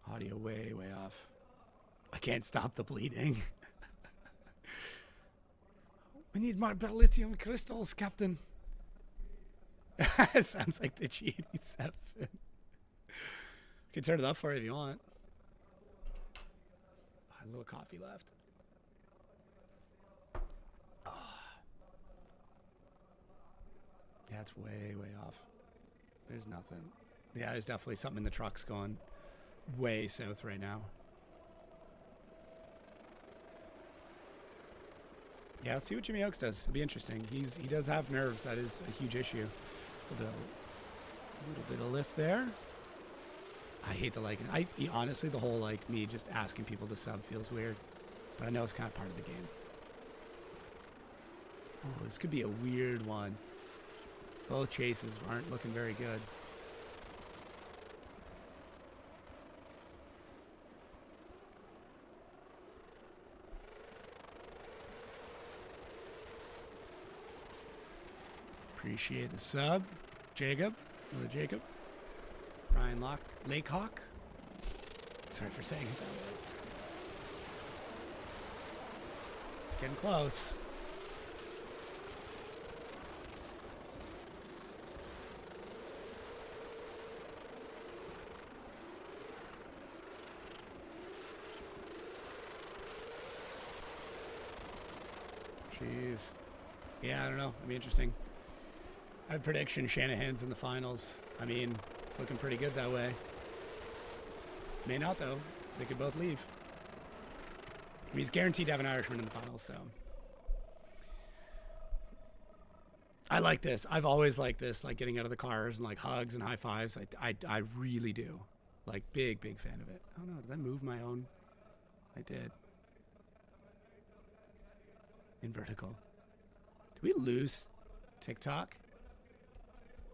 Audio way off. I can't stop the bleeding. We need more beryllium crystals, Captain. Sounds like the G87. I can turn it up for you if you want. A little coffee left. Oh. Yeah, it's way off. There's nothing. Yeah, there's definitely something in the trucks going way south right now. Yeah, I'll see what Jimmy Oakes does. It'll be interesting. He does have nerves. That is a huge issue. A little bit of lift there. I hate to like it. Honestly, the whole like me just asking people to sub feels weird, but I know it's kind of part of the game. Oh, this could be a weird one. Both chases aren't looking very good. Appreciate the sub. Jacob. Another Jacob. Ryan Lakehawk. Sorry for saying it that way. It's getting close. Jeez. Yeah, I don't know. It'll be interesting. I have prediction Shanahan's in the finals. I mean, it's looking pretty good that way. May not, though. They could both leave. I mean, he's guaranteed to have an Irishman in the finals, so. I like this. I've always liked this, like getting out of the cars and like hugs and high fives. I really do. Like, big fan of it. Oh no, did I move my own? I did. In vertical. Did we lose TikTok?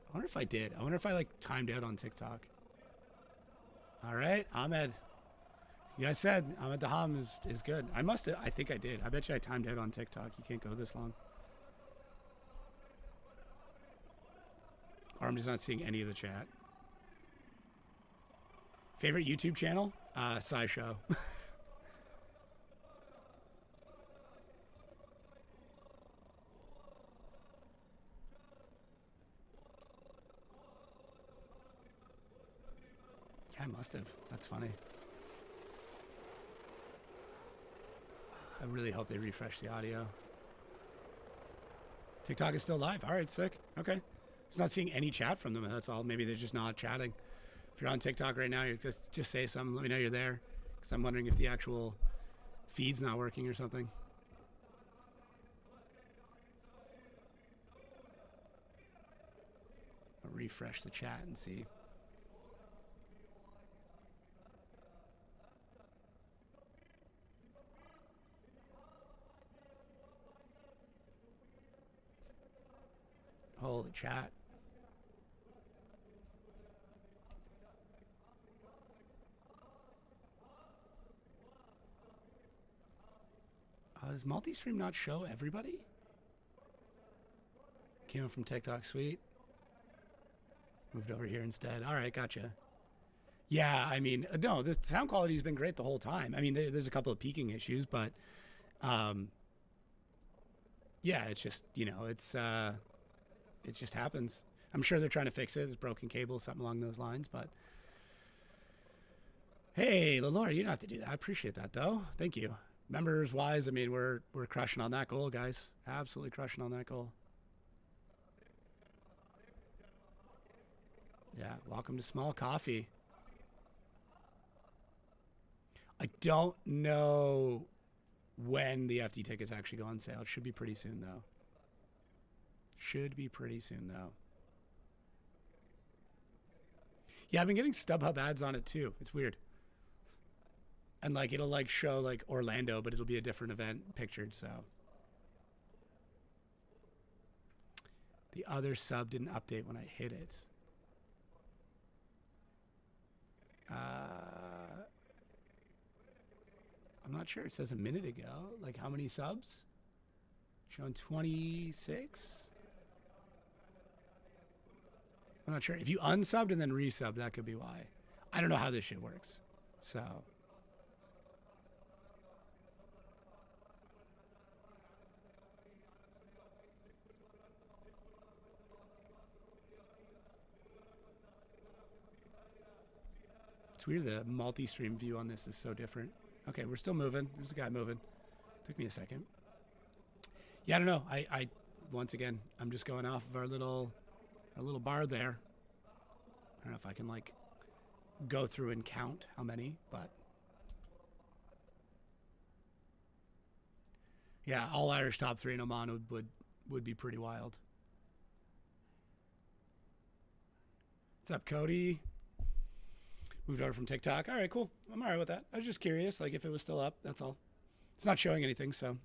I wonder if I did. I wonder if I like timed out on TikTok. All right, Ahmed. You guys said Ahmed Daham is good. I must have. I think I did. I bet you I timed out on TikTok. You can't go this long. Or I'm just not seeing any of the chat. Favorite YouTube channel? SciShow. I must have. That's funny. I really hope they refresh the audio. TikTok is still live. All right, sick. Okay. Just not seeing any chat from them. That's all. Maybe they're just not chatting. If you're on TikTok right now, you just say something. Let me know you're there. Because I'm wondering if the actual feed's not working or something. I'll refresh the chat and see. Holy chat. Does multi-stream not show everybody? Came from TikTok Suite. Moved over here instead. All right, gotcha. Yeah, I mean, no, the sound quality's been great the whole time. I mean, there's a couple of peaking issues, but yeah, it's just, you know, it just happens. I'm sure they're trying to fix it. It's broken cable, something along those lines, but hey, Lalore, you don't have to do that. I appreciate that though. Thank you. Members wise, I mean, we're crushing on that goal, guys. Absolutely crushing on that goal. Yeah, welcome to Small Coffee. I don't know when the FD tickets actually go on sale. It should be pretty soon, though. Should be pretty soon, though. Yeah, I've been getting StubHub ads on it, too. It's weird. And, like, it'll, like, show, like, Orlando, but it'll be a different event pictured, so. The other sub didn't update when I hit it. I'm not sure. It says a minute ago. Like, how many subs? Showing 26? I'm not sure. If you unsubbed and then resubbed, that could be why. I don't know how this shit works. So. It's weird the multi-stream view on this is so different. Okay, we're still moving. There's a guy moving. Took me a second. Yeah, I don't know. I once again, I'm just going off of our little bar there. I don't know if I can like go through and count how many, but yeah, all Irish top 3 in Oman would be pretty wild. What's up, Cody? Moved over from TikTok. All right, cool. I'm all right with that. I was just curious, like, if it was still up. That's all. It's not showing anything, so.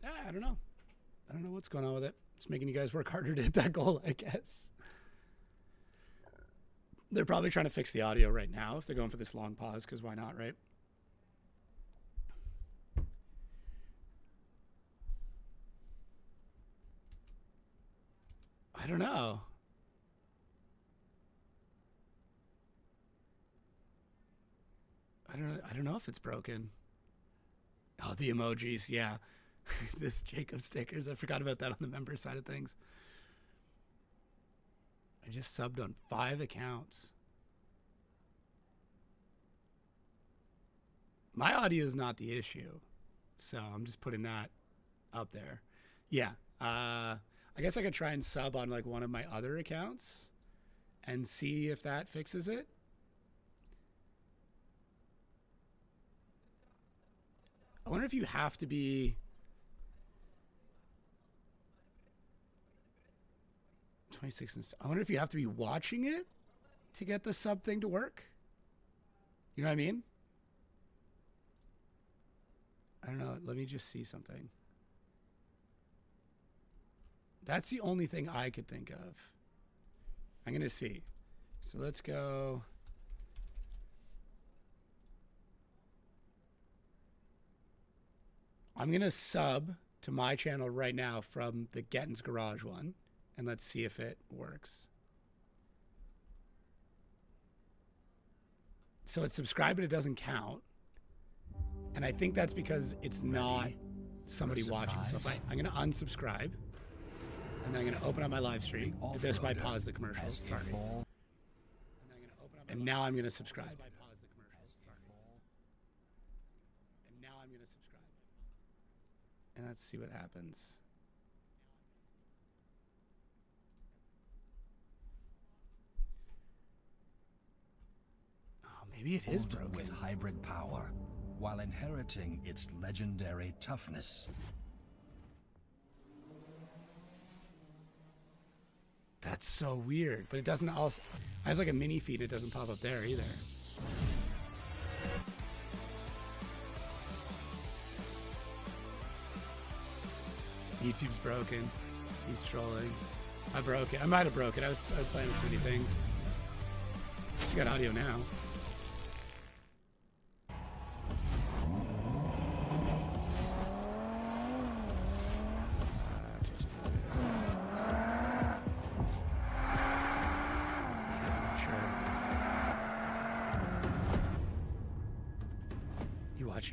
I don't know. I don't know what's going on with it. It's making you guys work harder to hit that goal, I guess. They're probably trying to fix the audio right now if they're going for this long pause, because why not, right? I don't know. I don't know if it's broken. Oh, the emojis, yeah. This Jacob stickers. I forgot about that on the member side of things. I just subbed on 5 accounts. My audio is not the issue, so I'm just putting that up there. Yeah. I guess I could try and sub on like one of my other accounts and see if that fixes it. I wonder if you have to be 26. I wonder if you have to be watching it to get the sub thing to work. You know what I mean? I don't know. Let me just see something. That's the only thing I could think of. I'm going to see. So let's go. I'm going to sub to my channel right now from the Gettin's Garage one, and let's see if it works. So it's subscribed, but it doesn't count. And I think that's because it's not somebody watching. So if I'm going to unsubscribe, and then I'm going to open up my live stream. This might pause the commercial. Sorry. And now I'm going to subscribe. let's see what happens. Oh, maybe it is broken. With hybrid power, while inheriting its legendary toughness. That's so weird, but it doesn't also... I have like a mini feed, it doesn't pop up there either. YouTube's broken. He's trolling. I broke it. I might have broke it. I was playing with too many things. You got audio now.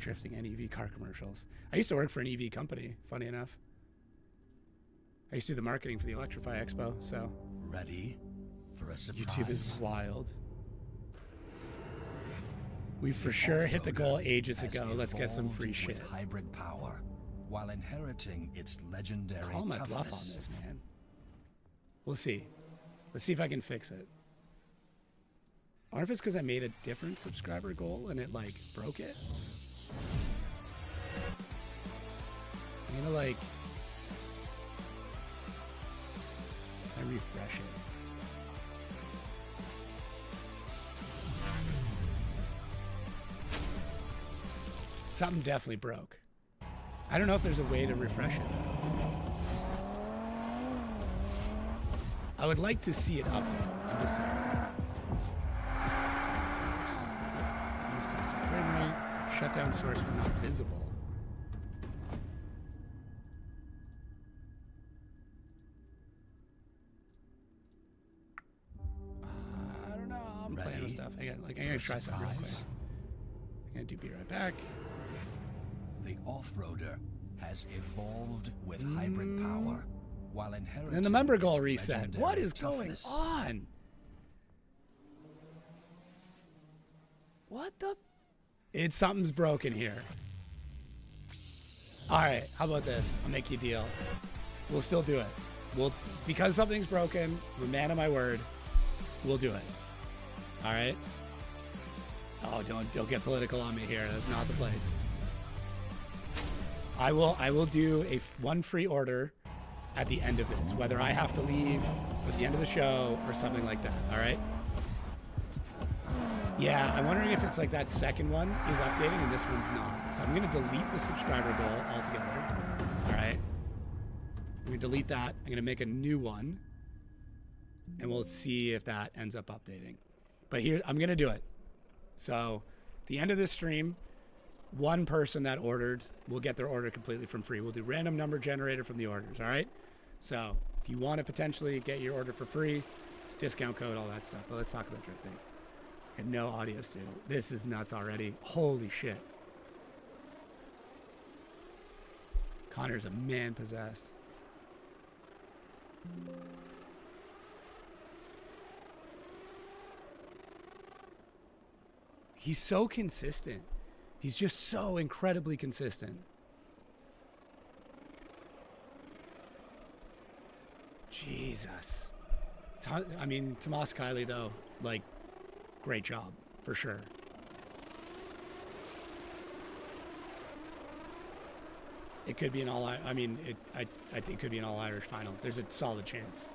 Drifting and EV car commercials. I used to work for an EV company, funny enough. I used to do the marketing for the Electrify Expo, so. Ready for a surprise. YouTube is wild. We for sure hit the goal ages ago. Let's get some free shit. Hybrid power, while inheriting its legendary Call my toughness. bluff on this, man. We'll see. Let's see if I can fix it. I wonder if it's because I made a different subscriber goal and it like broke it. I'm gonna like I refresh it. Something definitely broke. I don't know if there's a way to refresh it though. I would like to see it update. I'm just saying. Source. Use constant frame rate. Shutdown source when not visible. I don't know. I'm playing with stuff. I gotta try something real quick. I'm gonna be right back. The off-roader has evolved with hybrid power, while inheriting. And the member goal reset. What is going on? What the? Something's broken here. All right, how about this? I'll make you a deal. We'll still do it. Because something's broken. I'm a man of my word. We'll do it. All right. Oh, don't get political on me here. That's not the place. I will do one free order at the end of this, whether I have to leave at the end of the show or something like that. All right. Yeah, I'm wondering if it's like that second one is updating and this one's not. So I'm going to delete the subscriber goal altogether. All right. I'm going to delete that. I'm going to make a new one. And we'll see if that ends up updating. But here, I'm going to do it. So at the end of this stream, one person that ordered will get their order completely from free. We'll do random number generator from the orders. All right. So if you want to potentially get your order for free, it's a discount code, all that stuff. But let's talk about drifting. And no audio still. This is nuts already. Holy shit. Connor's a man possessed. He's so consistent. He's just so incredibly consistent. Jesus. I mean, Tomas Kylie, though, like, great job, for sure. It could be an all, I mean, I think it could be an all-Irish final. There's a solid chance.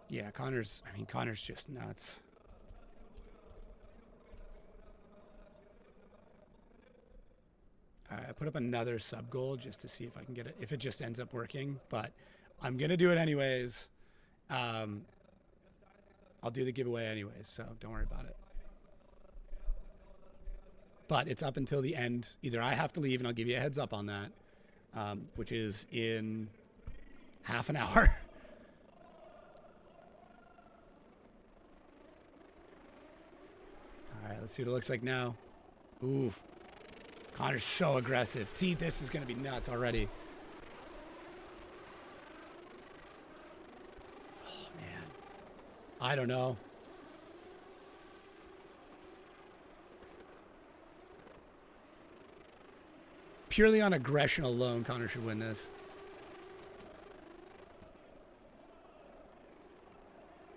Yeah, Connor's just nuts. All right, I put up another sub goal just to see if I can get it, if it just ends up working, but I'm going to do it anyways. I'll do the giveaway anyways, so don't worry about it. But it's up until the end. Either I have to leave, and I'll give you a heads up on that, which is in half an hour. Let's see what it looks like now. Ooh. Connor's so aggressive. See, this is going to be nuts already. Oh, man. I don't know. Purely on aggression alone, Connor should win this.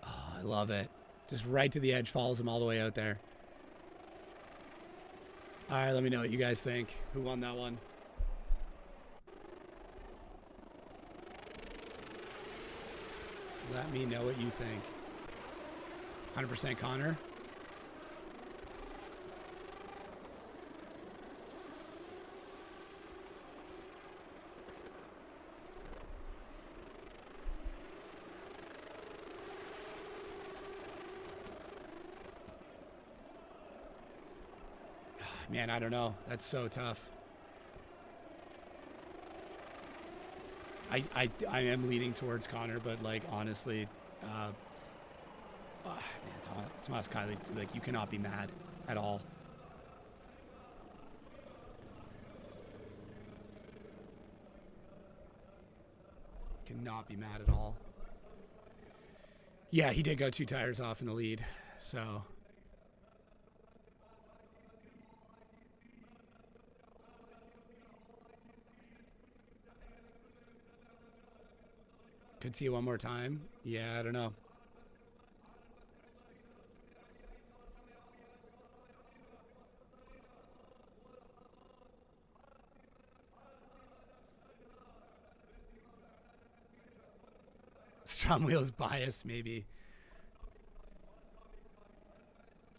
Oh, I love it. Just right to the edge, follows him all the way out there. All right, let me know what you guys think. Who won that one? Let me know what you think. 100% Connor. Man, I don't know. That's so tough. I am leaning towards Connor, but like honestly, man, Tomas Kylie, like you cannot be mad at all. Cannot be mad at all. Yeah, he did go 2 tires off in the lead, so. Could see it one more time. Yeah, I don't know. Strong wheels bias, maybe.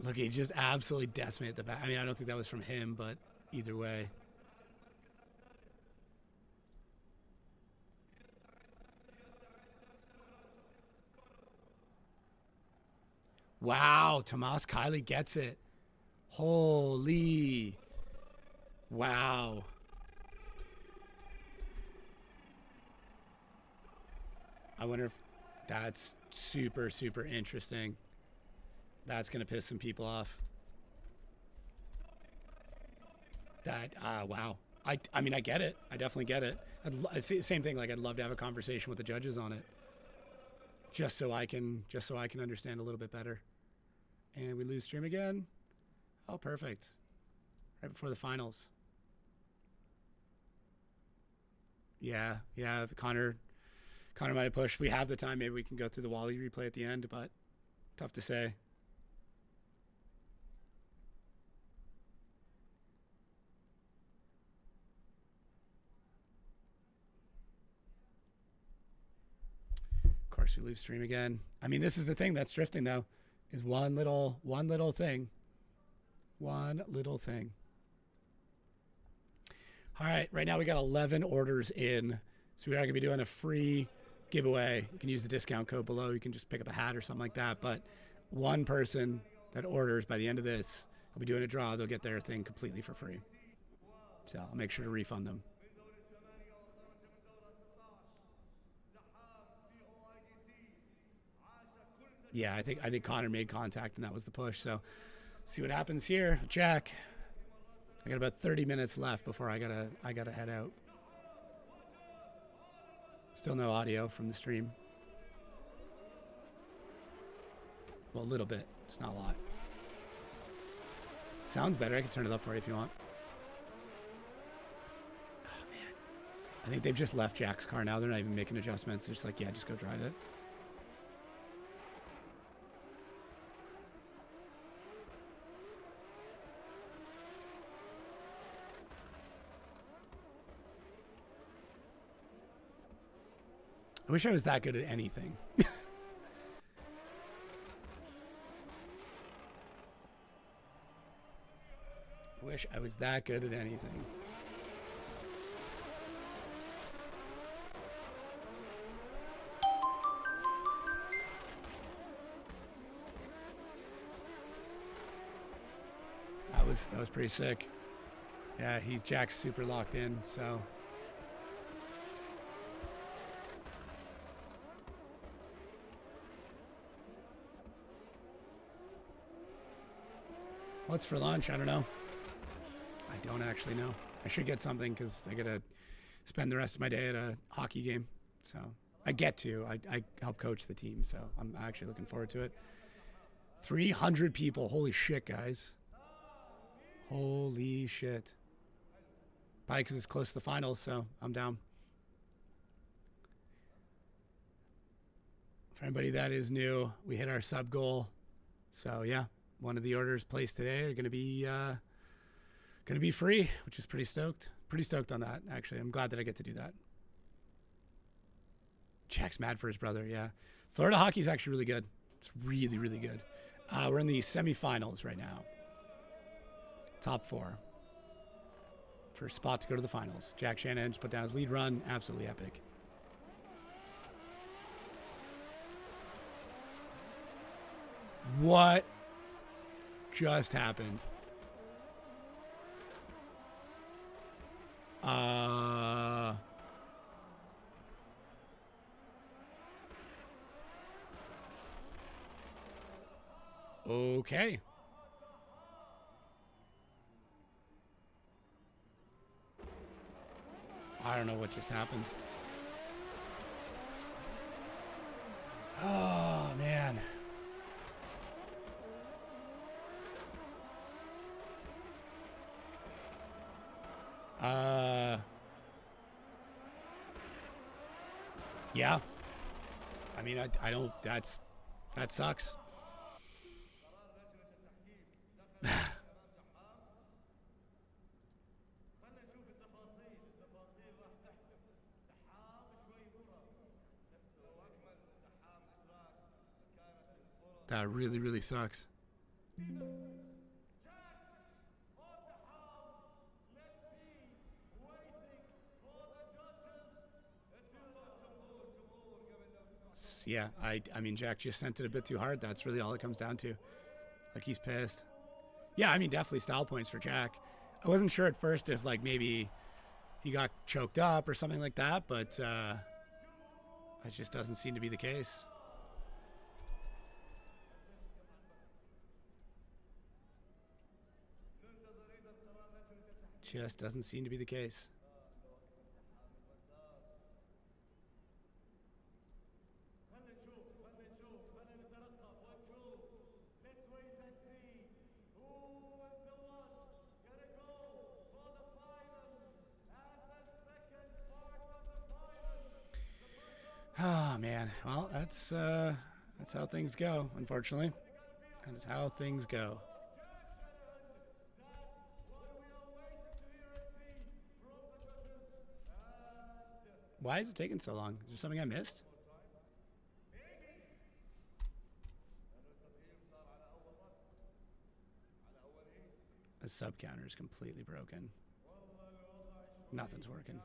Look, he just absolutely decimated the back. I mean, I don't think that was from him, but either way. Wow, Tomas Kylie gets it. Holy. Wow. I wonder if that's super, super interesting. That's going to piss some people off. That, wow. I mean, I get it. I definitely get it. Same thing, like I'd love to have a conversation with the judges on it. Just so I can understand a little bit better. And we lose stream again. Oh, perfect. Right before the finals. Yeah, Connor might have pushed. If we have the time, maybe we can go through the Wally replay at the end, but tough to say. Of course, we lose stream again. I mean, this is the thing that's drifting, though. Is one little thing. One little thing. All right, right now we got 11 orders in. So we are going to be doing a free giveaway. You can use the discount code below. You can just pick up a hat or something like that. But one person that orders by the end of this, I'll be doing a draw. They'll get their thing completely for free. So I'll make sure to refund them. Yeah, I think Connor made contact and that was the push. So see what happens here. Jack, I got about 30 minutes left before I gotta head out. Still no audio from the stream. Well, a little bit. It's not a lot. Sounds better. I can turn it up for you if you want. Oh, man. I think they've just left Jack's car now. They're not even making adjustments. They're just like, yeah, just go drive it. I wish I was that good at anything. I wish I was that good at anything. That was pretty sick. Yeah, Jack's super locked in, so. What's for lunch? I don't know. I don't actually know. I should get something because I got to spend the rest of my day at a hockey game. So I get to. I help coach the team, so I'm actually looking forward to it. 300 people. Holy shit, guys. Holy shit. Probably because it's close to the finals, so I'm down. For anybody that is new, we hit our sub goal. So yeah, one of the orders placed today are going to be free, which is pretty stoked. Pretty stoked on that, actually. I'm glad that I get to do that. Jack's mad for his brother, yeah. Florida hockey is actually really good. It's really, really good. We're in the semifinals right now. Top 4. For a spot to go to the finals. Jack Shanahan just put down his lead run. Absolutely epic. What just happened? Okay. I don't know what just happened. Oh, man. Yeah. I mean, I don't, that sucks. That really, really sucks. Yeah, I mean, Jack just sent it a bit too hard. That's really all it comes down to. Like, he's pissed. Yeah, I mean, definitely style points for Jack. I wasn't sure at first if, like, maybe he got choked up or something like that, but it just doesn't seem to be the case. Just doesn't seem to be the case. Oh man, well that's how things go, unfortunately. That is how things go. Why is it taking so long? Is there something I missed? The sub counter is completely broken. Nothing's working.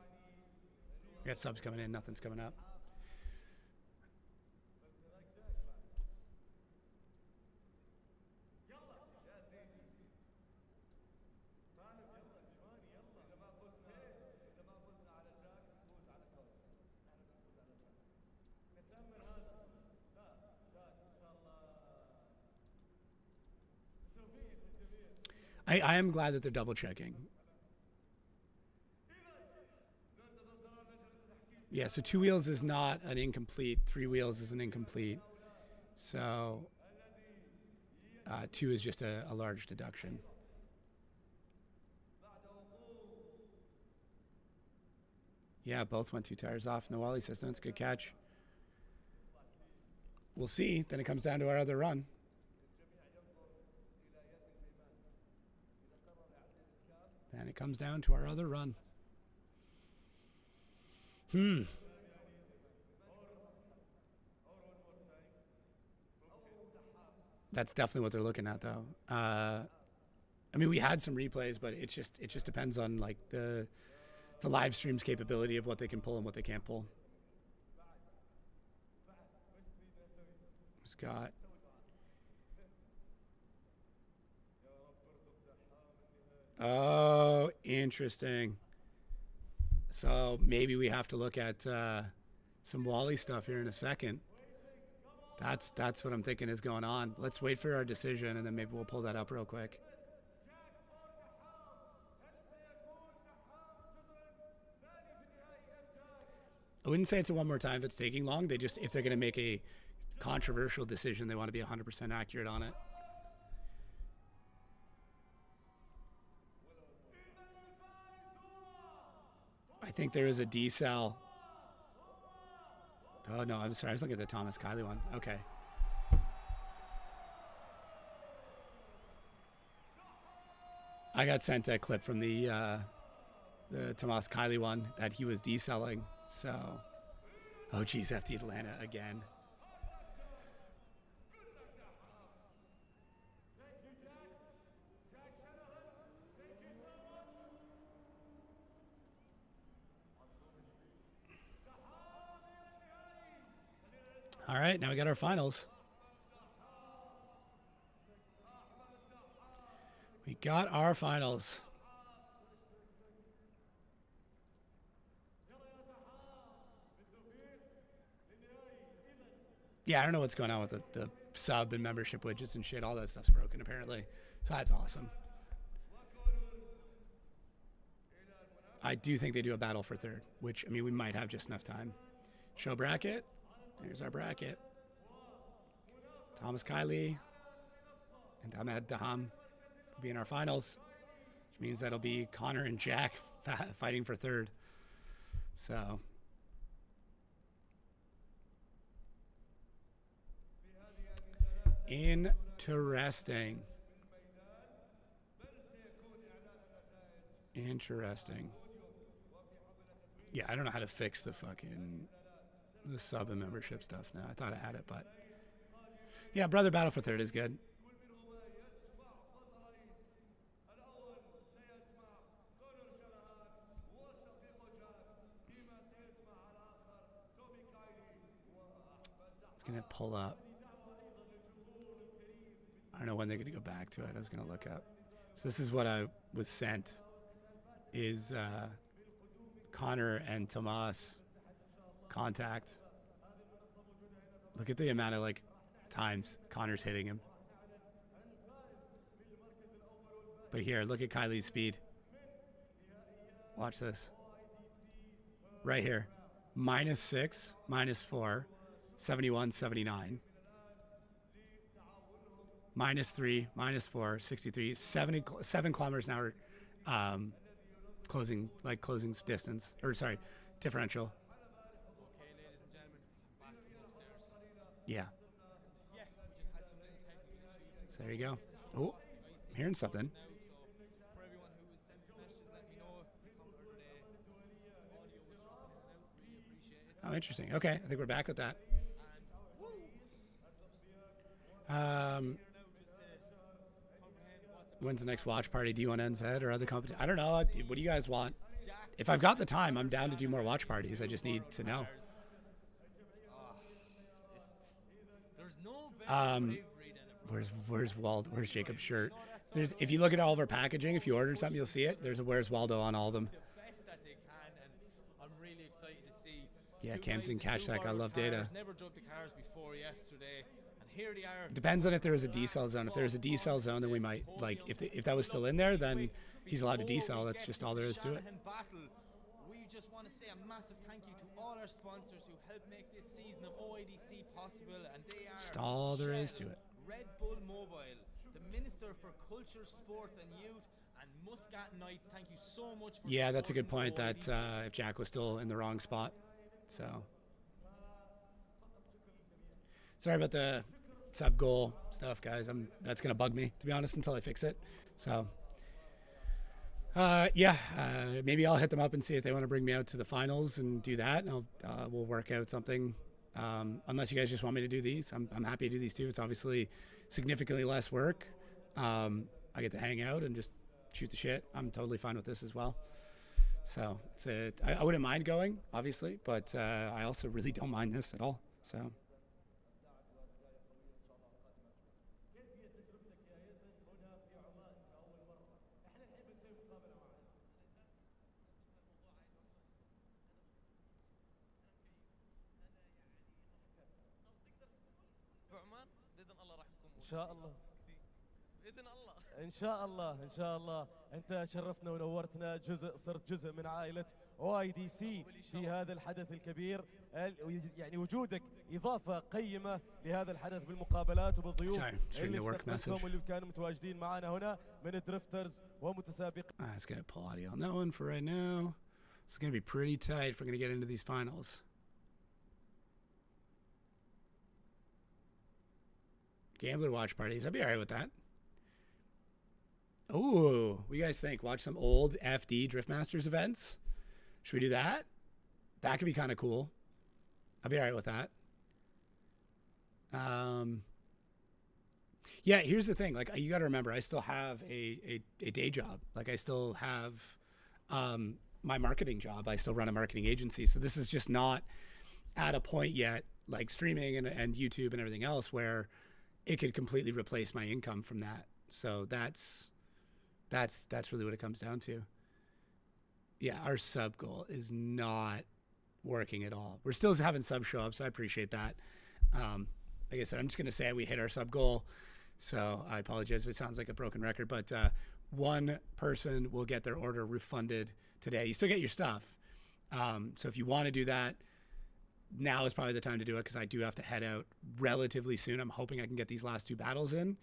We got subs coming in, nothing's coming up. I am glad that they're double checking. Yeah, so 2 wheels is not an incomplete. 3 wheels is an incomplete. So 2 is just a large deduction. Yeah, both went 2 tires off in the Wally system. It's a good catch. We'll see. Then it comes down to our other run. And it comes down to our other run. That's definitely what they're looking at, though. I mean, we had some replays, but it just depends on like the live stream's capability of what they can pull and what they can't pull. Scott. Oh, interesting. So maybe we have to look at some Wally stuff here in a second. That's what I'm thinking is going on. Let's wait for our decision, and then maybe we'll pull that up real quick. I wouldn't say it's a one more time if it's taking long. They just, if they're going to make a controversial decision, they want to be 100% accurate on it. I think there is a decel. Oh, no, I'm sorry. I was looking at the Thomas Kylie one. Okay. I got sent a clip from the Thomas Kylie one that he was decelling. So, oh, geez, FD Atlanta again. All right, now we got our finals. We got our finals. Yeah, I don't know what's going on with the sub and membership widgets and shit. All that stuff's broken, apparently. So that's awesome. I do think they do a battle for third, which, I mean, we might have just enough time. Show bracket. There's our bracket. Thomas Kylie and Ahmed Daham will be in our finals, which means that'll be Connor and Jack fighting for third. So interesting. Interesting. Yeah, I don't know how to fix the sub and membership stuff now. I thought I had it, but yeah, brother battle for third is good. It's gonna pull up. I don't know when they're gonna go back to it. I was gonna look up. So this is what I was sent. Is Connor and Tomas contact. Look at the amount of times Connor's hitting him. But here, look at Kylie's speed. Watch this. Right here. -6, -4, 71, 79. -3, -4, 63, 7 kilometers an hour closing distance. Or sorry, differential. Okay, ladies and gentlemen, back from upstairs. Yeah. Yeah, we just had some little technical issues. So there you go. Oh, I'm hearing something. Now, so for everyone who was sending messages, let me know if the audio was dropping in and out. Really appreciate it. Oh, interesting. Okay, I think we're back with that. When's the next watch party? Do you want NZ or other competition? I don't know. What do you guys want? If I've got the time, I'm down to do more watch parties. I just need to know. There's no better Where's Jacob's shirt? If you look at all of our packaging, if you ordered something, you'll see it. There's a Where's Waldo on all of them. The best that they can, and I'm really excited to see. Yeah, Camson Cash Tech. I love data. Never drove the cars before yesterday. Here they are. Depends on if there is a decel zone. If there's a decel zone, then we might, if that was still in there, then he's allowed to decel. That's just all there is to it. We just want to say a massive thank you to all our sponsors who helped make this season of OIDC possible, and they are just all there is to it. Red Bull Mobile, the Minister for Culture, Sports and Youth, and Muscat Knights. Thank you so much for yeah, that's a good point, that if Jack was still in the wrong spot. So sorry about the sub goal stuff, guys. That's gonna bug me, to be honest, until I fix it. So maybe I'll hit them up and see if they want to bring me out to the finals and do that, and we'll work out something. Unless you guys just want me to do these, I'm happy to do these too. It's obviously significantly less work. I get to hang out and just shoot the shit. I'm totally fine with this as well. So I wouldn't mind going, obviously, but I also really don't mind this at all. So. إن شاء الله بإذن الله إن شاء الله إن شاء الله أنت شرفتنا ونورتنا صرت جزء من عائلة OIDC في هذا الحدث الكبير. يعني وجودك إضافة قيمة لهذا الحدث بالمقابلات وبالضيوف اللي استقبلتهم واللي كانوا متواجدين معنا هنا من الدريفترز ومتسابقين. I was going to pull audio on that one for right now. It's going to be pretty tight if we're going to get into these finals. Gambler watch parties. I'd be all right with that. Oh, what do you guys think? Watch some old FD Driftmasters events? Should we do that? That could be kind of cool. I'll be all right with that. Yeah, here's the thing. Like, you got to remember, I still have a day job. Like, I still have my marketing job. I still run a marketing agency. So this is just not at a point yet, like streaming and YouTube and everything else, where it could completely replace my income from that. So that's really what it comes down to. Yeah, our sub goal is not working at all. We're still having subs show up, so I appreciate that. Like I said, I'm just going to say we hit our sub goal. So I apologize if it sounds like a broken record, but one person will get their order refunded today. You still get your stuff. So if you want to do that, now is probably the time to do it, because I do have to head out relatively soon. I'm hoping I can get these last 2 battles in.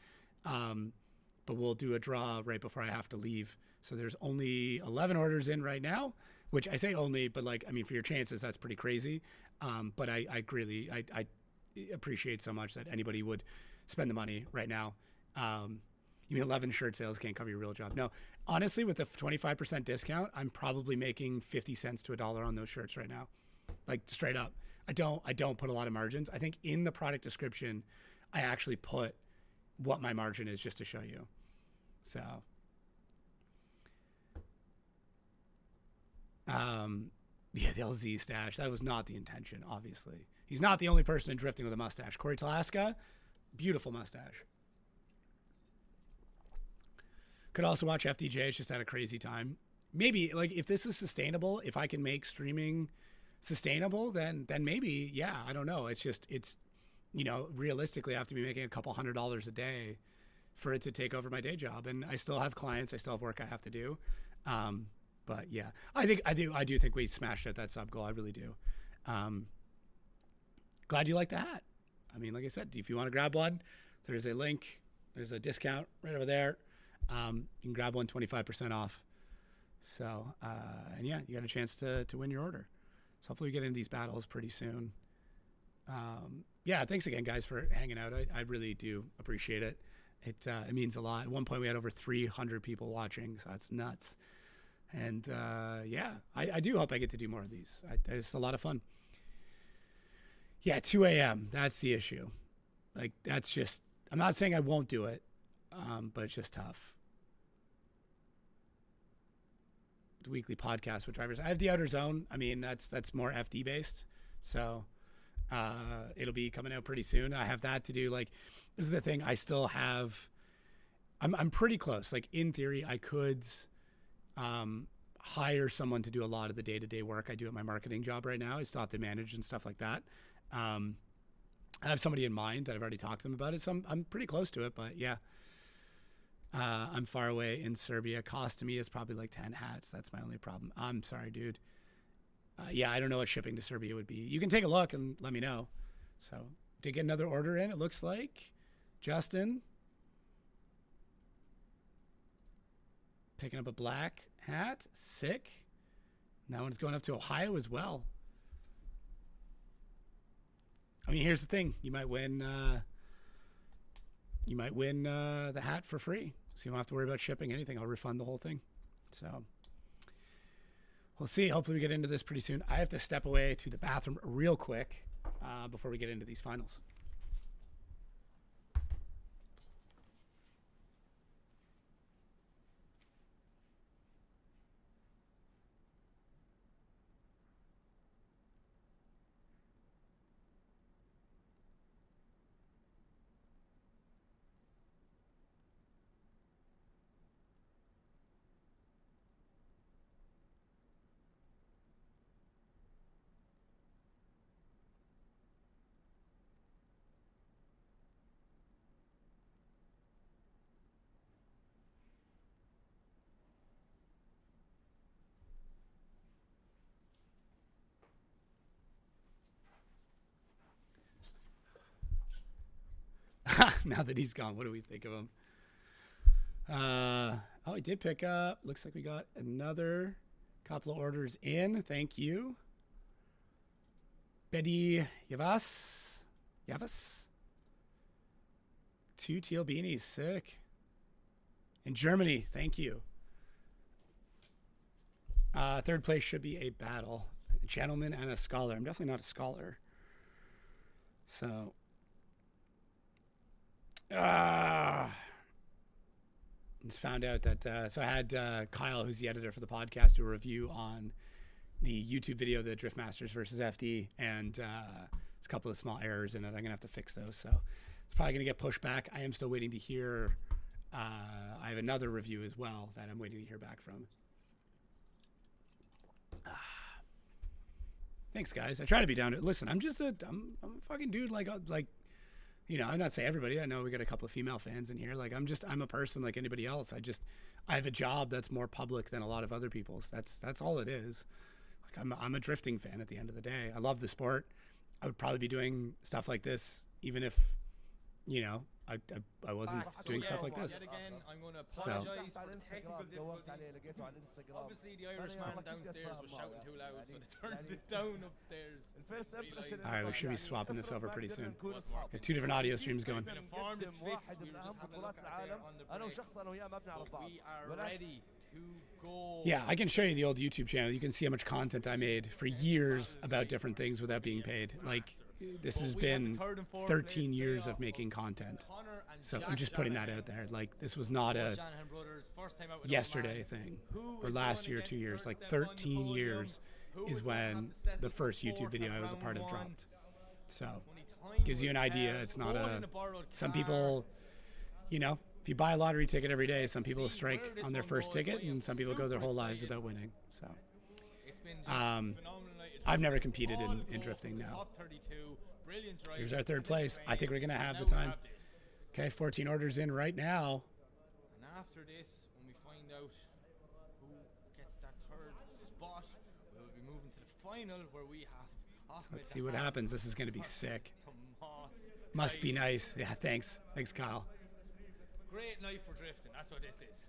But we'll do a draw right before I have to leave. So there's only 11 orders in right now, which I say only, but like, I mean, for your chances, that's pretty crazy. But I appreciate so much that anybody would spend the money right now. You mean 11 shirt sales can't cover your real job? No, honestly, with the 25% discount, I'm probably making 50 cents to $1 on those shirts right now. Like, straight up. I don't put a lot of margins. I think in the product description, I actually put what my margin is just to show you. So, yeah, the LZ stash, that was not the intention, obviously. He's not the only person in drifting with a mustache. Corey Talaska, beautiful mustache. Could also watch FDJ. It's just had a crazy time. Maybe, like, if this is sustainable, if I can make streaming sustainable, then maybe, yeah, I don't know. It's just, you know, realistically, I have to be making a couple $100 a day for it to take over my day job. And I still have clients. I still have work I have to do. But yeah, I do think we smashed out that sub goal. I really do. Glad you like the hat. I mean, like I said, if you want to grab one, there's a link. There's a discount right over there. You can grab one 25% off. So, and yeah, you got a chance to win your order. So hopefully we get into these battles pretty soon. Yeah, thanks again, guys, for hanging out. I really do appreciate it. It means a lot. At one point, we had over 300 people watching, so that's nuts. And yeah, I do hope I get to do more of these. It's a lot of fun. Yeah, 2 a.m., that's the issue. Like, that's just, I'm not saying I won't do it, but it's just tough. The weekly podcast with drivers. I have the Outer Zone. I mean, that's more FD based. So it'll be coming out pretty soon. I have that to do. Like, this is the thing. I still have, I'm pretty close. Like, in theory, I could hire someone to do a lot of the day-to-day work I do at my marketing job right now. I still have to manage and stuff like that. I have somebody in mind that I've already talked to them about it. So I'm pretty close to it, but yeah. I'm far away in Serbia. Cost to me is probably like 10 hats. That's my only problem. I'm sorry, dude. Yeah, I don't know what shipping to Serbia would be. You can take a look and let me know. So, did get another order in, it looks like. Justin. Picking up a black hat. Sick. And that one's going up to Ohio as well. I mean, here's the thing. You might win the hat for free. So you don't have to worry about shipping anything. I'll refund the whole thing. So we'll see. Hopefully we get into this pretty soon. I have to step away to the bathroom real quick before we get into these finals. now that he's gone, what do we think of him? Oh, he did pick up. Looks like we got another couple of orders in. Thank you. Betty Yavas. 2 teal beanies. Sick. In Germany. Thank you. Third place should be a battle. A gentleman and a scholar. I'm definitely not a scholar. So. Just found out that, so I had Kyle, who's the editor for the podcast, do a review on the YouTube video, the Drift Masters versus FD, and there's a couple of small errors in it. I'm going to have to fix those. So it's probably going to get pushed back. I am still waiting to hear. I have another review as well that I'm waiting to hear back from. Thanks, guys. I try to be down to it. Listen, I'm a fucking dude. Like, you know, I'm not saying everybody. I know we got a couple of female fans in here. Like, I'm a person like anybody else. I have a job that's more public than a lot of other people's. That's all it is. Like, I'm a drifting fan at the end of the day. I love the sport. I would probably be doing stuff like this even if, you know, I wasn't doing stuff like this. Yet again, I'm going to apologise for the technical difficulties. Obviously, the Irishman downstairs was shouting too loud, so they turned it down upstairs. All right, we should be swapping this over pretty soon. Got 2 different audio streams going. It's fixed. We were just having a look at it on the break. But we are ready to go. Yeah, I can show you the old YouTube channel. You can see how much content I made for years about different things without being paid. Like, this has been 13 years of making content. So I'm just putting that out there. Like, this was not a yesterday thing or last year or 2 years. Like, 13 years is when the first YouTube video I was a part of dropped. So it gives you an idea. It's not some people, you know, if you buy a lottery ticket every day, some people strike on their first ticket and some people go their whole lives without winning. So I've never competed in drifting now. Here's our third place. I think we're going to have the time. Okay, 14 orders in right now. And after this, when we find out who gets that third spot, we'll be moving to the final where we have... Let's see what happens. This is going to be sick. Must be nice. Yeah, thanks. Thanks, Kyle. Great night for drifting. That's what this is.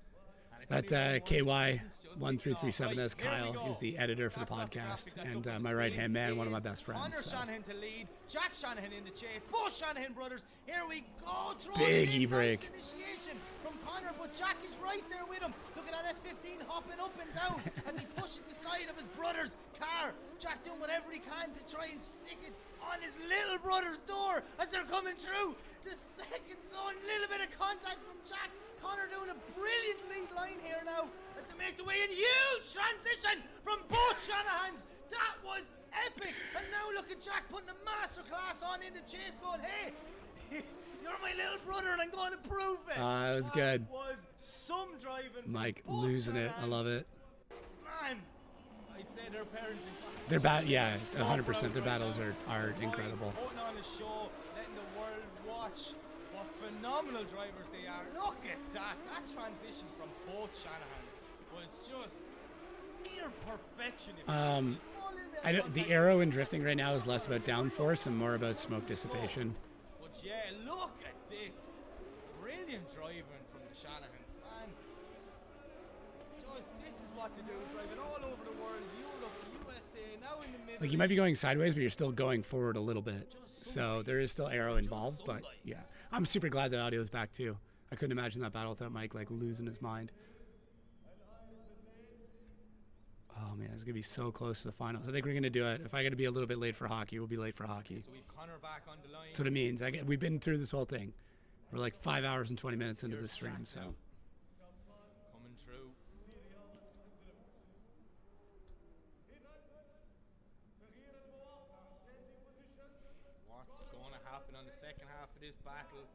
That KY1337, that's Kyle. He's the editor for the podcast and my right-hand man, one of my best friends. Shanahan to lead, Jack Shanahan in the chase, both Shanahan brothers. Here we go. Big e-brake. Initiation from Connor, but Jack is right there with him. Look at that S15 hopping up and down as he pushes the side of his brother's car. Jack doing whatever he can to try and stick it on his little brother's door as they're coming through the second zone. Little bit of contact from Jack. Connor doing a brilliant lead line here now as they make the way in. Huge transition from both Shanahans. That was epic. And now look at Jack putting a masterclass on in the chase going, hey, you're my little brother and I'm going to prove it. It was good. Was some driving. Mike losing it. I love it. Man, I'd say their parents in fact. Their yeah, 100%. Their battles are incredible. Putting on a show, letting the world watch what phenomenal drivers they are. Look at that. That transition from both Shanahans was just near perfection. The aero in drifting right now is less about downforce and more about smoke dissipation. But yeah, look at this. Brilliant driving from the Shanahans, man. Just, this is what to do. Driving all over the world, Europe, USA, now in the middle. Like, you might be going sideways, but you're still going forward a little bit. So there is still aero involved, but yeah. I'm super glad that audio is back too. I couldn't imagine that battle without Mike like losing his mind. Oh man, it's gonna be so close to the finals. I think we're gonna do it. If I gotta be a little bit late for hockey, we'll be late for hockey. So we've Connor back on the line. That's what it means. We've been through this whole thing. We're like 5 hours and 20 minutes into the stream, so. Coming through. What's going to happen on the second half of this battle?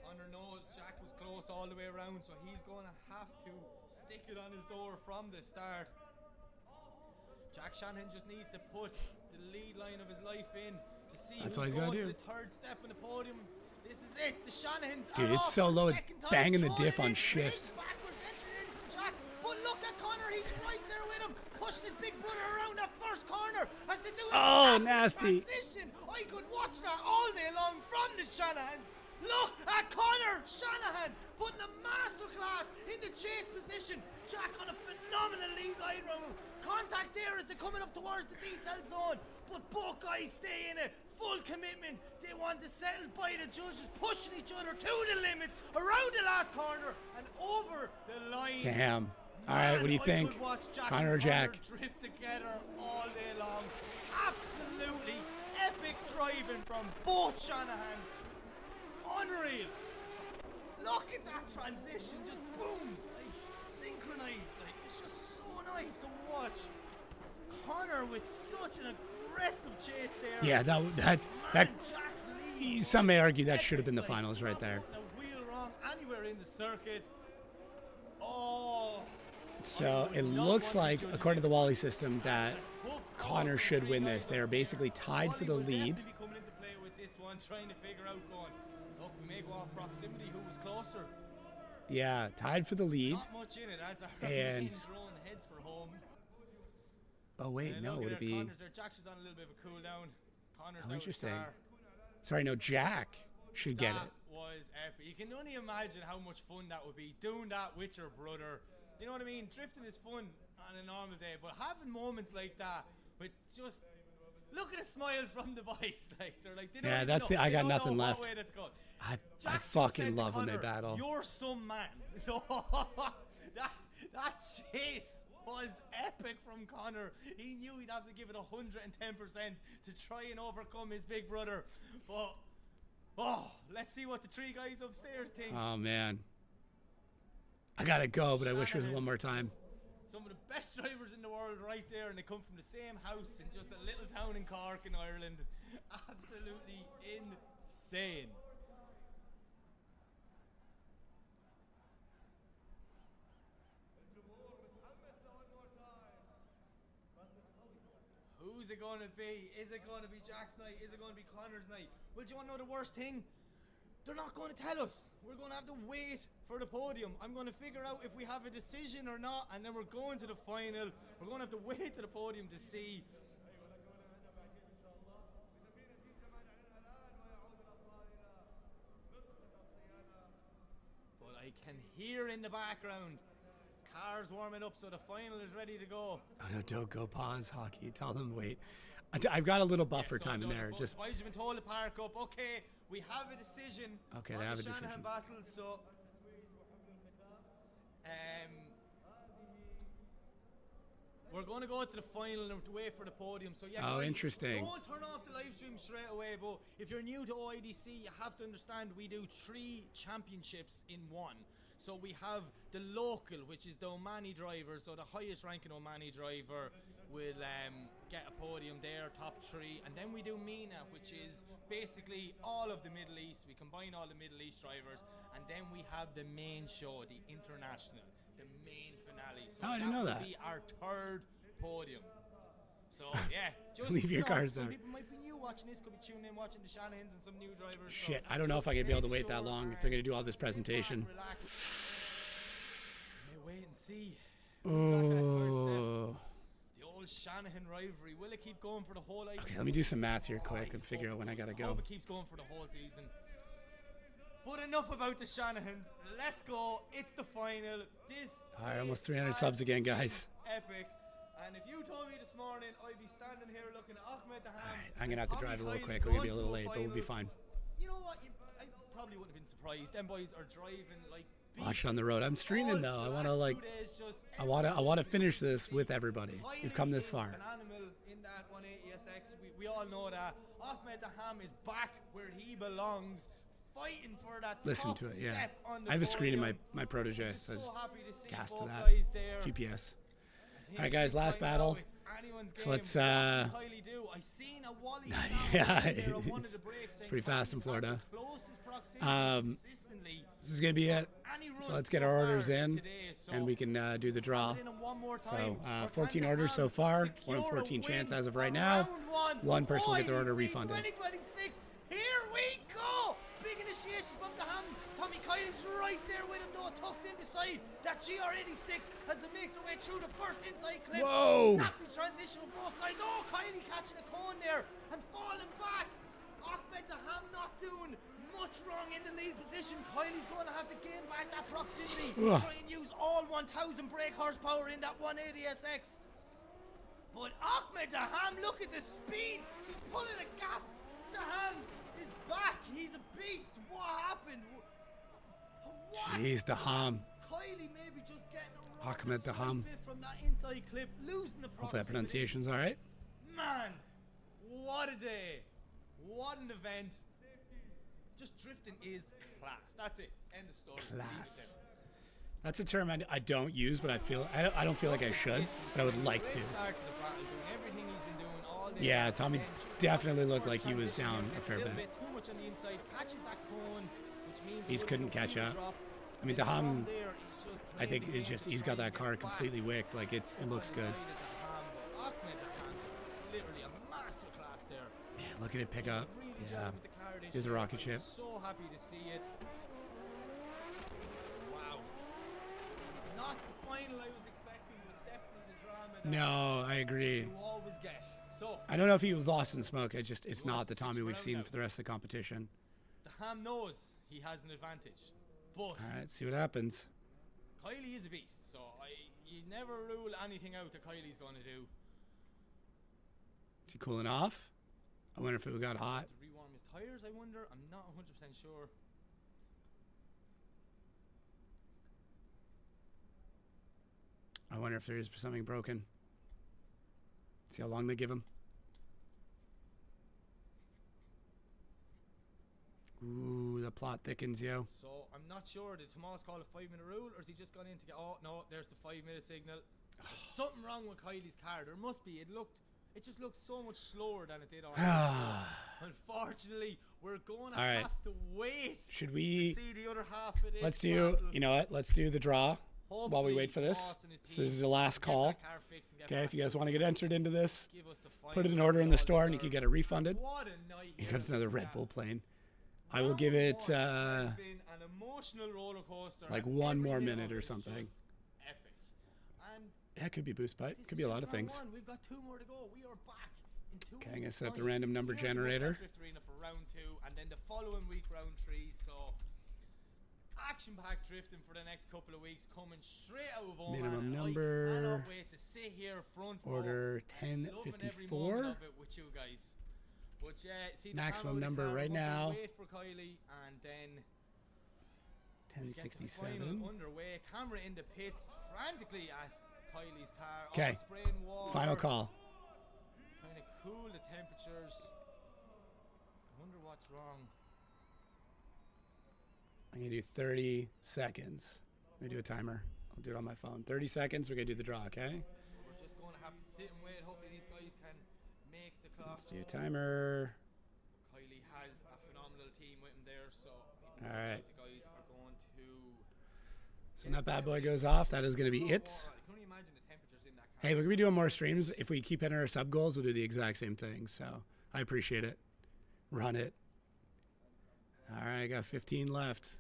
Connor knows Jack was close all the way around, so he's going to have to stick it on his door from the start. Jack Shanahan just needs to put the lead line of his life in to see who's going to the third step in the podium. This is it. The Shanahans dude, it's so low. It's banging the diff on shifts. Jack, but look at Connor. He's right there with him, pushing his big brother around that first corner as they do a nasty transition. I could watch that all day long from the Shanahans. Look at Connor Shanahan putting a masterclass in the chase position. Jack on a phenomenal lead line round. Contact there as they're coming up towards the decel zone. But both guys stay in it. Full commitment. They want to settle by the judges, pushing each other to the limits, around the last corner and over the line. Damn. All right, what do you think? Connor or Jack? Drift together all day long. Absolutely epic driving from both Shanahans. Unreal. Look at that transition, just boom, like synchronized. Like it's just so nice to watch. Connor with such an aggressive chase there. Yeah, that some may argue that should have been the finals right there. A wheel wrong anywhere in the circuit. Oh. So it looks like, according to the Wally system, that Connor should win this. They are basically tied for the lead. Coming into play with this one, trying to figure out going, look, we may go off proximity, who was closer. Yeah, tied for the lead. Not much in it, as and throwing heads for home. Oh wait, no, would it be? Jack's on a little bit of a cool down. Connor's oh, interesting. Sorry, no, Jack should get it. That was epic. You can only imagine how much fun that would be doing that with your brother. You know what I mean? Drifting is fun on a normal day, but having moments like that with just look at the smiles from the boys. Like they're like, they yeah, that's the. I got nothing left. I fucking love when they battle. You're some man. So that chase was epic from Connor. He knew he'd have to give it 110% to try and overcome his big brother. But let's see what the three guys upstairs think. Oh man. I gotta go, but I wish it was one more time. Some of the best drivers in the world right there, and they come from the same house in just a little town in Cork in Ireland. Absolutely insane. Who's it going to be? Is it going to be Jack's night? Is it going to be Connor's night? Well, do you want to know the worst thing? They're not going to tell us. We're going to have to wait for the podium. I'm going to figure out if we have a decision or not, and then we're going to the final. We're going to have to wait to the podium to see. But I can hear in the background cars warming up, so the final is ready to go. Oh no, don't go pause hockey. Tell them wait. I've got a little buffer time in there. Just. Boys have been told to park up. Okay, we have a decision. Okay, they have a decision. Shanahan battle, so we're going to go to the final and wait for the podium. So yeah, guys, interesting. Don't turn off the live stream straight away. But if you're new to OIDC, you have to understand we do 3 championships in one. So we have the local, which is the Omani driver. So the highest ranking Omani driver will get a podium there, top 3. And then we do MENA, which is basically all of the Middle East. We combine all the Middle East drivers. And then we have the main show, the international, the main finale. So I didn't know that. Will be our 3rd podium. So yeah, just leave your cars some there. people might be new watching this, could be tuning in watching the Shanahans and some new drivers. Shit, so I don't know if I could be able to wait that long if they're gonna do all this presentation. Wait and see. Oh. The old Shanahan rivalry. Will it keep going for the whole IDC? Okay, let me do some math here quick and figure out when I gotta go. I hope it keeps going for the whole season. But enough about the Shanahans. Let's go. It's the final. This. Alright, almost 300 subs again, guys. Epic. And if you told me this morning I'd be standing here looking at Ahmed Daham. Alright, I'm gonna have to drive a little quick. We're gonna be a little late, but we'll be fine. You know what? I probably wouldn't have been surprised. Them boys are driving like. Watch on the road. I'm streaming though. I wanna finish this with everybody. We've come this far. An animal in that 180 SX. We all know that Ahmed Daham is back where he belongs, fighting for that. Listen to it, yeah. I have a screen in my protege. So gas to that. GPS. All right, guys. Last battle. So let's. Yeah, it's pretty fast in Florida. This is gonna be it. So let's get our orders in, and we can do the draw. So 14 orders so far. 1 in 14 chance as of right now. One person will get their order refunded. 2026. Here we go. Big initiation from the hand. Tommy Kylie's right there with him, though, tucked in beside that GR86 as they make their way through the first inside clip. Whoa! Snappy transition with both guys. Oh, Kylie catching a cone there and falling back. Ahmed Daham not doing much wrong in the lead position. Kylie's going to have to gain back that proximity. Try and use all 1,000 brake horsepower in that 180 SX. But Ahmed Daham, look at the speed. He's pulling a gap. Daham is back. He's a beast. What happened? What? Jeez, Daham. Kylie maybe just getting a Ahmed Daham. bit from that inside clip, losing the proximity. Hopefully that pronunciation's all right. Man, what a day. What an event. Just drifting is class. That's it. End of story. Class. That's a term I don't use, but I don't feel like I should, but I would like to. Yeah, Tommy definitely looked like he was down a fair bit. He couldn't catch up. I mean, Daham, I think it's just he's got that car completely wicked. Like it looks good. Yeah, look at it pick up. Yeah, here's a rocket ship. So happy to see it. Wow. Not the final I was expecting, but definitely the drama. No, I agree. You always get. So I don't know if he was lost in smoke. It's not the Tommy we've seen for the rest of the competition. Daham knows he has an advantage, but all right, let's see what happens. Kylie is a beast, so you never rule anything out that Kylie's going to do. Is he cooling off? I wonder if it got hot. To rewarm his tires, I wonder. I'm not 100% sure. I wonder if there is something broken. See how long they give him. Ooh, the plot thickens, yo. So I'm not sure. Did Tomas call a 5-minute rule, or has he just gone in to get? Oh no, there's the 5-minute signal. There's something wrong with Kylie's car. There must be. It just looked so much slower than it did on. Unfortunately, we're going to have to wait. Should we see the other half of this? Let's do. You know what? Let's do the draw. Hopefully, while we wait for this. So this is the last call. Okay, if you guys want to get entered into this, put it in order in the store and you can get it refunded. Here comes another Red Bull plane. I will give it like 1 more minute or something. Yeah, it could be boost pipe. Could be a lot of things. We've got 2 more to go. We are back in 2 Okay, I'm going to set up the random number generator. For round 2 and then the following week round 3. So action-packed drifting for the next couple of weeks, coming straight out of Oman. Minimum number. I cannot wait to sit here front order 1054. With you guys. But yeah, see the maximum number right now. Wait for Kylie and then 1067. Underway. Camera in the pits, frantically at Kylie's car. Okay. Final call. Trying to cool the temperatures. I wonder what's wrong. I'm going to do 30 seconds. Let me do a timer. I'll do it on my phone. 30 seconds, we're going to do the draw, okay? So we're just going to have to sit and wait. Hopefully these guys can make the clock. Let's do a timer. Kylie has a phenomenal team with him there, so all right. The guys are going to... So when that bad boy goes off, that is going to be it. I can only imagine the temperatures in that car. Hey, we're going to be doing more streams. If we keep hitting our sub goals, we'll do the exact same thing. So I appreciate it. Run it. All right, I got 15 left.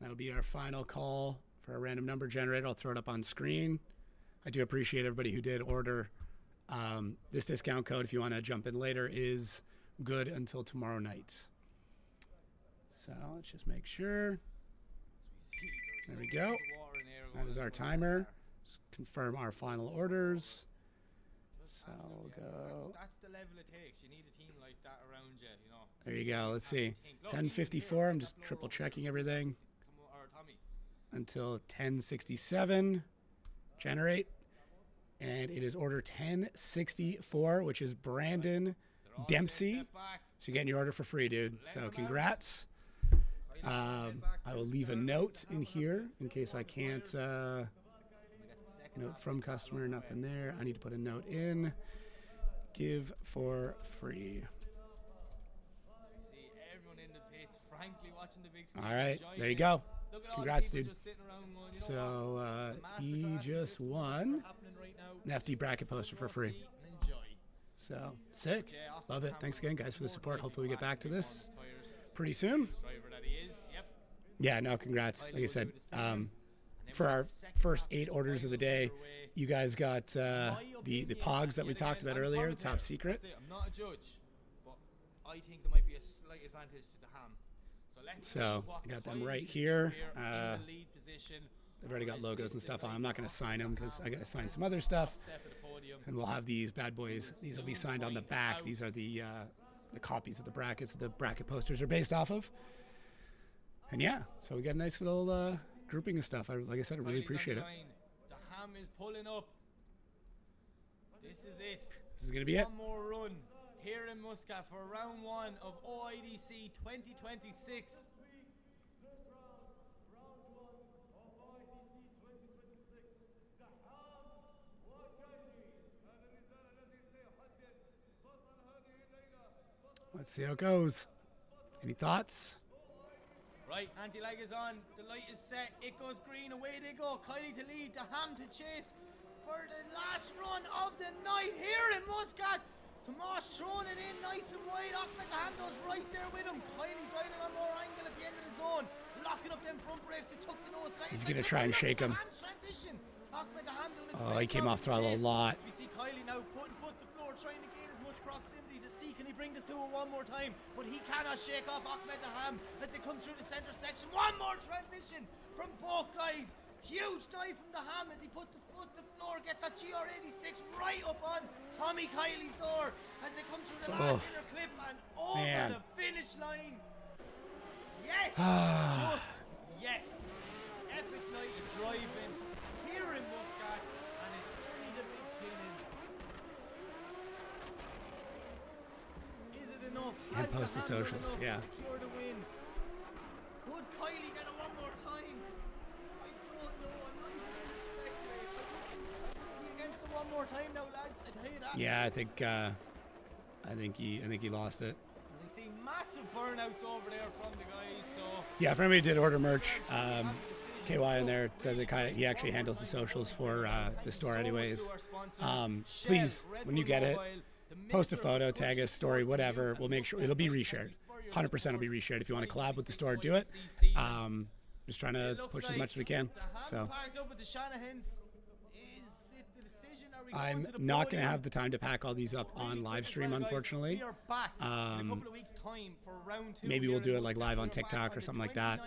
That'll be our final call for a random number generator. I'll throw it up on screen. I do appreciate everybody who did order. This discount code, if you want to jump in later, is good until tomorrow night. So let's just make sure. There we go. That is our timer. Just confirm our final orders. So we'll go. That's the level it takes. You need a team like that around you, you know. There you go. Let's see. 1054. I'm just triple checking everything. Until 1067. Generate. And it is order 1064, which is Brandon Dempsey. So you're getting your order for free, dude. So congrats. I will leave a note in here in case I can't. Note from customer, nothing there. I need to put a note in. Give for free. See everyone in the pits, frankly watching the big screen. All right, there you go. Congrats, dude. So he just won an FD bracket poster for free. So sick. Love it. Thanks again, guys, for the support. Hopefully we get back to this pretty soon. Yeah, no, congrats. Like I said, for our first 8 orders of the day, you guys got the pogs that we talked about earlier, top secret. I'm not a judge, but I think there might be a slight advantage to the ham. So I got them right here. They've already got logos and stuff on. I'm not going to sign them because I got to sign some other stuff. And we'll have these bad boys. These will be signed on the back. These are the copies of the brackets the bracket posters are based off of. And yeah, so we got a nice little grouping of stuff. Like I said, I really appreciate it. The ham is pulling up. This is it. This is going to be it. One more run here in Muscat for round 1 of OIDC 2026. Let's see how it goes. Any thoughts? Right, anti-lag is on. The light is set. It goes green. Away they go. Kylie to lead. The ham to chase for the last run of the night here in Muscat. Tomas throwing it in nice and wide. Ahmed the ham goes right there with him. Kylie dialing on more angle at the end of the zone. Locking up them front brakes. They took the nose. He's going to try and shake him. Oh, he came off throttle a lot. We see Kylie now putting foot to floor, trying to gain as much proximity to see can he bring this to it one more time. But he cannot shake off Ahmed the ham as they come through the center section. One more transition from both guys. Huge dive from the ham as he puts the foot to floor, gets that GR86 right up on Tommy Kylie's door as they come through the last inner clip and over the finish line. Yes, just yes. Epic night of driving here in Muscat, and it's only the beginning. Is it enough? And post the socials, yeah. To secure the win? Could Kylie get it one more time? I don't know. I'm not even going to speculate. He against it one more time now, lads. I tell you that. Yeah, I think he lost it. As we see massive burnouts over there from the guys. So yeah, if anybody did order merch, KY in there says it he actually handles the socials for the store anyways. Please, when you get it, post a photo, tag us, story, whatever. We'll make sure it'll be reshared. 100% will be reshared. If you want to collab with the store, do it. Just trying to push as much as we can. So I'm not going to have the time to pack all these up on live stream, unfortunately. Maybe we'll do it like live on TikTok or something like that.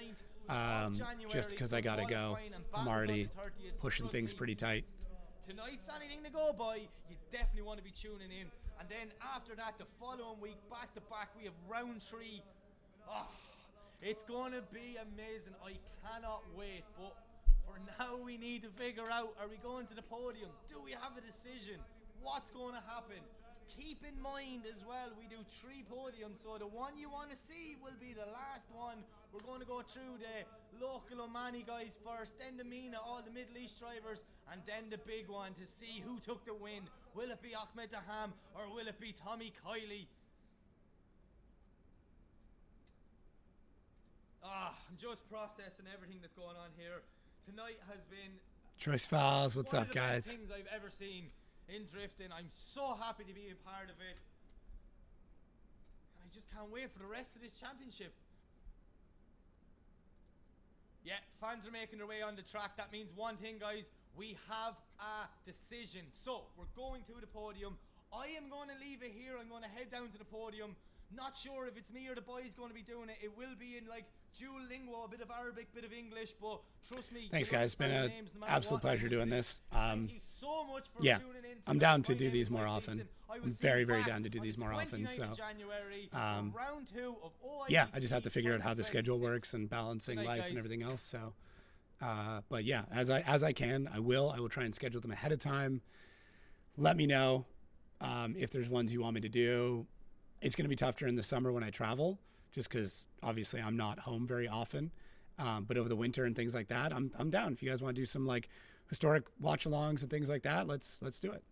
Just because I gotta go. I'm already pushing things pretty tight. Tonight's anything to go by. You definitely want to be tuning in. And then after that, the following week, back to back, we have round 3. Oh, it's going to be amazing. I cannot wait. But for now, we need to figure out, are we going to the podium? Do we have a decision? What's going to happen? Keep in mind as well, we do 3 podiums, so the one you want to see will be the last one. We're going to go through the local Omani guys first, then the MENA, all the Middle East drivers, and then the big one to see who took the win. Will it be Ahmed the ham or will it be Tommy Kylie? I'm just processing everything that's going on here. Tonight has been Choice Files, what's up, guys? Best things I've ever seen in drifting. I'm so happy to be a part of it, and I just can't wait for the rest of this championship. Yeah, fans are making their way on the track. That means one thing, guys, we have a decision. So we're going to the podium. I am going to leave it here. I'm going to head down to the podium. Not sure if it's me or the boys going to be doing it. It will be in like dual lingua, a bit of Arabic, bit of English, but trust me. Thanks, guys. It's been an absolute pleasure doing this. Thank you so much for yeah, tuning in. I'm down to do these more often. I'm very, very down to do these more often. So, round 2 of OIDC yeah, I just have to figure out how the schedule works and balancing life and everything else. So, but yeah, as I can, I will try and schedule them ahead of time. Let me know if there's ones you want me to do. It's going to be tough during the summer when I travel, just because obviously I'm not home very often. But over the winter and things like that, I'm down. If you guys want to do some like historic watch-alongs and things like that, let's do it.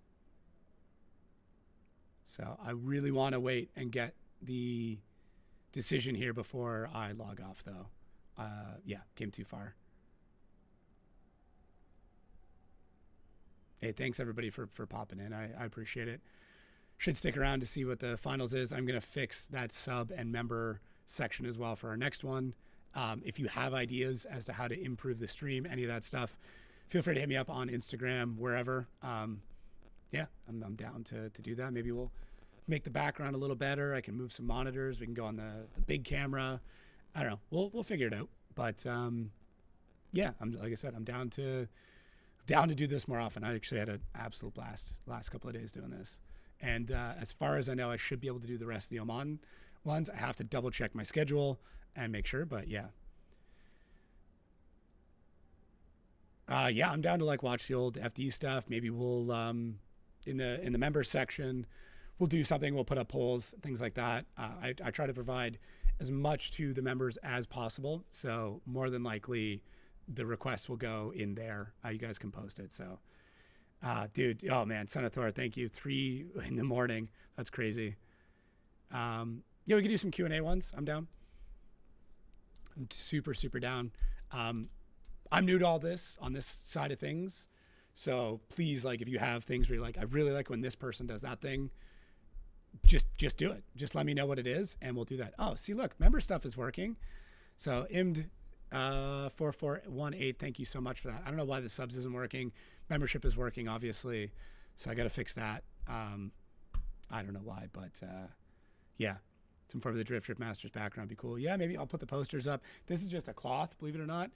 So I really want to wait and get the decision here before I log off, though. Yeah, came too far. Hey, thanks everybody for popping in. I appreciate it. Should stick around to see what the finals is. I'm going to fix that sub and member section as well for our next one. If you have ideas as to how to improve the stream, any of that stuff, feel free to hit me up on Instagram, wherever. Yeah, I'm down to do that. Maybe we'll make the background a little better. I can move some monitors. We can go on the big camera. I don't know. We'll figure it out. But yeah, like I said, I'm down to do this more often. I actually had an absolute blast the last couple of days doing this. And as far as I know, I should be able to do the rest of the Oman ones. I have to double check my schedule and make sure, but yeah. Yeah, I'm down to like watch the old FD stuff. Maybe we'll in the members section, we'll do something. We'll put up polls, things like that. I try to provide as much to the members as possible. So more than likely, the requests will go in there. You guys can post it. So, dude, oh man, Son of Thor, thank you. 3 a.m. That's crazy. Yeah, we could do some Q&A ones. I'm down. I'm super, super down. I'm new to all this on this side of things. So please, like, if you have things where you're like, I really like when this person does that thing, just do it. Just let me know what it is and we'll do that. Oh, see, look, member stuff is working. So IMD 4418, thank you so much for that. I don't know why the subs isn't working. Membership is working, obviously. So I got to fix that. I don't know why, but yeah. Some form of the Drift Masters background would be cool. Yeah, maybe I'll put the posters up. This is just a cloth, believe it or not.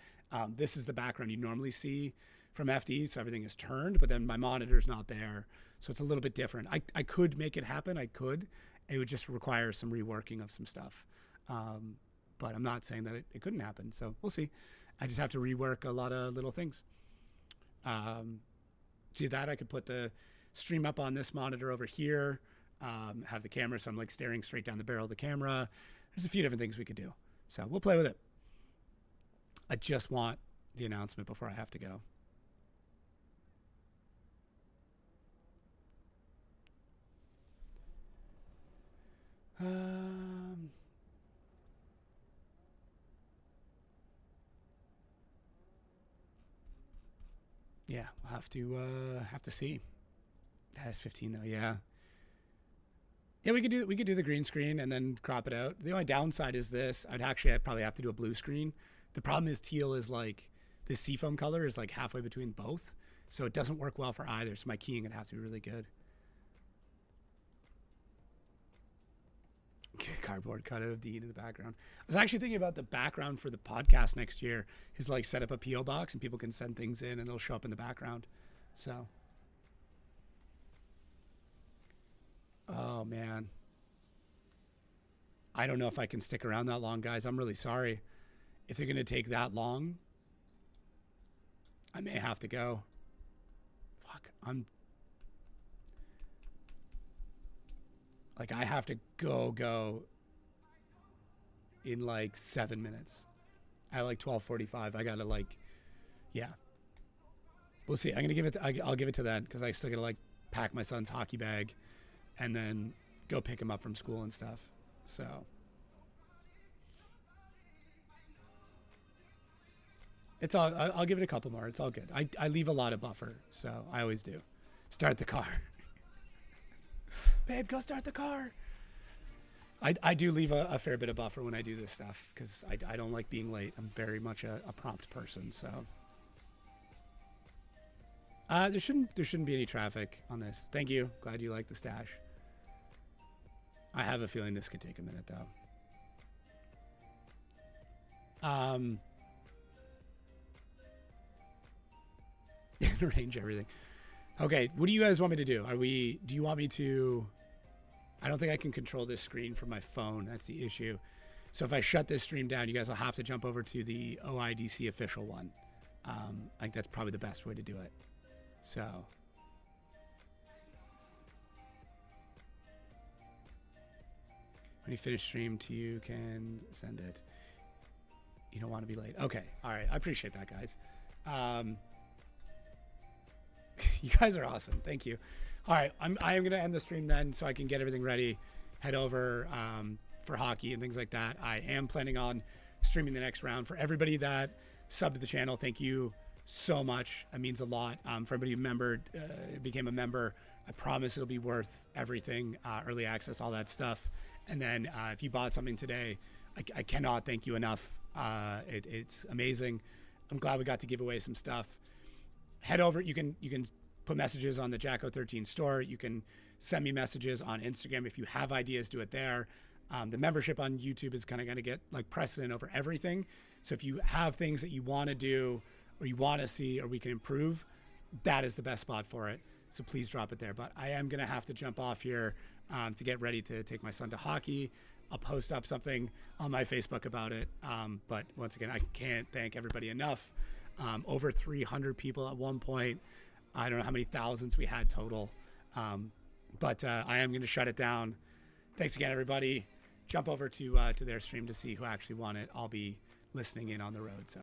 This is the background you normally see from FD, so everything is turned, but then my monitor's not there, so it's a little bit different. I could make it happen. I could. It would just require some reworking of some stuff. But I'm not saying that it couldn't happen, so we'll see. I just have to rework a lot of little things. To do that, I could put the stream up on this monitor over here, have the camera so I'm like staring straight down the barrel of the camera. There's a few different things we could do. So we'll play with it. I just want the announcement before I have to go. Yeah, we'll have to see. That is 15 though, yeah. Yeah, we could do the green screen and then crop it out. The only downside is this. I'd probably have to do a blue screen. The problem is teal is like, this seafoam color is like halfway between both. So it doesn't work well for either. So my keying would have to be really good. Cardboard cutout of Dean in the background. I was actually thinking about the background for the podcast next year is like set up a P.O. box and people can send things in and it'll show up in the background. So. Oh, man. I don't know if I can stick around that long, guys. I'm really sorry. If they're going to take that long, I may have to go. Fuck. Like, I have to go in like 7 minutes. At like 12:45, I got to like, yeah. We'll see. I'm going to give it, I'll give it to that because I still got to like pack my son's hockey bag and then go pick him up from school and stuff. So. It's all, I'll give it a couple more. It's all good. I leave a lot of buffer, so I always do. Start the car. Babe, go start the car. I do leave a fair bit of buffer when I do this stuff because I don't like being late. I'm very much a prompt person, so. There shouldn't be any traffic on this. Thank you. Glad you like the stash. I have a feeling this could take a minute though. Arrange everything. Okay, what do you guys want me to do? Do you want me to, I don't think I can control this screen from my phone. That's the issue. So if I shut this stream down, you guys will have to jump over to the OIDC official one. I think that's probably the best way to do it. So. When you finish stream to you can send it. You don't want to be late. Okay. All right. I appreciate that, guys. You guys are awesome. Thank you. All right. I am going to end the stream then so I can get everything ready, head over for hockey and things like that. I am planning on streaming the next round. For everybody that subbed to the channel, thank you so much. It means a lot. For everybody who became a member, I promise it'll be worth everything, early access, all that stuff. And then if you bought something today, I cannot thank you enough. It's amazing. I'm glad we got to give away some stuff. Head over. You can put messages on the Jacko 13 store. You can send me messages on Instagram. If you have ideas, do it there. The membership on YouTube is kind of going to get like precedent over everything. So if you have things that you want to do or you want to see or we can improve, that is the best spot for it. So please drop it there. But I am going to have to jump off here to get ready to take my son to hockey. I'll post up something on my Facebook about it. But once again, I can't thank everybody enough. Over 300 people at one point. I don't know how many thousands we had total. But I am going to shut it down. Thanks again, everybody. Jump over to their stream to see who actually won it. I'll be listening in on the road. So.